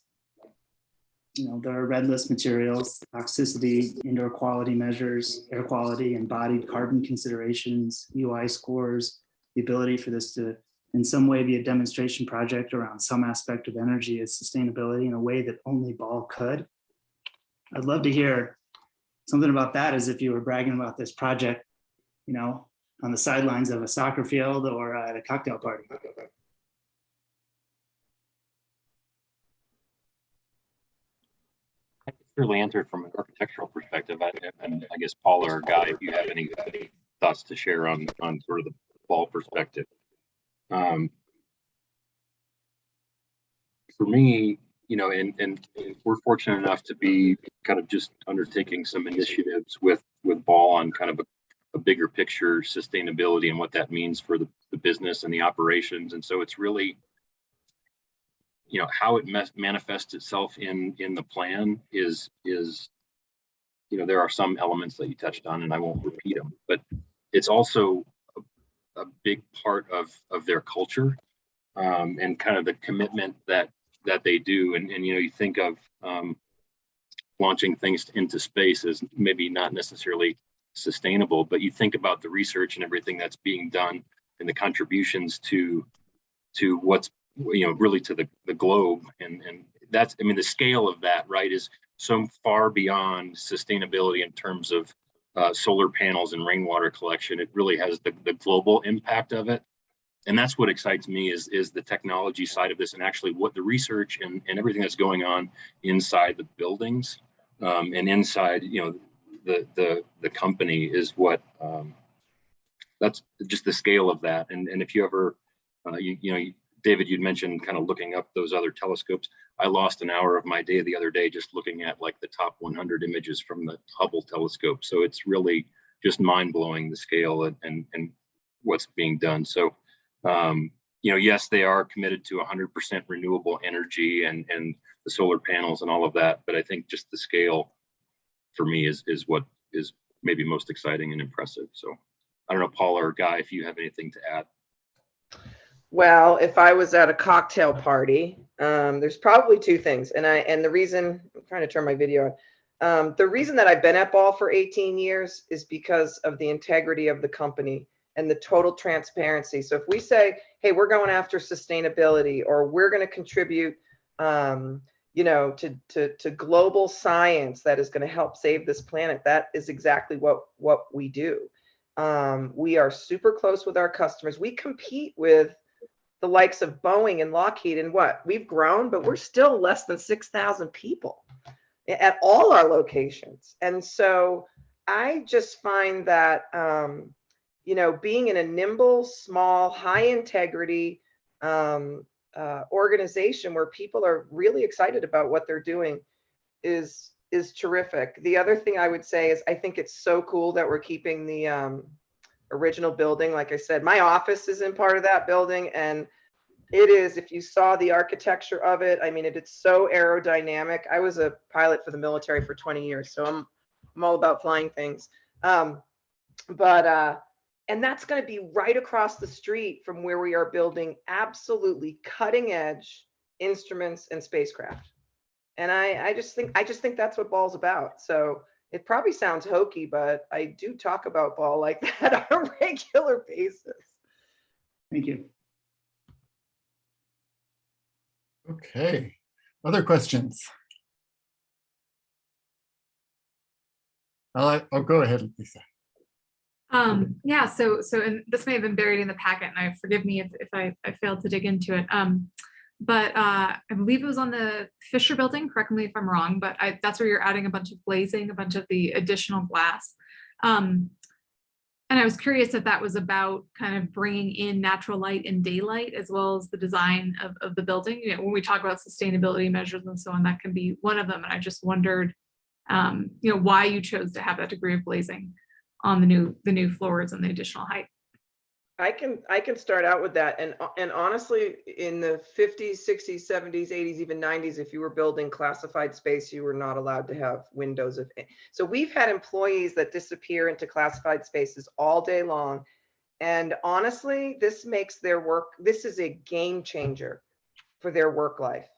there are red list materials, toxicity, indoor quality measures, air quality, embodied carbon considerations, UI scores, the ability for this to in some way be a demonstration project around some aspect of energy as sustainability in a way that only Ball could. I'd love to hear something about that, as if you were bragging about this project, on the sidelines of a soccer field or at a cocktail party. I can certainly answer from an architectural perspective. And I guess Paula or Guy, if you have any thoughts to share on sort of the Ball perspective. For me, and we're fortunate enough to be kind of just undertaking some initiatives with Ball on kind of a bigger picture sustainability and what that means for the business and the operations. And so it's really, how it manifests itself in the plan is there are some elements that you touched on, and I won't repeat them, but it's also a big part of their culture, and kind of the commitment that they do. And you know, you think of launching things into space as maybe not necessarily sustainable, but you think about the research and everything that's being done and the contributions to what's, you know, really to the globe. And that's, I mean, the scale of that, right, is so far beyond sustainability in terms of solar panels and rainwater collection. It really has the global impact of it. And that's what excites me is the technology side of this, and actually what the research and everything that's going on inside the buildings, and inside, you know, the company is what, that's just the scale of that. And if you ever, you know, David, you'd mentioned kind of looking up those other telescopes. I lost an hour of my day the other day just looking at like the top 100 images from the Hubble telescope. So it's really just mind blowing, the scale and what's being done. So, you know, yes, they are committed to 100% renewable energy and the solar panels and all of that. But I think just the scale for me is what is maybe most exciting and impressive. So I don't know, Paul or Guy, if you have anything to add. Well, if I was at a cocktail party, there's probably two things. And the reason, I'm trying to turn my video on. The reason that I've been at Ball for 18 years is because of the integrity of the company and the total transparency. So if we say, hey, we're going after sustainability, or we're going to contribute, you know, to global science that is going to help save this planet, that is exactly what we do. We are super close with our customers. We compete with the likes of Boeing and Lockheed, and what we've grown, but we're still less than 6,000 people at all our locations. And so I just find that, you know, being in a nimble, small, high integrity organization where people are really excited about what they're doing is terrific. The other thing I would say is I think it's so cool that we're keeping the original building. Like I said, my office is in part of that building, and it is, if you saw the architecture of it, I mean, it's so aerodynamic. I was a pilot for the military for 20 years, so I'm all about flying things. And that's going to be right across the street from where we are building absolutely cutting edge instruments and spacecraft. And I just think that's what Ball's about. So it probably sounds hokey, but I do talk about Ball like that on a regular basis. Thank you. Okay, other questions? I'll go ahead, Lisa. Yeah, so and this may have been buried in the packet, and I forgive me if I failed to dig into it. But I believe it was on the Fisher building, correct me if I'm wrong, but that's where you're adding a bunch of glazing, a bunch of the additional glass. And I was curious if that was about kind of bringing in natural light and daylight, as well as the design of the building. You know, when we talk about sustainability measures and so on, that can be one of them. And I just wondered, you know, why you chose to have that degree of glazing on the new floors and the additional height. I can start out with that. And honestly, in the 50s, 60s, 70s, 80s, even 90s, if you were building classified space, you were not allowed to have windows. So we've had employees that disappear into classified spaces all day long. And honestly, this makes their work, this is a game changer for their work life,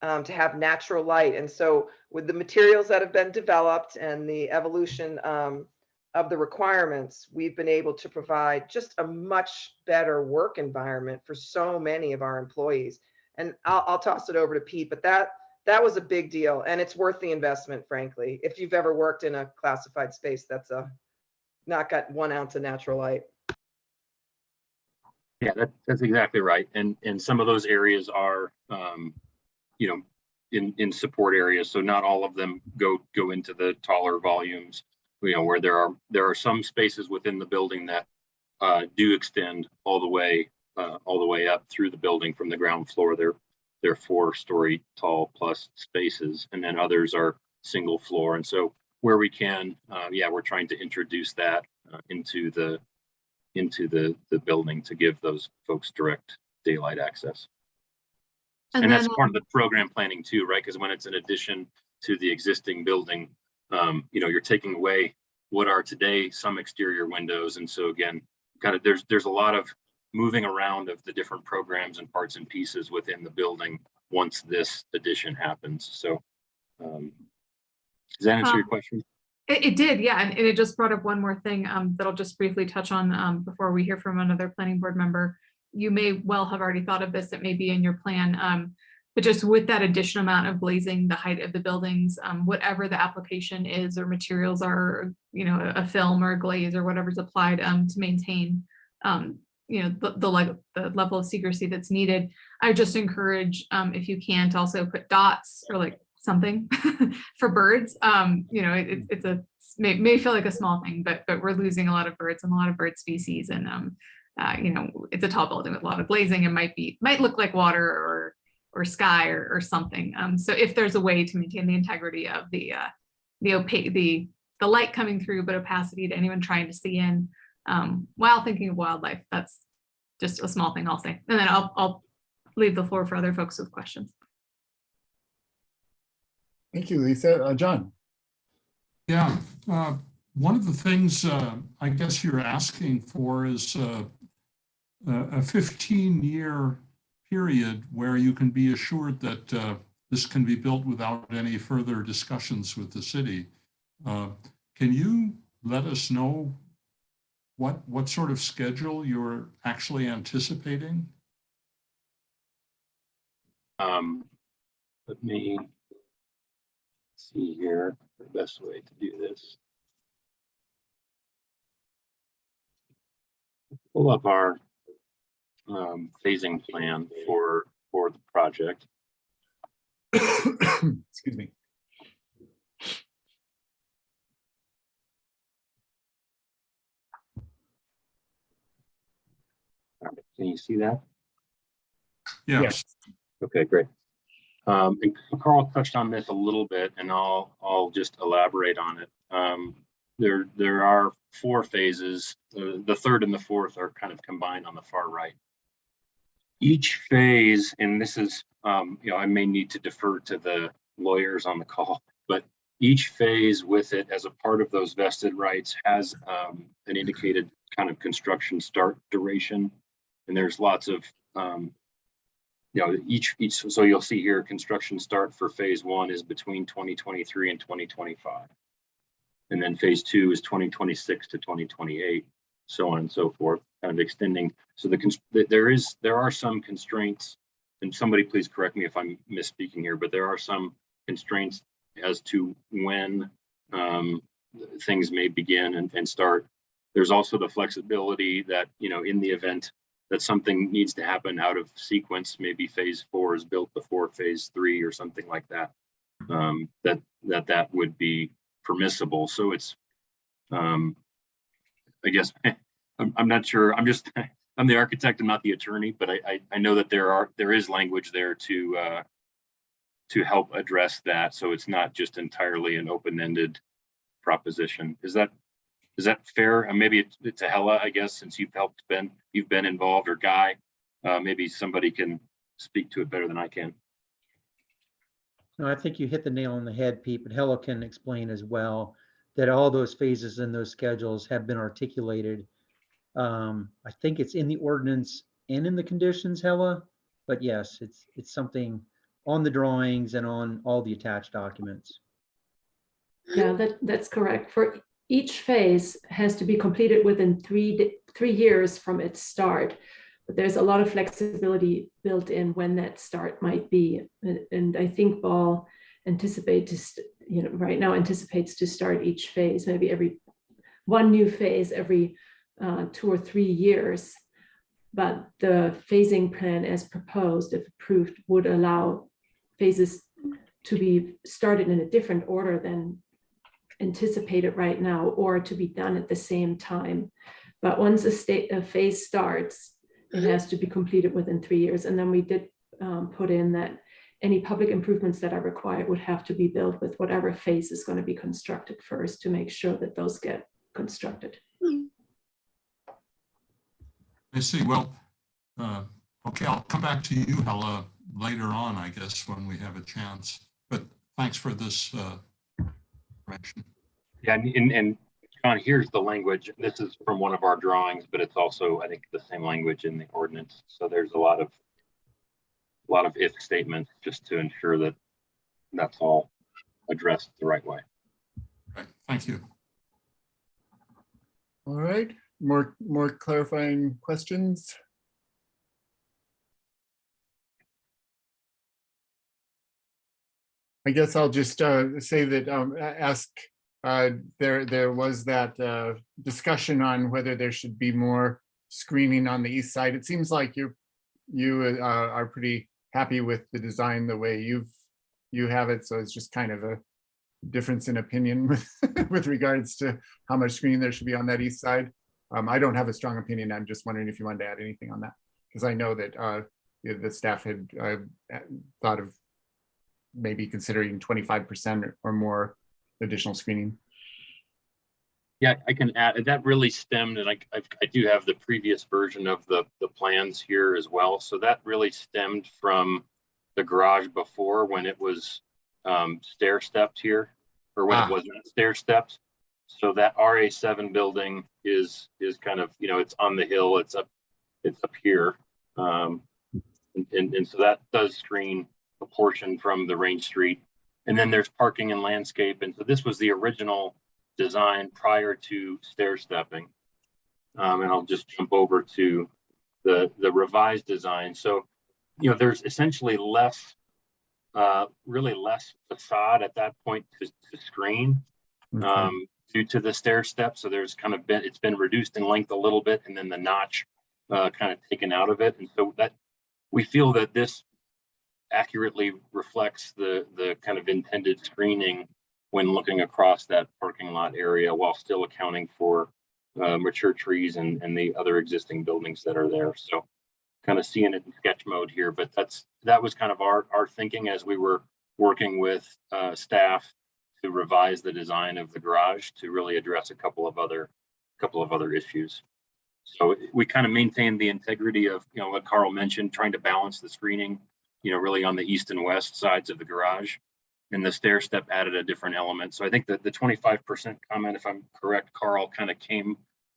to have natural light. And so with the materials that have been developed and the evolution of the requirements, we've been able to provide just a much better work environment for so many of our employees. And I'll toss it over to Pete, but that was a big deal, and it's worth the investment, frankly. If you've ever worked in a classified space, that's not got 1 ounce of natural light. Yeah, that's exactly right. And some of those areas are, you know, in support areas. So not all of them go into the taller volumes. You know, where there are some spaces within the building that do extend all the way up through the building from the ground floor. They're 4-story tall plus spaces, and then others are single floor. And so where we can, we're trying to introduce that into the building to give those folks direct daylight access. And that's part of the program planning too, right? Because when it's an addition to the existing building, you know, you're taking away what are today some exterior windows. And so again, kind of, there's a lot of moving around of the different programs and parts and pieces within the building once this addition happens. So does that answer your question? It did, yeah, and it just brought up one more thing that I'll just briefly touch on before we hear from another planning board member. You may well have already thought of this, it may be in your plan, but just with that additional amount of glazing, the height of the buildings, whatever the application is or materials are, you know, a film or a glaze or whatever's applied to maintain, you know, the level of secrecy that's needed. I just encourage, if you can't, also put dots or like something for birds. You know, it's a may feel like a small thing, but we're losing a lot of birds and a lot of bird species, and you know, it's a tall building with a lot of glazing and might look like water or sky or something. So if there's a way to maintain the integrity of the light coming through, but opacity to anyone trying to see in, while thinking of wildlife, that's just a small thing I'll say, and then I'll leave the floor for other folks with questions. Thank you, Lisa. John. Yeah, one of the things I guess you're asking for is a 15-year period where you can be assured that this can be built without any further discussions with the city. Can you let us know what sort of schedule you're actually anticipating? Let me see here the best way to do this. Pull up our phasing plan for the project. Excuse me. All right, can you see that? Yes. Okay, great. And Carl touched on this a little bit, and I'll just elaborate on it. There are 4 phases. The third and the fourth are kind of combined on the far right. Each phase, and this is, you know, I may need to defer to the lawyers on the call, but each phase with it as a part of those vested rights has an indicated kind of construction start duration. And there's lots of, you know, each, so you'll see here construction start for phase 1 is between 2023 and 2025. And then phase 2 is 2026 to 2028, so on and so forth, kind of extending. So there are some constraints, and somebody please correct me if I'm misspeaking here, but there are some constraints as to when things may begin and start. There's also the flexibility that, you know, in the event that something needs to happen out of sequence, maybe phase 4 is built before phase 3 or something like that, that would be permissible. So it's, I guess, I'm not sure. I'm the architect, I'm not the attorney, but I know that there is language there to help address that. So it's not just entirely an open-ended proposition. Is that fair? And maybe it's a Hella, I guess, since you've been involved, or Guy, maybe somebody can speak to it better than I can. No, I think you hit the nail on the head, Pete, but Hella can explain as well that all those phases and those schedules have been articulated. I think it's in the ordinance and in the conditions, Hella, but yes, it's something on the drawings and on all the attached documents. Yeah, that's correct. For each phase has to be completed within 3 years from its start. But there's a lot of flexibility built in when that start might be. And I think Ball anticipates to start each phase, maybe one new phase every 2 or 3 years. But the phasing plan as proposed, if approved, would allow phases to be started in a different order than anticipated right now, or to be done at the same time. But once a phase starts, it has to be completed within 3 years. And then we did put in that any public improvements that are required would have to be built with whatever phase is going to be constructed first, to make sure that those get constructed. I see. Well, okay, I'll come back to you, Hella, later on, I guess, when we have a chance. But thanks for this information. Yeah, and John, here's the language. This is from one of our drawings, but it's also, I think, the same language in the ordinance. So there's a lot of if statements just to ensure that that's all addressed the right way. Right. Thank you. All right, more clarifying questions? I guess I'll just say that there was that discussion on whether there should be more screening on the east side. It seems like you are pretty happy with the design the way you have it, so it's just kind of a difference in opinion with regards to how much screening there should be on that east side. I don't have a strong opinion. I'm just wondering if you wanted to add anything on that, because I know that the staff had thought of maybe considering 25% or more additional screening. Yeah, I can add, that really stemmed, and I do have the previous version of the plans here as well. So that really stemmed from the garage before, when it was stair stepped here, or when it wasn't stair stepped. So that RA7 building is kind of, it's on the hill, it's up here. And so that does screen a portion from the Range Street. And then there's parking and landscape. And so this was the original design prior to stair stepping. And I'll just jump over to the revised design. So, there's essentially really less facade at that point to screen due to the stair step. So there's kind of it's been reduced in length a little bit, and then the notch kind of taken out of it. And so that we feel that this accurately reflects the kind of intended screening when looking across that parking lot area, while still accounting for mature trees and the other existing buildings that are there. So kind of seeing it in sketch mode here, but that was kind of our thinking as we were working with staff to revise the design of the garage to really address a couple of other issues. So we kind of maintained the integrity of, what Carl mentioned, trying to balance the screening, really on the east and west sides of the garage, and the stair step added a different element. So I think that the 25% comment, if I'm correct, Carl, kind of came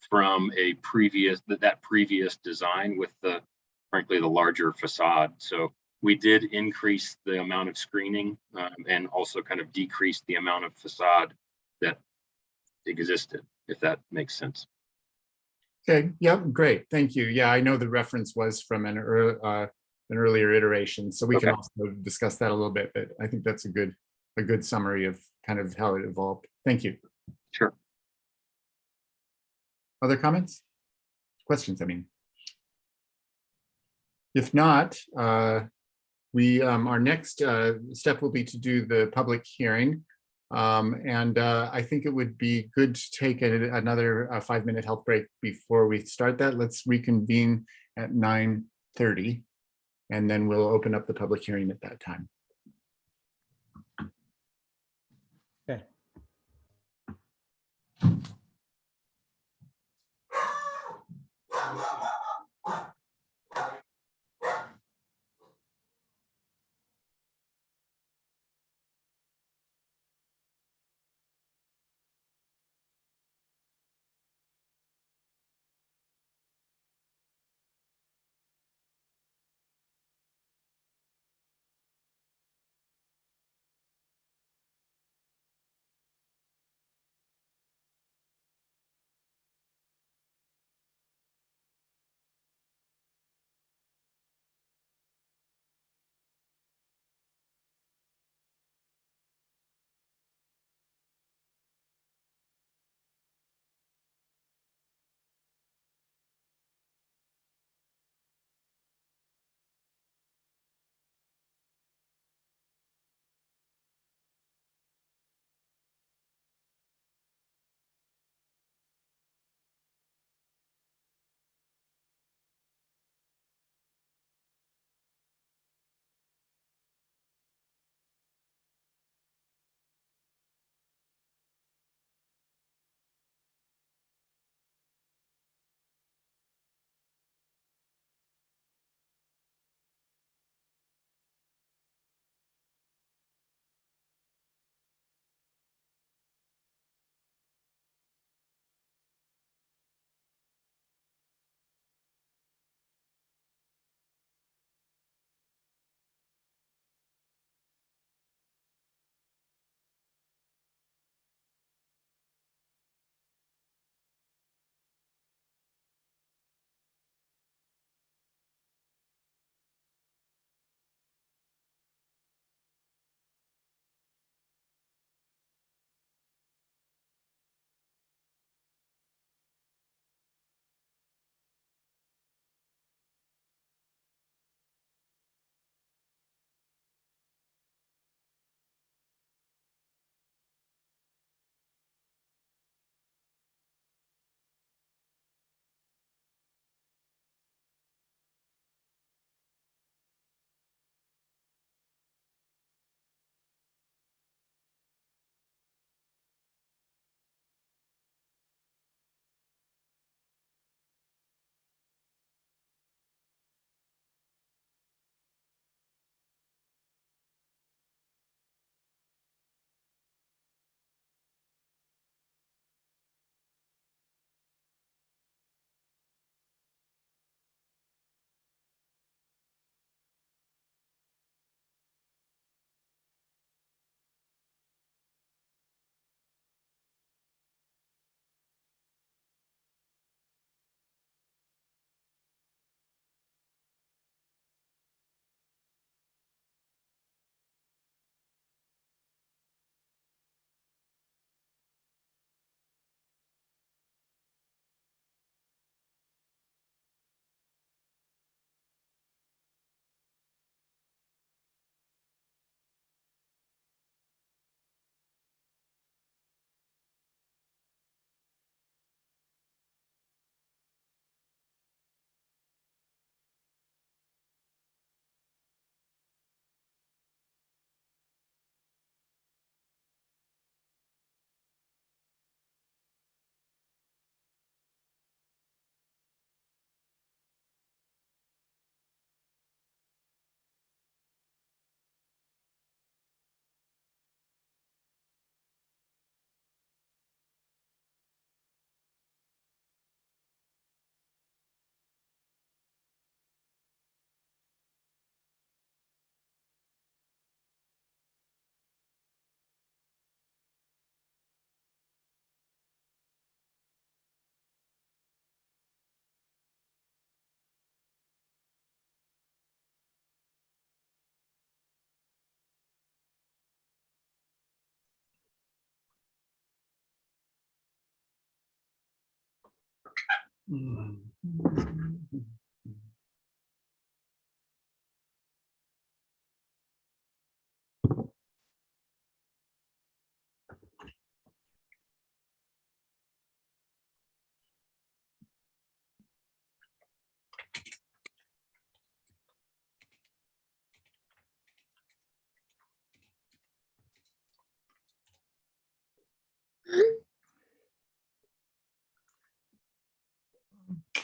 from that previous design with frankly, the larger facade. So we did increase the amount of screening and also kind of decrease the amount of facade that existed, if that makes sense. Okay, yeah, great, thank you. Yeah, I know the reference was from an earlier iteration, so we can also discuss that a little bit, but I think that's a good summary of kind of how it evolved. Thank you. Sure. Other comments? Questions, I mean. If not, our next step will be to do the public hearing. And I think it would be good to take another 5-minute health break before we start that. Let's reconvene at 9:30, and then we'll open up the public hearing at that time.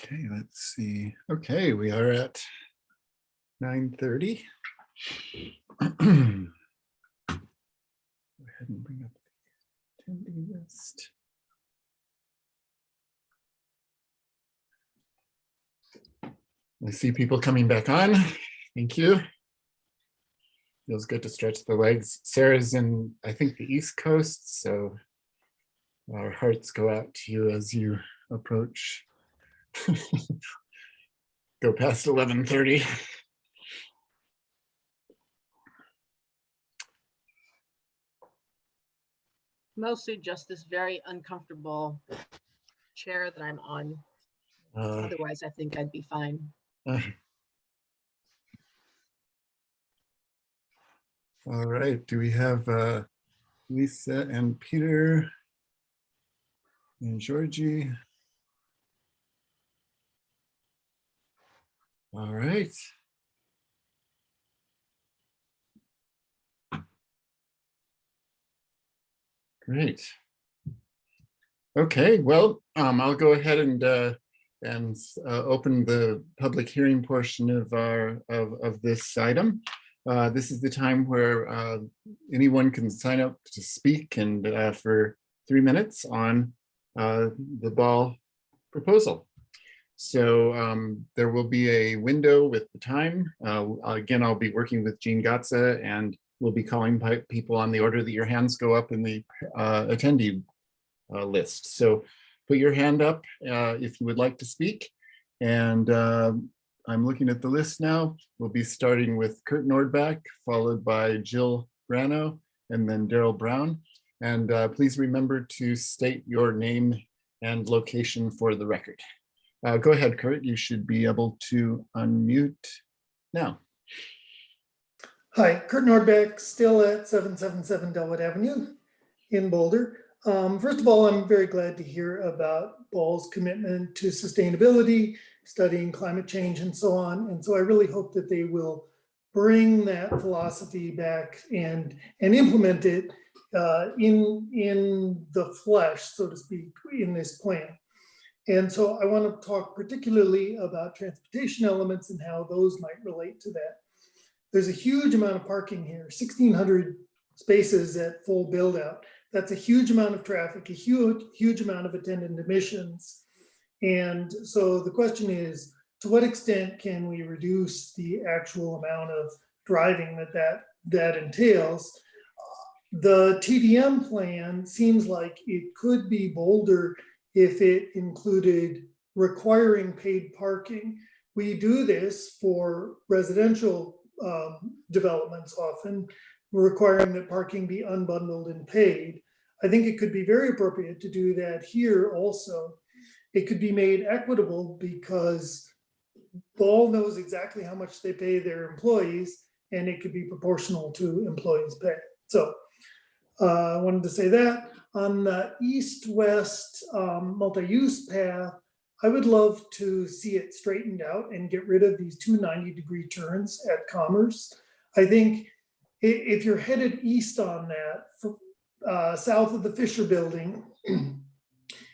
Okay, let's see. Okay, we are at 9:30. Go ahead and bring up the attendee list. I see people coming back on. Thank you. Feels good to stretch the legs. Sarah's in, I think, the East Coast, so our hearts go out to you as you approach. Go past 11:30. Mostly just this very uncomfortable chair that I'm on. Otherwise, I think I'd be fine. All right, do we have Lisa and Peter and Georgie? All right. Great. Okay, well, I'll go ahead and open the public hearing portion of our of this item. This is the time where anyone can sign up to speak and for 3 minutes on the ball proposal. So there will be a window with the time. Again, I'll be working with Jean Gatza, and we'll be calling people on the order that your hands go up in the attendee list. So put your hand up if you would like to speak. And I'm looking at the list now. We'll be starting with Kurt Nordbach, followed by Jill Brano, and then Daryl Brown. And please remember to state your name and location for the record. Go ahead, Kurt. You should be able to unmute now. Hi, Kurt Nordbach, still at 777 Delwood Avenue in Boulder. First of all, I'm very glad to hear about Ball's commitment to sustainability, studying climate change and so on. And so I really hope that they will bring that philosophy back and implement it in the flesh, so to speak, in this plan. And so I want to talk particularly about transportation elements and how those might relate to that. There's a huge amount of parking here, 1,600 spaces at full build out. That's a huge amount of traffic, a huge amount of attendant emissions. And so the question is, to what extent can we reduce the actual amount of driving that entails? The TDM plan seems like it could be bolder if it included requiring paid parking. We do this for residential developments often, requiring that parking be unbundled and paid. I think it could be very appropriate to do that here also. It could be made equitable because Ball knows exactly how much they pay their employees, and it could be proportional to employees' pay. So I wanted to say that. On the east-west multi-use path, I would love to see it straightened out and get rid of these 2 90-degree turns at Commerce. I think if you're headed east on that, south of the Fisher Building,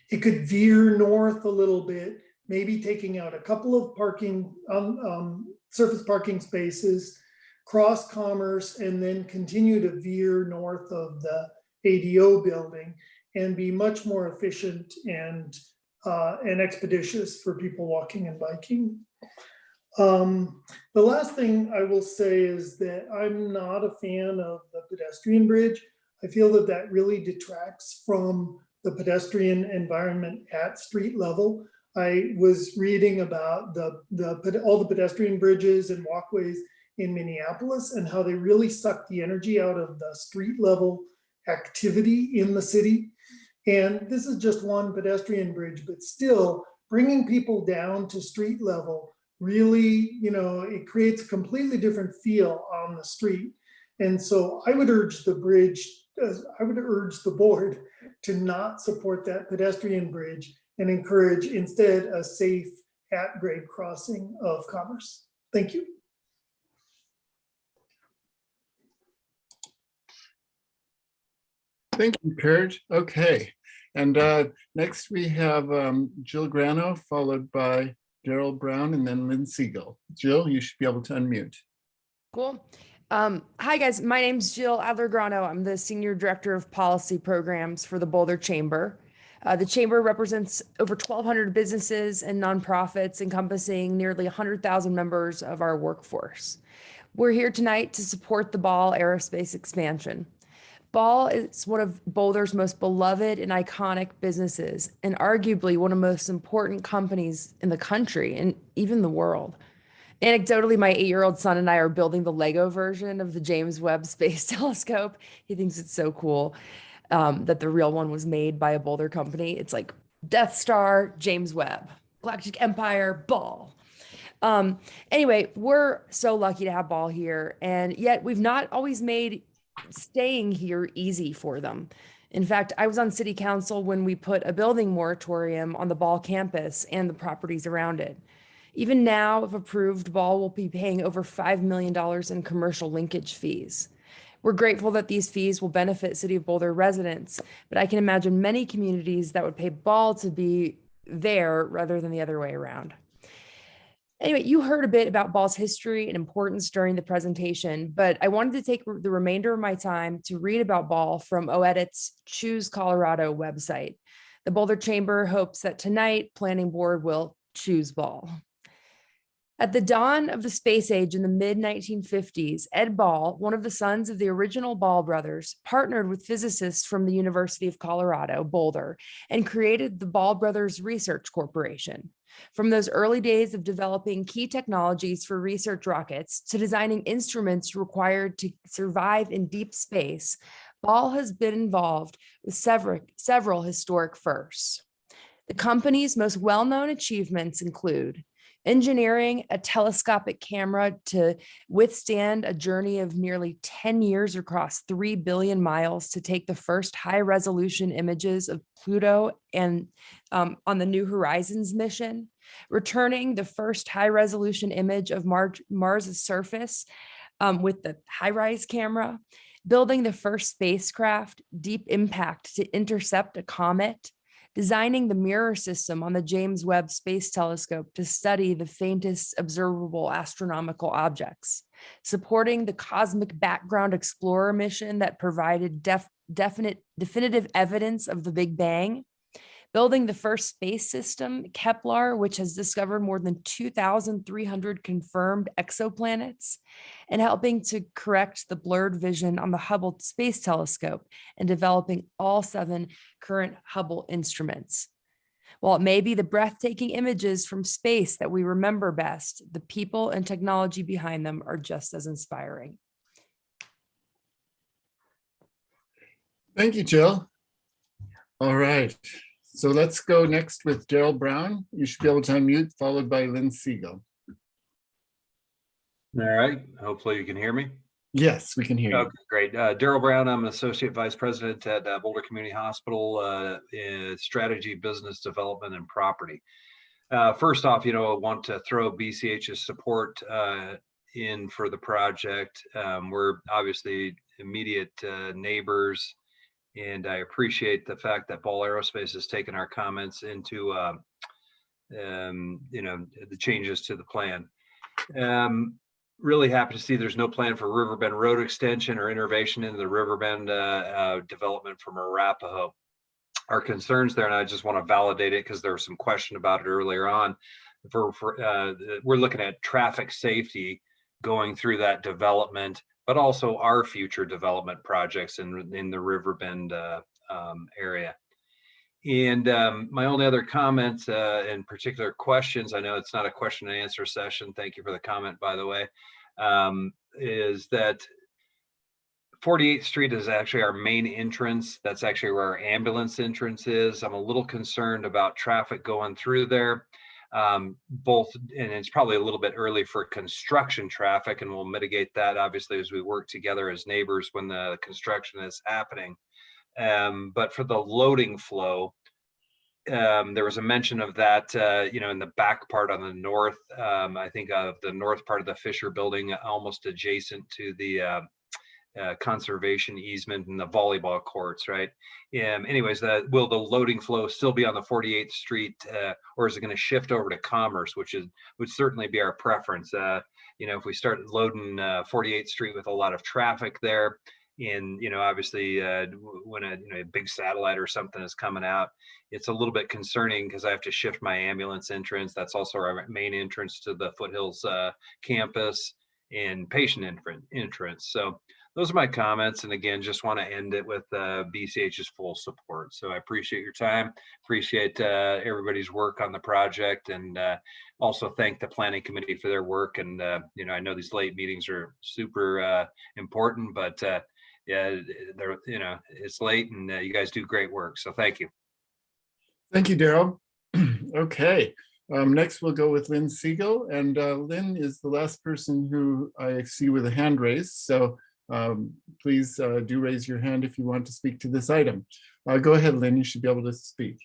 it could veer north a little bit, maybe taking out a couple of parking, surface parking spaces, cross Commerce, and then continue to veer north of the ADO building and be much more efficient and expeditious for people walking and biking. The last thing I will say is that I'm not a fan of the pedestrian bridge. I feel that that really detracts from the pedestrian environment at street level. I was reading about all the pedestrian bridges and walkways in Minneapolis and how they really suck the energy out of the street level activity in the city. And this is just one pedestrian bridge, but still bringing people down to street level really, it creates a completely different feel on the street. And so I would urge the board to not support that pedestrian bridge and encourage instead a safe at-grade crossing of Commerce. Thank you. Thank you, Kurt. Okay. And next we have Jill Grano, followed by Daryl Brown, and then Lynn Siegel. Jill, you should be able to unmute. Cool. Hi, guys. My name's Jill Adler-Grano. I'm the Senior Director of Policy Programs for the Boulder Chamber. The Chamber represents over 1,200 businesses and nonprofits, encompassing nearly 100,000 members of our workforce. We're here tonight to support the Ball Aerospace expansion. Ball is one of Boulder's most beloved and iconic businesses, and arguably one of the most important companies in the country and even the world. Anecdotally, my 8-year-old son and I are building the Lego version of the James Webb Space Telescope. He thinks it's so cool that the real one was made by a Boulder company. It's like Death Star, James Webb, Galactic Empire, Ball. Anyway, we're so lucky to have Ball here, and yet we've not always made staying here easy for them. In fact, I was on city council when we put a building moratorium on the Ball campus and the properties around it. Even now, if approved, Ball will be paying over $5 million in commercial linkage fees. We're grateful that these fees will benefit City of Boulder residents, but I can imagine many communities that would pay Ball to be there rather than the other way around. Anyway, you heard a bit about Ball's history and importance during the presentation, but I wanted to take the remainder of my time to read about Ball from OEDIT's Choose Colorado website. The Boulder Chamber hopes that tonight, Planning Board will choose Ball. At the dawn of the space age in the mid-1950s, Ed Ball, one of the sons of the original Ball brothers, partnered with physicists from the University of Colorado, Boulder, and created the Ball Brothers Research Corporation. From those early days of developing key technologies for research rockets to designing instruments required to survive in deep space, Ball has been involved with several historic firsts. The company's most well-known achievements include engineering a telescopic camera to withstand a journey of nearly 10 years across 3 billion miles to take the first high-resolution images of Pluto and on the New Horizons mission, returning the first high-resolution image of Mars' surface with the HiRISE camera, building the first spacecraft, Deep Impact, to intercept a comet, designing the mirror system on the James Webb Space Telescope to study the faintest observable astronomical objects, supporting the Cosmic Background Explorer mission that provided definitive evidence of the Big Bang, building the first space system, Kepler, which has discovered more than 2,300 confirmed exoplanets, and helping to correct the blurred vision on the Hubble Space Telescope and developing all 7 current Hubble instruments. While it may be the breathtaking images from space that we remember best, the people and technology behind them are just as inspiring. Thank you, Jill. All right. So let's go next with Daryl Brown. You should be able to unmute, followed by Lynn Siegel. All right. Hopefully you can hear me. Yes, we can hear you. Okay, great. Daryl Brown, I'm an Associate Vice President at Boulder Community Hospital, in Strategy, Business Development, and Property. First off, I want to throw BCH's support in for the project. We're obviously immediate neighbors, and I appreciate the fact that Ball Aerospace has taken our comments into, the changes to the plan. Really happy to see there's no plan for Riverbend Road extension or innovation into the Riverbend development from Arapahoe. Our concerns there, and I just want to validate it because there was some question about it earlier on. We're looking at traffic safety going through that development, but also our future development projects in the Riverbend area. And my only other comments and particular questions, I know it's not a question and answer session. Thank you for the comment, by the way, is that 48th Street is actually our main entrance. That's actually where our ambulance entrance is. I'm a little concerned about traffic going through there. Both, and it's probably a little bit early for construction traffic, and we'll mitigate that obviously as we work together as neighbors when the construction is happening. But for the loading flow, there was a mention of that, in the back part on the north, I think of the north part of the Fisher building, almost adjacent to the conservation easement and the volleyball courts, right? Anyways, will the loading flow still be on the 48th Street, or is it going to shift over to Commerce, would certainly be our preference. If we start loading 48th Street with a lot of traffic there, and obviously when a big satellite or something is coming out, it's a little bit concerning because I have to shift my ambulance entrance. That's also our main entrance to the Foothills campus and patient entrance. So those are my comments. And again, just want to end it with BCH's full support. So I appreciate your time, appreciate everybody's work on the project, and also thank the planning committee for their work. And I know these late meetings are super important, but yeah, it's late, and you guys do great work. So thank you. Thank you, Daryl. Okay. Next, we'll go with Lynn Siegel, and Lynn is the last person who I see with a hand raised. So please do raise your hand if you want to speak to this item. Go ahead, Lynn, you should be able to speak.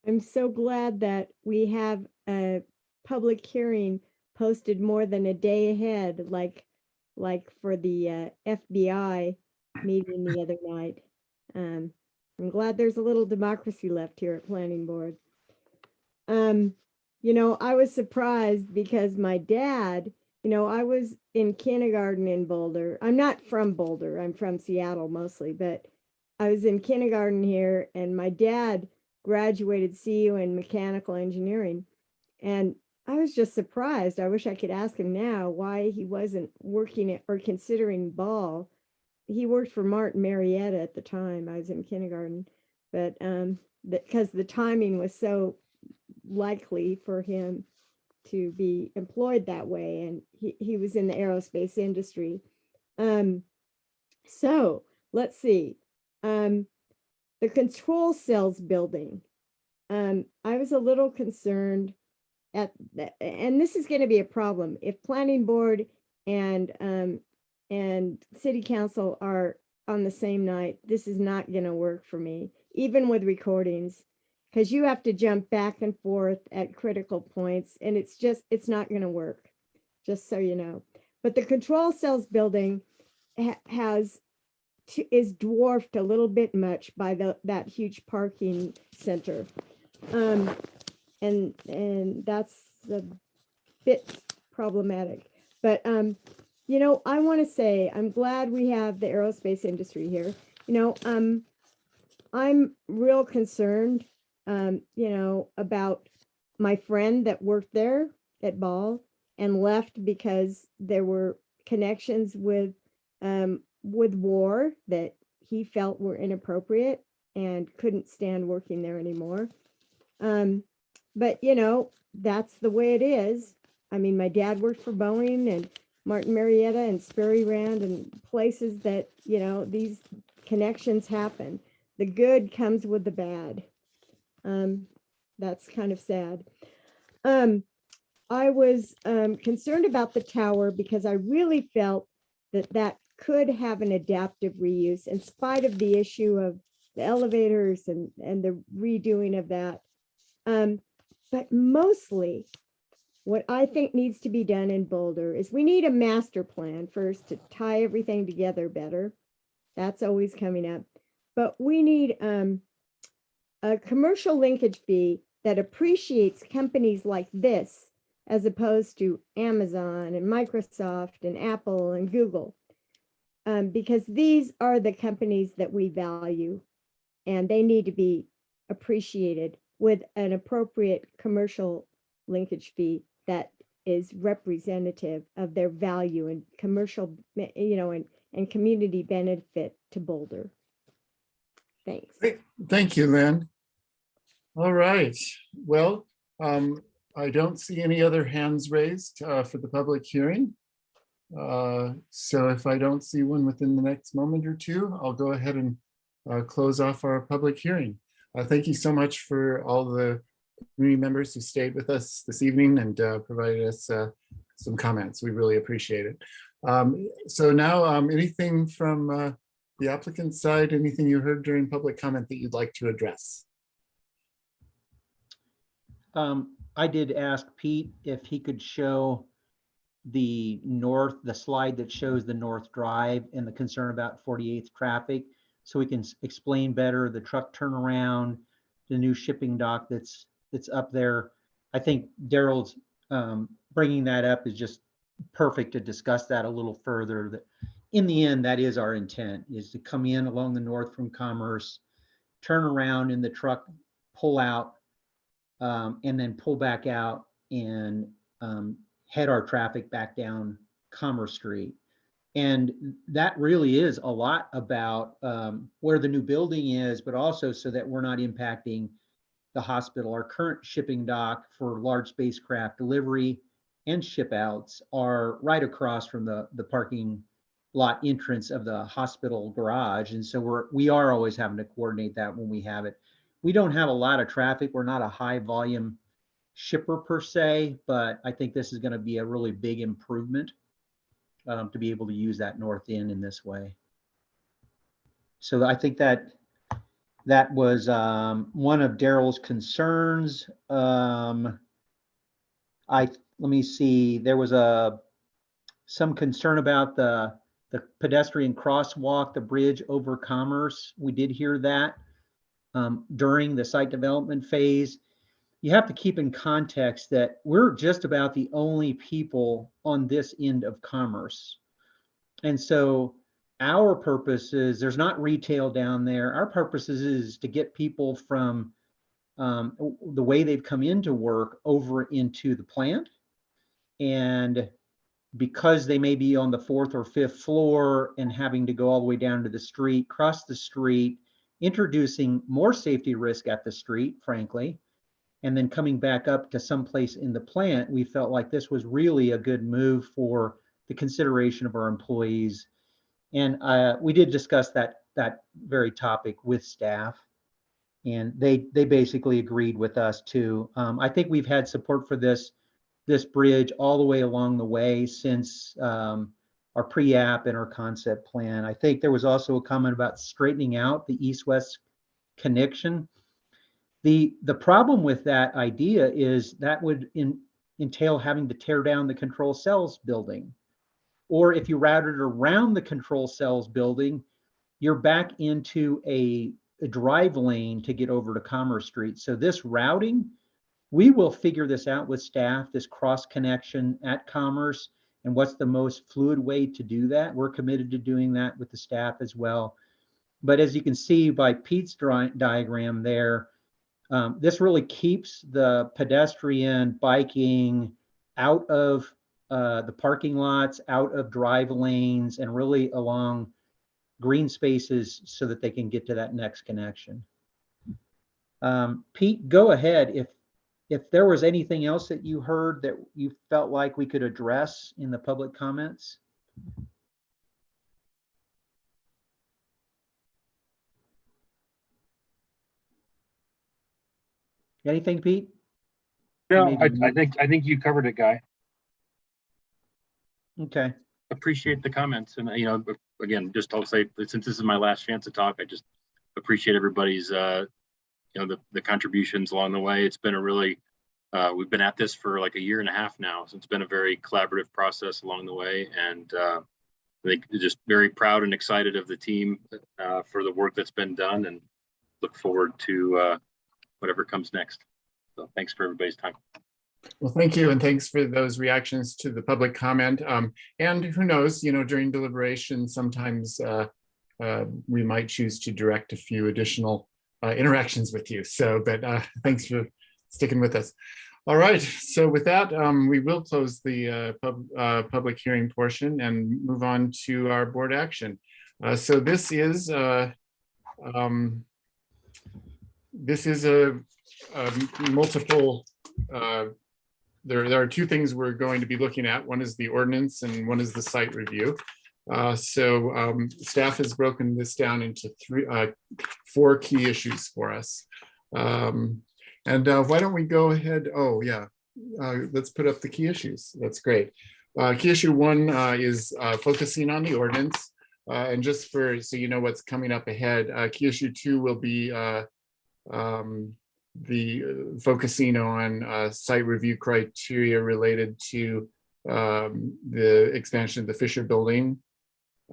I'm so glad that we have a public hearing posted more than a day ahead, like for the FBI meeting the other night. I'm glad there's a little democracy left here at Planning Board. I was surprised because my dad, I was in kindergarten in Boulder. I'm not from Boulder, I'm from Seattle mostly, but I was in kindergarten here, and my dad graduated CU in mechanical engineering. And I was just surprised. I wish I could ask him now why he wasn't working or considering Ball. He worked for Martin Marietta at the time I was in kindergarten, but because the timing was so likely for him to be employed that way, and he was in the aerospace industry. So let's see. The control cells building. I was a little concerned and this is going to be a problem if Planning Board and City Council are on the same night. This is not going to work for me, even with recordings, because you have to jump back and forth at critical points, and it's not going to work, just so you know. But the control cells building is dwarfed a little bit much by that huge parking center. And that's a bit problematic. But, I want to say, I'm glad we have the aerospace industry here. I'm real concerned, about my friend that worked there at Ball and left because there were connections with war that he felt were inappropriate and couldn't stand working there anymore. But that's the way it is. I mean, my dad worked for Boeing and Martin Marietta and Sperry Rand and places that, these connections happen. The good comes with the bad. That's kind of sad. I was concerned about the tower because I really felt that could have an adaptive reuse in spite of the issue of the elevators and the redoing of that. But mostly what I think needs to be done in Boulder is we need a master plan first to tie everything together better. That's always coming up. But we need a commercial linkage fee that appreciates companies like this as opposed to Amazon and Microsoft and Apple and Google. Because these are the companies that we value, and they need to be appreciated with an appropriate commercial linkage fee that is representative of their value and commercial, and community benefit to Boulder. Thanks. Thank you, Lynn. All right. Well, I don't see any other hands raised for the public hearing. So if I don't see one within the next moment or two, I'll go ahead and close off our public hearing. Thank you so much for all the community members who stayed with us this evening and provided us some comments. We really appreciate it. So now anything from the applicant side, anything you heard during public comment that you'd like to address? I did ask Pete if he could show the slide that shows the North Drive and the concern about 48th traffic, so we can explain better the truck turnaround, the new shipping dock that's up there. I think Daryl's bringing that up is just perfect to discuss that a little further. That in the end, that is our intent, is to come in along the north from Commerce, turn around in the truck, pull out, and then pull back out and head our traffic back down Commerce Street. And that really is a lot about where the new building is, but also so that we're not impacting the hospital. Our current shipping dock for large spacecraft delivery and ship outs are right across from the parking lot entrance of the hospital garage. And so we are always having to coordinate that when we have it. We don't have a lot of traffic. We're not a high volume shipper per se, but I think this is going to be a really big improvement to be able to use that north end in this way. So I think that was one of Daryl's concerns. Let me see, there was some concern about the pedestrian crosswalk, the bridge over Commerce. We did hear that during the site development phase. You have to keep in context that we're just about the only people on this end of Commerce. And so our purpose is, there's not retail down there. Our purpose is to get people from the way they've come into work over into the plant. And because they may be on the 4th or 5th floor and having to go all the way down to the street, cross the street, introducing more safety risk at the street, frankly, and then coming back up to someplace in the plant, we felt like this was really a good move for the consideration of our employees. And we did discuss that very topic with staff, and they basically agreed with us too. I think we've had support for this bridge all the way along the way since our pre-app and our concept plan. I think there was also a comment about straightening out the east-west connection. The problem with that idea is that would entail having to tear down the control cells building. Or if you routed around the control cells building, you're back into a drive lane to get over to Commerce Street. So this routing, we will figure this out with staff, this cross connection at Commerce, and what's the most fluid way to do that. We're committed to doing that with the staff as well. But as you can see by Pete's diagram there, this really keeps the pedestrian biking out of the parking lots, out of drive lanes, and really along green spaces so that they can get to that next connection. Pete, go ahead. If there was anything else that you heard that you felt like we could address in the public comments. Anything, Pete? No, I think you covered it, Guy. Okay. Appreciate the comments, and again, just I'll say, since this is my last chance to talk, I just appreciate everybody's the contributions along the way. It's been a really we've been at this for like a year and a half now, so it's been a very collaborative process along the way, and I think just very proud and excited of the team for the work that's been done, and look forward to whatever comes next. So thanks for everybody's time. Well, thank you, and thanks for those reactions to the public comment. And who knows, during deliberation, sometimes we might choose to direct a few additional interactions with you. So, but thanks for sticking with us. All right, so with that, we will close the public hearing portion and move on to our board action. So this is a multiple there are two things we're going to be looking at. One is the ordinance and one is the site review. Staff has broken this down into four key issues for us. Why don't we go ahead? Oh yeah, let's put up the key issues. That's great. Key issue one is focusing on the ordinance. And just so you know what's coming up ahead, key issue two will be focusing on site review criteria related to the expansion of the Fisher building.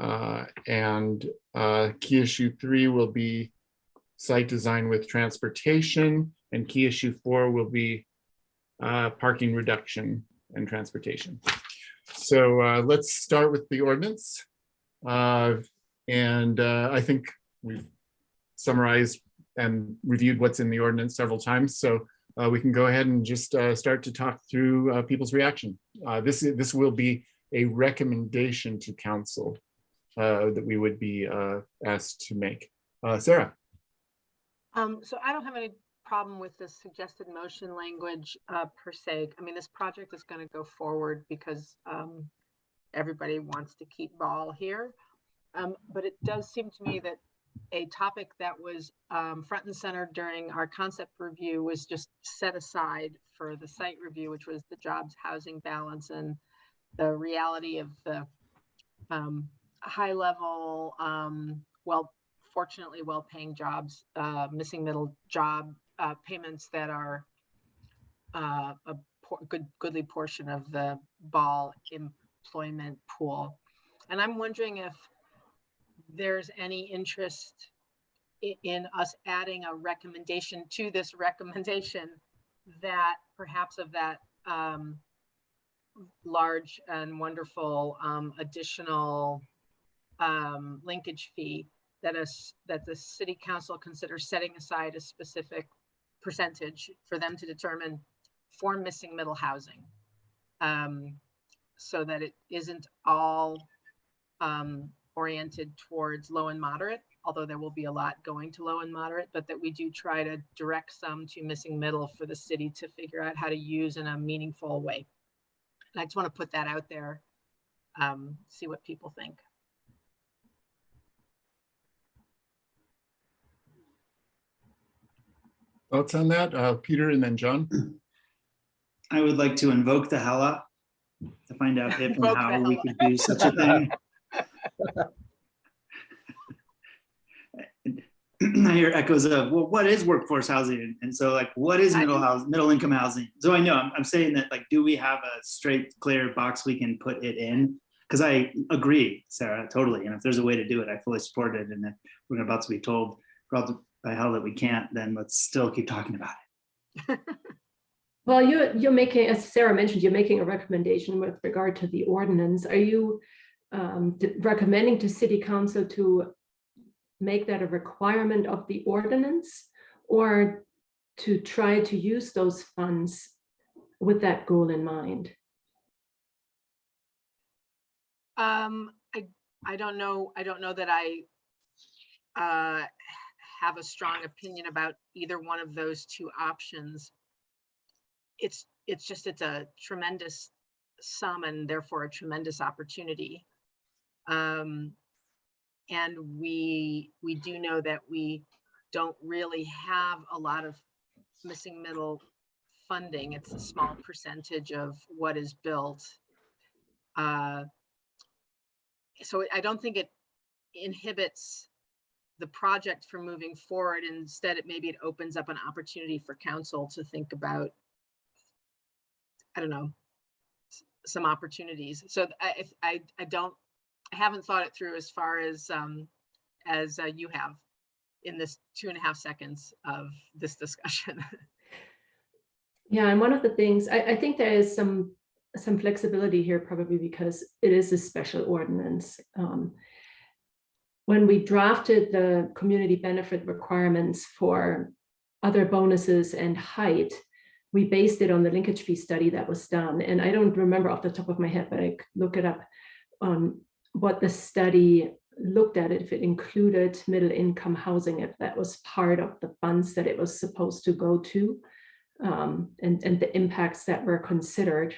Key issue three will be site design with transportation, and key issue four will be parking reduction and transportation. So let's start with the ordinance. I think we've summarized and reviewed what's in the ordinance several times. So we can go ahead and just start to talk through people's reaction. This will be a recommendation to council that we would be asked to make. Sarah. So I don't have any problem with the suggested motion language per se. I mean, this project is going to go forward because everybody wants to keep ball here. But it does seem to me that a topic that was front and center during our concept review was just set aside for the site review, which was the jobs housing balance and the reality of the high level, fortunately well-paying jobs, missing middle job payments that are a goodly portion of the ball employment pool. And I'm wondering if there's any interest in us adding a recommendation to this recommendation that perhaps of that large and wonderful additional linkage fee that the city council considers setting aside a specific percentage for them to determine for missing middle housing, so that it isn't all oriented towards low and moderate, although there will be a lot going to low and moderate, but that we do try to direct some to missing middle for the city to figure out how to use in a meaningful way. And I just want to put that out there, see what people think. Thoughts on that, Peter and then John? I would like to invoke the HALA to find out if and how we could do such a thing. I hear echoes of, well, what is workforce housing? And so like, what is middle income housing? So I know I'm saying that, like, do we have a straight, clear box we can put it in? Because I agree, Sarah, totally. And if there's a way to do it, I fully support it. And if we're about to be told by hell that we can't, then let's still keep talking about it. Well, you're making, as Sarah mentioned, you're making a recommendation with regard to the ordinance. Are you recommending to City Council to make that a requirement of the ordinance, or to try to use those funds with that goal in mind? I don't know. I don't know that I have a strong opinion about either one of those two options. It's a tremendous sum and therefore a tremendous opportunity. And we do know that we don't really have a lot of missing middle funding. It's a small percentage of what is built. So I don't think it inhibits the project from moving forward. Instead, maybe it opens up an opportunity for council to think about, I don't know, some opportunities. So I haven't thought it through as far as you have in this 2.5 seconds of this discussion. Yeah, and one of the things, I think there is some flexibility here, probably because it is a special ordinance. When we drafted the community benefit requirements for other bonuses and height, we based it on the linkage fee study that was done. And I don't remember off the top of my head, but I look it up on what the study looked at, if it included middle income housing, if that was part of the funds that it was supposed to go to. and the impacts that were considered.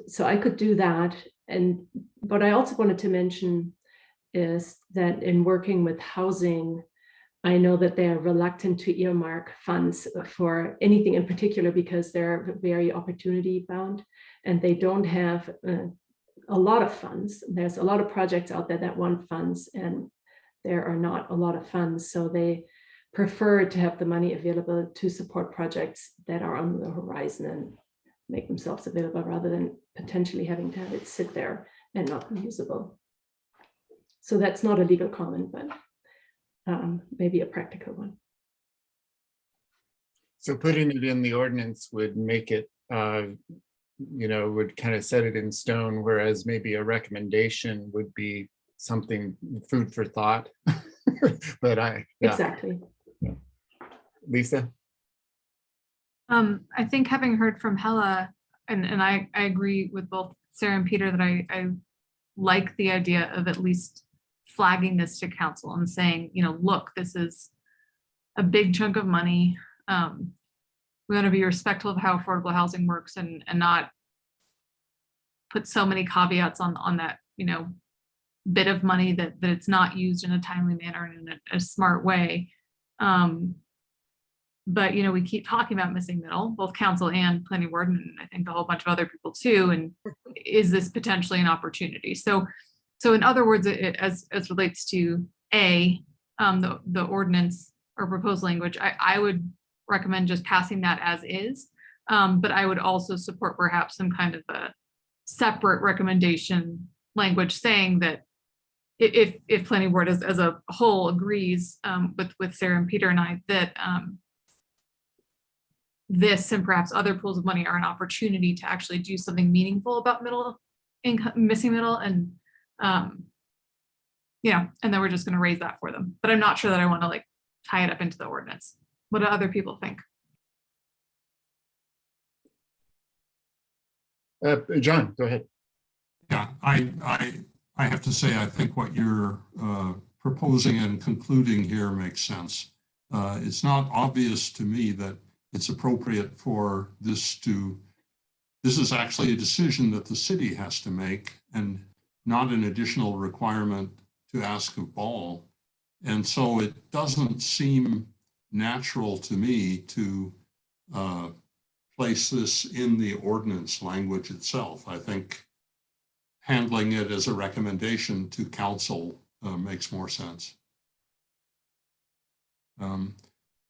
So I could do that. And what I also wanted to mention is that in working with housing, I know that they are reluctant to earmark funds for anything in particular because they're very opportunity bound and they don't have a lot of funds. There's a lot of projects out there that want funds and there are not a lot of funds. So they prefer to have the money available to support projects that are on the horizon and make themselves available rather than potentially having to have it sit there and not be usable. So that's not a legal comment, but maybe a practical one. So putting it in the ordinance would make it, would kind of set it in stone, whereas maybe a recommendation would be something food for thought. But yeah. Exactly. Yeah. Lisa? I think having heard from Hella, and I agree with both Sarah and Peter that I like the idea of at least flagging this to council and saying, look, this is a big chunk of money. We want to be respectful of how affordable housing works and not put so many caveats on that, bit of money that it's not used in a timely manner and in a smart way. But, we keep talking about missing middle, both council and planning board, and I think a whole bunch of other people too. And is this potentially an opportunity? So in other words, as relates to the ordinance or proposed language, I would recommend just passing that as is. But I would also support perhaps some kind of a separate recommendation language saying that if planning board as a whole agrees with Sarah and Peter and I that this and perhaps other pools of money are an opportunity to actually do something meaningful about middle income, missing middle, and and then we're just going to raise that for them. But I'm not sure that I want to tie it up into the ordinance. What do other people think? John, go ahead. Yeah, I have to say, I think what you're proposing and concluding here makes sense. It's not obvious to me that it's appropriate for this is actually a decision that the city has to make and not an additional requirement to ask of Ball. And so it doesn't seem natural to me to place this in the ordinance language itself. I think handling it as a recommendation to council makes more sense.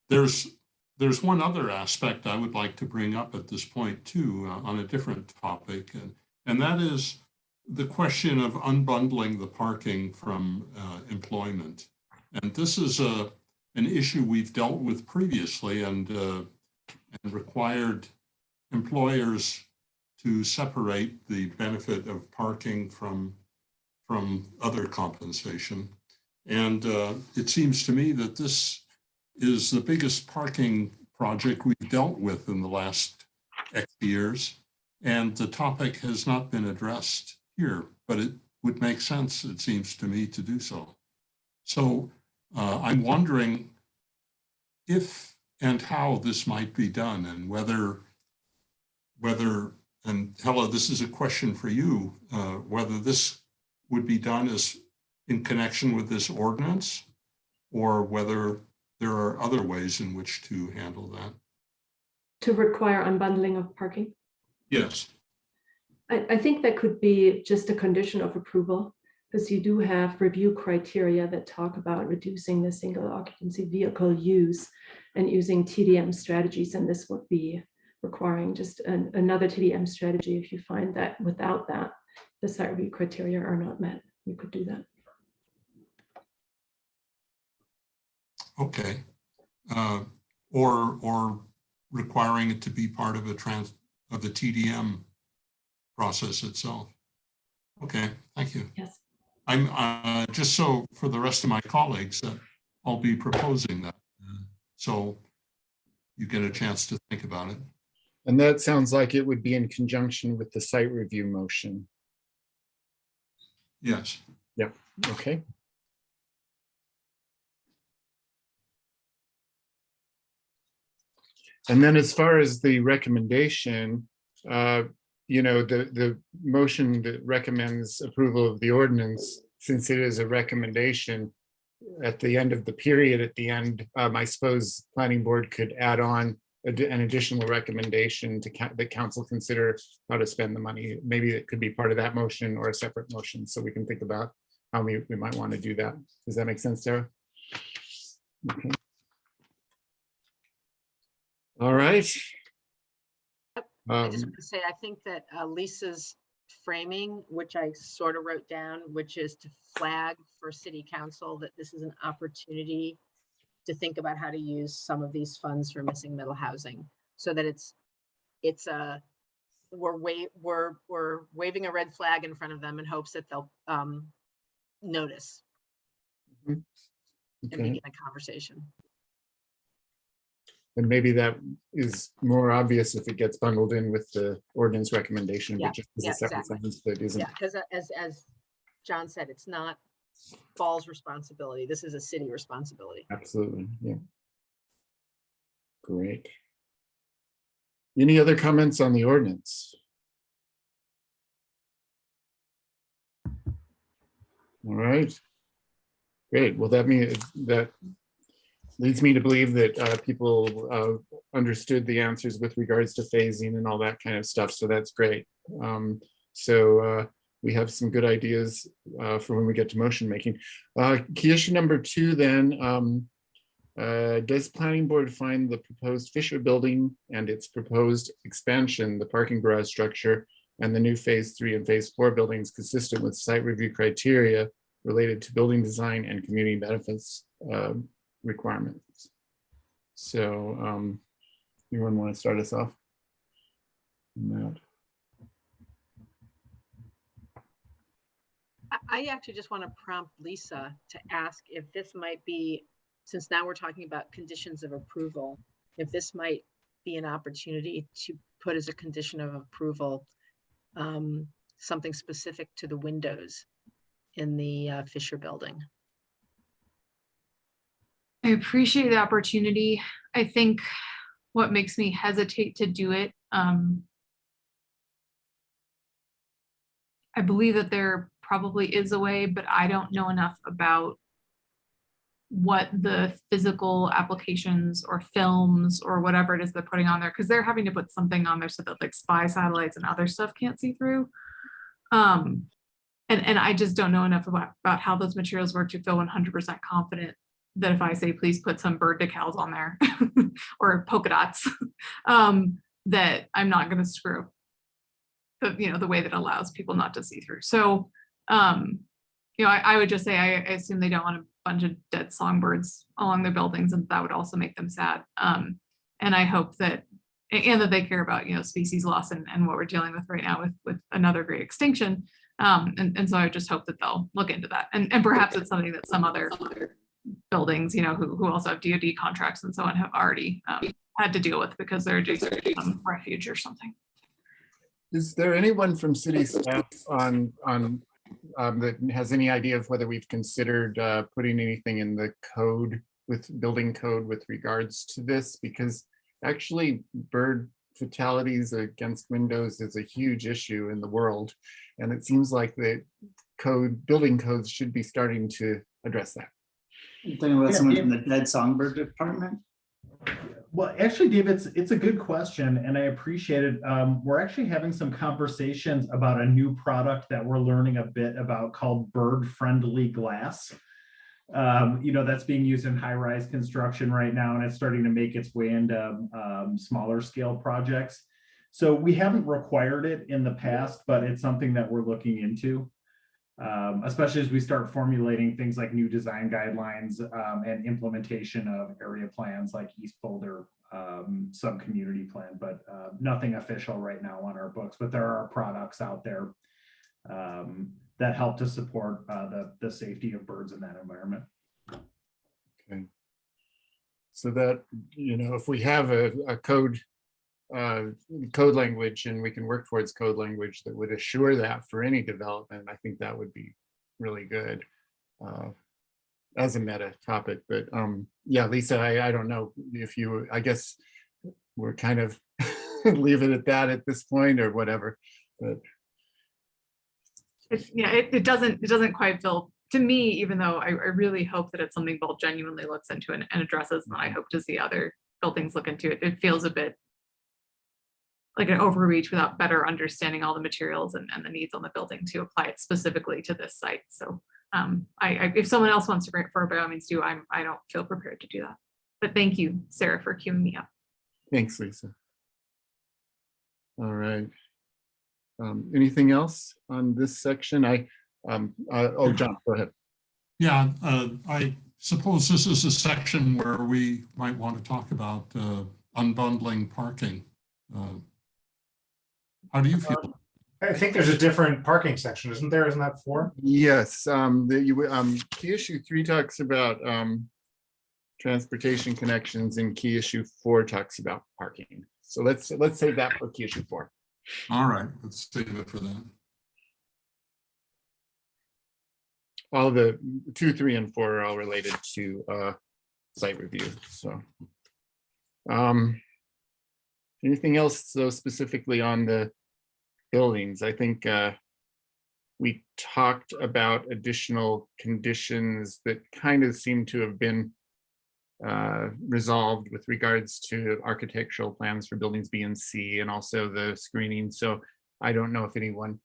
There's one other aspect I would like to bring up at this point too, on a different topic, and that is the question of unbundling the parking from employment. And this is an issue we've dealt with previously and required employers to separate the benefit of parking from other compensation. And it seems to me that this is the biggest parking project we've dealt with in the last X years. And the topic has not been addressed here, but it would make sense, it seems to me, to do so. So I'm wondering if and how this might be done and whether, and Hella, this is a question for you, whether this would be done as in connection with this ordinance or whether there are other ways in which to handle that. To require unbundling of parking? Yes. I think that could be just a condition of approval because you do have review criteria that talk about reducing the single occupancy vehicle use and using TDM strategies. And this would be requiring just another TDM strategy. If you find that without that, the site review criteria are not met, you could do that. Okay, or requiring it to be part of the TDM process itself. Okay, thank you. Yes. I'm just so for the rest of my colleagues that I'll be proposing that, so you get a chance to think about it. And that sounds like it would be in conjunction with the site review motion. Yes. Yep. Okay. And then as far as the recommendation, the motion that recommends approval of the ordinance, since it is a recommendation at the end of the period, at the end, I suppose planning board could add on an additional recommendation to the council consider how to spend the money. Maybe it could be part of that motion or a separate motion, so we can think about how we might want to do that. Does that make sense, Sarah? Okay. All right. I just want to say, I think that Lisa's framing, which I sort of wrote down, which is to flag for city council that this is an opportunity to think about how to use some of these funds for missing middle housing, so that we're waving a red flag in front of them in hopes that they'll notice and begin a conversation. And maybe that is more obvious if it gets bundled in with the ordinance recommendation, but just as a separate sentence that isn't. Yeah, because as John said, it's not Ball's responsibility. This is a city responsibility. Absolutely, yeah. Great. Any other comments on the ordinance? All right. Great. Well, that leads me to believe that people understood the answers with regards to phasing and all that kind of stuff. So that's great. We have some good ideas for when we get to motion making. Key issue number 2 then, does planning board find the proposed Fisher building and its proposed expansion, the parking garage structure, and the new phase 3 and phase 4 buildings consistent with site review criteria related to building design and community benefits requirements? So anyone want to start us off? I actually just want to prompt Lisa to ask if this might be, since now we're talking about conditions of approval, if this might be an opportunity to put as a condition of approval something specific to the windows in the Fisher building. I appreciate the opportunity. I think what makes me hesitate to do it, I believe that there probably is a way, but I don't know enough about what the physical applications or films or whatever it is they're putting on there, because they're having to put something on there so that like spy satellites and other stuff can't see through. And I just don't know enough about how those materials work to feel 100% confident that if I say, please put some bird decals on there or polka dots, that I'm not going to screw up the way that allows people not to see through. So, I would just say, I assume they don't want a bunch of dead songbirds along their buildings, and that would also make them sad. And I hope that, and that they care about, species loss and what we're dealing with right now with another great extinction. And so I just hope that they'll look into that. And perhaps it's something that some other buildings, who also have DoD contracts and so on have already had to deal with because they're just refuge or something. Is there anyone from city staff on that has any idea of whether we've considered putting anything in the code with building code with regards to this? Because actually bird fatalities against windows is a huge issue in the world. And it seems like the building codes should be starting to address that. You're talking about someone from the dead songbird department? Well, actually, Dave, it's a good question, and I appreciate it. We're actually having some conversations about a new product that we're learning a bit about called bird-friendly glass. That's being used in high-rise construction right now, and it's starting to make its way into smaller scale projects. So we haven't required it in the past, but it's something that we're looking into. Especially as we start formulating things like new design guidelines and implementation of area plans like East Boulder sub-community plan, but nothing official right now on our books, but there are products out there that help to support the safety of birds in that environment. Okay. So that, if we have a code language and we can work towards code language that would assure that for any development, I think that would be really good as a meta topic. But yeah, Lisa, I don't know if you, I guess we're kind of leave it at that at this point or whatever. But It doesn't quite feel to me, even though I really hope that it's something Bolt genuinely looks into and addresses, and I hope to see other buildings look into it. It feels a bit like an overreach without better understanding all the materials and the needs on the building to apply it specifically to this site. So if someone else wants to bring it forward, by all means do. I don't feel prepared to do that. But thank you, Sarah, for queuing me up. thanks, Lisa. All right. Anything else on this section? Oh, John, go ahead. Yeah, I suppose this is a section where we might want to talk about unbundling parking. How do you feel? I think there's a different parking section, isn't there? Isn't that 4? Yes, key issue 3 talks about transportation connections, and key issue 4 talks about parking. So let's save that for key issue 4. All right, let's save it for that. All the 2, 3, and 4 are all related to site review. So anything else so specifically on the buildings? I think we talked about additional conditions that kind of seem to have been resolved with regards to architectural plans for buildings B and C, and also the screening. So I don't know if anyone,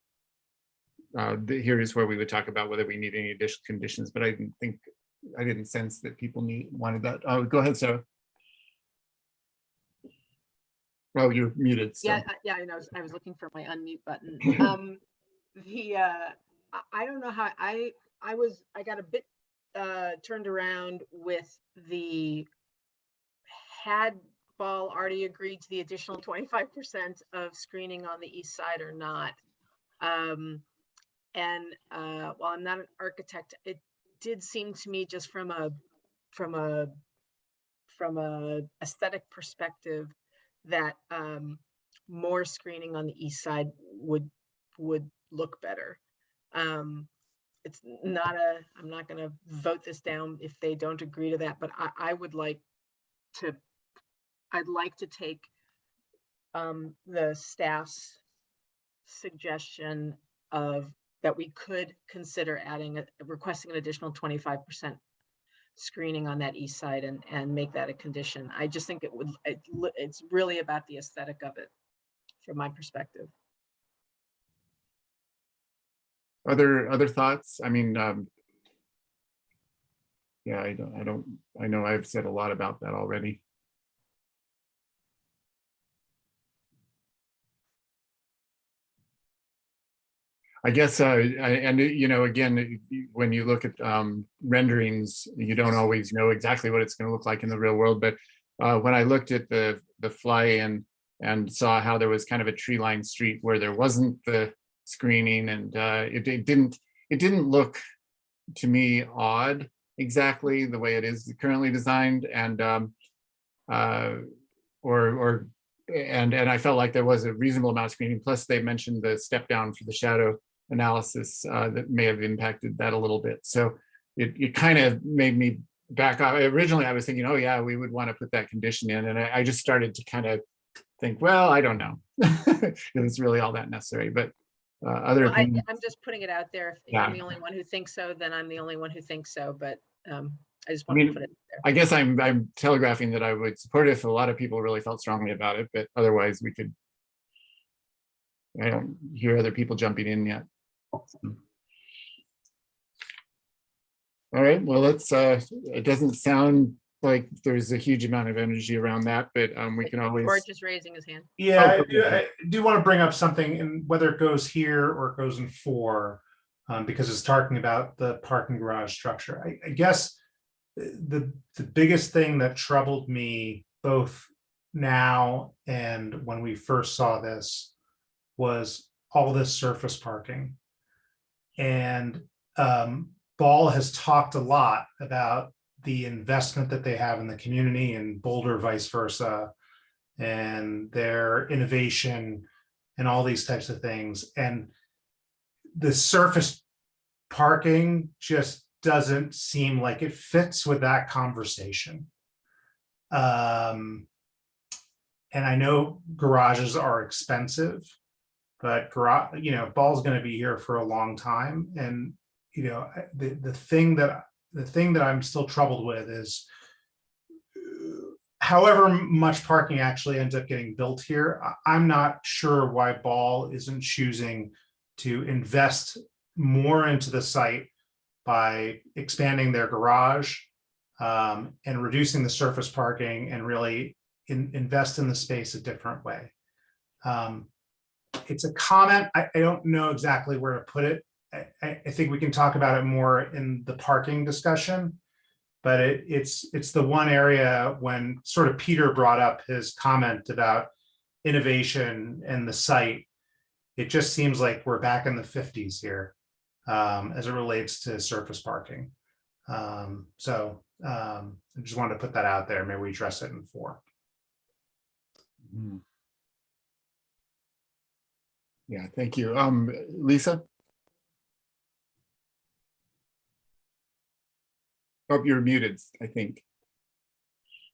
here is where we would talk about whether we need any additional conditions, but I didn't sense that people wanted that. Oh, go ahead, Sarah. Oh, you're muted. So. Yeah, I know. I was looking for my unmute button. I don't know how I got a bit turned around with had Ball already agreed to the additional 25% of screening on the east side or not. While I'm not an architect, it did seem to me, just from a aesthetic perspective, that more screening on the east side would look better. It's not I'm not going to vote this down if they don't agree to that, but I'd like to take the staff's suggestion of that we could consider requesting an additional 25% screening on that east side and make that a condition. I just think it's really about the aesthetic of it from my perspective. Other thoughts? I mean, yeah, I know I've said a lot about that already. I guess, and again, when you look at renderings, you don't always know exactly what it's going to look like in the real world. But when I looked at the fly-in and saw how there was kind of a tree-lined street where there wasn't the screening, and it didn't look to me odd exactly the way it is currently designed, and I felt like there was a reasonable amount of screening. Plus, they mentioned the step down for the shadow analysis that may have impacted that a little bit. So it kind of made me back off. Originally, I was thinking, oh yeah, we would want to put that condition in, and I just started to kind of think, well, I don't know if it's really all that necessary. But I'm just putting it out there. If I'm the only one who thinks so, then I'm the only one who thinks so. But I just want to put it there. I guess I'm telegraphing that I would support it if a lot of people really felt strongly about it, but otherwise we could. I don't hear other people jumping in yet. All right, well, it doesn't sound like there's a huge amount of energy around that, but we can always. George is raising his hand. Yeah, I do want to bring up something, and whether it goes here or it goes in 4, because it's talking about the parking garage structure. I guess the biggest thing that troubled me both now and when we first saw this was all this surface parking. And Ball has talked a lot about the investment that they have in the community, and Boulder vice versa, and their innovation and all these types of things. And the surface parking just doesn't seem like it fits with that conversation. And And I know garages are expensive, but Ball's going to be here for a long time. And, the thing that I'm still troubled with is however much parking actually ends up getting built here, I'm not sure why Ball isn't choosing to invest more into the site by expanding their garage and reducing the surface parking and really invest in the space a different way. It's a comment. I don't know exactly where to put it. I think we can talk about it more in the parking discussion, but it's the one area when sort of Peter brought up his comment about innovation and the site, it just seems like we're back in the 50s here as it relates to surface parking. I just wanted to put that out there. Maybe we address it in 4. Yeah, thank you. Lisa? Oh, you're muted, I think.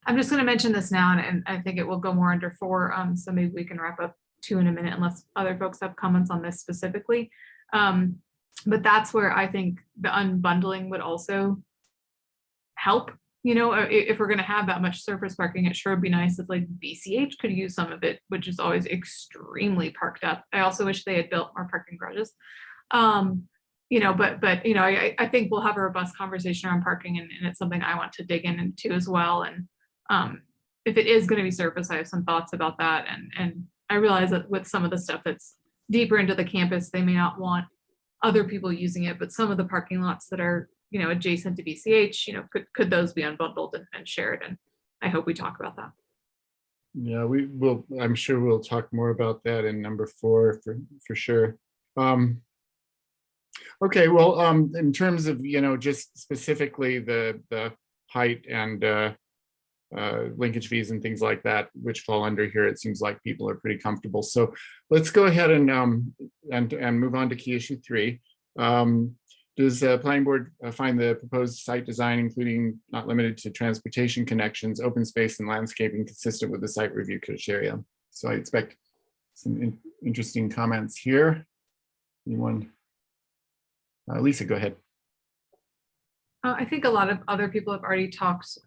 I'm just going to mention this now, and I think it will go more under 4. So maybe we can wrap up 2 in a minute, unless other folks have comments on this specifically. But that's where I think the unbundling would also help. If we're going to have that much surface parking, it sure would be nice if like BCH could use some of it, which is always extremely parked up. I also wish they had built more parking garages. I think we'll have a robust conversation around parking, and it's something I want to dig into as well. And if it is going to be surface, I have some thoughts about that. And I realize that with some of the stuff that's deeper into the campus, they may not want other people using it, but some of the parking lots that are adjacent to BCH, could those be unbundled and shared? And I hope we talk about that. Yeah, we will. I'm sure we'll talk more about that in number 4 for sure. Okay, well, in terms of just specifically the height and linkage fees and things like that, which fall under here, it seems like people are pretty comfortable. So let's go ahead and move on to key issue 3. Does the planning board find the proposed site design, including not limited to transportation connections, open space, and landscaping, consistent with the site review criteria? So I expect some interesting comments here. Anyone? Lisa, go ahead. I think a lot of other people have already talked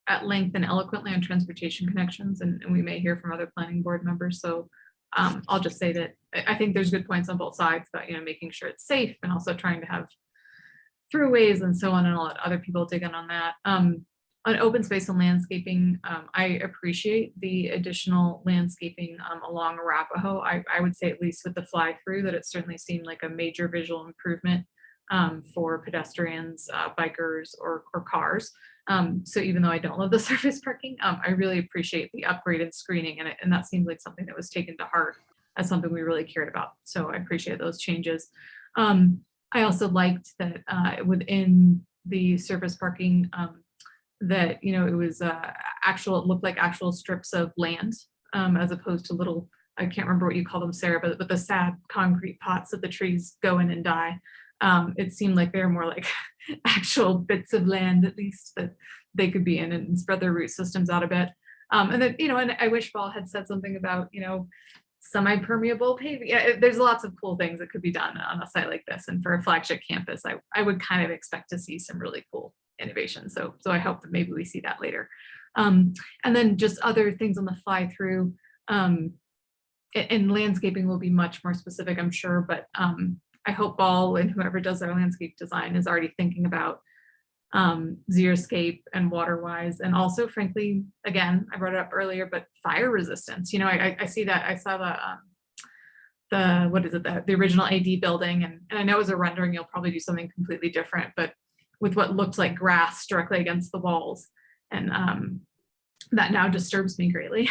at length and eloquently on transportation connections, and we may hear from other planning board members. So I'll just say that I think there's good points on both sides about making sure it's safe and also trying to have throughways and so on, and I'll let other people dig in on that. On open space and landscaping, I appreciate the additional landscaping along Arapahoe. I would say, at least with the fly through, that it certainly seemed like a major visual improvement for pedestrians, bikers, or cars. So even though I don't love the surface parking, I really appreciate the upgrade and screening, and that seems like something that was taken to heart as something we really cared about. So I appreciate those changes. I also liked that within the surface parking, that it was it looked like actual strips of land, as opposed to little, I can't remember what you call them, Sarah, but the sad concrete pots that the trees go in and die. It seemed like they're more like actual bits of land, at least, that they could be in and spread their root systems out a bit. And then, and I wish Ball had said something about, semi-permeable paving. Yeah, there's lots of cool things that could be done on a site like this. And for a flagship campus, I would kind of expect to see some really cool innovation. So I hope that maybe we see that later. And then just other things on the fly through, and landscaping will be much more specific, I'm sure, but I hope Ball and whoever does their landscape design is already thinking about xeriscape and water-wise, and also, frankly, again, I brought it up earlier, but fire resistance. I see that. I saw the original AD building, and I know as a rendering you'll probably do something completely different, but with what looked like grass directly against the walls, and that now disturbs me greatly.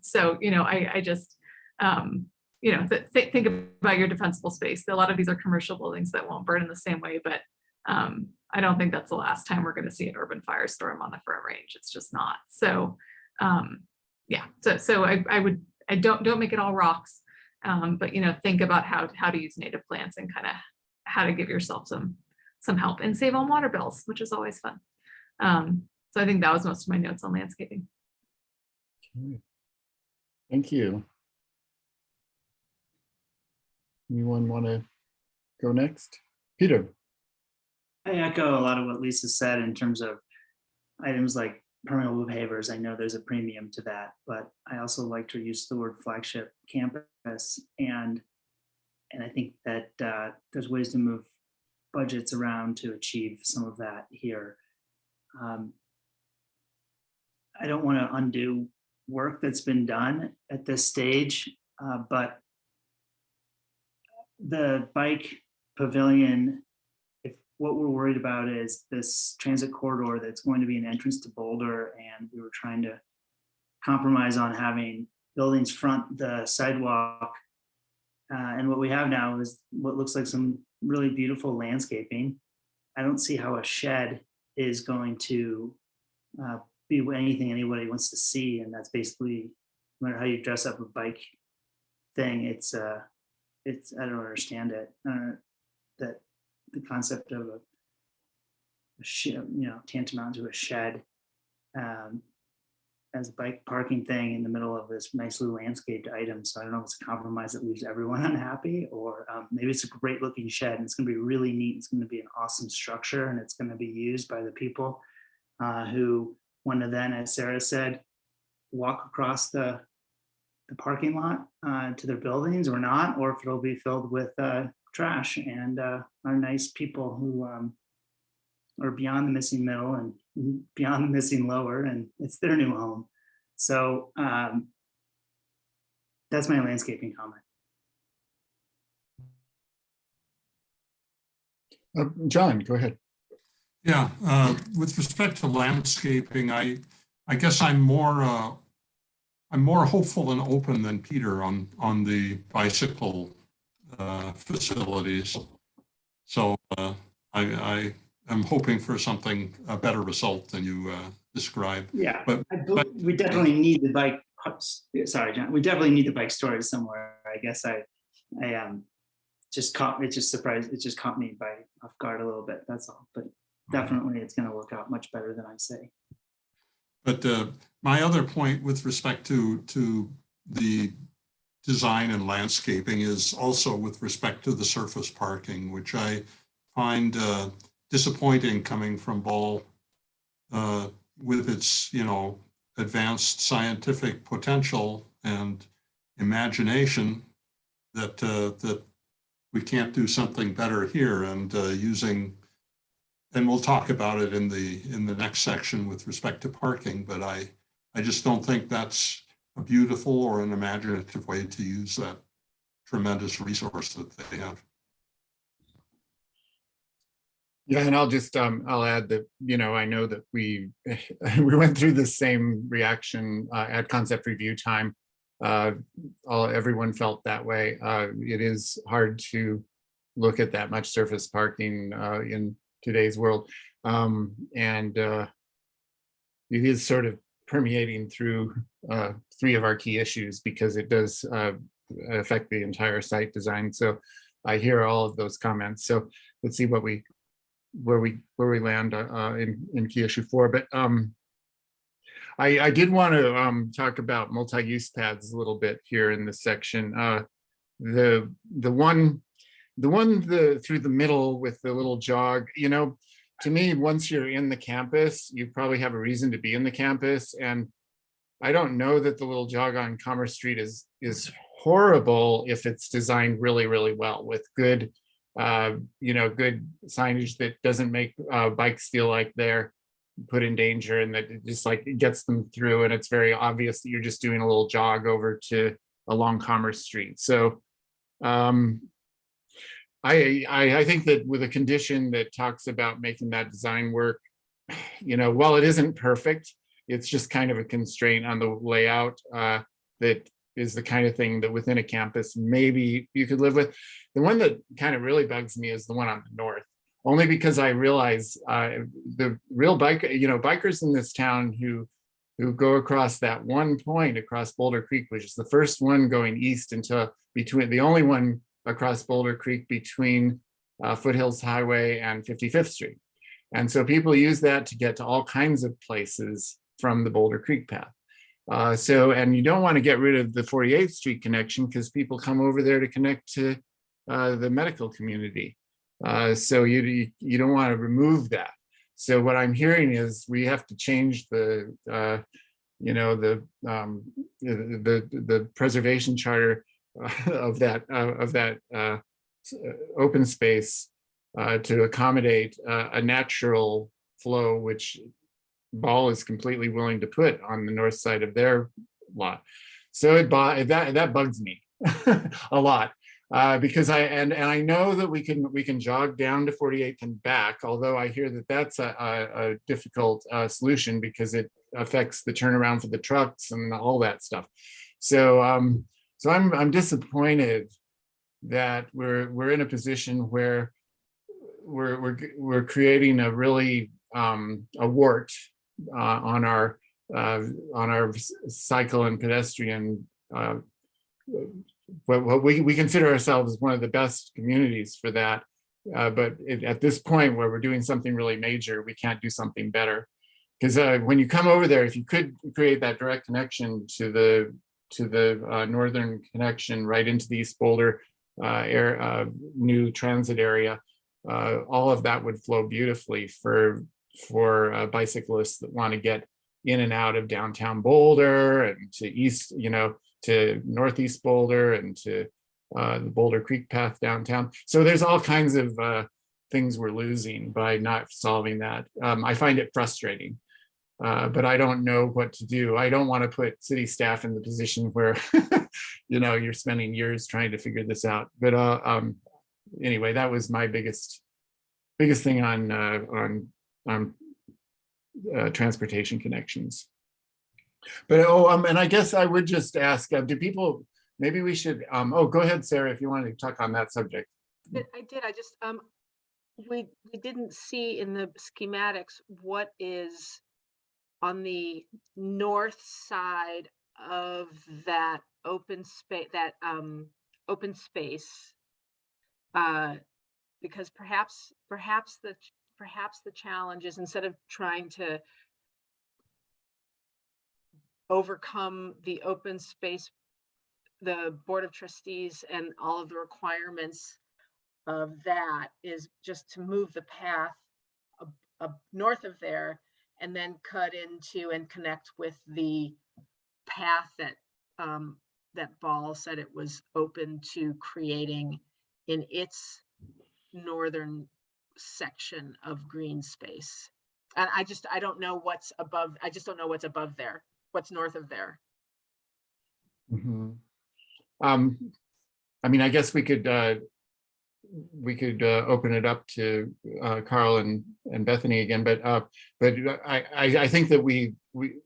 So I just think about your defensible space. A lot of these are commercial buildings that won't burn in the same way, but I don't think that's the last time we're going to see an urban firestorm on the Front Range. It's just not. So yeah, so I don't make it all rocks, but think about how to use native plants and kind of how to give yourself some help and save on water bills, which is always fun. So I think that was most of my notes on landscaping. Okay. Thank you. Anyone want to go next? Peter. I echo a lot of what Lisa said in terms of items like permeable pavers. I know there's a premium to that, but I also like to use the word flagship campus. And I think that there's ways to move budgets around to achieve some of that here. I don't want to undo work that's been done at this stage, but the bike pavilion, if what we're worried about is this transit corridor that's going to be an entrance to Boulder, and we were trying to compromise on having buildings front the sidewalk. And what we have now is what looks like some really beautiful landscaping. I don't see how a shed is going to be anything anybody wants to see. And that's basically, no matter how you dress up a bike thing, it's I don't understand it. That the concept of a shed, tantamount to a shed as a bike parking thing in the middle of this nicely landscaped item. So I don't know if it's a compromise that leaves everyone unhappy, or maybe it's a great looking shed and it's going to be really neat. It's going to be an awesome structure, and it's going to be used by the people who want to then, as Sarah said, walk across the parking lot to their buildings or not, or if it'll be filled with trash and our nice people who are beyond the missing middle and beyond the missing lower, and it's their new home. So that's my landscaping comment. John, go ahead. Yeah, with respect to landscaping, I guess I'm more hopeful and open than Peter on the bicycle facilities. So I am hoping for a better result than you described. Yeah, but we definitely need the bike. Sorry, John. We definitely need the bike storage somewhere. I guess I just caught me off guard a little bit. That's all. But definitely, it's going to work out much better than I say. But my other point with respect to the design and landscaping is also with respect to the surface parking, which I find disappointing coming from Ball with its, advanced scientific potential and imagination that we can't do something better here, and and we'll talk about it in the next section with respect to parking, but I just don't think that's a beautiful or an imaginative way to use that tremendous resource that they have. Yeah, and I'll just I'll add that, I know that we went through the same reaction at concept review time. Everyone felt that way. It is hard to look at that much surface parking in today's world, and it is sort of permeating through three of our key issues, because it does affect the entire site design. So I hear all of those comments. So let's see where we land in key issue 4. But I did want to talk about multi-use paths a little bit here in this section. The one through the middle with the little jog, to me, once you're in the campus, you probably have a reason to be in the campus. And I don't know that the little jog on Commerce Street is horrible if it's designed really, really well with good, good signage that doesn't make bikes feel like they're put in danger, and that it just gets them through. And it's very obvious that you're just doing a little jog over to along Commerce Street. So I think that with a condition that talks about making that design work, while it isn't perfect, it's just kind of a constraint on the layout that is the kind of thing that within a campus maybe you could live with. The one that kind of really bugs me is the one on the north, only because I realize the real bikers in this town who go across that one point across Boulder Creek, which is the first one going east into the only one across Boulder Creek between Foothills Highway and 55th Street. And so people use that to get to all kinds of places from the Boulder Creek path. And you don't want to get rid of the 48th Street connection because people come over there to connect to the medical community. So you don't want to remove that. So what I'm hearing is we have to change the preservation charter of that open space to accommodate a natural flow, which Ball is completely willing to put on the north side of their lot. So that bugs me a lot. Because I know that we can jog down to 48th and back, although I hear that that's a difficult solution because it affects the turnaround for the trucks and all that stuff. So I'm disappointed that we're in a position where we're creating a really a wart on our cycle and pedestrian. What we consider ourselves one of the best communities for that, but at this point where we're doing something really major, we can't do something better. Because when you come over there, if you could create that direct connection to the northern connection right into the East Boulder new transit area, all of that would flow beautifully for bicyclists that want to get in and out of downtown Boulder and to east, to northeast Boulder and to the Boulder Creek path downtown. So there's all kinds of things we're losing by not solving that. I find it frustrating, but I don't know what to do. I don't want to put city staff in the position where, you're spending years trying to figure this out. But anyway, that was my biggest thing on transportation connections. But and I guess I would just ask, do people, maybe we should, go ahead, Sarah, if you wanted to talk on that subject. I did, I just, we didn't see in the schematics what is on the north side of that open space, because perhaps the challenge is, instead of trying to overcome the open space, the Board of Trustees and all of the requirements of that, is just to move the path north of there and then cut into and connect with the path that that Ball said it was open to creating in its northern section of green space. And I don't know what's above. I just don't know what's above there. What's north of there? Mm-hmm. I mean, I guess we could open it up to Carl and Bethany again, but I think that we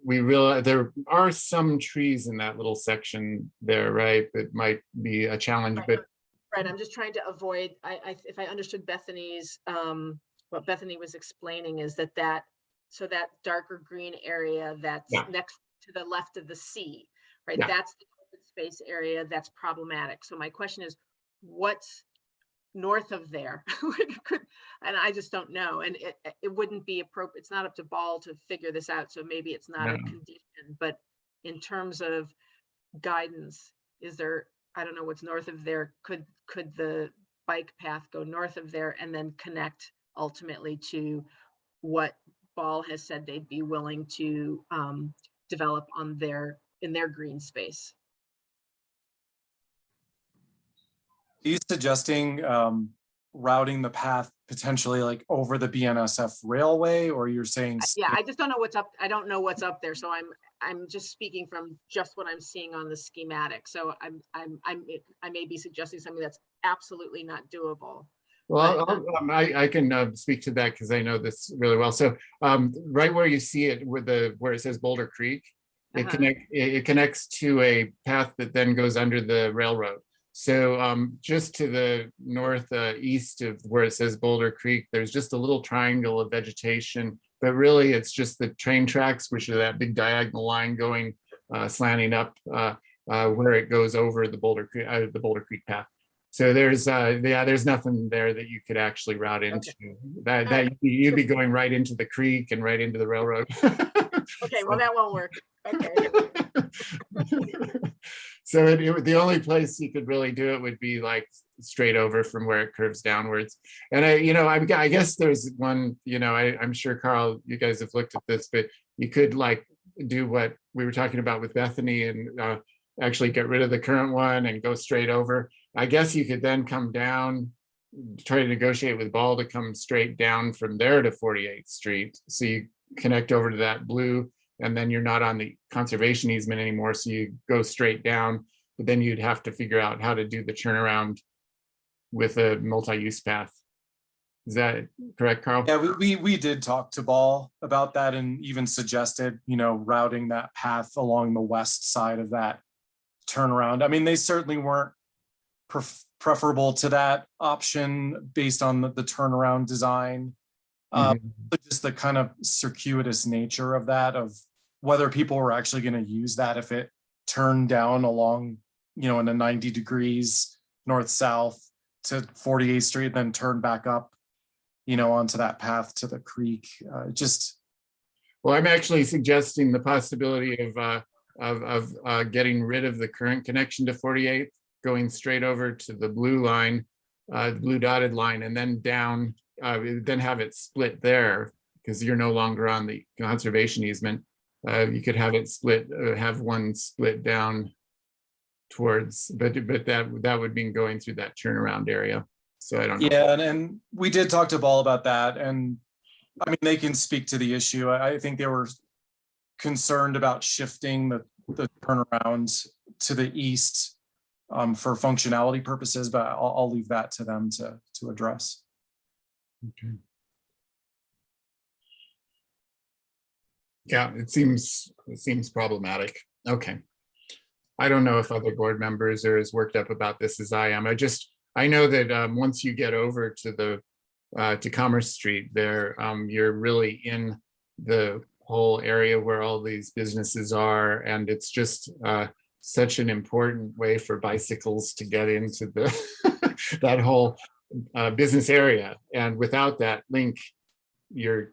realize there are some trees in that little section there, right? That might be a challenge, but right. I'm just trying to avoid. If I understood Bethany's, what Bethany was explaining is that darker green area that's next to the left of the sea, right? Yeah. That's the open space area that's problematic. So my question is, what's north of there? And I just don't know. And it wouldn't be appropriate. It's not up to Ball to figure this out. So maybe it's not a condition, but in terms of guidance, is there, I don't know what's north of there. Could the bike path go north of there and then connect ultimately to what Ball has said they'd be willing to develop in their green space? Are you suggesting routing the path potentially like over the BNSF railway, or you're saying? Yeah, I just don't know what's up. I don't know what's up there. So I'm just speaking from just what I'm seeing on the schematic. So I may be suggesting something that's absolutely not doable. Well, I can speak to that because I know this really well. So right where you see it where it says Boulder Creek, it connects to a path that then goes under the railroad. So just to the northeast of where it says Boulder Creek, there's just a little triangle of vegetation, but really it's just the train tracks, which are that big diagonal line going slanting up where it goes over the Boulder Creek path. So there's there's nothing there that you could actually route into. That you'd be going right into the creek and right into the railroad. Okay, well, that won't work. Okay. So the only place you could really do it would be like straight over from where it curves downwards. And I guess there's one, I'm sure, Carl, you guys have looked at this, but you could like do what we were talking about with Bethany and actually get rid of the current one and go straight over. I guess you could then come down, try to negotiate with Ball to come straight down from there to 48th Street. So you connect over to that blue, and then you're not on the conservation easement anymore. So you go straight down, but then you'd have to figure out how to do the turnaround with a multi-use path. Is that correct, Carl? Yeah, we did talk to Ball about that and even suggested, routing that path along the west side of that turnaround. I mean, they certainly weren't preferable to that option based on the turnaround design. But just the kind of circuitous nature of that, of whether people were actually going to use that if it turned down along, in a 90 degrees north-south to 48th Street, then turn back up, onto that path to the creek. Well, I'm actually suggesting the possibility of getting rid of the current connection to 48th, going straight over to the blue line, blue dotted line, and then down, then have it split there, because you're no longer on the conservation easement. You could have it split, have one split down towards, but that would mean going through that turnaround area. So I don't know. Yeah, and we did talk to Ball about that, and I mean, they can speak to the issue. I think they were concerned about shifting the turnaround to the east for functionality purposes, but I'll leave that to them to address. Okay. Yeah, it seems problematic. Okay. I don't know if other board members are as worked up about this as I am. I know that once you get over to to Commerce Street there, you're really in the whole area where all these businesses are, and it's just such an important way for bicycles to get into that whole business area. And without that link, you're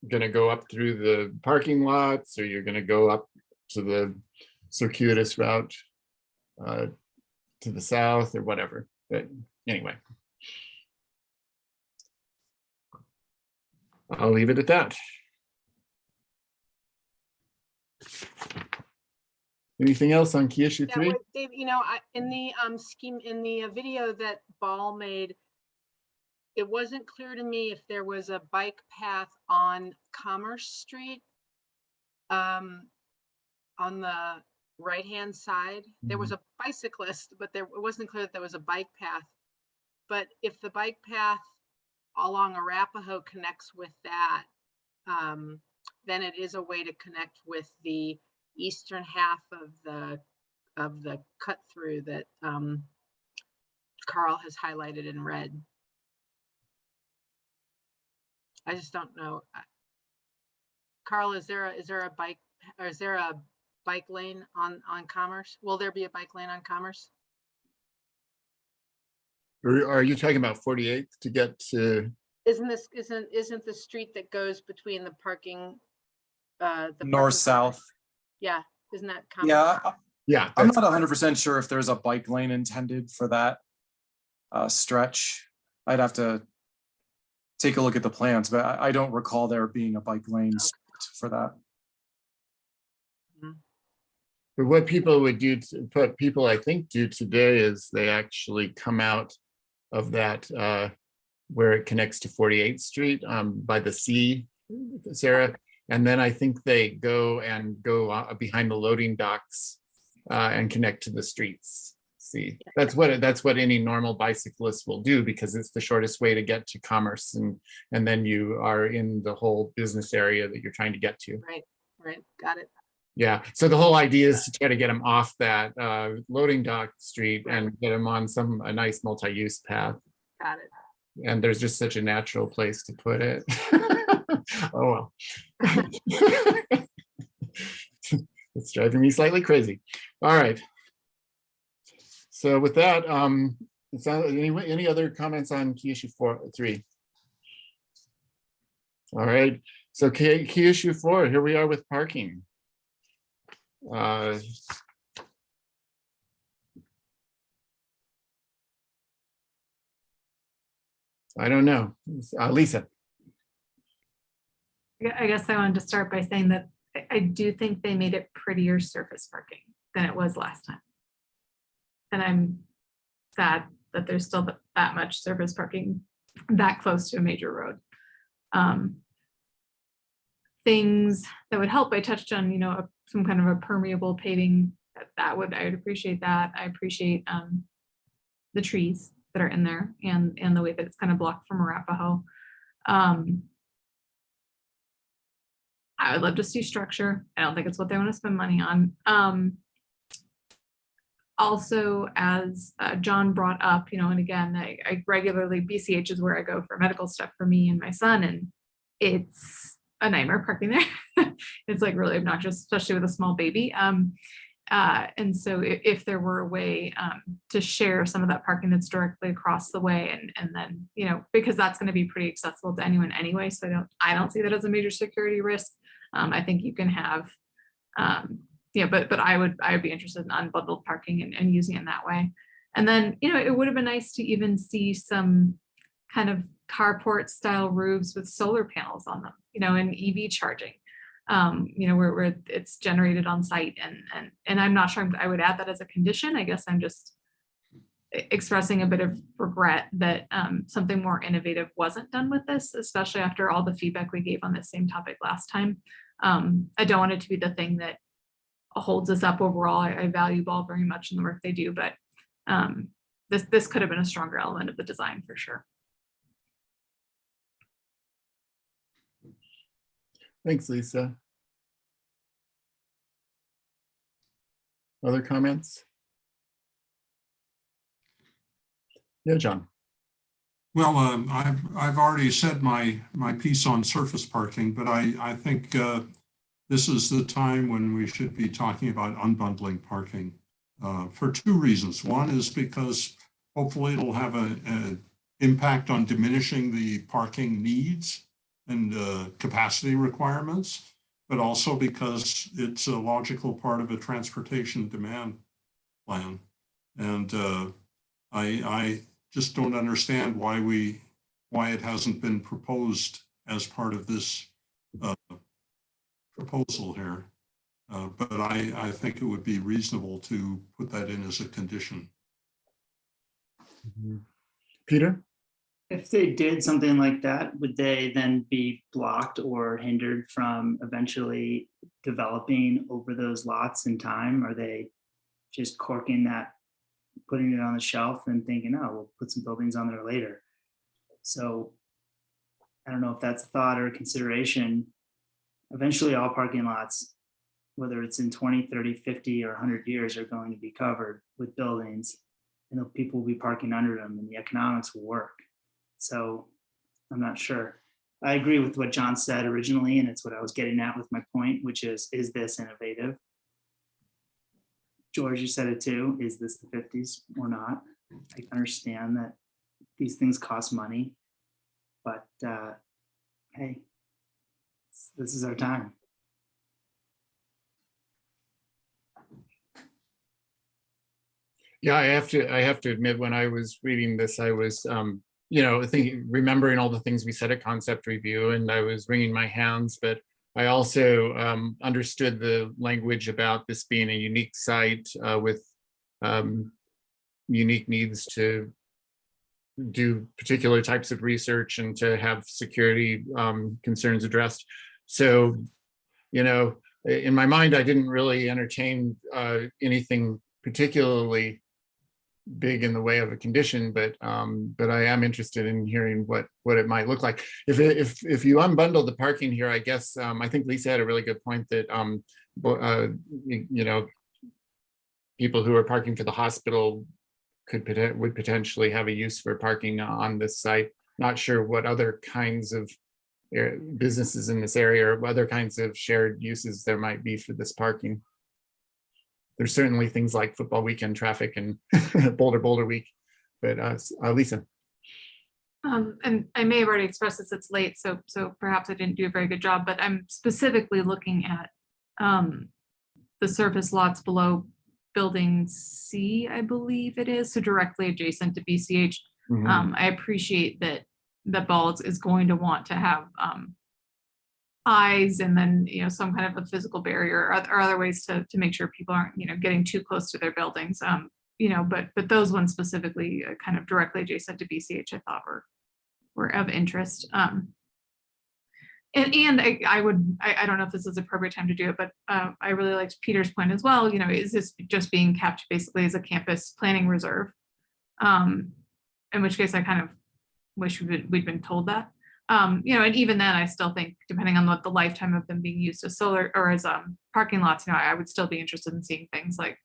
going to go up through the parking lots, or you're going to go up to the circuitous route to the south or whatever. But anyway, I'll leave it at that. Anything else on key issue 3? Dave, in the scheme, in the video that Ball made, it wasn't clear to me if there was a bike path on Commerce Street on the right-hand side. There was a bicyclist, but it wasn't clear that there was a bike path. But if the bike path along Arapahoe connects with that, then it is a way to connect with the eastern half of the cut through that Carl has highlighted in red. I just don't know. Carl, is there a bike, or is there a bike lane on Commerce? Will there be a bike lane on Commerce? Or are you talking about 48th to get to? Isn't the street that goes between the parking the north-south? Yeah, isn't that Commerce? Yeah, I'm not 100% sure if there's a bike lane intended for that stretch. I'd have to take a look at the plans, but I don't recall there being a bike lane for that. But what people would do, what people I think do today, is they actually come out of that where it connects to 48th Street by the sea, Sarah. And then I think they go behind the loading docks and connect to the streets. See, that's what any normal bicyclist will do, because it's the shortest way to get to Commerce, and then you are in the whole business area that you're trying to get to. Right, got it. Yeah, so the whole idea is to try to get them off that loading dock street and get them on a nice multi-use path. Got it. And there's just such a natural place to put it. Oh well. It's driving me slightly crazy. All right. So with that, Any other comments on key issue 3? All right, so key issue 4, here we are with parking. I don't know. Lisa. I guess I wanted to start by saying that I do think they made it prettier surface parking than it was last time. And I'm sad that there's still that much surface parking that close to a major road. Things that would help, I touched on, some kind of a permeable paving. I would appreciate that. I appreciate the trees that are in there and the way that it's kind of blocked from Arapahoe. I would love to see structure. I don't think it's what they want to spend money on. Also, as John brought up, and again, I regularly, BCH is where I go for medical stuff for me and my son, and it's a nightmare parking there. It's like really obnoxious, especially with a small baby. And so if there were a way to share some of that parking that's directly across the way, and then, because that's going to be pretty accessible to anyone anyway. So I don't see that as a major security risk. I think you can have, but I would be interested in unbundled parking and using it in that way. And then, it would have been nice to even see some kind of carport style roofs with solar panels on them, and EV charging, where it's generated on site. And I'm not sure I would add that as a condition. I guess I'm just expressing a bit of regret that something more innovative wasn't done with this, especially after all the feedback we gave on this same topic last time. I don't want it to be the thing that holds us up overall. I value Ball very much in the work they do, but this could have been a stronger element of the design for sure. Thanks, Lisa. Other comments? Yeah, John. Well, I've already said my piece on surface parking, but I think this is the time when we should be talking about unbundling parking for 2 reasons. One is because hopefully it'll have an impact on diminishing the parking needs and capacity requirements, but also because it's a logical part of a transportation demand plan. And I just don't understand why it hasn't been proposed as part of this proposal here. But I think it would be reasonable to put that in as a condition. Peter? If they did something like that, would they then be blocked or hindered from eventually developing over those lots in time? Are they just corking that, putting it on the shelf and thinking, oh, we'll put some buildings on there later? So I don't know if that's a thought or a consideration. Eventually all parking lots, whether it's in 20, 30, 50, or 100 years, are going to be covered with buildings, and people will be parking under them and the economics will work. So I'm not sure. I agree with what John said originally, and it's what I was getting at with my point, which is this innovative? George, you said it too. Is this the 50s or not? I understand that these things cost money, but hey, this is our time. Yeah, I have to admit, when I was reading this, I was remembering all the things we said at concept review, and I was wringing my hands, but I also understood the language about this being a unique site with unique needs to do particular types of research and to have security concerns addressed. So, in my mind, I didn't really entertain anything particularly big in the way of a condition, but I am interested in hearing what it might look like. If you unbundle the parking here, I guess I think Lisa had a really good point that people who are parking for the hospital would potentially have a use for parking on this site. Not sure what other kinds of businesses in this area or other kinds of shared uses there might be for this parking. There's certainly things like football weekend traffic and Boulder Week But Lisa. And I may have already expressed this, it's late, so perhaps I didn't do a very good job, but I'm specifically looking at the surface lots below building C, I believe it is, so directly adjacent to BCH. I appreciate that Ball is going to want to have eyes and then, you know, some kind of a physical barrier or other ways to make sure people aren't, you know, getting too close to their buildings. You know, but those ones specifically kind of directly adjacent to BCH, I thought were of interest. And I don't know if this is the appropriate time to do it, but I really liked Peter's point as well. You know, is this just being kept basically as a campus planning reserve? In which case I kind of wish we'd been told that. You know, and even then I still think depending on what the lifetime of them being used as solar or as parking lots, you know, I would still be interested in seeing things like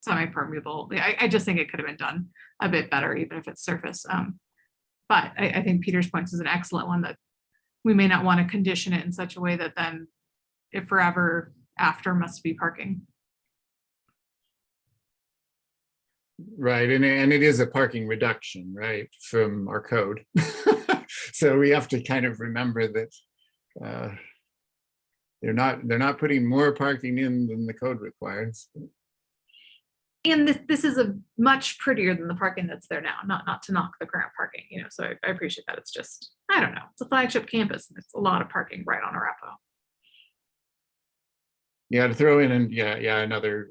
semi-permeable. I just think it could have been done a bit better, even if it's surface. But I think Peter's point is an excellent one, that we may not want to condition it in such a way that then it forever after must be parking. Right, and it is a parking reduction, right, from our code. So we have to kind of remember that they're not putting more parking in than the code requires. And this is a much prettier than the parking that's there now, not to knock the current parking, you know, so I appreciate that. It's just, I don't know, it's a flagship campus and it's a lot of parking right on Arapahoe. Yeah, to throw in and another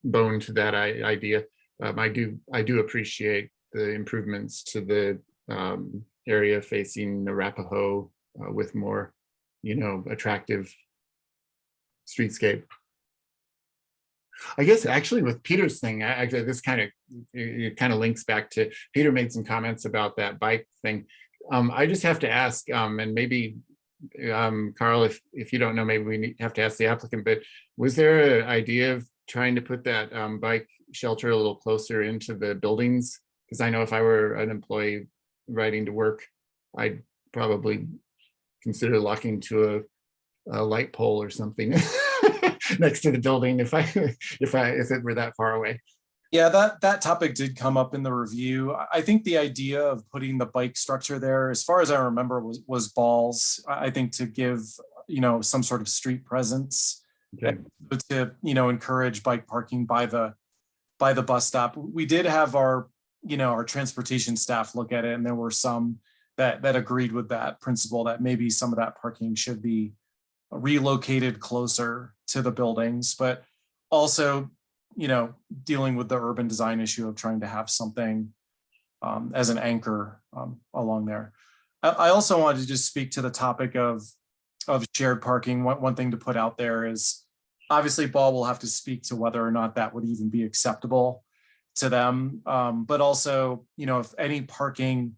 bone to that idea. I do appreciate the improvements to the area facing Arapahoe with more, you know, attractive streetscape. I guess actually with Peter's thing, actually this kind of links back to Peter made some comments about that bike thing. I just have to ask, and maybe Carl, if you don't know, maybe we have to ask the applicant, but was there an idea of trying to put that bike shelter a little closer into the buildings? Because I know if I were an employee riding to work, I'd probably consider locking to a light pole or something next to the building if it were that far away. Yeah, that topic did come up in the review. I think the idea of putting the bike structure there, as far as I remember, was balls. I think to give, you know, some sort of street presence, okay, to, you know, encourage bike parking by the bus stop. We did have our transportation staff look at it, and there were some that agreed with that principle, that maybe some of that parking should be relocated closer to the buildings, but also, you know, dealing with the urban design issue of trying to have something as an anchor along there. I also wanted to just speak to the topic of shared parking. One thing to put out there is obviously Ball will have to speak to whether or not that would even be acceptable to them. But also, you know, if any parking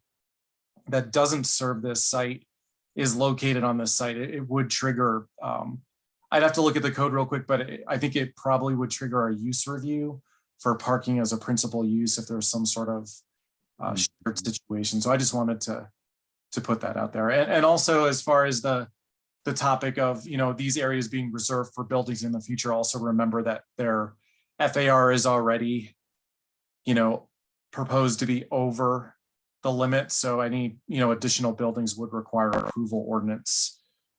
that doesn't serve this site is located on this site, it would trigger, I'd have to look at the code real quick, but I think it probably would trigger a use review for parking as a principal use if there's some sort of shared situation. So I just wanted to put that out there. And also, as far as the topic of, you know, these areas being reserved for buildings in the future, also remember that their FAR is already, you know, proposed to be over the limit. So any, you know, additional buildings would require approval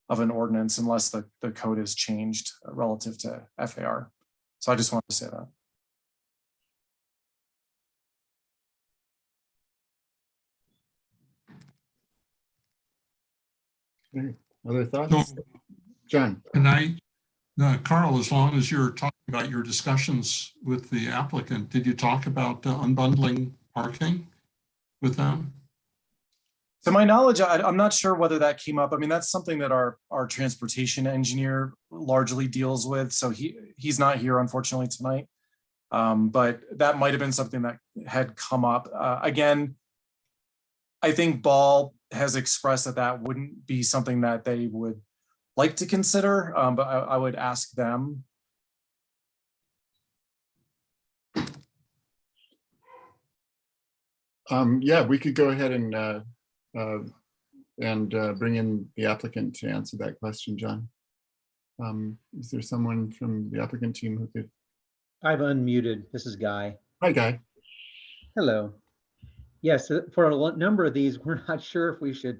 of an ordinance unless the code is changed relative to FAR. So I just wanted to say that. Okay. Other thoughts? So, John. And Carl, as long as you're talking about your discussions with the applicant, did you talk about unbundling parking with them? To my knowledge, I'm not sure whether that came up. I mean, that's something that our transportation engineer largely deals with. So he's not here, unfortunately, tonight. But that might have been something that had come up. Again, I think Ball has expressed that wouldn't be something that they would like to consider, but I would ask them. Yeah, we could go ahead and bring in the applicant to answer that question, John. Is there someone from the applicant team who could? I've unmuted. This is Guy. Hi, Guy. Hello. Yes, for a number of these, we're not sure if we should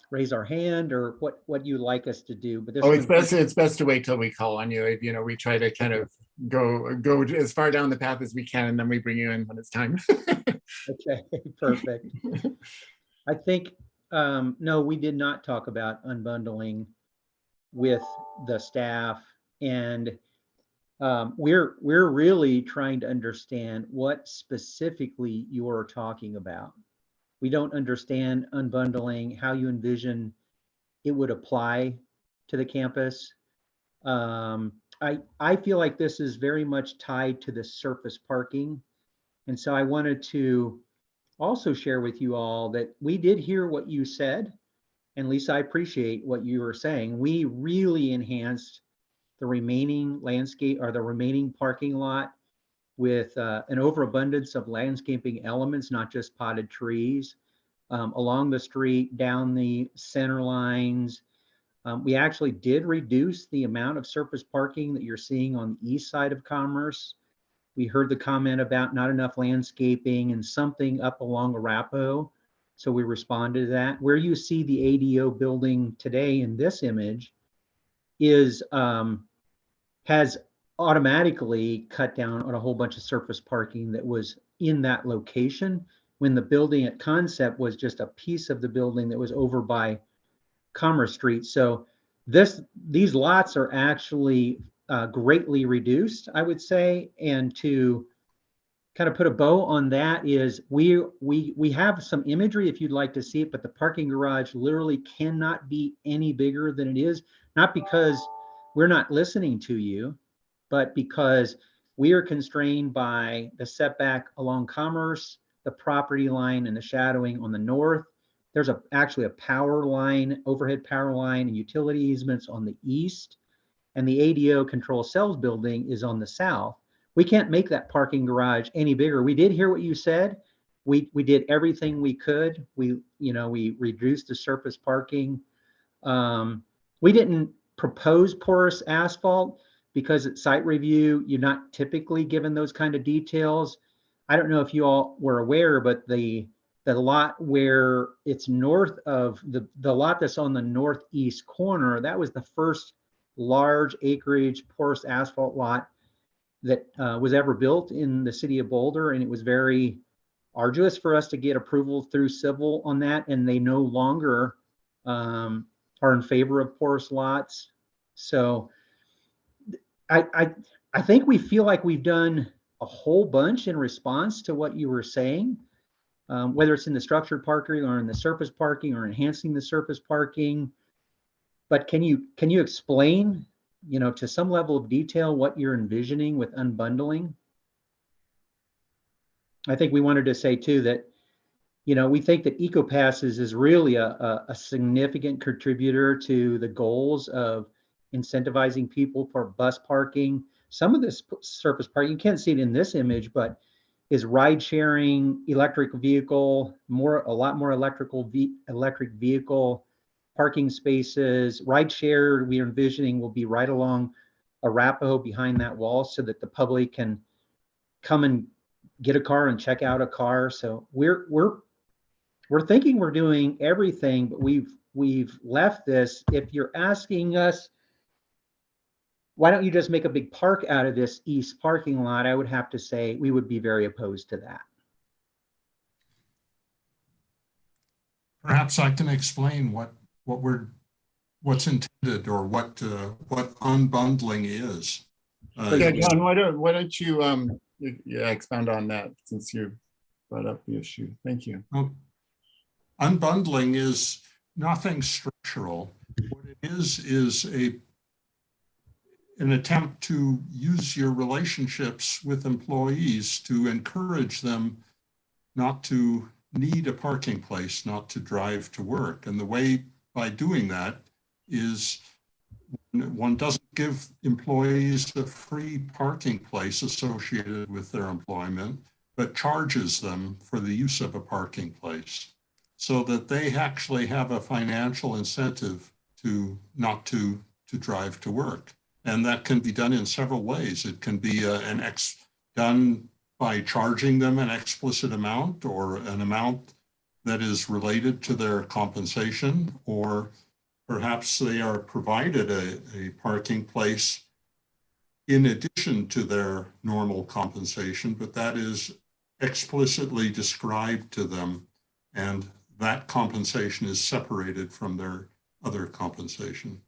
raise our hand or what you'd like us to do, but this Oh, it's one- best to wait till we call on you. You know, we try to kind of go as far down the path as we can, and then we bring you in when it's time. Okay, perfect. I think, no, we did not talk about unbundling with the staff, and we're really trying to understand what specifically you're talking about. We don't understand unbundling, how you envision it would apply to the campus. I feel like this is very much tied to the surface parking. And so I wanted to also share with you all that we did hear what you said. And Lisa, I appreciate what you were saying. We really enhanced the remaining landscape or the remaining parking lot with an overabundance of landscaping elements, not just potted trees, along the street, down the center lines. We actually did reduce the amount of surface parking that you're seeing on the east side of Commerce. We heard the comment about not enough landscaping and something up along Arapahoe. So we responded to that. Where you see the ADO building today in this image is has automatically cut down on a whole bunch of surface parking that was in that location when the building at Concept was just a piece of the building that was over by Commerce Street. So these lots are actually greatly reduced, I would say. And to kind of put a bow on that is we have some imagery if you'd like to see it, but the parking garage literally cannot be any bigger than it is, not because we're not listening to you, but because we are constrained by the setback along Commerce, the property line, and the shadowing on the north. There's actually a power line, overhead power line, and utility easements on the east, and the ADO control cells building is on the south. We can't make that parking garage any bigger. We did hear what you said. We did everything we could. We reduced the surface parking. We didn't propose porous asphalt because at site review, you're not typically given those kind of details. I don't know if you all were aware, but the lot where it's north of the lot that's on the northeast corner, that was the first large acreage porous asphalt lot that was ever built in the city of Boulder. And it was very arduous for us to get approval through civil on that. And they no longer are in favor of porous lots. So I think we feel like we've done a whole bunch in response to what you were saying, whether it's in the structured parking or in the surface parking or enhancing the surface parking. But can you explain, to some level of detail what you're envisioning with unbundling? I think we wanted to say too that, we think that EcoPasses is really a significant contributor to the goals of incentivizing people for bus parking. Some of this surface parking, you can't see it in this image, but is ride sharing, electric vehicle, a lot more electric vehicle parking spaces. Ride share, we are envisioning, will be right along Arapahoe behind that wall so that the public can come and get a car and check out a car. So we're thinking we're doing everything, but we've left this. If you're asking us, why don't you just make a big park out of this east parking lot? I would have to say we would be very opposed to that. Perhaps I can explain what's intended or what unbundling is. Yeah, John, why don't you expound on that since you brought up the issue? Thank you. Unbundling is nothing structural. What it is an attempt to use your relationships with employees to encourage them not to need a parking place, not to drive to work. And the way by doing that is one doesn't give employees a free parking place associated with their employment, but charges them for the use of a parking place so that they actually have a financial incentive to not to drive to work. And that can be done in several ways. It can be done by charging them an explicit amount or an amount that is related to their compensation, or perhaps they are provided a parking place in addition to their normal compensation, but that is explicitly described to them, and that compensation is separated from their other compensation.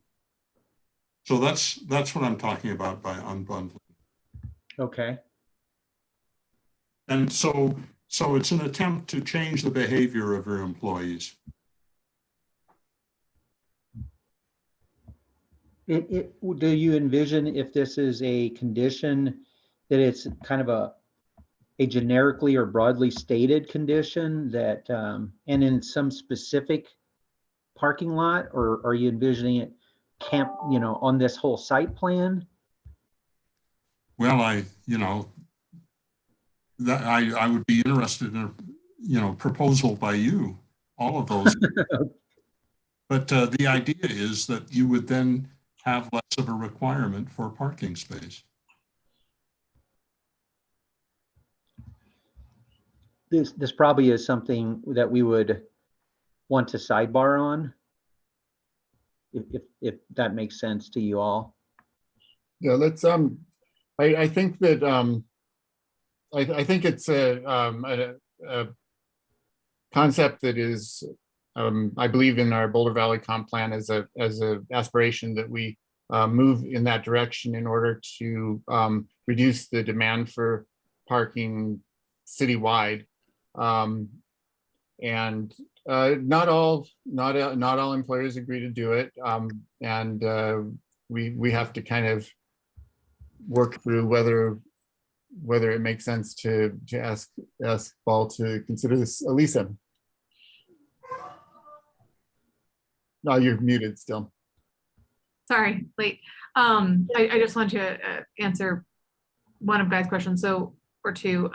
So that's what I'm talking about by unbundling. Okay. And so it's an attempt to change the behavior of your employees. Do you envision, if this is a condition, that it's kind of a generically or broadly stated condition that, and in some specific parking lot, or are you envisioning it on this whole site plan? Well, I would be interested in a proposal by you, all of those. But the idea is that you would then have less of a requirement for parking space. This probably is something that we would want to sidebar on, if that makes sense to you all. Yeah, let's I think that I think it's a concept that is I believe in our Boulder Valley Comp Plan as a aspiration that we move in that direction in order to reduce the demand for parking citywide. And not all employers agree to do it, and we have to kind of work through whether it makes sense to ask Paul to consider this. Elisa. No, you're muted still. Sorry, late. I just want to answer one of Guy's questions, or two.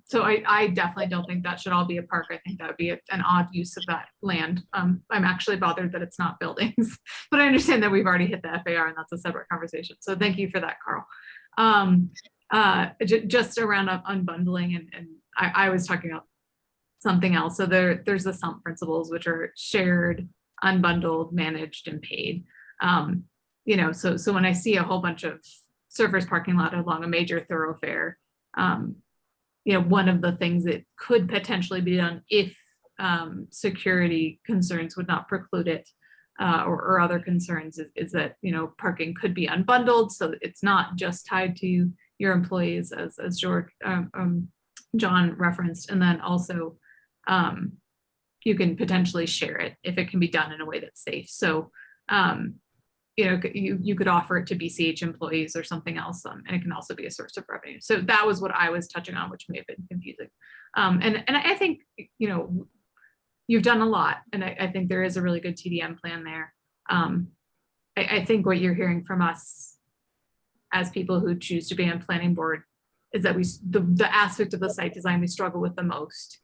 So I definitely don't think that should all be a park. I think that would be an odd use of that land. I'm actually bothered that it's not buildings, but I understand that we've already hit the FAR and that's a separate conversation. So thank you for that, Carl. Just around unbundling, and I was talking about something else. So there's the SUMP principles, which are shared, unbundled, managed, and paid. So when I see a whole bunch of surface parking lot along a major thoroughfare, one of the things that could potentially be done if security concerns would not preclude it, or other concerns, is that parking could be unbundled, so it's not just tied to your employees, as John referenced, and then also you can potentially share it if it can be done in a way that's safe. So you could offer it to BCH employees or something else, and it can also be a source of revenue. So that was what I was touching on, which may have been confusing. And I think you've done a lot, and I think there is a really good TDM plan there. I think what you're hearing from us as people who choose to be on planning board is that the aspect of the site design we struggle with the most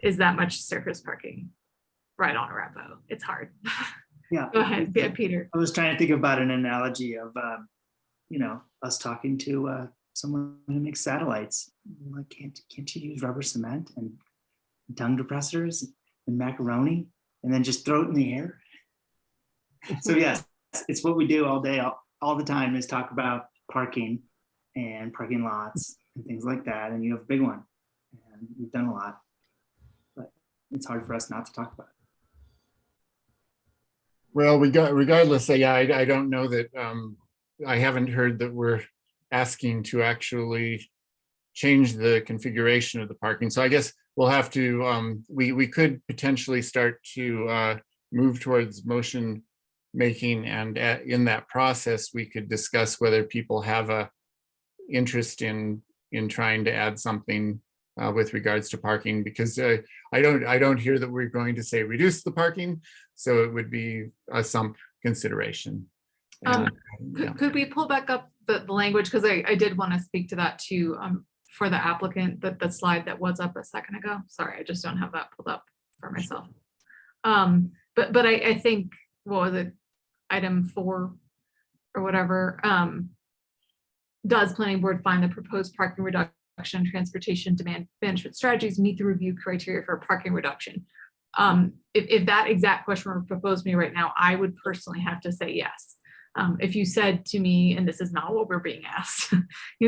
is that much surface parking right on Arapahoe. It's hard. Yeah. Go ahead, Peter. I was trying to think about an analogy of, us talking to someone who makes satellites. Like, can't you use rubber cement and tongue depressors and macaroni and then just throw it in the air? So yes, it's what we do all day, all the time, is talk about parking and parking lots and things like that. And you have a big one, and you've done a lot, but it's hard for us not to talk about it. Well, regardless, yeah, I don't know that, I haven't heard that we're asking to actually change the configuration of the parking. So I guess we'll have to, we could potentially start to move towards motion making, and in that process, we could discuss whether people have a interest in trying to add something with regards to parking, because I don't hear that we're going to say reduce the parking, so it would be some consideration. Could we pull back up the language, because I did want to speak to that too, for the applicant, the slide that was up a second ago. Sorry, I just don't have that pulled up for myself. But I think, what was it, item 4 or whatever, does planning board find the proposed parking reduction and transportation demand management strategies meet the review criteria for parking reduction. If that exact question were proposed to me right now, I would personally have to say yes. If you said to me, and this is not what we're being asked,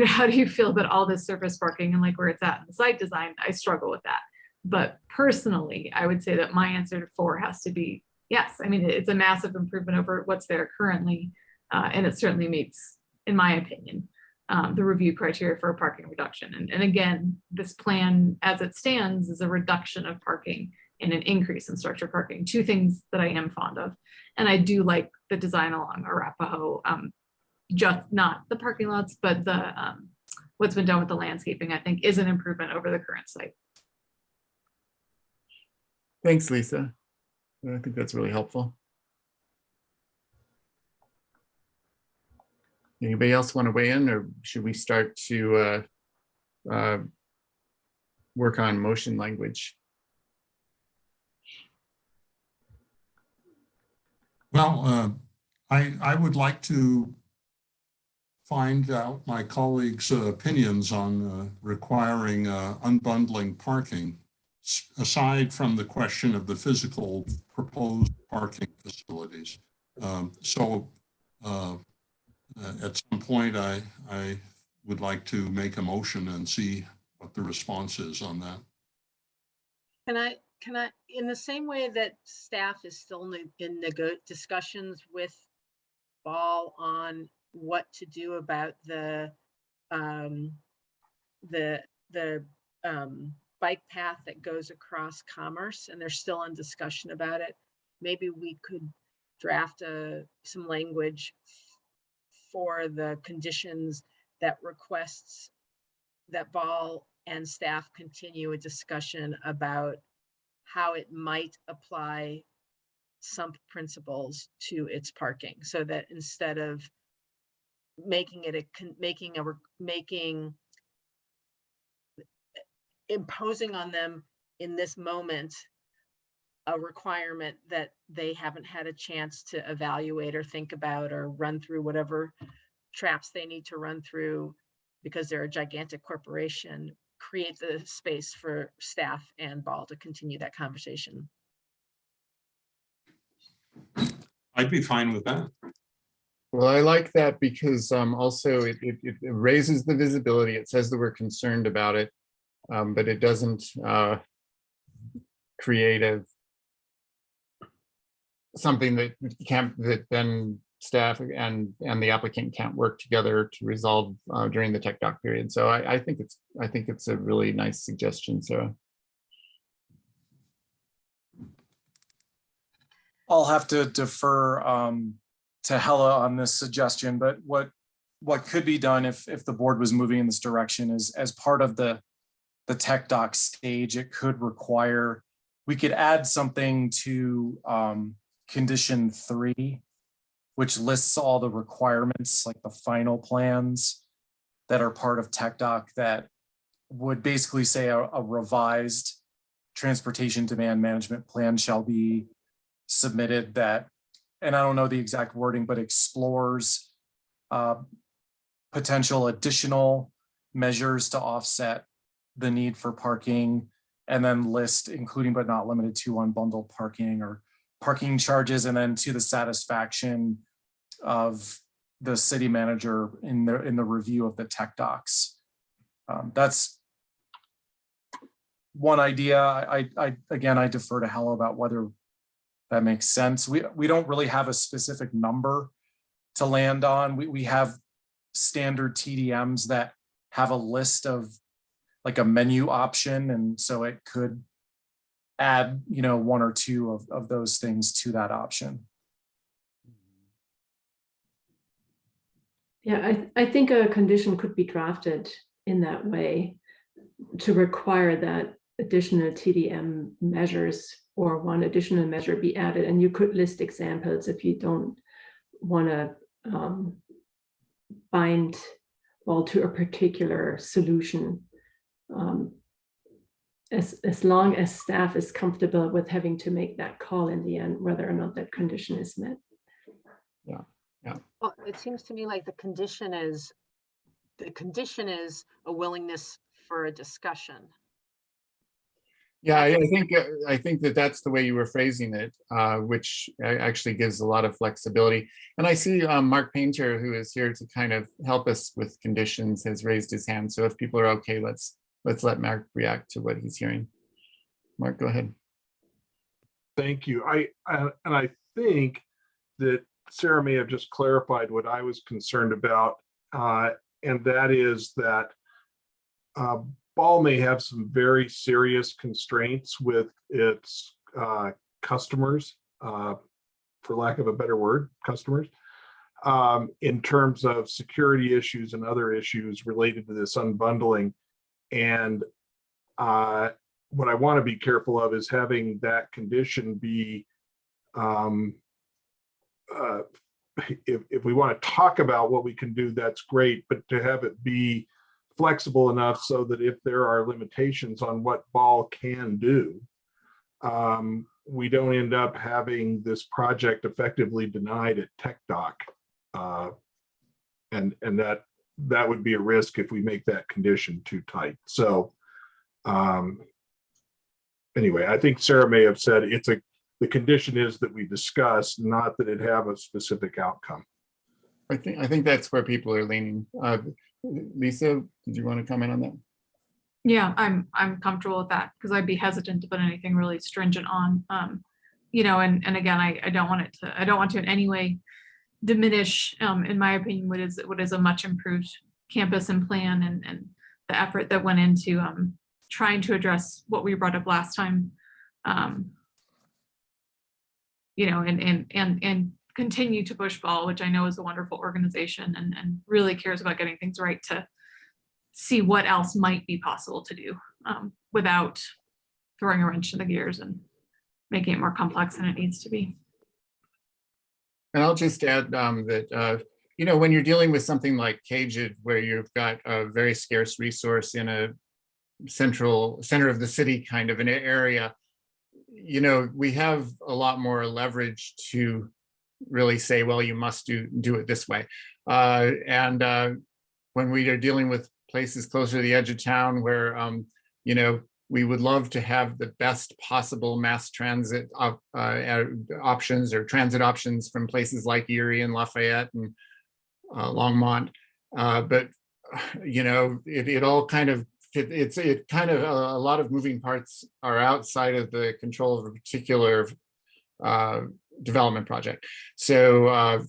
how do you feel about all this surface parking and like where it's at in the site design? I struggle with that. But personally, I would say that my answer to 4 has to be yes. I mean, it's a massive improvement over what's there currently. And it certainly meets, in my opinion, the review criteria for a parking reduction. And again, this plan as it stands is a reduction of parking and an increase in structured parking, 2 things that I am fond of. And I do like the design along Arapahoe, just not the parking lots, but the what's been done with the landscaping, I think is an improvement over the current site. Thanks, Lisa. I think that's really helpful. Anybody else want to weigh in, or should we start to work on motion language? Well, I would like to find out my colleagues' opinions on requiring unbundling parking, aside from the question of the physical proposed parking facilities. At some point, I would like to make a motion and see what the response is on that. Can I, in the same way that staff is still in discussions with Ball on what to do about the bike path that goes across Commerce, and they're still in discussion about it, maybe we could draft some language for the conditions that requests that Ball and staff continue a discussion about how it might apply some principles to its parking, so that instead of imposing on them in this moment a requirement that they haven't had a chance to evaluate or think about or run through whatever traps they need to run through because they're a gigantic corporation, create the space for staff and Ball to continue that conversation. I'd be fine with that. Well, I like that because also it raises the visibility. It says that we're concerned about it, but it doesn't create something that then staff and the applicant can't work together to resolve during the tech doc period. So I think it's a really nice suggestion. So I'll have to defer to Hella on this suggestion, but what could be done if the board was moving in this direction is, as part of the tech doc stage, it could require, we could add something to condition 3, which lists all the requirements, like the final plans that are part of tech doc, that would basically say a revised transportation demand management plan shall be submitted, that, and I don't know the exact wording, but explores potential additional measures to offset the need for parking, and then list including but not limited to unbundled parking or parking charges, and then to the satisfaction of the city manager in the review of the tech docs. That's one idea. I defer to Hella about whether that makes sense. We don't really have a specific number to land on. We have standard TDMs that have a list of like a menu option, and so it could add, 1 or 2 of those things to that option. Yeah, I think a condition could be drafted in that way to require that additional TDM measures or one additional measure be added. And you could list examples if you don't want to bind all to a particular solution. As long as staff is comfortable with having to make that call in the end, whether or not that condition is met. Yeah. Well, it seems to me like the condition is a willingness for a discussion. Yeah, I think that that's the way you were phrasing it, which actually gives a lot of flexibility. And I see Mark Painter, who is here to kind of help us with conditions, has raised his hand. So if people are okay, let's let Mark react to what he's hearing. Mark, go ahead. Thank you. I think that Sarah may have just clarified what I was concerned about, and that is that Ball may have some very serious constraints with its customers, for lack of a better word, customers, in terms of security issues and other issues related to this unbundling. And what I want to be careful of is having that condition be, if we want to talk about what we can do, that's great, but to have it be flexible enough so that if there are limitations on what Ball can do, we don't end up having this project effectively denied at TechDoc. And that would be a risk if we make that condition too tight. So anyway, I think Sarah may have said the condition is that we discuss, not that it have a specific outcome. I think that's where people are leaning. Lisa, did you want to comment on that? Yeah, I'm comfortable with that because I'd be hesitant to put anything really stringent on, you know, and again, I don't want to in any way diminish, in my opinion, what is a much improved campus and plan and the effort that went into trying to address what we brought up last time, you know, and continue to push Ball, which I know is a wonderful organization and really cares about getting things right, to see what else might be possible to do without throwing a wrench in the gears and making it more complex than it needs to be. And I'll just add that, you know, when you're dealing with something like Caged, where you've got a very scarce resource in a center of the city kind of an area, you know, we have a lot more leverage to really say, well, you must do it this way. When we are dealing with places closer to the edge of town where, you know, we would love to have the best possible mass transit options or transit options from places like Erie and Lafayette and Longmont. But, you know, it all kind of, a lot of moving parts are outside of the control of a particular development project. So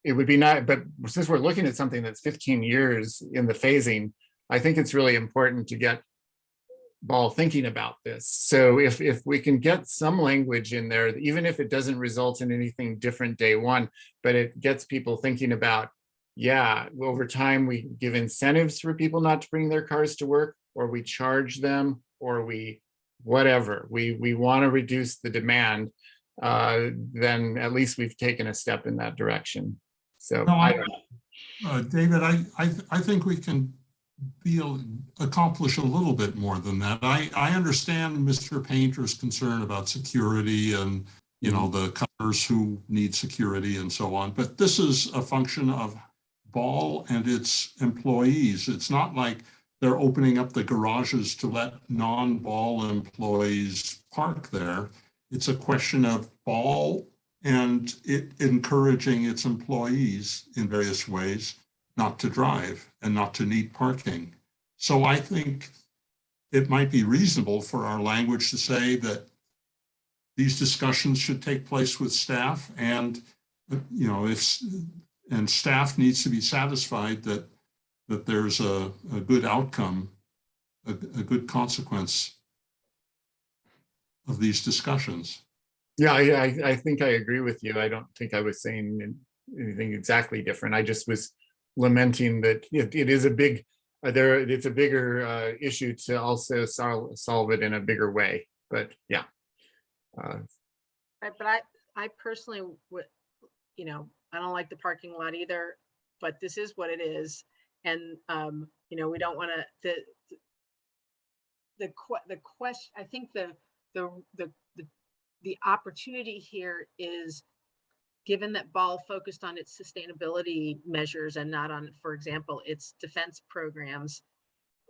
it would be nice, but since we're looking at something that's 15 years in the phasing, I think it's really important to get Ball thinking about this. So if we can get some language in there, even if it doesn't result in anything different day one, but it gets people thinking about, yeah, over time we give incentives for people not to bring their cars to work, or we charge them, or we whatever, we want to reduce the demand, then at least we've taken a step in that direction. So no, David, I think we can accomplish a little bit more than that. I understand Mr. Painter's concern about security and, you know, the customers who need security and so on, but this is a function of Ball and its employees. It's not like they're opening up the garages to let non-Ball employees park there. It's a question of Ball and it encouraging its employees in various ways not to drive and not to need parking. So I think it might be reasonable for our language to say that these discussions should take place with staff, and, you know, and staff needs to be satisfied that there's a good outcome, a good consequence of these discussions. Yeah, I think I agree with you. I don't think I was saying anything exactly different. I just was lamenting that it is a big, it's a bigger issue to also solve it in a bigger way. But yeah. Right, but I personally would, you know, I don't like the parking lot either, but this is what it is. And, you know, we don't want to, the question, I think the opportunity here is, given that Ball focused on its sustainability measures and not on, for example, its defense programs,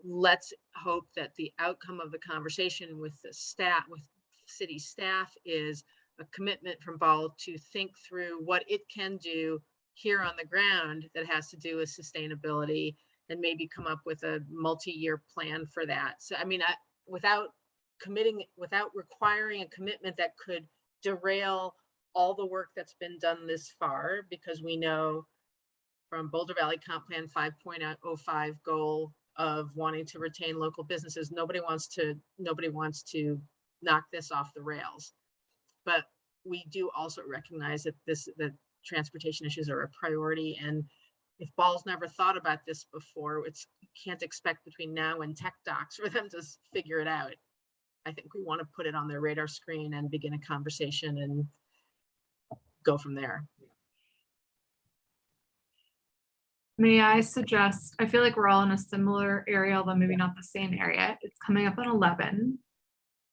let's hope that the outcome of the conversation with the staff, with city staff, is a commitment from Ball to think through what it can do here on the ground that has to do with sustainability, and maybe come up with a multi-year plan for that. So, I mean, without requiring a commitment that could derail all the work that's been done this far, because we know from Boulder Valley Comp Plan 5.05 goal of wanting to retain local businesses, nobody wants to knock this off the rails. But we do also recognize that that transportation issues are a priority, and if Ball's never thought about this before, you can't expect between now and tech docs for them to figure it out. I think we want to put it on their radar screen and begin a conversation and go from there. May I suggest, I feel like we're all in a similar area, although maybe not the same area. It's coming up on 11.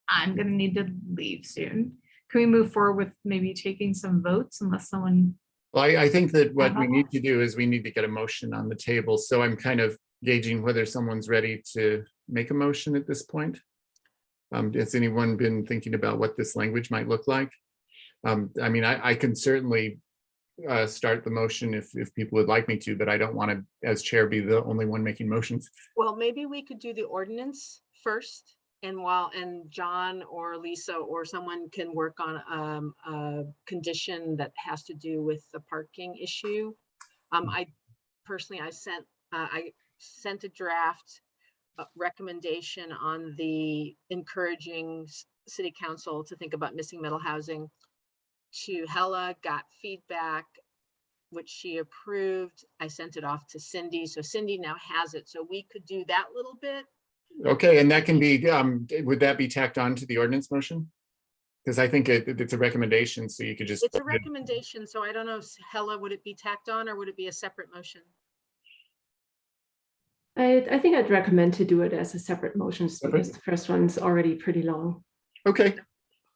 I'm going to need to leave soon. Can we move forward with maybe taking some votes unless someone... Well, I think that what we need to do is we need to get a motion on the table. So I'm kind of gauging whether someone's ready to make a motion at this point. Has anyone been thinking about what this language might look like? I mean, I can certainly start the motion if people would like me to, but I don't want to, as chair, be the only one making motions. Well, maybe we could do the ordinance first, and John or Lisa or someone can work on a condition that has to do with the parking issue. I sent a draft recommendation on the encouraging city council to think about missing middle housing to Hella, got feedback, which she approved. I sent it off to Cindy. So Cindy now has it. So we could do that little bit. Okay, and that can be, would that be tacked on to the ordinance motion? Because I think it's a recommendation, so you could just. It's a recommendation, so I don't know, Hella, would it be tacked on or would it be a separate motion? I think I'd recommend to do it as a separate motion because the first one's already pretty long. Okay,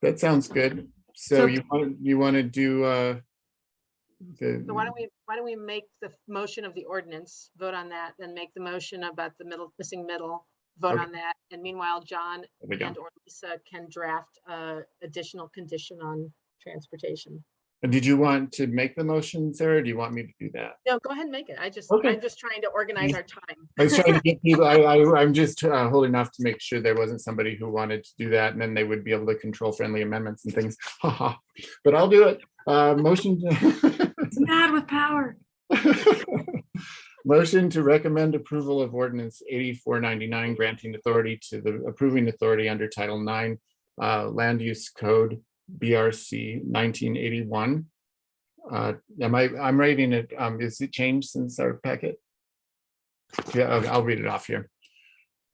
that sounds good. So you want to do so why don't we make the motion of the ordinance, vote on that, then make the motion about the missing middle, vote on that, and meanwhile John and or Lisa can draft additional condition on transportation. Did you want to make the motion, Sarah? Or do you want me to do that? No, go ahead and make it. I'm just trying to organize our time. I was trying to get people. I'm just holding off to make sure there wasn't somebody who wanted to do that, and then they would be able to control friendly amendments and things. But I'll do it. Motion. It's mad with power. Motion to recommend approval of ordinance 8499, granting authority to the approving authority under Title IX, Land Use Code BRC 1981. I'm reading it. Is it changed since our packet? Yeah, I'll read it off here.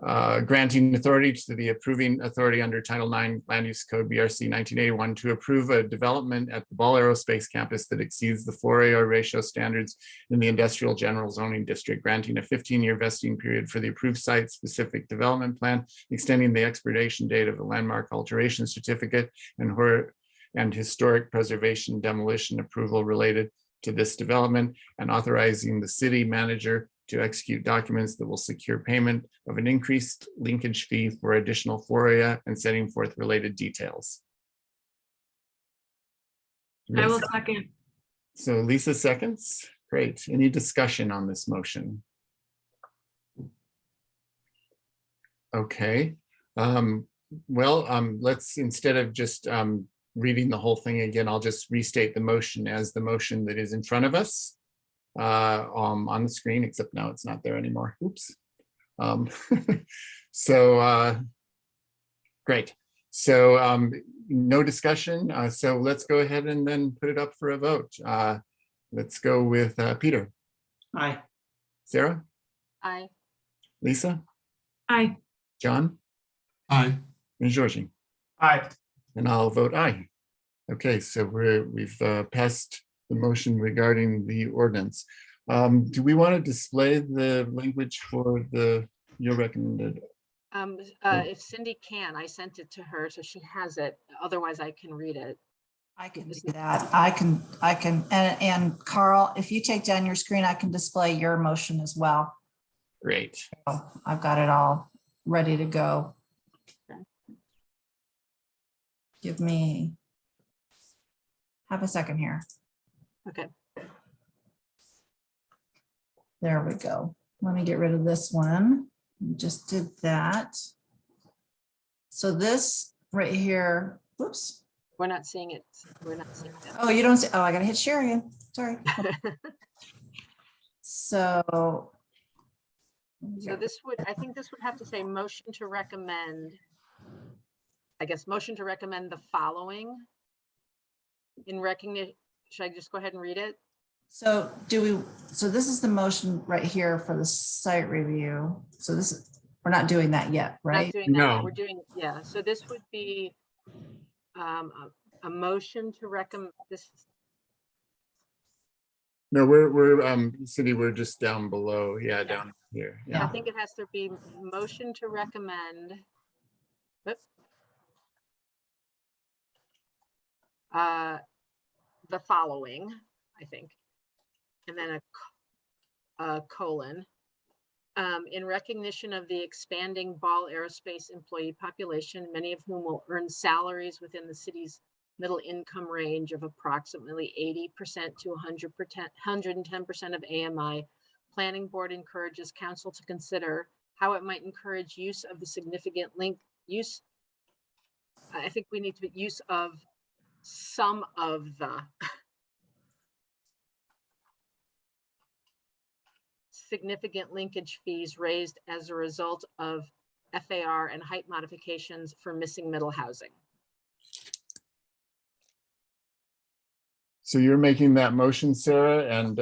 Granting authority to the approving authority under Title IX Land Use Code BRC 1981 to approve a development at the Ball Aerospace Campus that exceeds the 4AR ratio standards in the Industrial General Zoning District, granting a 15-year vesting period for the approved site-specific development plan, extending the expiration date of the landmark alteration certificate and historic preservation demolition approval related to this development, and authorizing the city manager to execute documents that will secure payment of an increased linkage fee for additional FOIA and setting forth related details. I will second. So Lisa seconds. Great. Any discussion on this motion? Okay. Let's, instead of just reading the whole thing again, I'll just restate the motion as the motion that is in front of us. On the screen, except now it's not there anymore. Oops. Great. So no discussion. So let's go ahead and then put it up for a vote. Let's go with Peter. Aye. Sarah? Aye. Lisa? Aye. John? Aye. And Georgie? Aye. And I'll vote aye. Okay, so we've passed the motion regarding the ordinance. Do we want to display the language for your recommended? If Cindy can, I sent it to her, so she has it. Otherwise, I can read it. I can do that. I can, and Carl, if you take down your screen, I can display your motion as well. Great. Oh, I've got it all ready to go. Give me half a second here. Okay. There we go. Let me get rid of this one. We just did that. So this right here, whoops. We're not seeing it. We're not seeing it. Oh, you don't see, oh, I gotta hit share again. Sorry. So. So this would, I think this would have to say motion to recommend. I guess motion to recommend the following. In recognition, should I just go ahead and read it? So so this is the motion right here for the site review. So this is, we're not doing that yet, right? Not doing that. No. We're doing, yeah. So this would be a motion to recommend this. No, we're Cindy, we're just down below. Yeah, down here. Yeah, I think it has to be motion to recommend. Oops. The following, I think, and then a colon. In recognition of the expanding Ball Aerospace employee population, many of whom will earn salaries within the city's middle income range of approximately 80% to 110% of AMI, Planning Board encourages council to consider how it might encourage use of the significant use. I think we need to be use of some of the significant linkage fees raised as a result of FAR and height modifications for missing middle housing. So you're making that motion, Sarah, and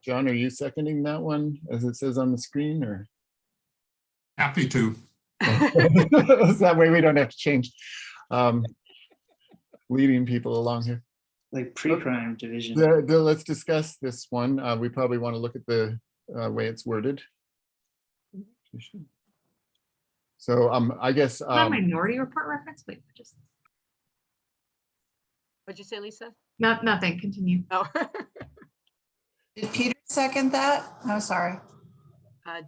John, are you seconding that one as it says on the screen, or? Happy to. That way we don't have to change leading people along here. Like pre-crime division. Let's discuss this one. We probably want to look at the way it's worded. So I guess Minority Report reference. Wait, just. What'd you say, Lisa? Nothing. Continue. Oh. Did Peter second that? No, sorry.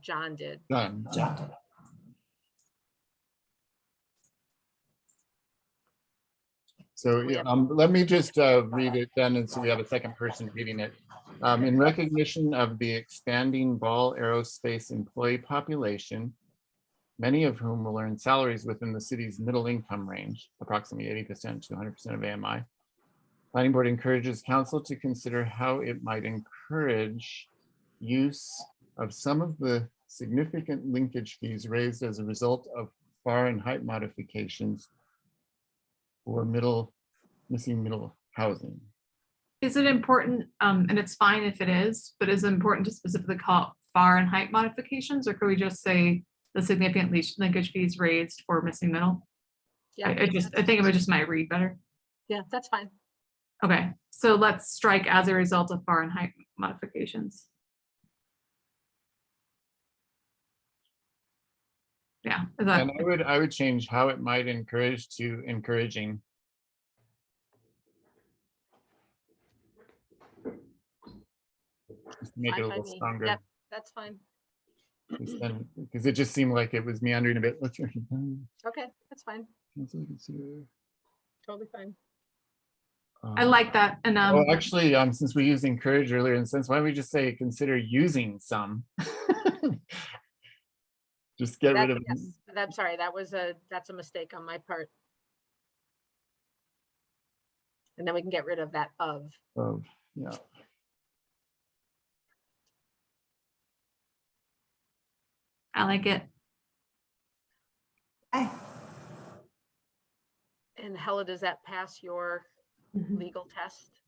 John did. John did. So yeah, let me just read it then, and so we have a second person reading it. In recognition of the expanding Ball Aerospace employee population, many of whom will earn salaries within the city's middle income range, approximately 80% to 100% of AMI, Planning Board encourages council to consider how it might encourage use of some of the significant linkage fees raised as a result of FAR and height modifications for missing middle housing. Is it important, and it's fine if it is, but is it important to specifically call it FAR and height modifications, or could we just say the significant linkage fees raised for missing middle? Yeah, I think it just might read better. Yeah, that's fine. Okay, so let's strike as a result of FAR and height modifications. Yeah, and I would change how it might encourage to encouraging. Just make it a little stronger. Yep, that's fine. Because it just seemed like it was meandering a bit. Okay, that's fine. Totally fine. I like that. And well, actually, since we used encourage earlier, and since why don't we just say consider using some? Just get rid of. Yes, I'm sorry. That's a mistake on my part. And then we can get rid of that of. Of, yeah. I like it. Hi. And Hella, does that pass your legal test?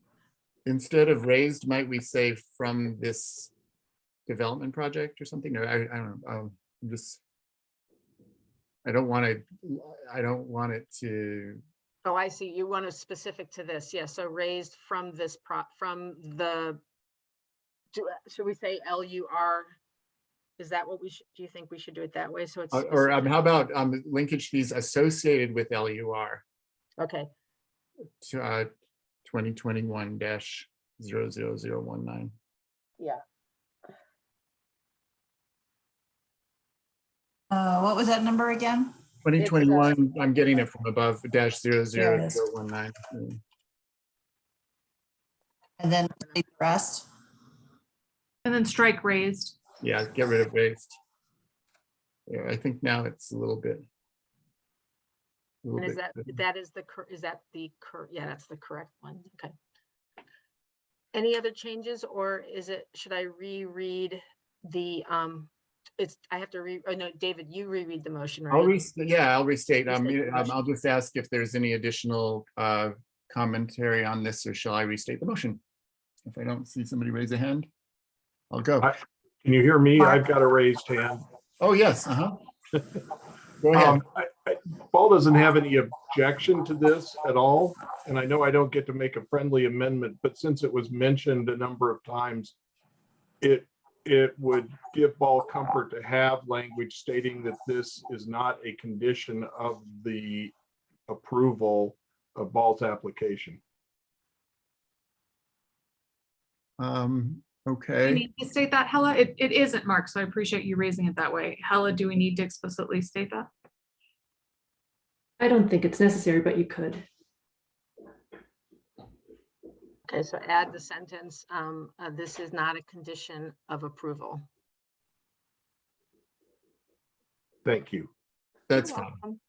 Instead of raised, might we say from this development project or something? Or I don't know. I don't want it to. Oh, I see. You want it specific to this. Yeah. So raised from this should we say LUR? Is that what do you think we should do it that way? So it's or how about linkage fees associated with LUR? Okay. 2021-00019. Yeah. What was that number again? 2021, I'm getting it from above, dash There it is. 00019. And then the rest. And then strike raised. Yeah, get rid of raised. Yeah, I think now it's a little bit. And is that that's the correct one? Okay. Any other changes, or should I reread the I have to oh no, David, you reread the motion, right? I'll restate. Restate the motion. I'll just ask if there's any additional commentary on this, or shall I restate the motion? If I don't see somebody raise a hand, I'll go. Can you hear me? I've got a raised hand. Oh, yes. Go ahead. Paul doesn't have any objection to this at all. And I know I don't get to make a friendly amendment, but since it was mentioned a number of times, it would give Paul comfort to have language stating that this is not a condition of the approval of Ball's application. Okay. Do we need to state that, Hella? It isn't, Mark, so I appreciate you raising it that way. Hella, do we need to explicitly state that? I don't think it's necessary, but you could. Okay, so add the sentence, this is not a condition of approval. Thank you. That's fine.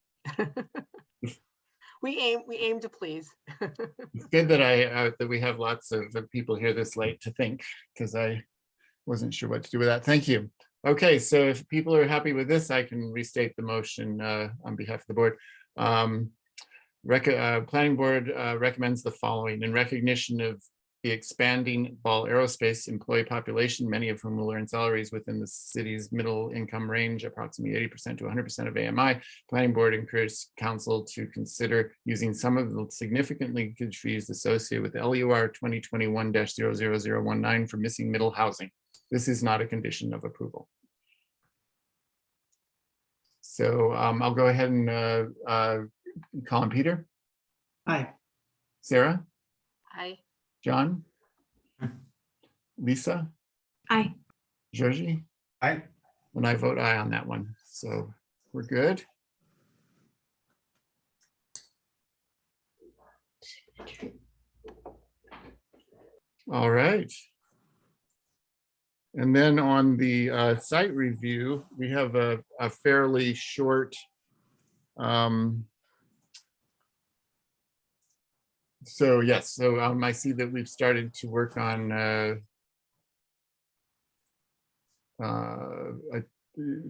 We aim to please. It's good that that we have lots of people here this late to think, because I wasn't sure what to do with that. Thank you. Okay, so if people are happy with this, I can restate the motion on behalf of the board. Planning board recommends the following: in recognition of the expanding Ball aerospace employee population, many of whom will earn salaries within the city's middle income range, approximately 80% to 100% of AMI. Planning board encourages council to consider using some of the significant linkage fees associated with LUR 2021-00019 for missing middle housing. This is not a condition of approval. So I'll go ahead and call on Peter. Aye. Sarah? Aye. John? Lisa? Aye. Georgie? Aye. And I vote aye on that one. So we're good. All right. And then on the site review, we have a fairly short so yes, so I see that we've started to work on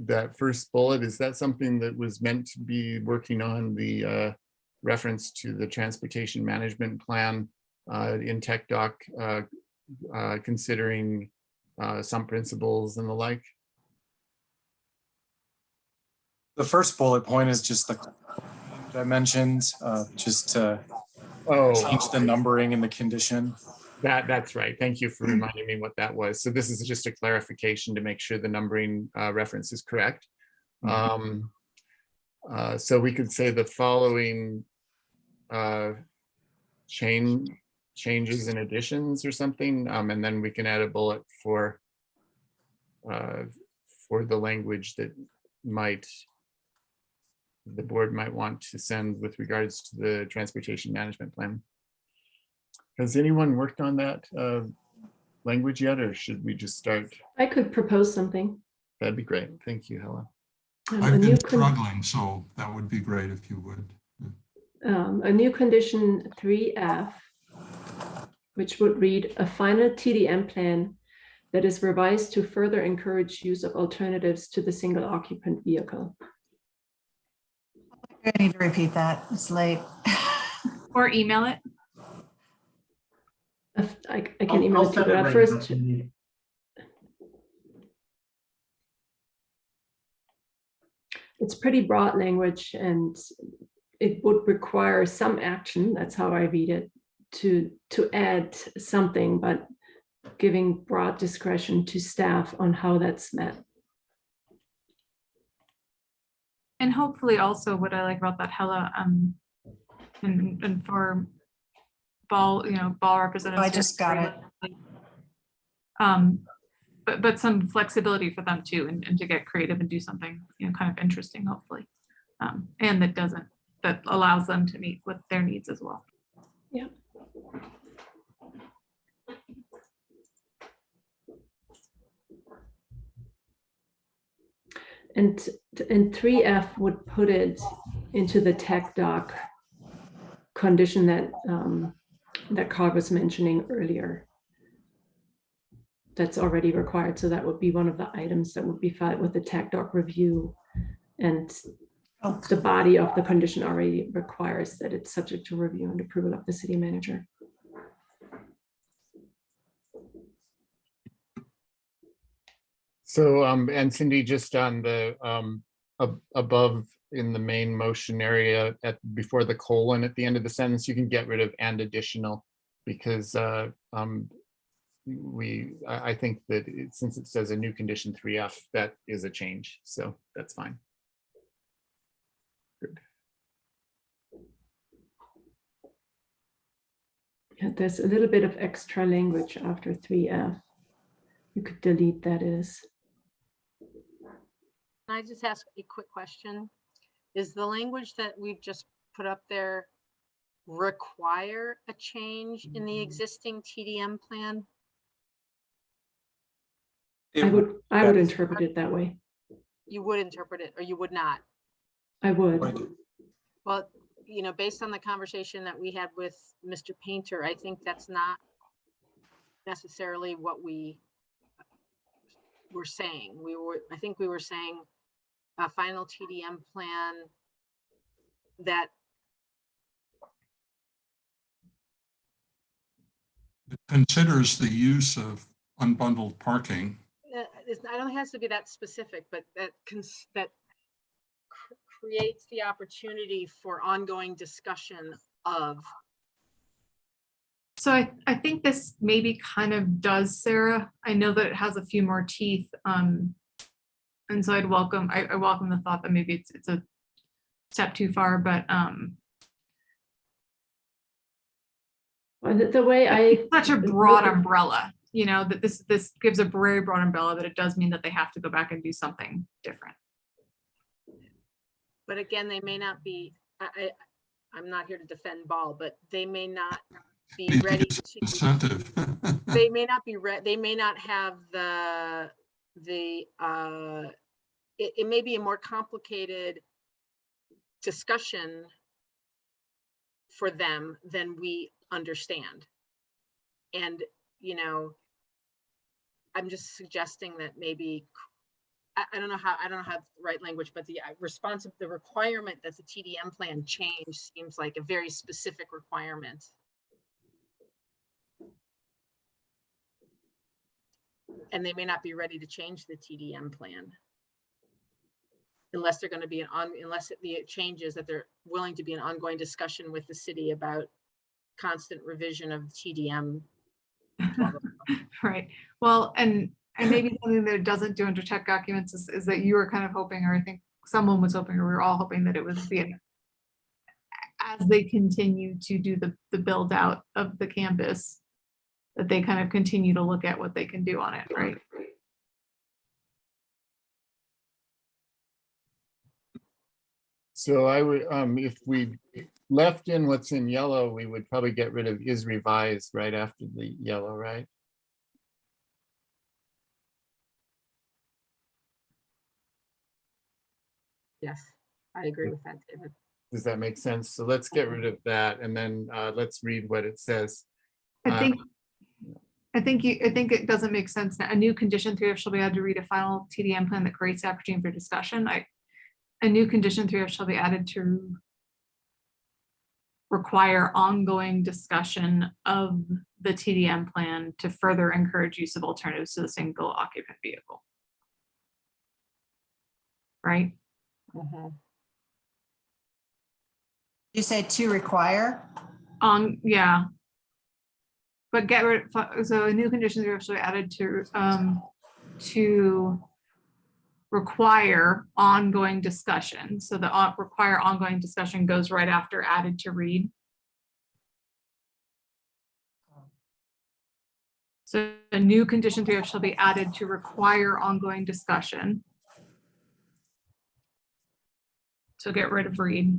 that first bullet. Is that something that was meant to be working on the reference to the transportation management plan in Tech Doc, considering some principles and the like? The first bullet point is just the I mentioned, just to change the numbering and the condition. That's right. Thank you for reminding me what that was. So this is just a clarification to make sure the numbering reference is correct. So we could say the following changes and additions or something, and then we can add a bullet for the language that the board might want to send with regards to the transportation management plan. Has anyone worked on that language yet, or should we just start? I could propose something. That'd be great. Thank you, Helen. I've been struggling, so that would be great if you would. A new condition 3F, which would read a final TDM plan that is revised to further encourage use of alternatives to the single occupant vehicle. I need to repeat that. It's late. Or email it. I can email it to you. First, it's pretty broad language, and it would require some action. That's how I read it, to add something, but giving broad discretion to staff on how that's met. And hopefully also what I like about that, Hella, and for Ball, Ball representatives. I just got it. but some flexibility for them too, and to get creative and do something, you know, kind of interesting, hopefully. And that allows them to meet with their needs as well. Yeah. And 3F would put it into the tech doc condition that that Carl was mentioning earlier. That's already required. So that would be one of the items that would be filed with the tech doc review. And the body of the condition already requires that it's subject to review and approval of the city manager. So, and Cindy, just on the above in the main motion area before the colon at the end of the sentence, you can get rid of "and additional," because I think that since it says a new condition 3F, that is a change. So that's fine. Good. Yeah, there's a little bit of extra language after 3F. You could delete that is. Can I just ask a quick question? Is the language that we've just put up there require a change in the existing TDM plan? I would interpret it that way. You would interpret it, or you would not? I would. Well, you know, based on the conversation that we had with Mr. Painter, I think that's not necessarily what we were saying. I think we were saying a final TDM plan that considers the use of unbundled parking. I don't think it has to be that specific, but that creates the opportunity for ongoing discussion of. So I think this maybe kind of does, Sarah. I know that it has a few more teeth. And so I welcome the thought that maybe it's a step too far, but the way it's such a broad umbrella, you know, that this gives a very broad umbrella, that it does mean that they have to go back and do something different. But again, they may not be, I'm not here to defend Ball, but they may not be ready to incentive. They may not be ready. They may not have it may be a more complicated discussion for them than we understand. And, you know, I'm just suggesting that maybe, I don't know how the right language, but the requirement that the TDM plan change seems like a very specific requirement. And they may not be ready to change the TDM plan unless they're going to be unless it changes, that they're willing to be an ongoing discussion with the city about constant revision of TDM. Right. Well, and maybe something that it doesn't do under tech documents is that you were kind of hoping, or I think someone was hoping, or we were all hoping, that it was as they continue to do the build out of the campus, that they kind of continue to look at what they can do on it, right? So I would, if we left in what's in yellow, we would probably get rid of "is revised" right after the yellow, right? Yes, I agree with that, David. Does that make sense? So let's get rid of that, and then let's read what it says. I think it doesn't make sense. A new condition 3F shall be added to read a final TDM plan that creates the opportunity for discussion. A new condition 3F shall be added to require ongoing discussion of the TDM plan to further encourage use of alternatives to the single occupant vehicle. Right? Mm-hmm. You say to require? Yeah. But get rid of, so a new conditions are actually added to require ongoing discussion. So the require ongoing discussion goes right after added to read. So a new condition 3F shall be added to require ongoing discussion. So get rid of read.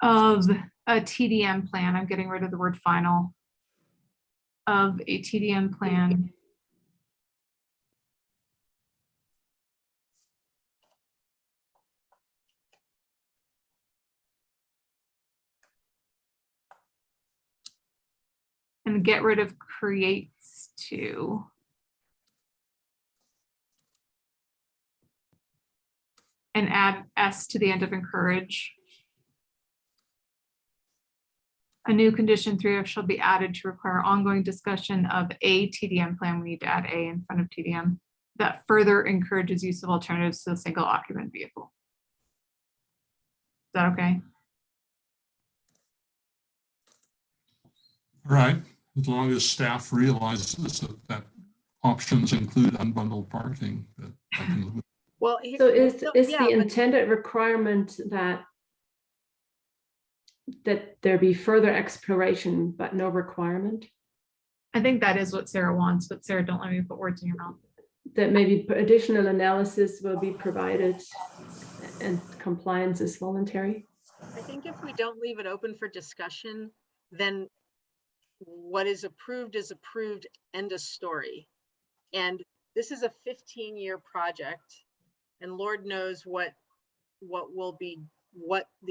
Of a TDM plan, I'm getting rid of the word final. Of a TDM plan. And get rid of creates to. And add S to the end of encourage. A new condition 3F shall be added to require ongoing discussion of a TDM plan. We need to add a in front of TDM that further encourages use of alternatives to the single occupant vehicle. Is that okay? All right, as long as staff realizes that options include unbundled parking, that I can live with. Well, So is yeah, the intended requirement that there be further exploration, but no requirement? I think that is what Sarah wants, but Sarah, don't let me put words in your mouth. That maybe additional analysis will be provided and compliance is voluntary? I think if we don't leave it open for discussion, then what is approved, end of story. And this is a 15-year project, and Lord knows what the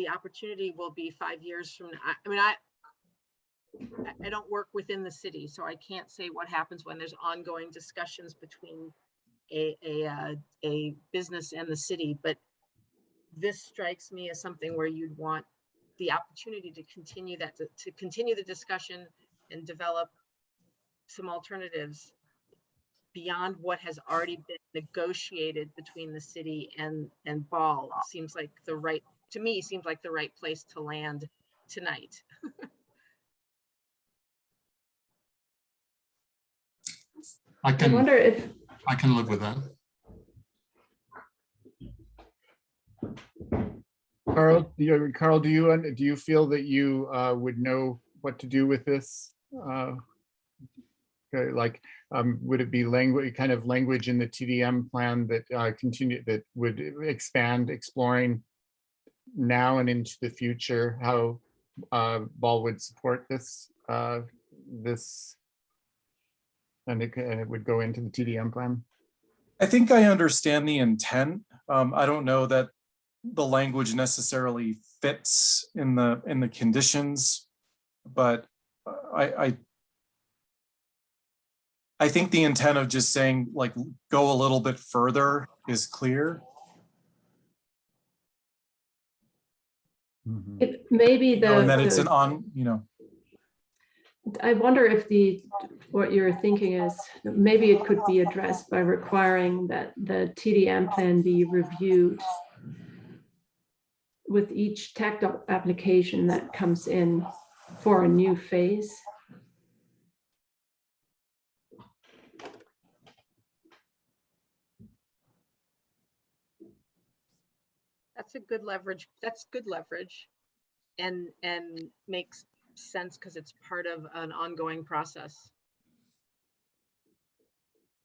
opportunity will be 5 years from now. I mean, I don't work within the city, so I can't say what happens when there's ongoing discussions between a business and the city, but this strikes me as something where you'd want the opportunity to continue that, to continue the discussion and develop some alternatives beyond what has already been negotiated between the city and Ball. Seems like the right, to me, seems like the right place to land tonight. I wonder if I can live with that. Carl, do you feel that you would know what to do with this? Okay, like, would it be kind of language in the TDM plan that that would expand exploring now and into the future how Ball would support this and it would go into the TDM plan? I think I understand the intent. I don't know that the language necessarily fits in the conditions, but I think the intent of just saying, like, go a little bit further is clear. It maybe And that it's an I wonder if what you're thinking is maybe it could be addressed by requiring that the TDM plan be reviewed with each TACDOT application that comes in for a new phase. That's a good leverage. That's good leverage and makes sense because it's part of an ongoing process.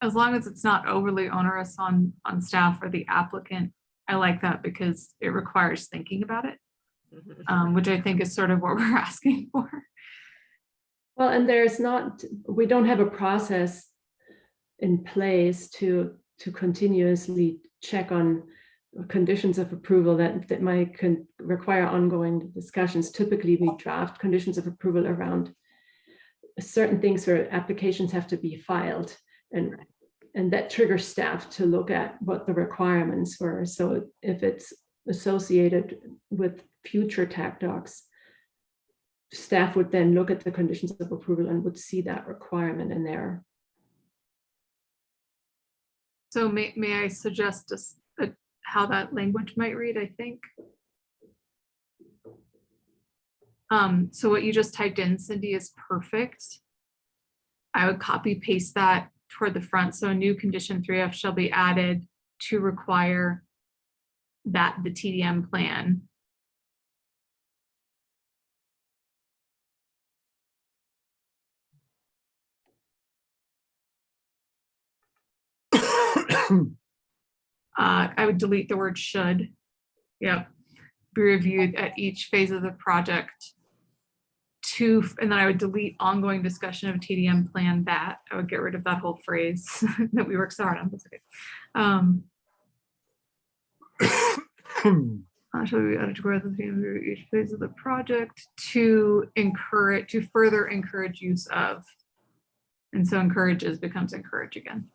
As long as it's not overly onerous on staff or the applicant, I like that because it requires thinking about it, which I think is sort of what we're asking for. Well, and we don't have a process in place to continuously check on conditions of approval that might require ongoing discussions. Typically, we draft conditions of approval around certain things where applications have to be filed, and that triggers staff to look at what the requirements were. So if it's associated with future TAC docs, staff would then look at the conditions of approval and would see that requirement in there. So may I suggest how that language might read, I think. So what you just typed in, Cindy, is perfect. I would copy paste that toward the front. So a new condition 3F shall be added to require that the TDM plan I would delete the word should. Yep. Be reviewed at each phase of the project. And then I would delete ongoing discussion of TDM plan that. I would get rid of that whole phrase that we worked so hard on. That's okay. Shall be added to growth of each phase of the project to further encourage use of. And so encourages becomes encourage again.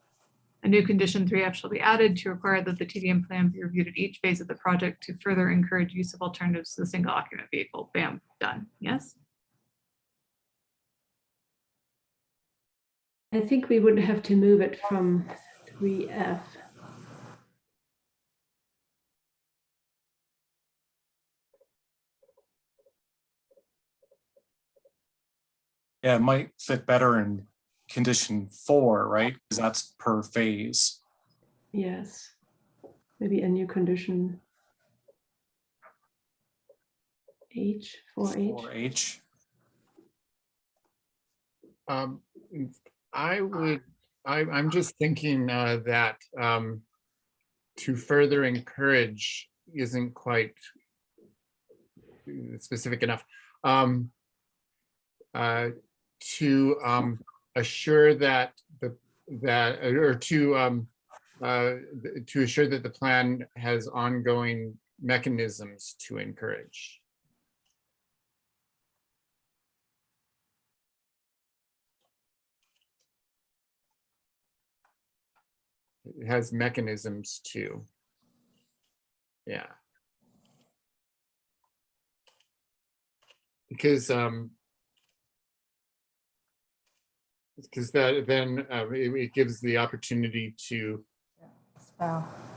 A new condition 3F shall be added to require that the TDM plan be reviewed at each phase of the project to further encourage use of alternatives to the single occupant vehicle. Bam, done. Yes. I think we would have to move it from 3F. Yeah, it might fit better in condition 4, right? Because that's per phase. Yes. Maybe a new condition. H, 4H. 4H. I'm just thinking that to further encourage isn't quite specific enough. To assure that to assure that the plan has ongoing mechanisms to encourage. It has mechanisms to, yeah. Because that then it gives the opportunity to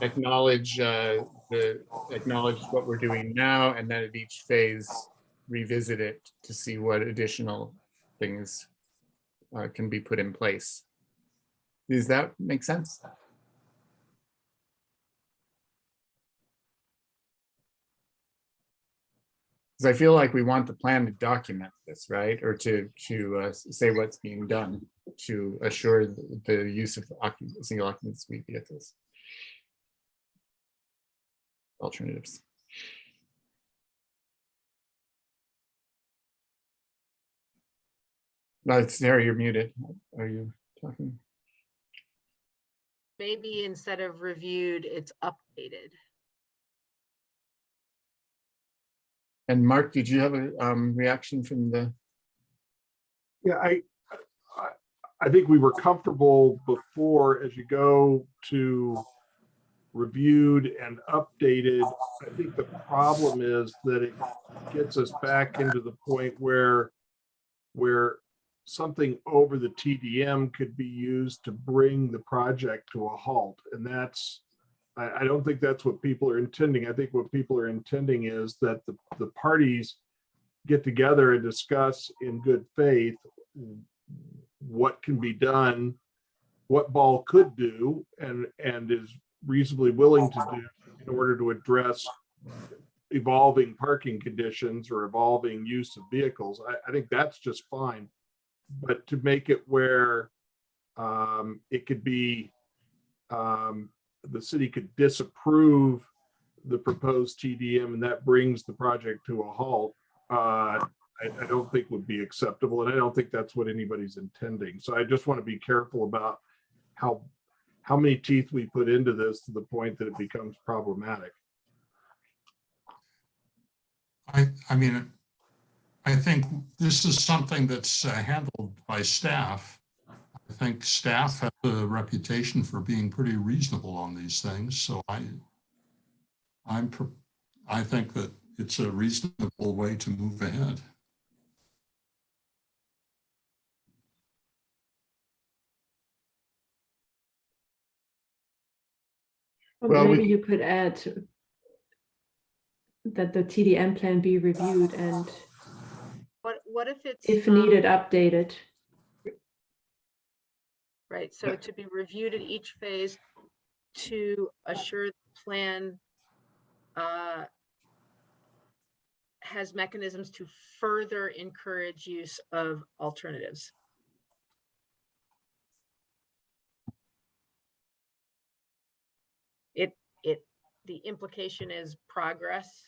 acknowledge what we're doing now, and then at each phase revisit it to see what additional things can be put in place. Does that make sense? Because I feel like we want the plan to document this, right? Or to say what's being done to assure the use of single occupancy vehicles. Alternatives. No, Sarah, you're muted. Are you talking? Maybe instead of reviewed, it's updated. And Mark, did you have a reaction from the? Yeah, I think we were comfortable before. As you go to reviewed and updated, I think the problem is that it gets us back into the point where something over the TDM could be used to bring the project to a halt. And that's, I don't think that's what people are intending. I think what people are intending is that the parties get together and discuss in good faith what can be done, what Ball could do, and is reasonably willing to do in order to address evolving parking conditions or evolving use of vehicles. I think that's just fine. But to make it where it could be, the city could disapprove the proposed TDM and that brings the project to a halt, I don't think would be acceptable. And I don't think that's what anybody's intending. So I just want to be careful about how many teeth we put into this to the point that it becomes problematic. I mean, I think this is something that's handled by staff. I think staff have a reputation for being pretty reasonable on these things. So I think that it's a reasonable way to move ahead. Well, maybe you could add that the TDM plan be reviewed and what if it's if needed updated. Right, so to be reviewed at each phase to assure the plan has mechanisms to further encourage use of alternatives. the implication is progress.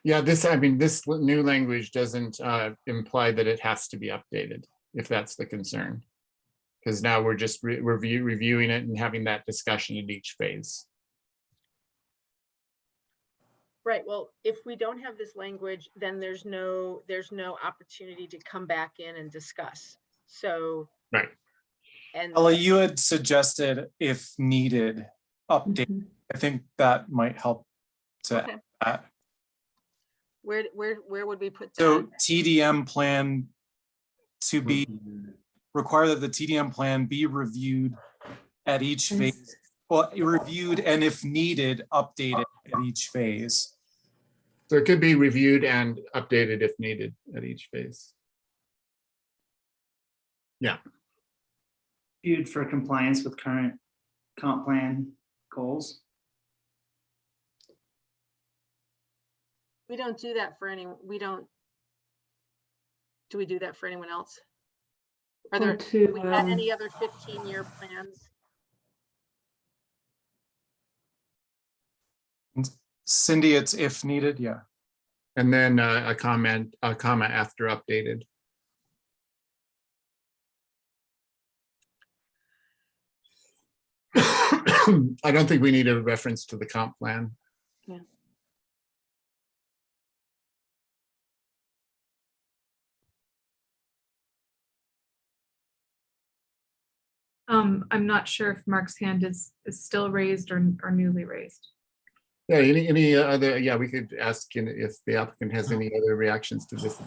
Yeah, this new language doesn't imply that it has to be updated, if that's the concern. Because now we're just reviewing it and having that discussion at each phase. Right, well, if we don't have this language, then there's no opportunity to come back in and discuss. So. Right. And Ella, you had suggested if needed, update. I think that might help to Okay. add. Where would we put that? So TDM plan to be, require that the TDM plan be reviewed at each phase. Well, reviewed and if needed, updated at each phase. So it could be reviewed and updated if needed at each phase. Yeah. Viewed for compliance with current comp plan goals. We don't do that for anyone. Do we do that for anyone else? Are there, do we have any other 15-year plans? Cindy, it's if needed, yeah. And then a comma after updated. I don't think we need a reference to the comp plan. Yeah. I'm not sure if Mark's hand is still raised or newly raised. Yeah, any other, yeah, we could ask if the applicant has any other reactions to this.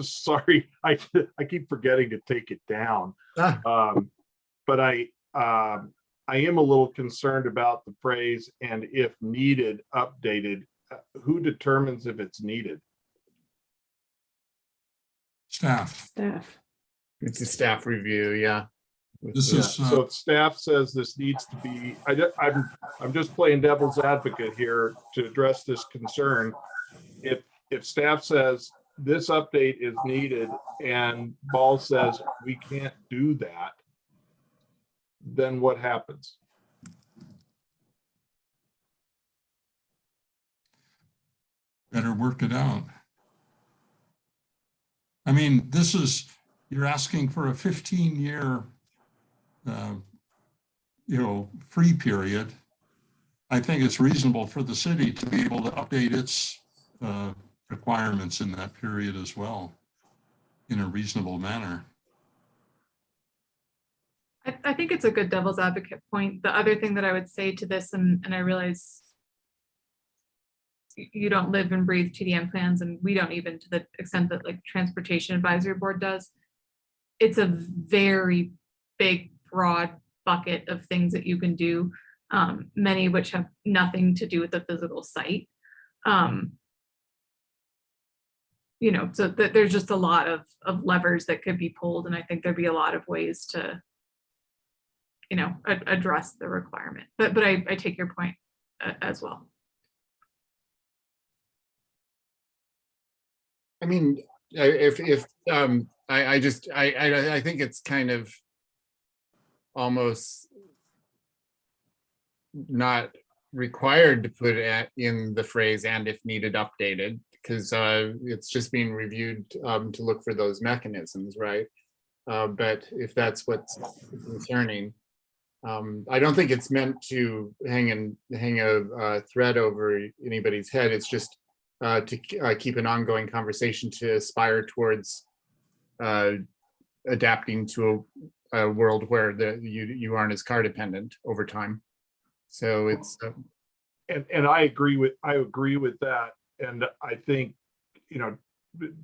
Sorry, I keep forgetting to take it down. But I am a little concerned about the phrase "and if needed, updated." Who determines if it's needed? Staff. Staff. It's a staff review, yeah. This is So if staff says this needs to be, I'm just playing devil's advocate here to address this concern. If staff says this update is needed and Ball says we can't do that, then what happens? better work it out. I mean, you're asking for a 15-year free period. I think it's reasonable for the city to be able to update its requirements in that period as well, in a reasonable manner. I think it's a good devil's advocate point. The other thing that I would say to this, and I realize you don't live and breathe TDM plans, and we don't, even to the extent that like Transportation Advisory Board does. It's a very big, broad bucket of things that you can do, many of which have nothing to do with the physical site. So there's just a lot of levers that could be pulled, and I think there'd be a lot of ways to address the requirement. But I take your point as well. I mean, I think it's kind of almost not required to put it in the phrase "and if needed, updated," because it's just being reviewed to look for those mechanisms, right? But if that's what's concerning, I don't think it's meant to hang a thread over anybody's head. It's just to keep an ongoing conversation to aspire towards adapting to a world where you aren't as car dependent over time. So it's and I agree with that, and I think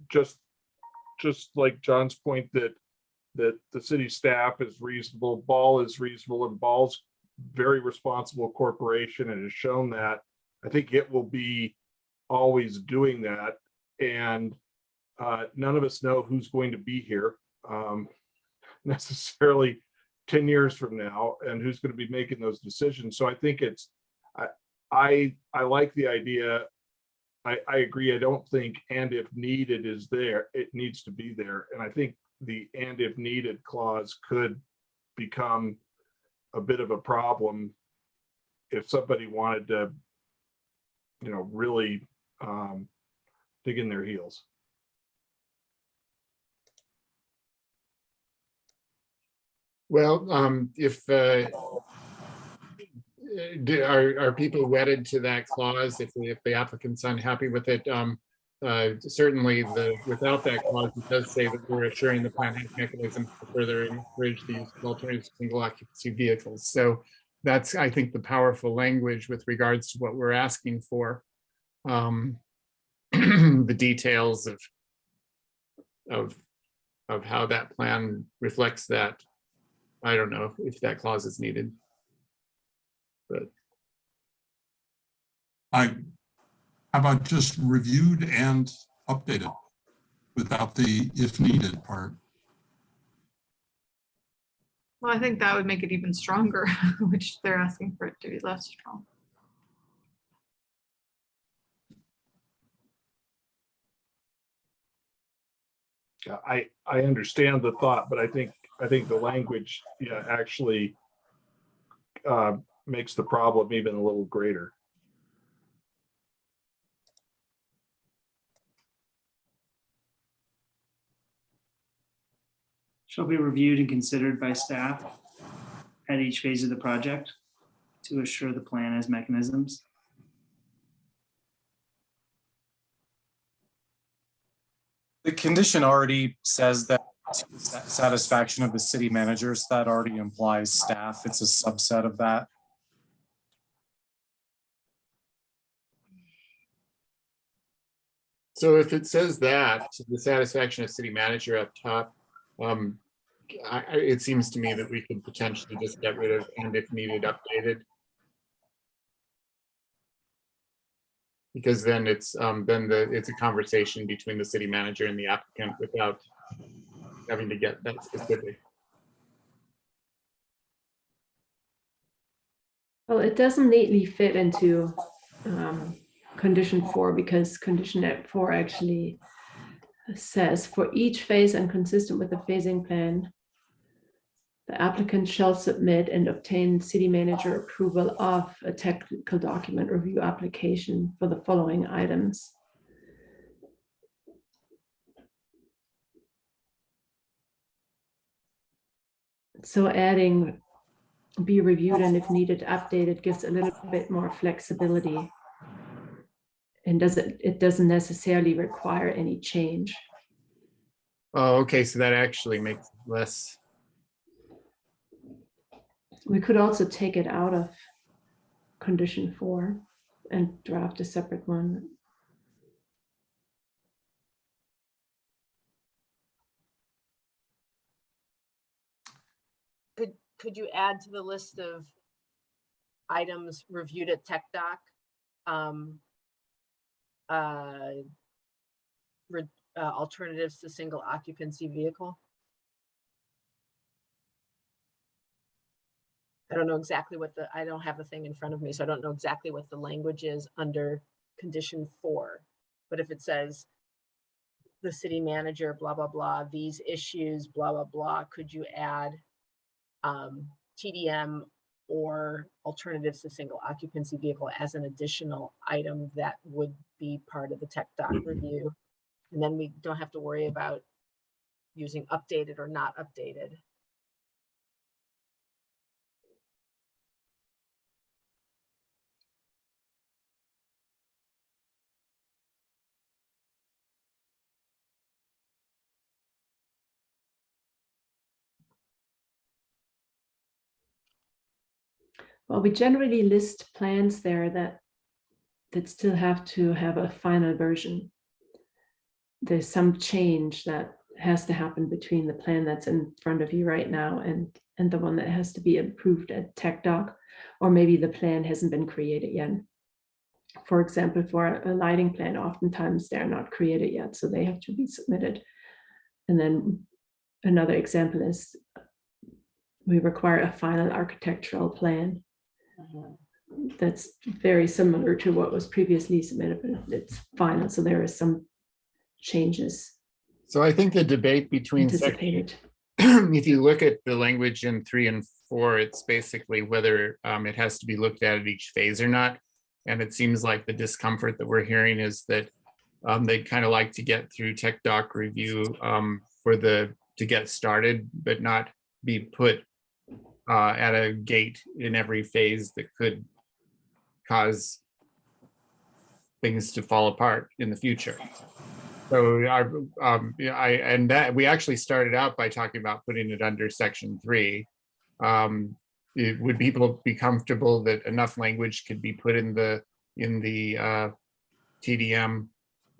just like John's point that the city staff is reasonable, Ball is reasonable, and Ball's very responsible corporation and has shown that. I think it will be always doing that, and none of us know who's going to be here necessarily 10 years from now, and who's going to be making those decisions. So I think I like the idea. I agree. I don't think "and if needed" is there. It needs to be there, and I think the "and if needed" clause could become a bit of a problem if somebody wanted to, really dig in their heels. Well, if are people wedded to that clause if the applicant's unhappy with it? Certainly, without that clause, it does say that we're assuring the plan has mechanisms to further encourage the use of alternative single occupancy vehicles. So that's, I think, the powerful language with regards to what we're asking for. The details of how that plan reflects that, I don't know if that clause is needed. But how about just reviewed and updated without the if needed part? Well, I think that would make it even stronger, which they're asking for it to be less strong. Yeah, I understand the thought, but I think the language, actually makes the problem even a little greater. Shall be reviewed and considered by staff at each phase of the project to assure the plan has mechanisms. The condition already says that satisfaction of the city managers, that already implies staff. It's a subset of that. so if it says that the satisfaction of city manager up top, it seems to me that we could potentially just get rid of and if needed updated. Because then it's it's a conversation between the city manager and the applicant without having to get that specific. Well, it doesn't neatly fit into condition 4 because condition 4 actually says for each phase and consistent with the phasing plan, the applicant shall submit and obtain city manager approval of a technical document review application for the following items. So adding be reviewed and if needed updated gives a little bit more flexibility and it doesn't necessarily require any change. Oh, okay, so that actually makes it less. We could also take it out of condition 4 and draft a separate one. Could you add to the list of items reviewed at Tech Doc? Alternatives to single occupancy vehicle? I don't know exactly what I don't have the thing in front of me, so I don't know exactly what the language is under condition 4. But if it says the city manager, blah, blah, blah, these issues, blah, blah, blah, could you add TDM or alternatives to single occupancy vehicle as an additional item that would be part of the Tech Doc review? And then we don't have to worry about using updated or not updated. Well, we generally list plans there that still have to have a final version. There's some change that has to happen between the plan that's in front of you right now and the one that has to be approved at Tech Doc, or maybe the plan hasn't been created yet. For example, for a lighting plan, oftentimes they're not created yet, so they have to be submitted. And then another example is we require a final architectural plan. That's very similar to what was previously submitted, but it's final, so there are some changes. So I think the debate between anticipated. if you look at the language in 3 and 4, it's basically whether it has to be looked at each phase or not. And it seems like the discomfort that we're hearing is that they'd kind of like to get through tech doc review to get started, but not be put at a gate in every phase that could cause things to fall apart in the future. So we actually started out by talking about putting it under section 3. Would people be comfortable that enough language could be put in the TDM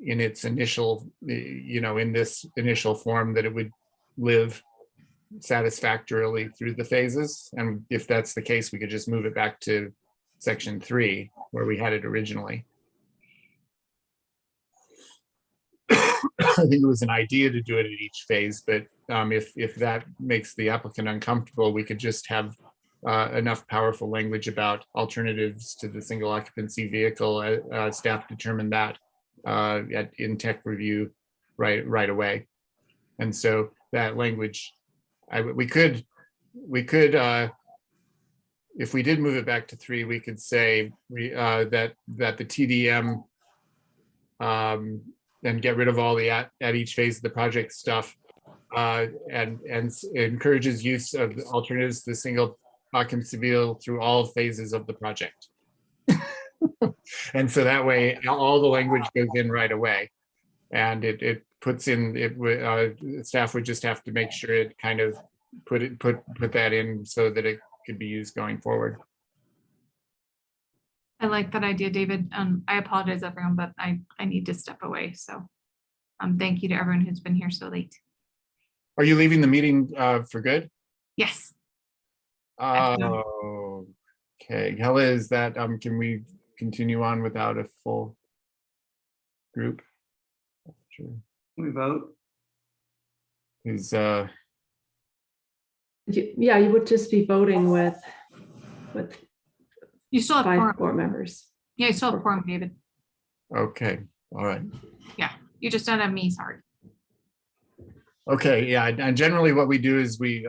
in its initial, in this initial form, that it would live satisfactorily through the phases? And if that's the case, we could just move it back to section 3 where we had it originally. I think it was an idea to do it at each phase, but if that makes the applicant uncomfortable, we could just have enough powerful language about alternatives to the single occupancy vehicle. Staff determined that in tech review right away. And so that language, we could if we did move it back to 3, we could say that the TDM and get rid of all the at each phase of the project stuff, and encourages use of alternatives to the single occupancy vehicle through all phases of the project. And so that way, all the language goes in right away, and it puts in staff would just have to make sure it kind of put that in so that it could be used going forward. I like that idea, David. I apologize, everyone, but I need to step away. So thank you to everyone who's been here so late. Are you leaving the meeting for good? Yes. Oh, okay. Hella, is that, can we continue on without a full group? Sure. We vote. Is yeah, you would just be voting with you still have 5 board members. Yeah, you still have quorum, David. okay. All right. Yeah, you just don't have me, sorry. Okay, yeah, and generally what we do is we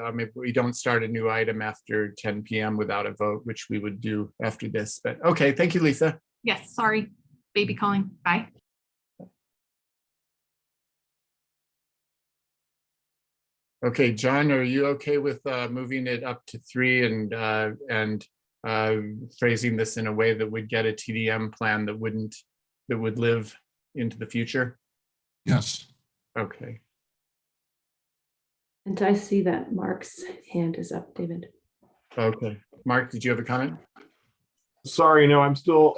don't start a new item after 10 p.m. without a vote, which we would do after this. But okay, thank you, Lisa. Yes, sorry, baby calling. Bye. Okay, John, are you okay with moving it up to 3 and phrasing this in a way that would get a TDM plan that would live into the future? Yes. Okay. And I see that Mark's hand is up, David. Okay, Mark, did you have a comment? Sorry, no, I'm still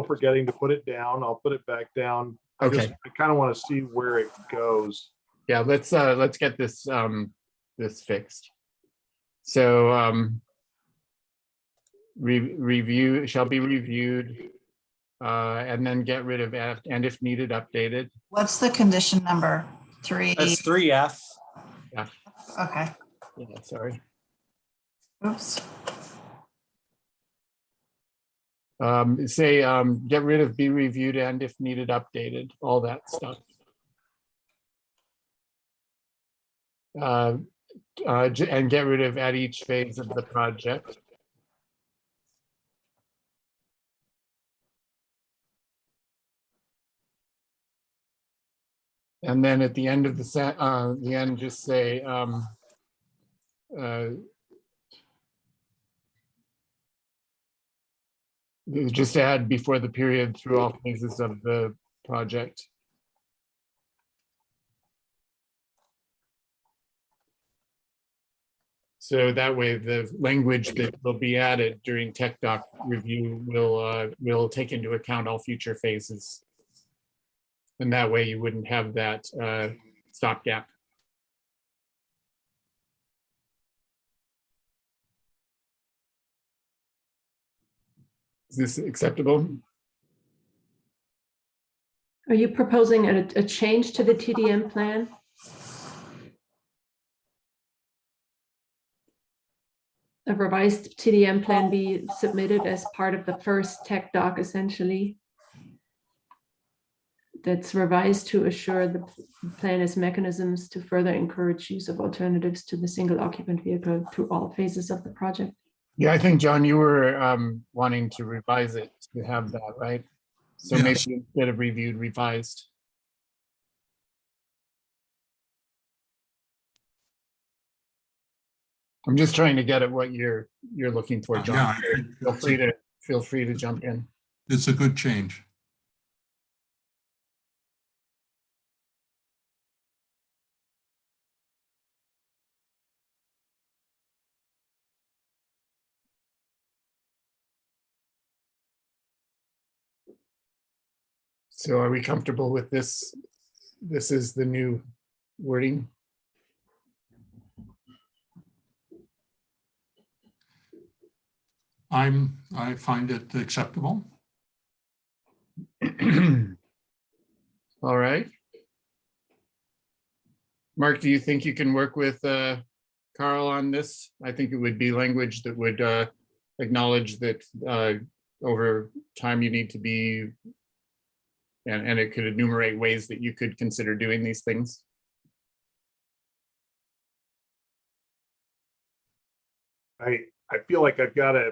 forgetting to put it down. I'll put it back down. Okay. I kind of want to see where it goes. Yeah, let's get this this fixed. So review shall be reviewed and then get rid of F, and if needed, updated. What's the condition number? 3? That's 3F. Yeah. Okay. Yeah, sorry. Oops. Say get rid of be reviewed and if needed, updated, all that stuff. And get rid of at each phase of the project. And then at the end of the end, just say just add before the period through all phases of the project. So that way, the language that will be added during tech doc review will take into account all future phases. And that way you wouldn't have that stopgap. Is this acceptable? Are you proposing a change to the TDM plan? A revised TDM plan be submitted as part of the first tech doc, essentially? that's revised to assure the plan has mechanisms to further encourage use of alternatives to the single occupant vehicle through all phases of the project. Yeah, I think, John, you were wanting to revise it to have that, right? So maybe Yes. instead of reviewed, revised. I'm just trying to get at what you're looking for, John. Yeah, Feel free to jump in. it's a good change. So are we comfortable with this? This is the new wording. I find it acceptable. All right. Mark, do you think you can work with Carl on this? I think it would be language that would acknowledge that over time you need to be, and it could enumerate ways that you could consider doing these things. I feel like I've got to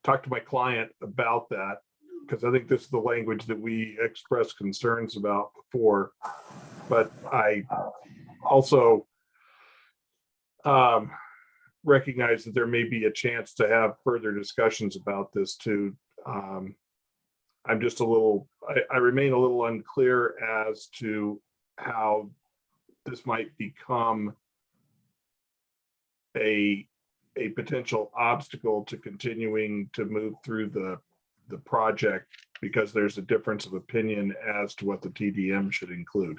talk to my client about that, because I think this is the language that we expressed concerns about before. But I also recognize that there may be a chance to have further discussions about this too. I'm just I remain a little unclear as to how this might become a potential obstacle to continuing to move through the project, because there's a difference of opinion as to what the TDM should include.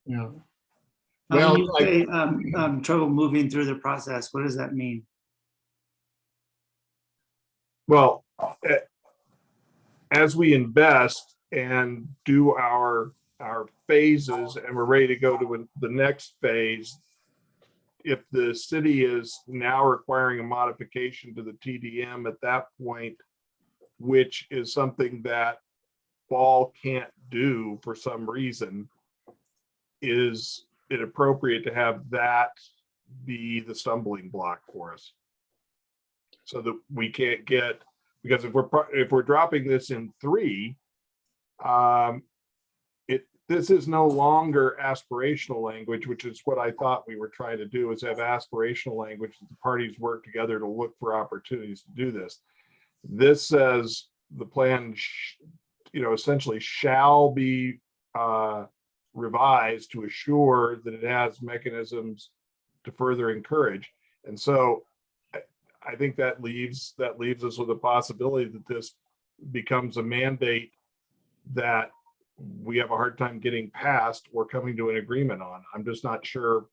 Yeah. When you say trouble moving through the process, what does that mean? Well, as we invest and do our phases and we're ready to go to the next phase, if the city is now requiring a modification to the TDM at that point, which is something that Ball can't do for some reason, is it appropriate to have that be the stumbling block for us? So that we can't get, because if we're dropping this in 3, this is no longer aspirational language, which is what I thought we were trying to do, is have aspirational language that the parties work together to look for opportunities to do this. This says the plan, essentially shall be revised to assure that it has mechanisms to further encourage. And so I think that leaves us with a possibility that this becomes a mandate that we have a hard time getting past or coming to an agreement on. I'm just not sure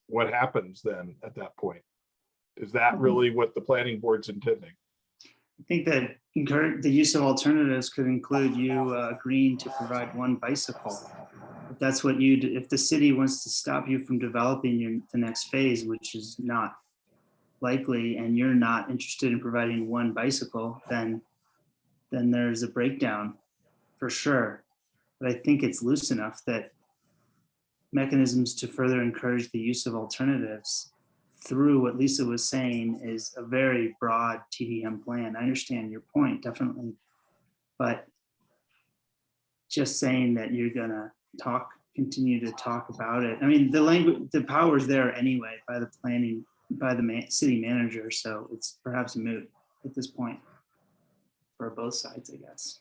what happens then at that point. Is that really what the planning board's intending? I think that the use of alternatives could include you agreeing to provide one bicycle. If that's what you do, if the city wants to stop you from developing the next phase, which is not likely, and you're not interested in providing one bicycle, then there's a breakdown for sure. But I think it's loose enough that mechanisms to further encourage the use of alternatives through what Lisa was saying is a very broad TDM plan. I understand your point, definitely. But just saying that you're gonna continue to talk about it. I mean, the language, the power's there anyway by the city manager. So it's perhaps moot at this point for both sides, I guess.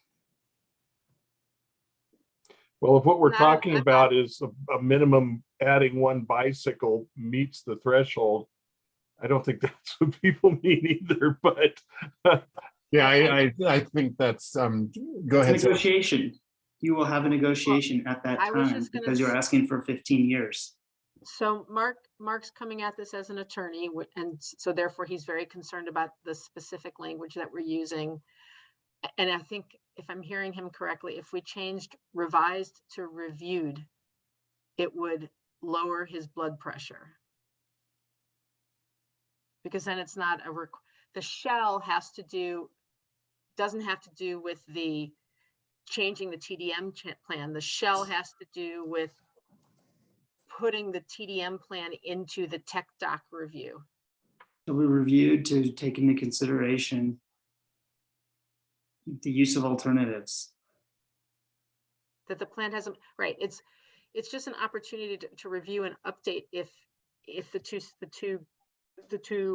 Well, if what we're talking about is a minimum adding one bicycle meets the threshold, I don't think that's what people mean either, but. Yeah, I think that's, go ahead. Negotiation. You will have a negotiation at that time because you're asking for 15 years. So Mark's coming at this as an attorney, and so therefore he's very concerned about the specific language that we're using. And I think if I'm hearing him correctly, if we changed revised to reviewed, it would lower his blood pressure. Because then it's not The shall has to do, doesn't have to do with the changing the TDM plan. The shall has to do with putting the TDM plan into the tech doc review. So we reviewed to take into consideration the use of alternatives. That the plan hasn't, right, it's just an opportunity to review and update if the two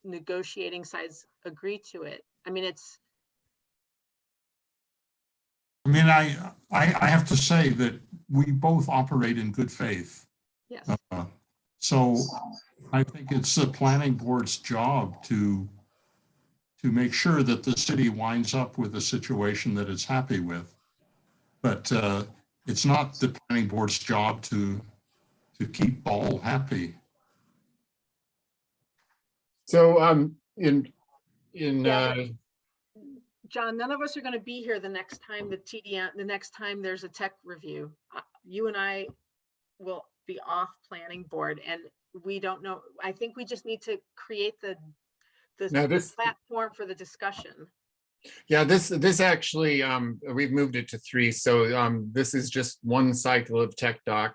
negotiating sides agree to it. I mean, I have to say that we both operate in good faith. yes. So I think it's the planning board's job to make sure that the city winds up with a situation that it's happy with. But it's not the planning board's job to keep all happy. So John, none of us are going to be here the next time the next time there's a tech review. You and I will be off planning board, and we don't know. I think we just need to create the platform for the discussion. Yeah, this actually, we've moved it to 3. So this is just one cycle of tech doc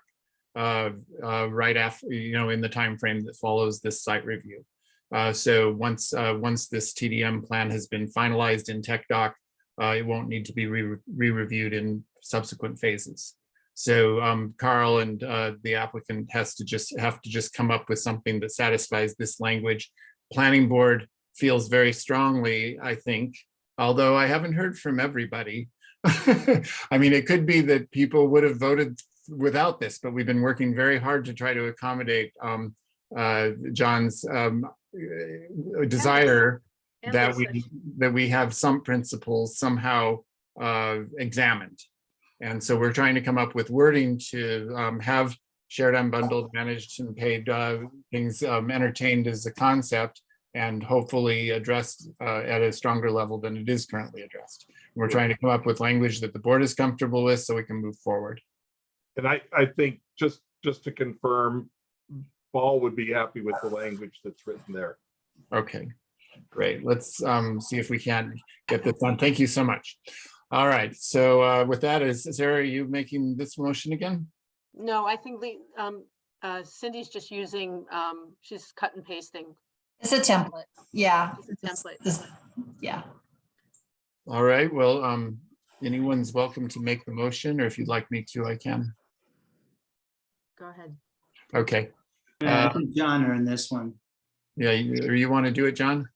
right after, in the time frame that follows this site review. So once this TDM plan has been finalized in tech doc, it won't need to be re-reviewed in subsequent phases. So Carl and the applicant have to just come up with something that satisfies this language. Planning board feels very strongly, I think, although I haven't heard from everybody. I mean, it could be that people would have voted without this, but we've been working very hard to try to accommodate John's desire that we have some principles somehow examined. And so we're trying to come up with wording to have shared, unbundled, managed, and paid things entertained as a concept, and hopefully addressed at a stronger level than it is currently addressed. We're trying to come up with language that the board is comfortable with so we can move forward. And I think just to confirm, Paul would be happy with the language that's written there. Okay, great. Let's see if we can get this done. Thank you so much. All right, so with that, Sarah, are you making this motion again? No, I think Cindy's just using, she's cut and pasting. It's a template. Yeah. It's a template. Yeah. All right, well, anyone's welcome to make the motion, or if you'd like me to, I can. Go ahead. Okay. I think John are in this one. Yeah, you want to do it, John?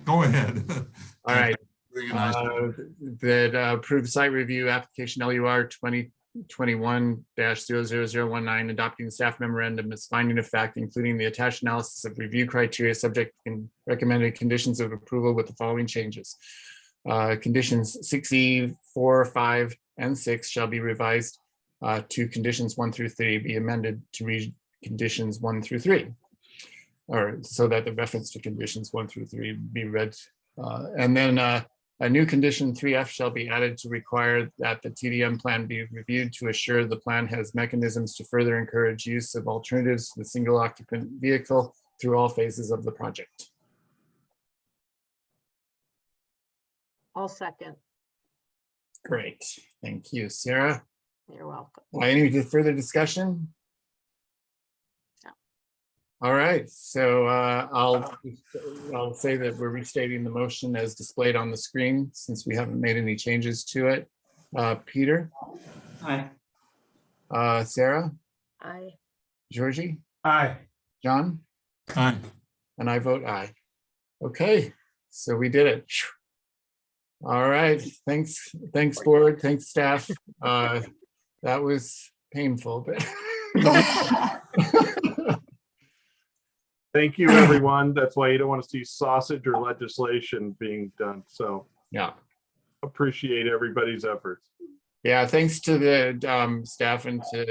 Go ahead. All right. That approved site review application LUR 2021-00019, adopting staff memorandum as finding of fact, including the attached analysis of review criteria subject and recommended conditions of approval with the following changes. Conditions 6E, 4, 5, and 6 shall be revised to conditions 1 through 3, be amended to read conditions 1 through 3, or so that the reference to conditions 1 through 3 be read. And then a new condition 3F shall be added to require that the TDM plan be reviewed to assure the plan has mechanisms to further encourage use of alternatives to the single occupant vehicle through all phases of the project. I'll second. Great, thank you, Sarah. You're welcome. Any further discussion? No. All right, so I'll say that we're restating the motion as displayed on the screen since we haven't made any changes to it. Peter? Aye. Sarah? Aye. Georgie? Aye. John? Aye. And I vote aye. Okay, so we did it. All right, thanks board, thanks staff. That was painful, but Thank you, everyone. That's why you don't want to see sausage or legislation being done. So yeah, appreciate everybody's efforts. Yeah, thanks to the staff and to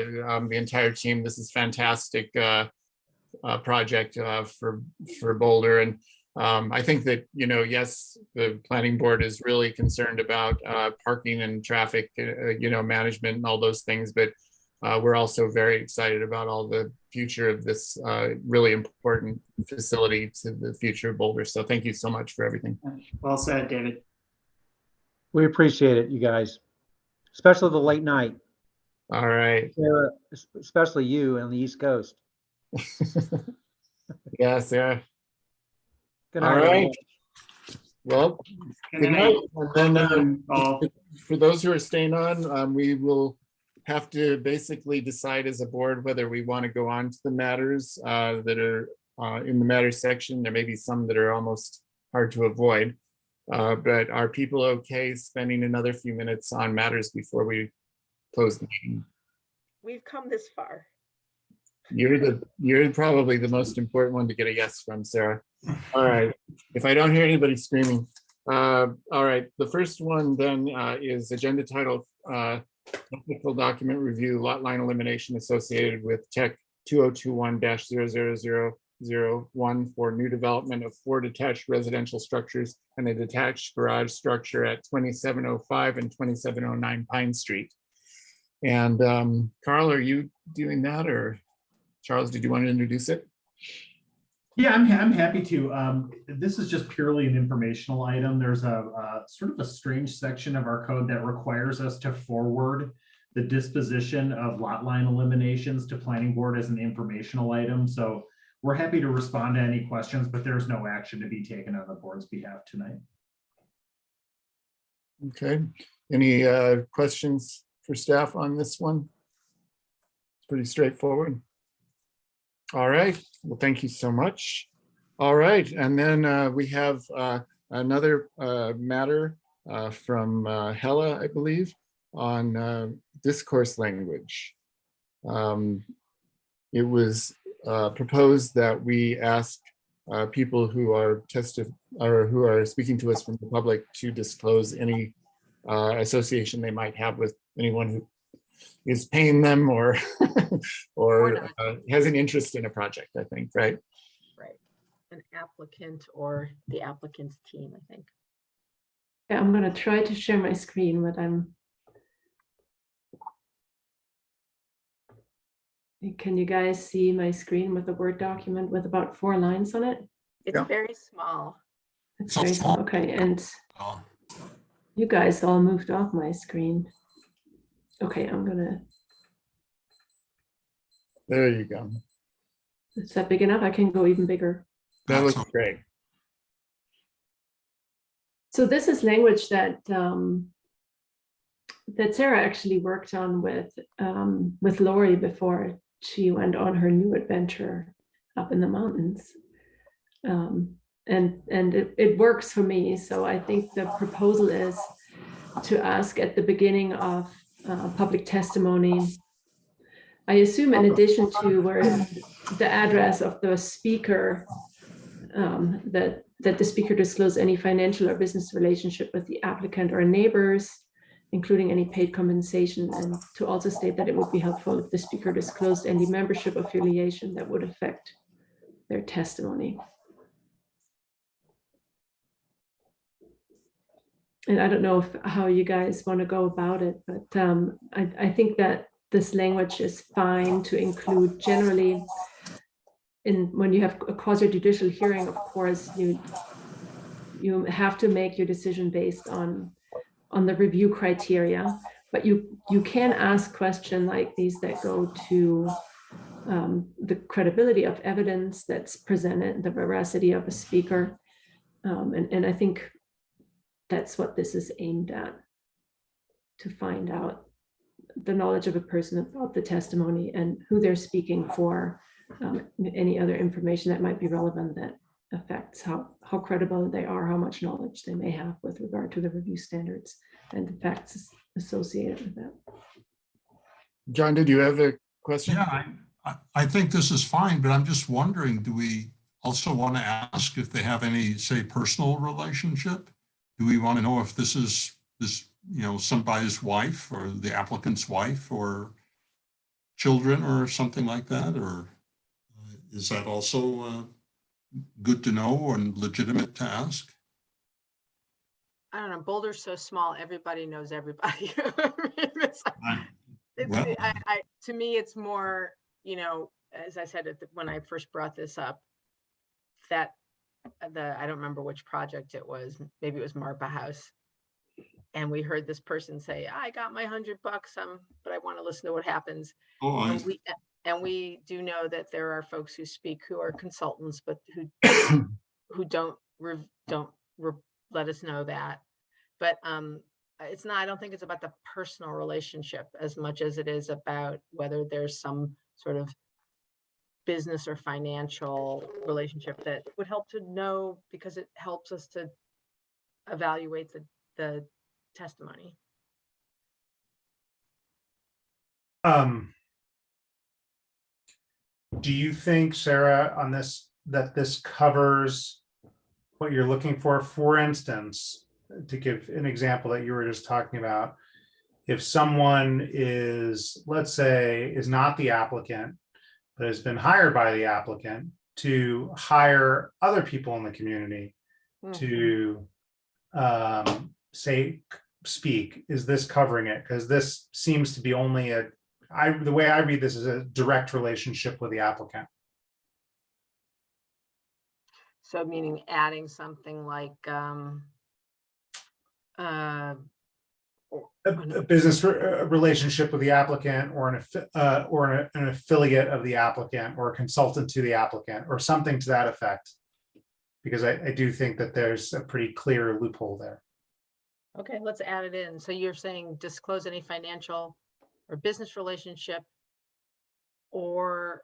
the entire team. This is fantastic project for Boulder, and I think that, yes, the planning board is really concerned about parking and traffic, management and all those things, but we're also very excited about all the future of this really important facility to the future of Boulder. So thank you so much for everything. Well said, David. We appreciate it, you guys, especially the late night. All right. Sarah, especially you on the East Coast. Yeah, Sarah. Good All night, right. everyone. Well, good night. And then for those who are staying on, we will have to basically decide as a board whether we want to go on to the matters that are in the matters section. There may be some that are almost hard to avoid, but are people okay spending another few minutes on matters before we close the meeting? We've come this far. You're probably the most important one to get a yes from, Sarah. All right. If I don't hear anybody screaming. All right. The first one then is agenda title technical document review, lot line elimination associated with Tech 2021-00001 for new development of 4 detached residential structures and a detached garage structure at 2705 and 2709 Pine Street. And Carl, are you doing that, or Charles, did you want to introduce it? Yeah, I'm happy to. This is just purely an informational item. There's a sort of a strange section of our code that requires us to forward the disposition of lot line eliminations to planning board as an informational item. So we're happy to respond to any questions, but there's no action to be taken on the board's behalf tonight. Okay. Any questions for staff on this one? It's pretty straightforward. All right. Well, thank you so much. All right. And then we have another matter from Hella, I believe, on discourse language. It was proposed that we ask people who are who are speaking to us from the public to disclose any association they might have with anyone who is paying them or has an interest in a project, I think, right? Right. An applicant or the applicant's team, I think. Yeah, I'm going to try to share my screen, but can you guys see my screen with a Word document with about 4 lines on it? It's very small. It's very small. Okay, and you guys all moved off my screen. Okay, I'm gonna. There you go. Is that big enough? I can go even bigger. That looks great. So this is language that that Sarah actually worked on with Lori before she went on her new adventure up in the mountains. And it works for me. So I think the proposal is to ask at the beginning of public testimony. I assume in addition to where the address of the speaker, that the speaker disclose any financial or business relationship with the applicant or neighbors, including any paid compensation, and to also state that it would be helpful if the speaker disclosed any membership affiliation that would affect their testimony. And I don't know how you guys want to go about it, but I think that this language is fine to include generally. When you have a quasi-judicial hearing, of course, you have to make your decision based on the review criteria, but you can ask questions like these that go to the credibility of evidence that's presented, the veracity of a speaker, and I think that's what this is aimed at, to find out the knowledge of a person about the testimony and who they're speaking for, any other information that might be relevant that affects how credible they are, how much knowledge they may have with regard to the review standards and the facts associated with that. John, did you have a question? Yeah, I think this is fine, but I'm just wondering, do we also want to ask if they have any, say, personal relationship? Do we want to know if this is somebody's wife or the applicant's wife or children or something like that? Or is that also good to know and legitimate to ask? I don't know. Boulder's so small, everybody knows everybody. To me, it's more, as I said, when I first brought this up, that I don't remember which project it was, maybe it was Marpa House. And we heard this person say, I got my $100, but I want to listen to what happens. Oh, And we do know that there are folks who speak who are consultants, but who don't let us know that. But it's not, I don't think it's about the personal relationship as much as it is about whether there's some sort of business or financial relationship that would help to know, because it helps us to evaluate the testimony. Do you think, Sarah, on this, that this covers what you're looking for? For instance, to give an example that you were just talking about, if someone is, let's say, is not the applicant, but has been hired by the applicant to hire other people in the community to speak, is this covering it? Because this seems to be only the way I read this is a direct relationship with the applicant. So meaning adding something like A business relationship with the applicant, or an affiliate of the applicant, or a consultant to the applicant, or something to that effect. Because I do think that there's a pretty clear loophole there. Okay, let's add it in. So you're saying disclose any financial or business relationship or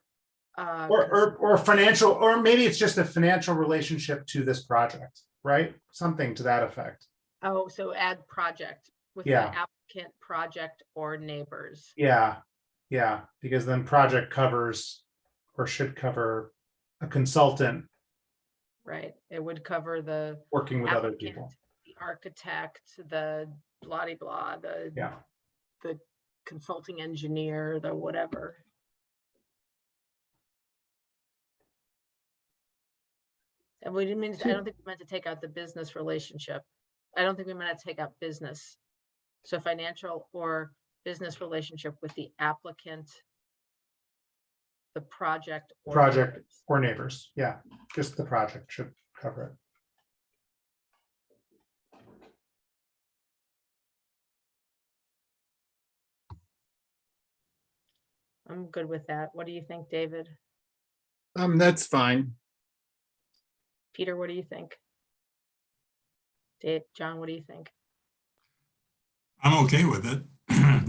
financial, or maybe it's just a financial relationship to this project, right? Something to that effect. Oh, so add project with the Yeah. applicant, project, or neighbors. Yeah, because then project covers, or should cover, a consultant Right. It would cover the working with other applicant, people. the architect, the blah, Yeah. the consulting engineer, the whatever. And we didn't mean, I don't think we meant to take out the business relationship. I don't think we meant to take out business. So financial or business relationship with the applicant, the project. Project neighbors. or neighbors. Yeah, just the project should cover it. I'm good with that. What do you think, David? That's fine. Peter, what do you think? Dave, John, what do you think? I'm okay with it.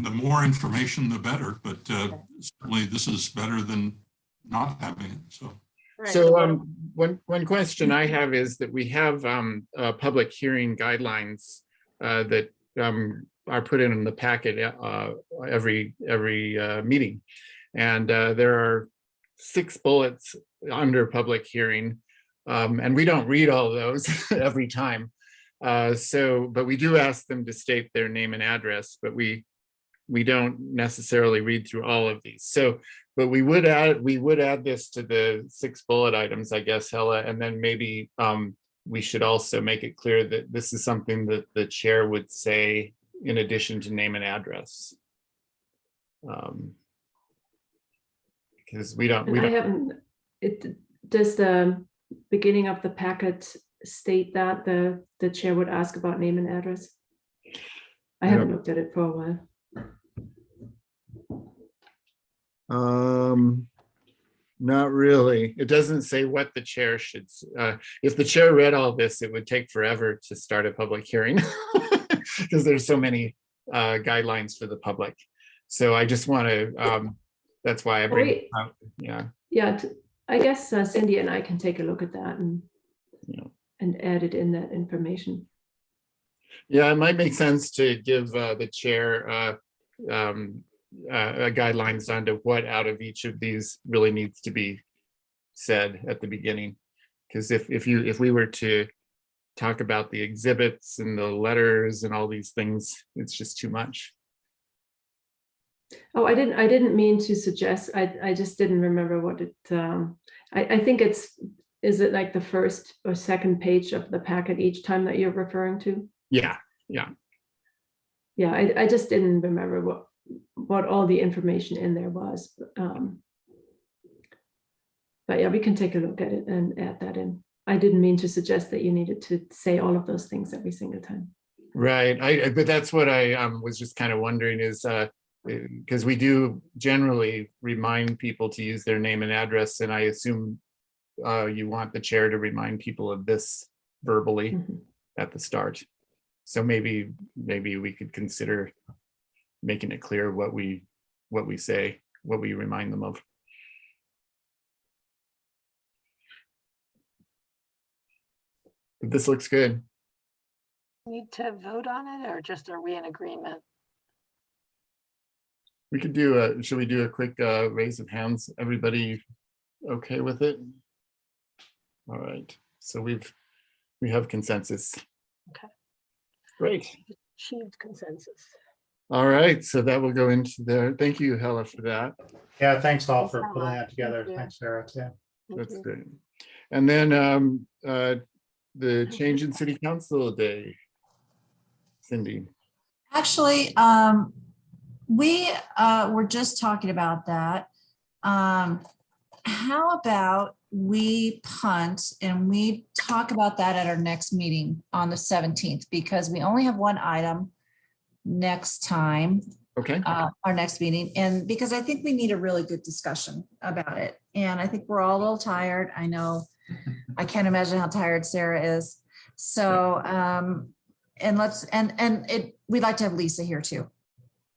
The more information, the better, but certainly this is better than not having it, so. Right, So one question I have is that we have public hearing guidelines that are put in the packet every meeting. And there are 6 bullets under public hearing. And we don't read all those every time. But we do ask them to state their name and address, but we don't necessarily read through all of these. So, but we would add this to the 6 bullet items, I guess, Hella, and then maybe we should also make it clear that this is something that the chair would say in addition to name and address. Because we don't. I haven't. Does the beginning of the packet state that the chair would ask about name and address? I haven't looked at it for a while. Not really. It doesn't say what the chair should. If the chair read all this, it would take forever to start a public hearing because there's so many guidelines for the public. So I just want to. That's why I bring it up. Yeah. Yeah. I guess Cindy and I can take a look at that and add it in that information. Yeah, it might make sense to give the chair guidelines onto what out of each of these really needs to be said at the beginning. Because if we were to talk about the exhibits and the letters and all these things, it's just too much. Oh, I didn't mean to suggest. I just didn't remember what it. I think is it like the first or second page of the packet each time that you're referring to? Yeah. I just didn't remember what all the information in there was. But yeah, we can take a look at it and add that in. I didn't mean to suggest that you needed to say all of those things every single time. Right. But that's what I was just kind of wondering is because we do generally remind people to use their name and address, and I assume you want the chair to remind people of this verbally at the start. So maybe we could consider making it clear what we say, what we remind them of. This looks good. Need to vote on it, or just are we in agreement? We could do should we do a quick raise of hands? Everybody okay with it? All right, so we have consensus. Okay. Great. Achieved consensus. All right, so that will go into there. Thank you, Hella, for that. Yeah, thanks all for Thanks, putting Hella. that together. Thank you. Thanks, Sarah, too. That's you. great. And then the change in city council day. Cindy. Actually, we were just talking about that. How about we punt and we talk about that at our next meeting on the 17th, because we only have one item next time. Okay. Our next meeting, and because I think we need a really good discussion about it. And I think we're all a little tired. I know, I can't imagine how tired Sarah is. So, we'd like to have Lisa here too.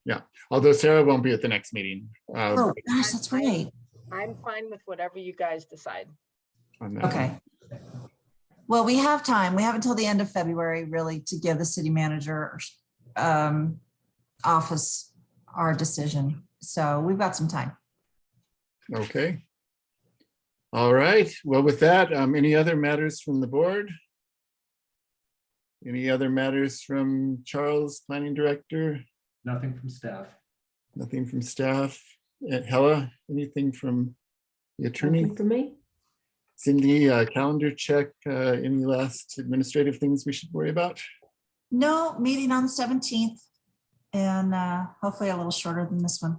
Yeah, although Sarah won't be at the next meeting. Oh, gosh, that's right. I'm fine with whatever you guys decide. On that. Okay. Well, we have time. We have until the end of February, really, to give the city manager office our decision. So we've got some time. Okay. All right. Well, with that, any other matters from the board? Any other matters from Charles, planning director? Nothing from staff. Nothing from staff. Hella, anything from the attorney? Nothing for me. Cindy, calendar check. Any last administrative things we should worry about? No, meeting on the 17th, and hopefully a little shorter than this one.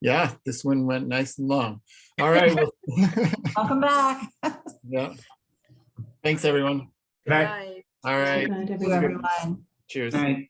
Yeah, this one went nice and long. All right. Welcome back. Yeah. Thanks, everyone. Good night. All right. Good night, Thank you, everyone. Cheers. All right.